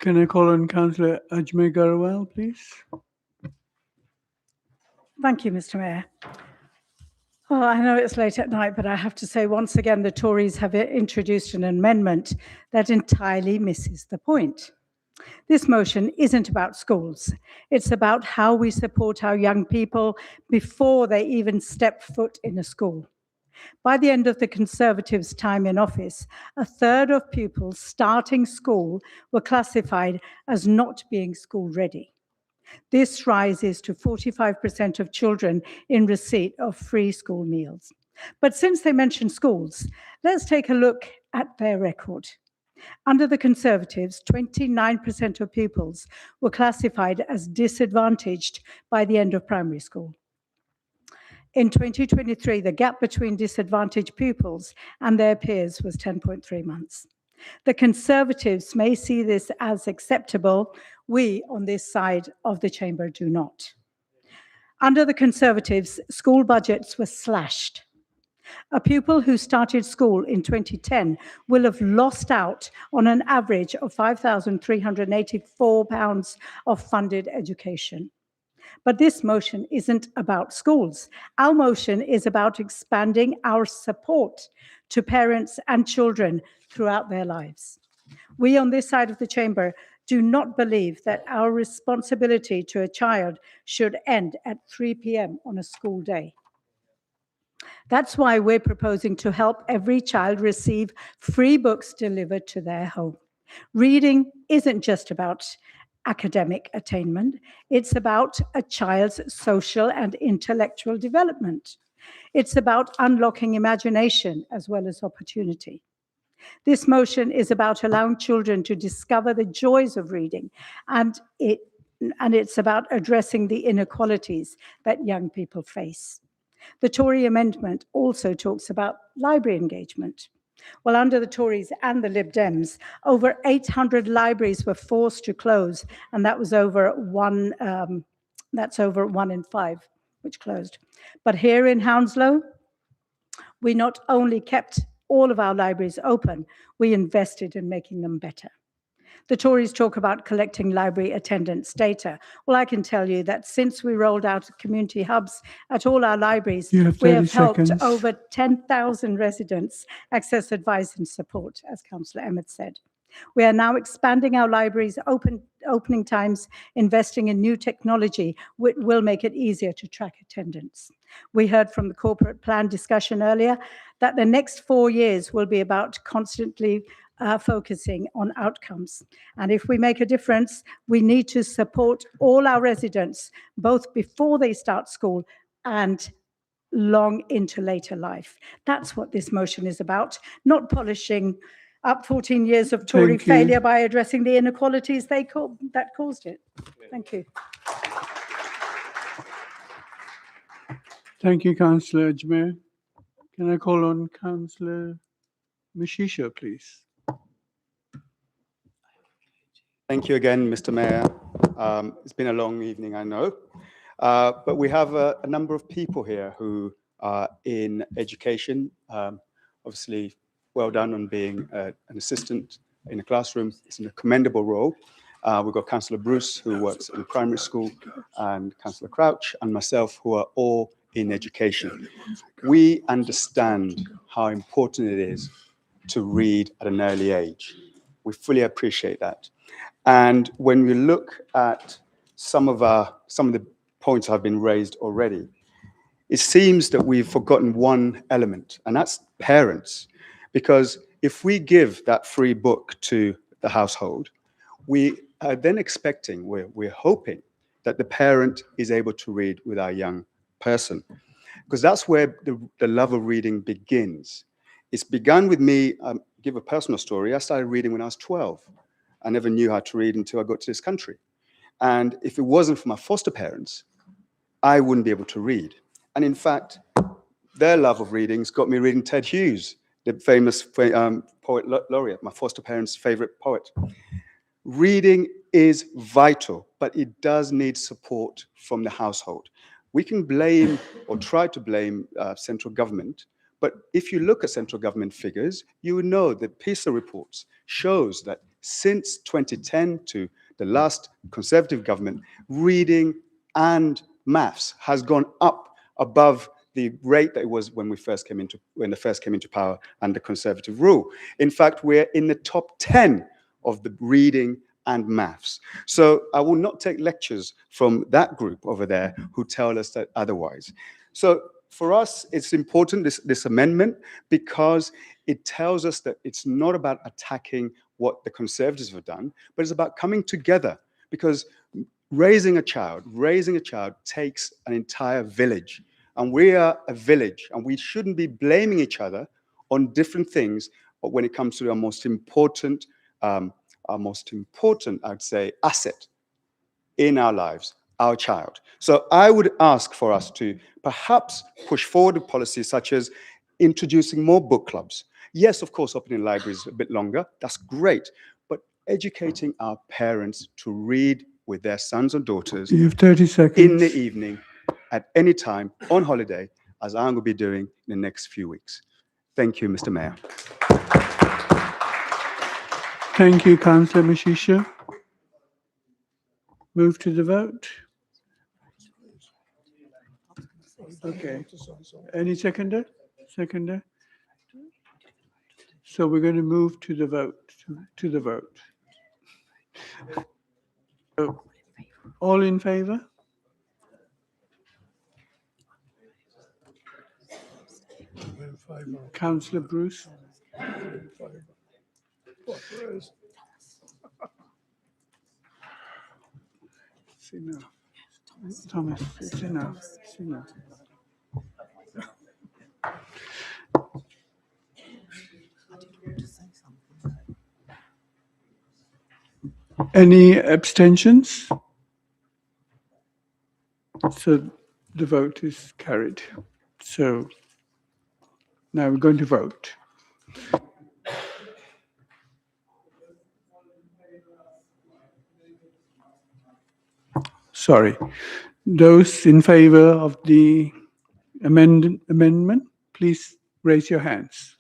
Can I call on Councillor Ajmer Garwal, please?
Thank you, Mr. Mayor. Oh, I know it's late at night, but I have to say once again, the Tories have introduced an amendment that entirely misses the point. This motion isn't about schools. It's about how we support our young people before they even step foot in a school. By the end of the Conservatives' time in office, 1/3 of pupils starting school were classified as not being school ready. This rises to 45% of children in receipt of free school meals. But since they mentioned schools, let's take a look at their record. Under the Conservatives, 29% of pupils were classified as disadvantaged by the end of primary school. In 2023, the gap between disadvantaged pupils and their peers was 10.3 months. The Conservatives may see this as acceptable. We, on this side of the chamber, do not. Under the Conservatives, school budgets were slashed. A pupil who started school in 2010 will have lost out on an average of £5,384 of funded education. But this motion isn't about schools. Our motion is about expanding our support to parents and children throughout their lives. We on this side of the chamber do not believe that our responsibility to a child should end at 3 p.m. on a school day. That's why we're proposing to help every child receive free books delivered to their home. Reading isn't just about academic attainment. It's about a child's social and intellectual development. It's about unlocking imagination as well as opportunity. This motion is about allowing children to discover the joys of reading, and it's about addressing the inequalities that young people face. The Tory amendment also talks about library engagement. Well, under the Tories and the Lib Dems, over 800 libraries were forced to close, and that was over one in 5 which closed. But here in Hounslow, We not only kept all of our libraries open, we invested in making them better. The Tories talk about collecting library attendance data. Well, I can tell you that since we rolled out community hubs at all our libraries,
You have
we
30
have helped
seconds.
over 10,000 residents access advice and support, as Councillor Emmett said. We are now expanding our libraries' opening times, investing in new technology, which will make it easier to track attendance. We heard from the corporate plan discussion earlier that the next 4 years will be about constantly focusing on outcomes. And if we make a difference, we need to support all our residents, both before they start school and long into later life. That's what this motion is about, not polishing up 14 years of Tory
Thank you.
failure by addressing the inequalities that caused it. Thank you.
Thank you, Councillor Ajmer. Can I call on Councillor Mishisha, please?
Thank you again, Mr. Mayor. It's been a long evening, I know. But we have a number of people here who are in education. Obviously, well done on being an assistant in a classroom. It's a commendable role. We've got Councillor Bruce, who works in a primary school, and Councillor Crouch, and myself, who are all in education. We understand how important it is to read at an early age. We fully appreciate that. And when we look at some of the points have been raised already, it seems that we've forgotten one element, and that's parents. Because if we give that free book to the household, we are then expecting, we're hoping that the parent is able to read with our young person. Because that's where the love of reading begins. It's begun with me, give a personal story. I started reading when I was 12. I never knew how to read until I got to this country. And if it wasn't for my foster parents, I wouldn't be able to read. And in fact, their love of readings got me reading Ted Hughes, the famous poet laureate, my foster parents' favorite poet. Reading is vital, but it does need support from the household. We can blame or try to blame central government, but if you look at central government figures, you would know that PISA reports shows that since 2010 to the last Conservative government, reading and maths has gone up above the rate that it was when they first came into power under Conservative rule. In fact, we're in the top 10 of the reading and maths. So I will not take lectures from that group over there who tell us that otherwise. So for us, it's important, this amendment, because it tells us that it's not about attacking what the Conservatives have done, but it's about coming together, because raising a child takes an entire village. And we are a village, and we shouldn't be blaming each other on different things when it comes to our most important, I'd say, asset in our lives, our child. So I would ask for us to perhaps push forward policies such as introducing more book clubs. Yes, of course, opening libraries a bit longer, that's great, but educating our parents to read with their sons and daughters
You have 30 seconds.
in the evening, at any time, on holiday, as I'm going to be doing in the next few weeks. Thank you, Mr. Mayor.
Thank you, Councillor Mishisha. Move to the vote. Okay. Any seconder? Seconder? So we're going to move to the vote. To the vote. So, all in favour? Councillor Bruce? It's enough. Thomas, it's enough. It's enough. Any abstentions? So the vote is carried. So now we're going to vote. Sorry. Those in favour of the amendment, please raise your hands.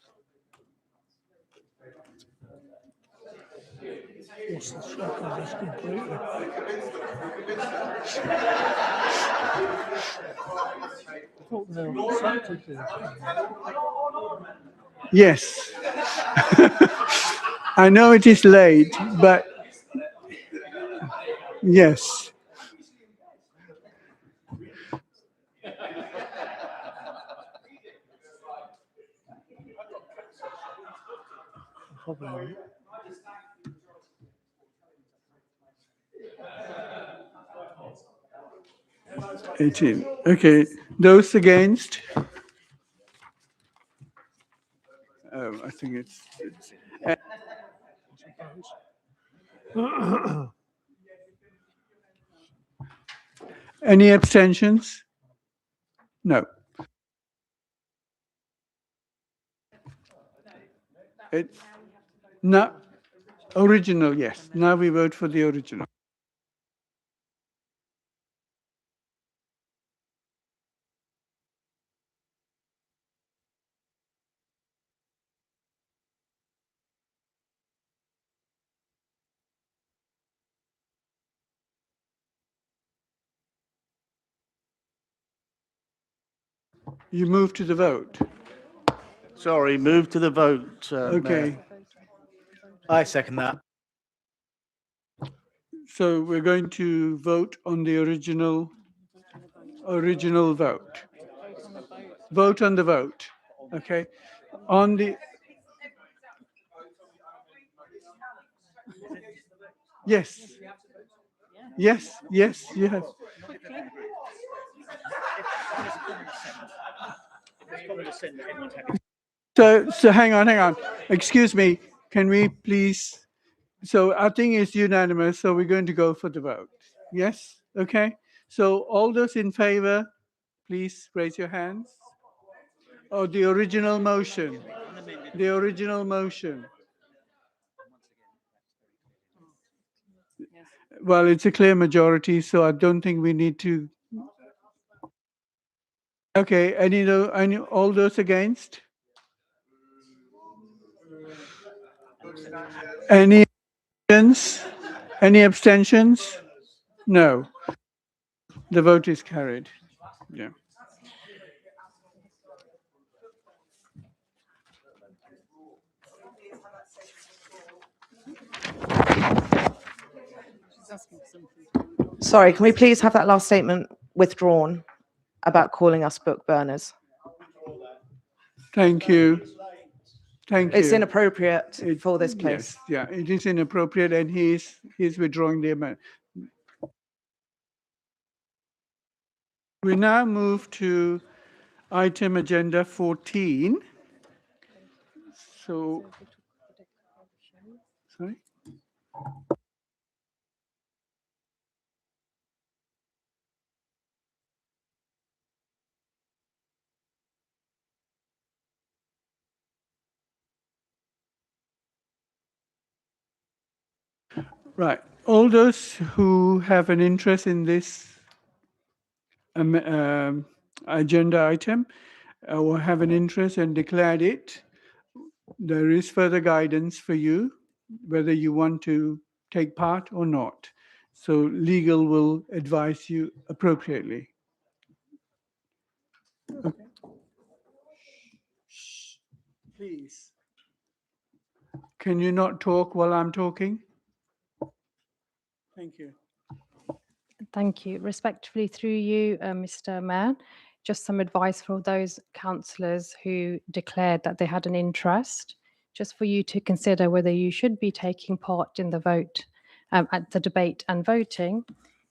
What's the second is completely. I thought they were accepted this.
Yes. I know it is late, but yes.
Probably.
18. Okay. Those against? I think it's any abstentions? No. It's not original, yes. Now we vote for the original. You move to the vote.
Sorry, move to the vote.
Okay.
Mayor.
I second that.
So we're going to vote on the original vote. Vote on the vote. Okay. On the yes. Yes, yes, yes. So hang on. Excuse me. Can we please? So I think it's unanimous. So we're going to go for the vote. Yes. Okay. So all those in favor, please raise your hands. Oh, the original motion. The original motion. Well, it's a clear majority, so I don't think we need to. Okay. Any all those against? Any abstentions? Any abstentions? No. The vote is carried. Yeah.
Sorry, can we please have that last statement withdrawn about calling us book burners?
Thank you. Thank you.
It's inappropriate for this place.
Yes, yeah, it is inappropriate, and he's withdrawing the amendment. We now move to item agenda 14. So, sorry. Right. All those who have an interest in this agenda item or have an interest and declared it, there is further guidance for you whether you want to take part or not. So legal will advise you appropriately. Okay. Shh. Please. Can you not talk while I'm talking? Thank you.
Thank you. Respectfully, through you, Mr. Mayor, just some advice for those councillors who declared that they had an interest, just for you to consider whether you should be taking part in the vote at the debate and voting,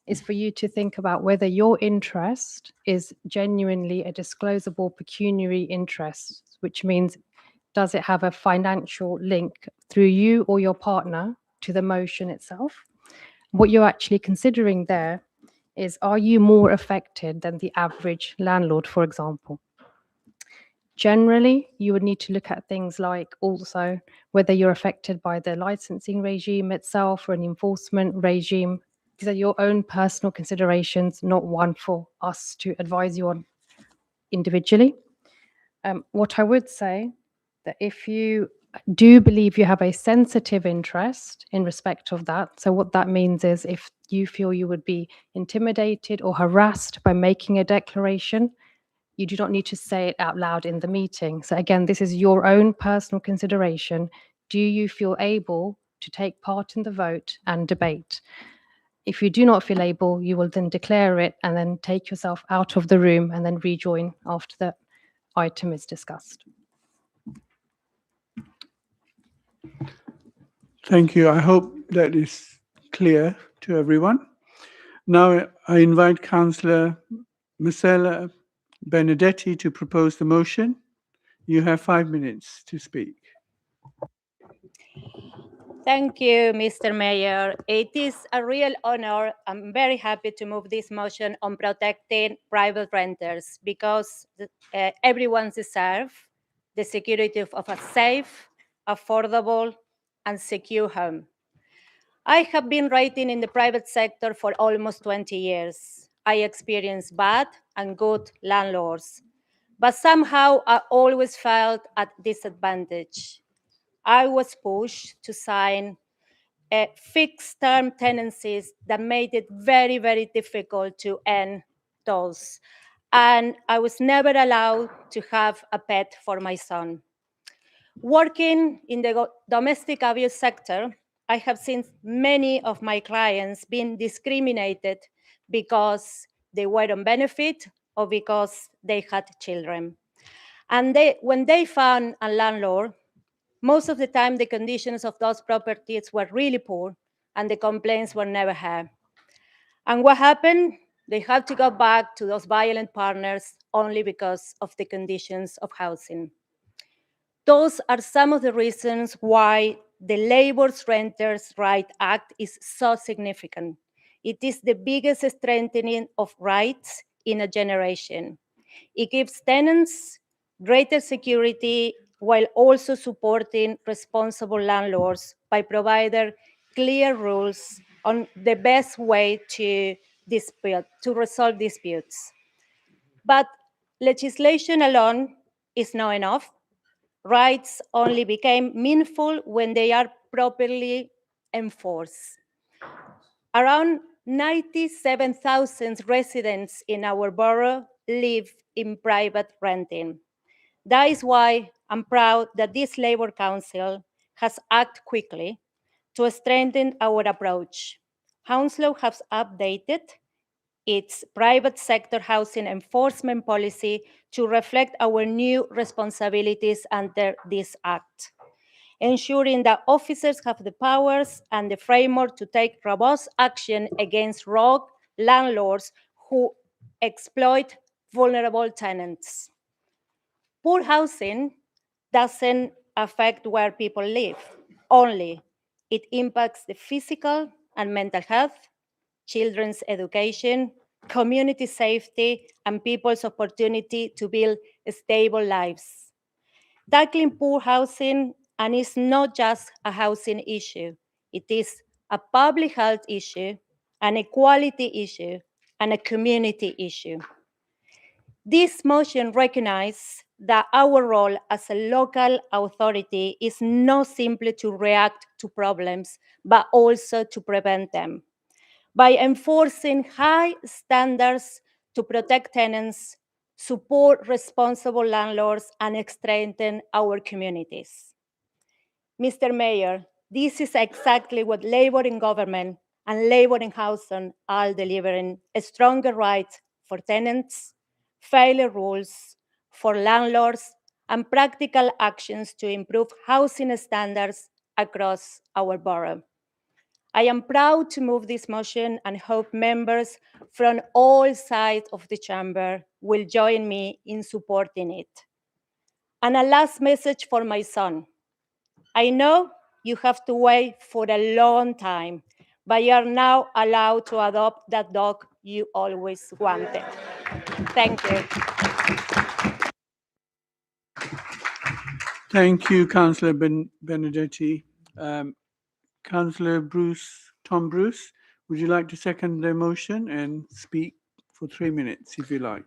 is for you to think about whether your interest is genuinely a disclosable pecuniary interest, which means does it have a financial link through you or your partner to the motion itself? What you're actually considering there is, are you more affected than the average landlord, for example? Generally, you would need to look at things like also whether you're affected by the licensing regime itself or an enforcement regime. These are your own personal considerations, not one for us to advise you on individually. What I would say, that if you do believe you have a sensitive interest in respect of that, so what that means is if you feel you would be intimidated or harassed by making a declaration, you do not need to say it out loud in the meeting. So again, this is your own personal consideration. Do you feel able to take part in the vote and debate? If you do not feel able, you will then declare it and then take yourself out of the room and then rejoin after the item is discussed.
Thank you. I hope that is clear to everyone. Now I invite Councillor Marcella Benedetti to propose the motion. You have 5 minutes to speak.
Thank you, Mr. Mayor. It is a real honor. I'm very happy to move this motion on protecting private renters because everyone deserves the security of a safe, affordable, and secure home. I have been writing in the private sector for almost 20 years. I experienced bad and good landlords, but somehow I always felt at disadvantage. I was pushed to sign fixed-term tenancies that made it very, very difficult to earn those. And I was never allowed to have a pet for my son. Working in the domestic abuse sector, I have seen many of my clients being discriminated because they were on benefit or because they had children. And when they found a landlord, most of the time the conditions of those properties were really poor and the complaints were never heard. And what happened? They had to go back to those violent partners only because of the conditions of housing. Those are some of the reasons why the Labor's Renters' Rights Act is so significant. It is the biggest strengthening of rights in a generation. It gives tenants greater security while also supporting responsible landlords by providing clear rules on the best way to resolve disputes. But legislation alone is not enough. Rights only became meaningful when they are properly enforced. Around 97,000 residents in our borough live in private renting. That is why I'm proud that this Labour Council has acted quickly to strengthen our approach. Hounslow has updated its private sector housing enforcement policy to reflect our new responsibilities under this act, ensuring that officers have the powers and the framework to take robust action against rogue landlords who exploit vulnerable tenants. Poor housing doesn't affect where people live only. It impacts the physical and mental health, children's education, community safety, and people's opportunity to build stable lives. Tackling poor housing, and it's not just a housing issue, it is a public health issue, an equality issue, and a community issue. This motion recognizes that our role as a local authority is not simply to react to problems, but also to prevent them. By enforcing high standards to protect tenants, support responsible landlords, and strengthen our communities. Mr. Mayor, this is exactly what Labour in government and Labour in housing are delivering: stronger rights for tenants, fairer rules for landlords, and practical actions to improve housing standards across our borough. I am proud to move this motion and hope members from all sides of the chamber will join me in supporting it. And a last message for my son. I know you have to wait for a long time, but you are now allowed to adopt that dog you always wanted. Thank you.
Thank you, Councillor Benedetti. Councillor Tom Bruce, would you like to second the motion and speak for 3 minutes, if you like?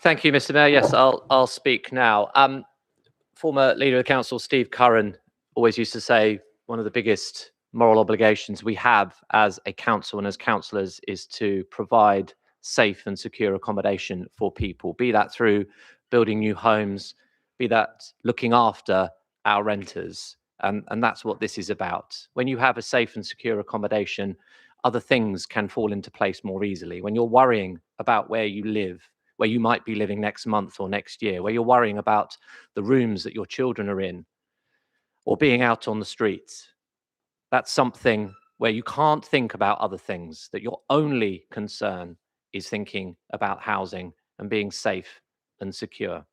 Thank you, Mr. Mayor. Yes, I'll speak now. Former leader of the council, Steve Curran, always used to say one of the biggest moral obligations we have as a council and as councillors is to provide safe and secure accommodation for people, be that through building new homes, be that looking after our renters. And that's what this is about. When you have a safe and secure accommodation, other things can fall into place more easily. When you're worrying about where you live, where you might be living next month or next year, where you're worrying about the rooms that your children are in, or being out on the streets, that's something where you can't think about other things, that your only concern is thinking about housing and being safe and secure.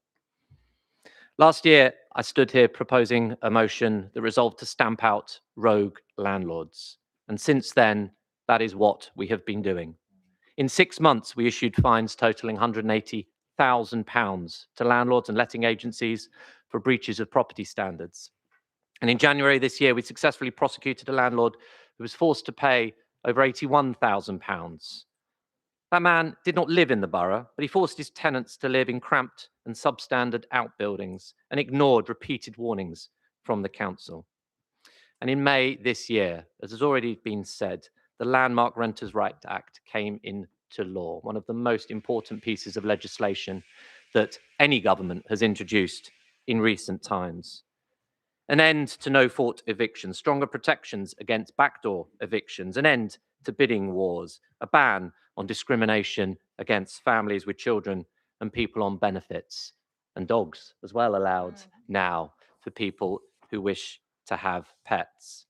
Last year, I stood here proposing a motion that resolved to stamp out rogue landlords. And since then, that is what we have been doing. In 6 months, we issued fines totaling £180,000 to landlords and letting agencies for breaches of property standards. And in January this year, we successfully prosecuted a landlord who was forced to pay over £81,000. That man did not live in the borough, but he forced his tenants to live in cramped and substandard outbuildings and ignored repeated warnings from the council. And in May this year, as has already been said, the Landmark Renters' Rights Act came into law, one of the most important pieces of legislation that any government has introduced in recent times. An end to no-fault evictions, stronger protections against backdoor evictions, an end to bidding wars, a ban on discrimination against families with children and people on benefits, and dogs as well allowed now for people who wish to have pets.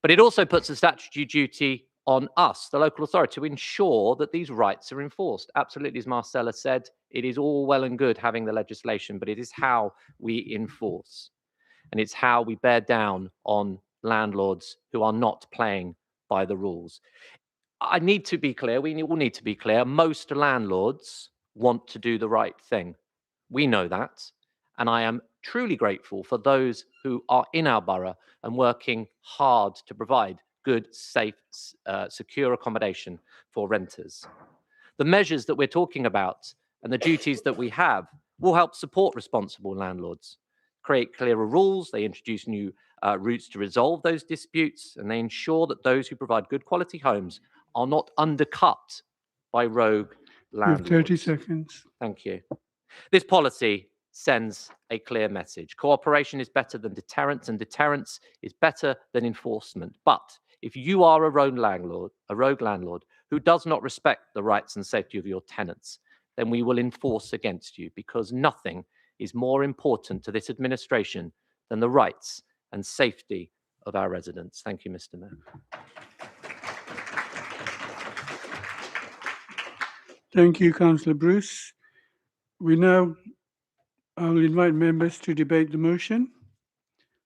But it also puts a statutory duty on us, the local authority, to ensure that these rights are enforced. Absolutely, as Marcella said, it is all well and good having the legislation, but it is how we enforce. And it's how we bear down on landlords who are not playing by the rules. I need to be clear, we all need to be clear, most landlords want to do the right thing. We know that. And I am truly grateful for those who are in our borough and working hard to provide good, safe, secure accommodation for renters. The measures that we're talking about and the duties that we have will help support responsible landlords, create clearer rules, they introduce new routes to resolve those disputes, and they ensure that those who provide good quality homes are not undercut by rogue
You have
landlords.
30 seconds.
Thank you. This policy sends a clear message. Cooperation is better than deterrence, and deterrence is better than enforcement. But if you are a rogue landlord who does not respect the rights and safety of your tenants, then we will enforce against you, because nothing is more important to this administration than the rights and safety of our residents. Thank you, Mr. Mayor.
Thank you, Councillor Bruce. I'll invite members to debate the motion.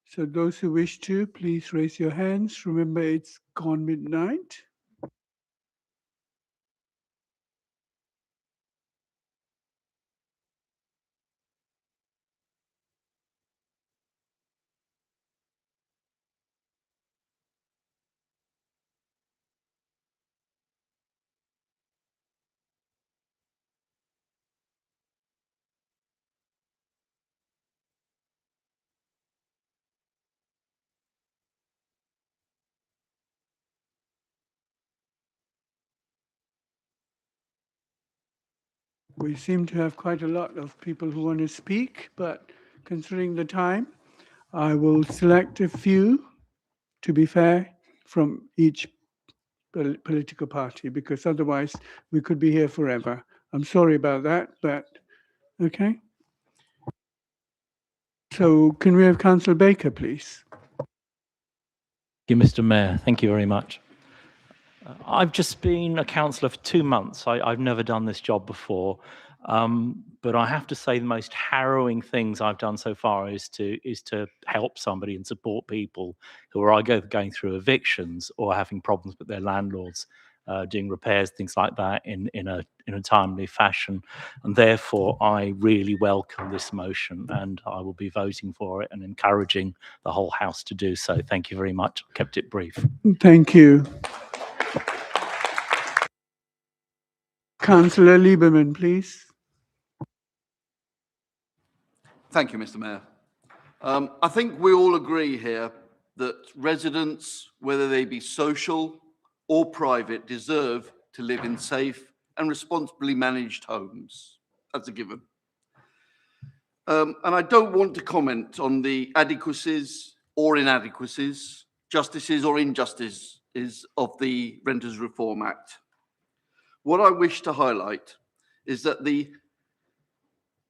So those who wish to, please raise your hands. Remember, it's gone midnight. We seem to have quite a lot of people who want to speak, but considering the time, I will select a few, to be fair, from each political party, because otherwise we could be here forever. I'm sorry about that, but okay. So can we have Councillor Baker, please?
Thank you, Mr. Mayor. Thank you very much. I've just been a councillor for 2 months. I've never done this job before, but I have to say the most harrowing things I've done so far is to help somebody and support people who are either going through evictions or having problems with their landlords, doing repairs, things like that, in a timely fashion. And therefore, I really welcome this motion, and I will be voting for it and encouraging the whole House to do so. Thank you very much. I kept it brief.
Thank you. Councillor Lieberman, please.
Thank you, Mr. Mayor. I think we all agree here that residents, whether they be social or private, deserve to live in safe and responsibly managed homes. That's a given. And I don't want to comment on the adequacies or inadequacies, justices or injustices of the Renters Reform Act. What I wish to highlight is that the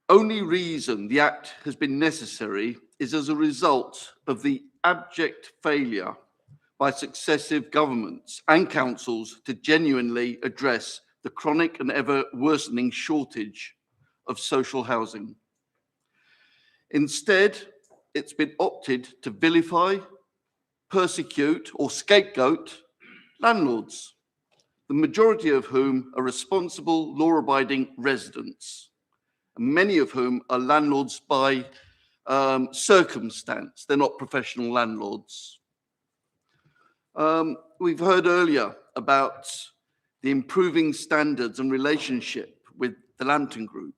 only reason the Act has been necessary is as a result of the abject failure by successive governments and councils to genuinely address the chronic and ever worsening shortage of social housing. Instead, it's been opted to vilify, persecute, or scapegoat landlords, the majority of whom are responsible, law-abiding residents, many of whom are landlords by circumstance. They're not professional landlords. We've heard earlier about the improving standards and relationship with the Lambton Group.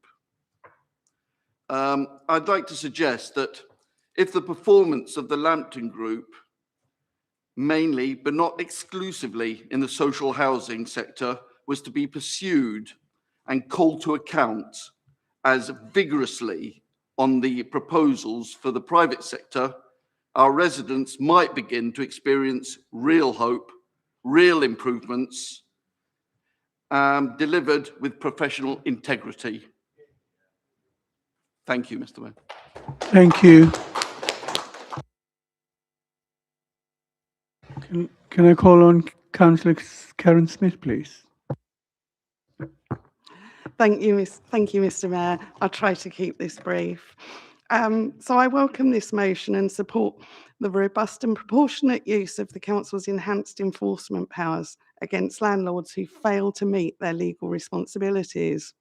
I'd like to suggest that if the performance of the Lambton Group, mainly but not exclusively in the social housing sector, was to be pursued and called to account as vigorously on the proposals for the private sector, our residents might begin to experience real hope, real improvements, delivered with professional integrity. Thank you, Mr. Mayor.
Thank you. Can I call on Councillor Karen Smith, please?
Thank you, Mr. Mayor. I'll try to keep this brief. So I welcome this motion and support the robust and proportionate use of the Council's enhanced enforcement powers against landlords who fail to meet their legal responsibilities.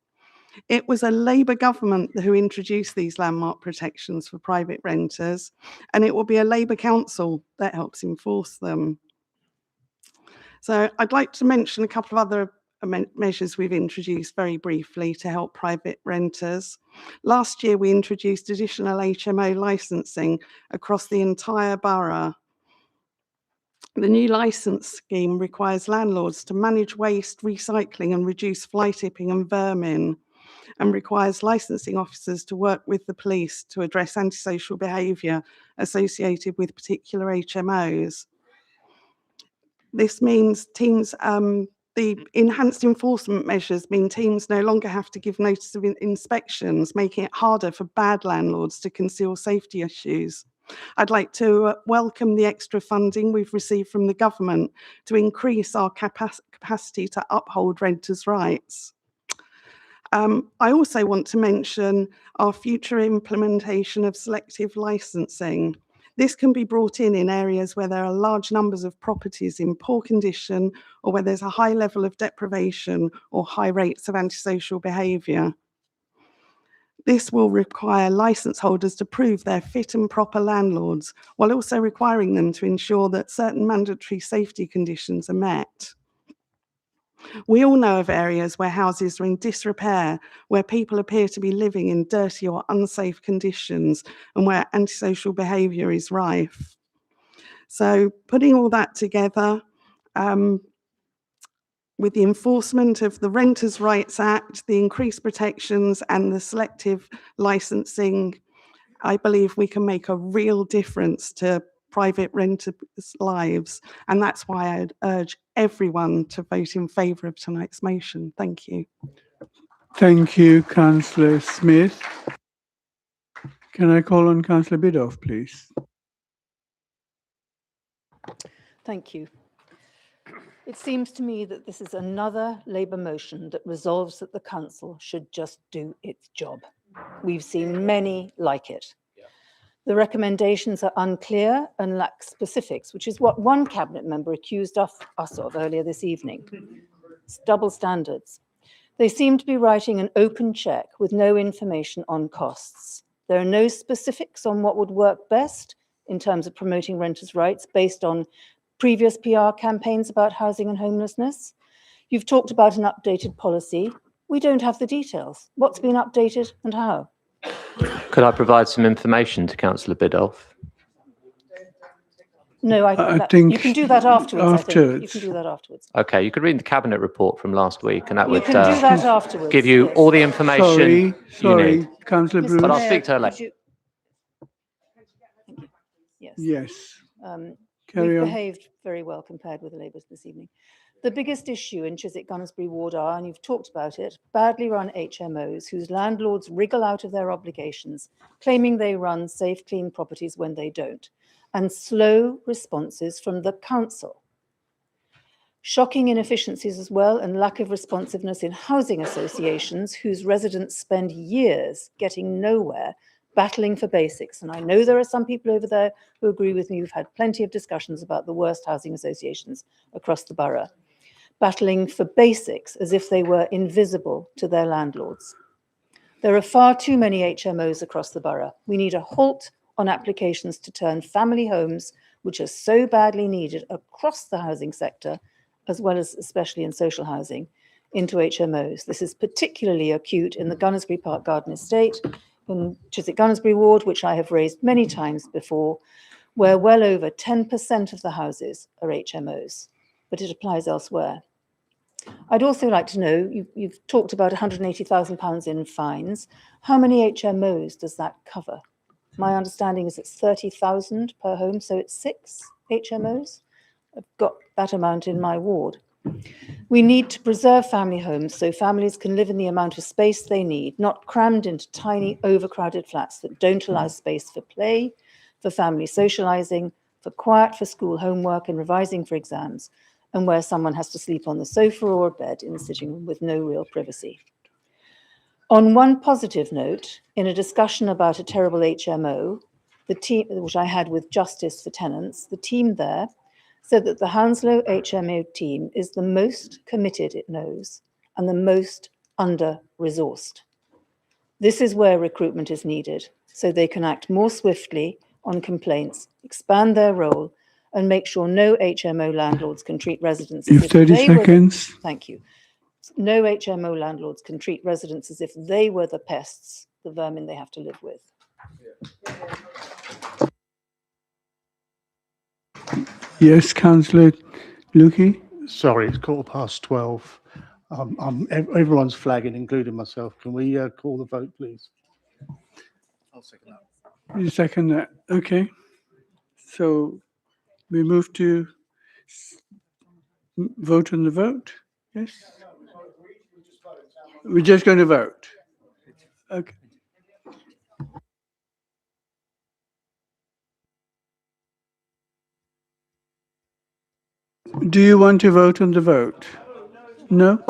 It was a Labour government who introduced these landmark protections for private renters, and it will be a Labour council that helps enforce them. So I'd like to mention a couple of other measures we've introduced very briefly to help private renters. Last year, we introduced additional HMO licensing across the entire borough. The new licence scheme requires landlords to manage waste, recycling and reduce fly tipping and vermin, and requires licensing officers to work with the police to address antisocial behaviour associated with particular HMOs. This means teams, the enhanced enforcement measures mean teams no longer have to give notice of inspections, making it harder for bad landlords to conceal safety issues. I'd like to welcome the extra funding we've received from the government to increase our capacity to uphold renters' rights. I also want to mention our future implementation of selective licensing. This can be brought in areas where there are large numbers of properties in poor condition or where there's a high level of deprivation or high rates of antisocial behaviour. This will require licence holders to prove they're fit and proper landlords, while also requiring them to ensure that certain mandatory safety conditions are met. We all know of areas where houses are in disrepair, where people appear to be living in dirty or unsafe conditions, and where antisocial behaviour is rife. So putting all that together, with the enforcement of the Renters' Rights Act, the increased protections and the selective licensing, I believe we can make a real difference to private renters' lives. And that's why I'd urge everyone to vote in favour of tonight's motion. Thank you.
Thank you, Councillor Smith. Can I call on Councillor Biddulph, please?
Thank you. It seems to me that this is another Labour motion that resolves that the council should just do its job. We've seen many like it. The recommendations are unclear and lack specifics, which is what one cabinet member accused us of earlier this evening. It's double standards. They seem to be writing an open check with no information on costs. There are no specifics on what would work best in terms of promoting renters' rights based on previous PR campaigns about housing and homelessness. You've talked about an updated policy. We don't have the details. What's been updated and how?
Could I provide some information to Councillor Biddulph?
No,
I
you
think
can do that afterwards, I think. You
afterwards.
can do that afterwards.
Okay, you could read the Cabinet report from last week, and that
You
would
can do that afterwards.
give you
yes.
all the information you need.
Councillor
Mr.
Bruce.
But I'll
Mayor,
speak to her
could
later.
you- Yes.
Yes.
Um,
Carry
we've
on.
behaved very well compared with the Labours this evening. The biggest issue in Chiswick-Gunnersbury Ward are, and you've talked about it, badly run HMOs whose landlords wriggle out of their obligations, claiming they run safe, clean properties when they don't, and slow responses from the council. Shocking inefficiencies as well, and lack of responsiveness in housing associations whose residents spend years getting nowhere, battling for basics. And I know there are some people over there who agree with me. We've had plenty of discussions about the worst housing associations across the borough, battling for basics as if they were invisible to their landlords. There are far too many HMOs across the borough. We need a halt on applications to turn family homes, which are so badly needed across the housing sector, as well as especially in social housing, into HMOs. This is particularly acute in the Gunnersbury Park Garden Estate, in Chiswick-Gunnersbury Ward, which I have raised many times before, where well over 10% of the houses are HMOs, but it applies elsewhere. I'd also like to know, you've talked about £180,000 in fines. How many HMOs does that cover? My understanding is it's 30,000 per home, so it's 6 HMOs. I've got that amount in my ward. We need to preserve family homes so families can live in the amount of space they need, not crammed into tiny, overcrowded flats that don't allow space for play, for family socialising, for quiet for school homework and revising for exams, and where someone has to sleep on the sofa or a bed in the sitting room with no real privacy. On one positive note, in a discussion about a terrible HMO, the team, which I had with Justice for Tenants, the team there said that the Hounslow HMO team is the most committed it knows and the most under-resourced. This is where recruitment is needed, so they can act more swiftly on complaints, expand their role, and make sure no HMO landlords can treat residents as
You've
if
30
they were the-
seconds.
Thank you. No HMO landlords can treat residents as if they were the pests, the vermin they have to live with.
Yes, Councillor Lukey.
Sorry, it's 12:15. Everyone's flagging, including myself. Can we call the vote, please?
I'll second that.
You second that. Okay. So we move to vote on the vote. Yes. We're just going to vote. Okay. Do you want to vote on the vote? No?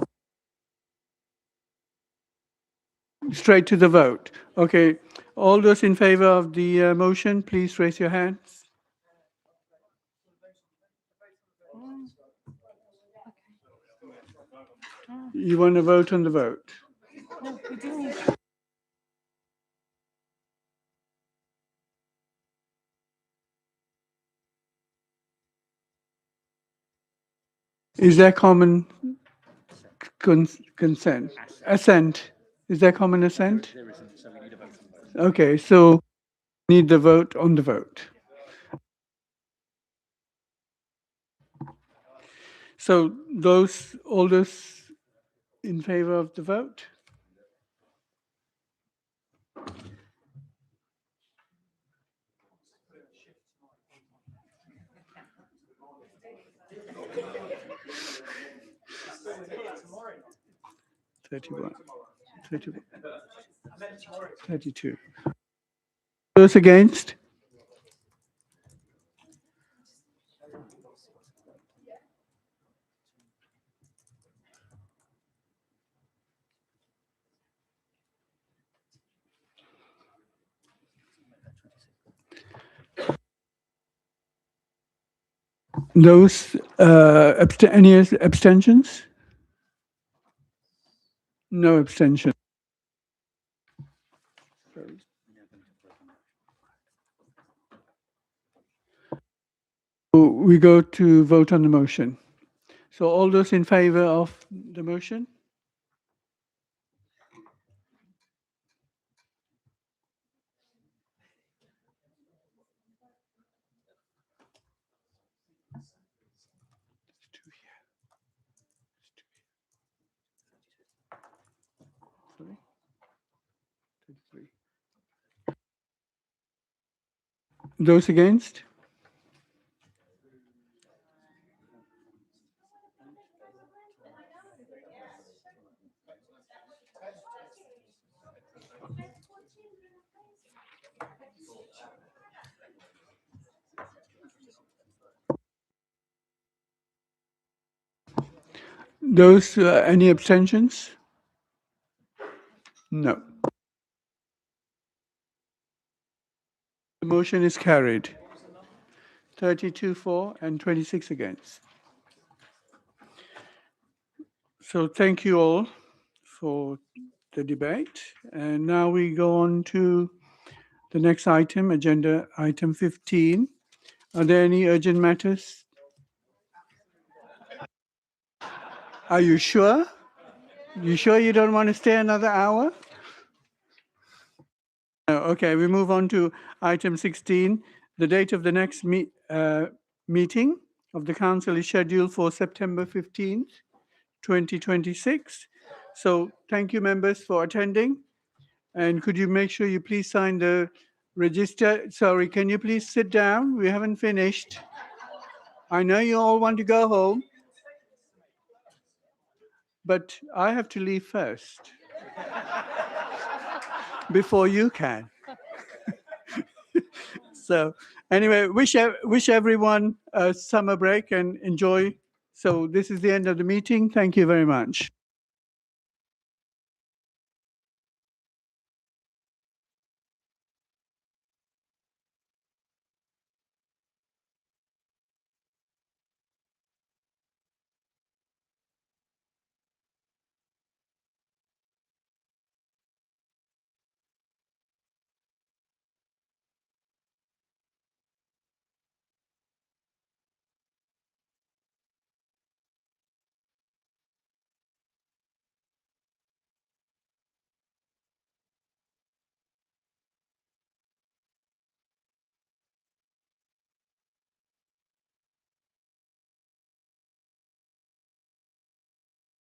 Straight to the vote. Okay. All those in favor of the motion, please raise your hands. You want to vote on the vote? Is there common consent? Assent? Is there common assent?
There isn't, so we need a vote.
Okay, so need the vote on the vote. So all those in favor of the vote? Thirty-one. 32. Those against? Those any abstentions? No abstention. We go to vote on the motion. So all those in favor of the motion? Those against? Those, any abstentions? No. The motion is carried. 32 for and 26 against. So thank you all for the debate. And now we go on to the next item, agenda item 15. Are there any urgent matters? Are you sure? You sure you don't want to stay another hour? Okay, we move on to item 16. The date of the next meeting of the council is scheduled for September 15th, 2026. So thank you, members, for attending. And could you make sure you please sign the register? Sorry, can you please sit down? We haven't finished. I know you all want to go home, but I have to leave first before you can. So anyway, wish everyone a summer break and enjoy. So this is the end of the meeting. Thank you very much.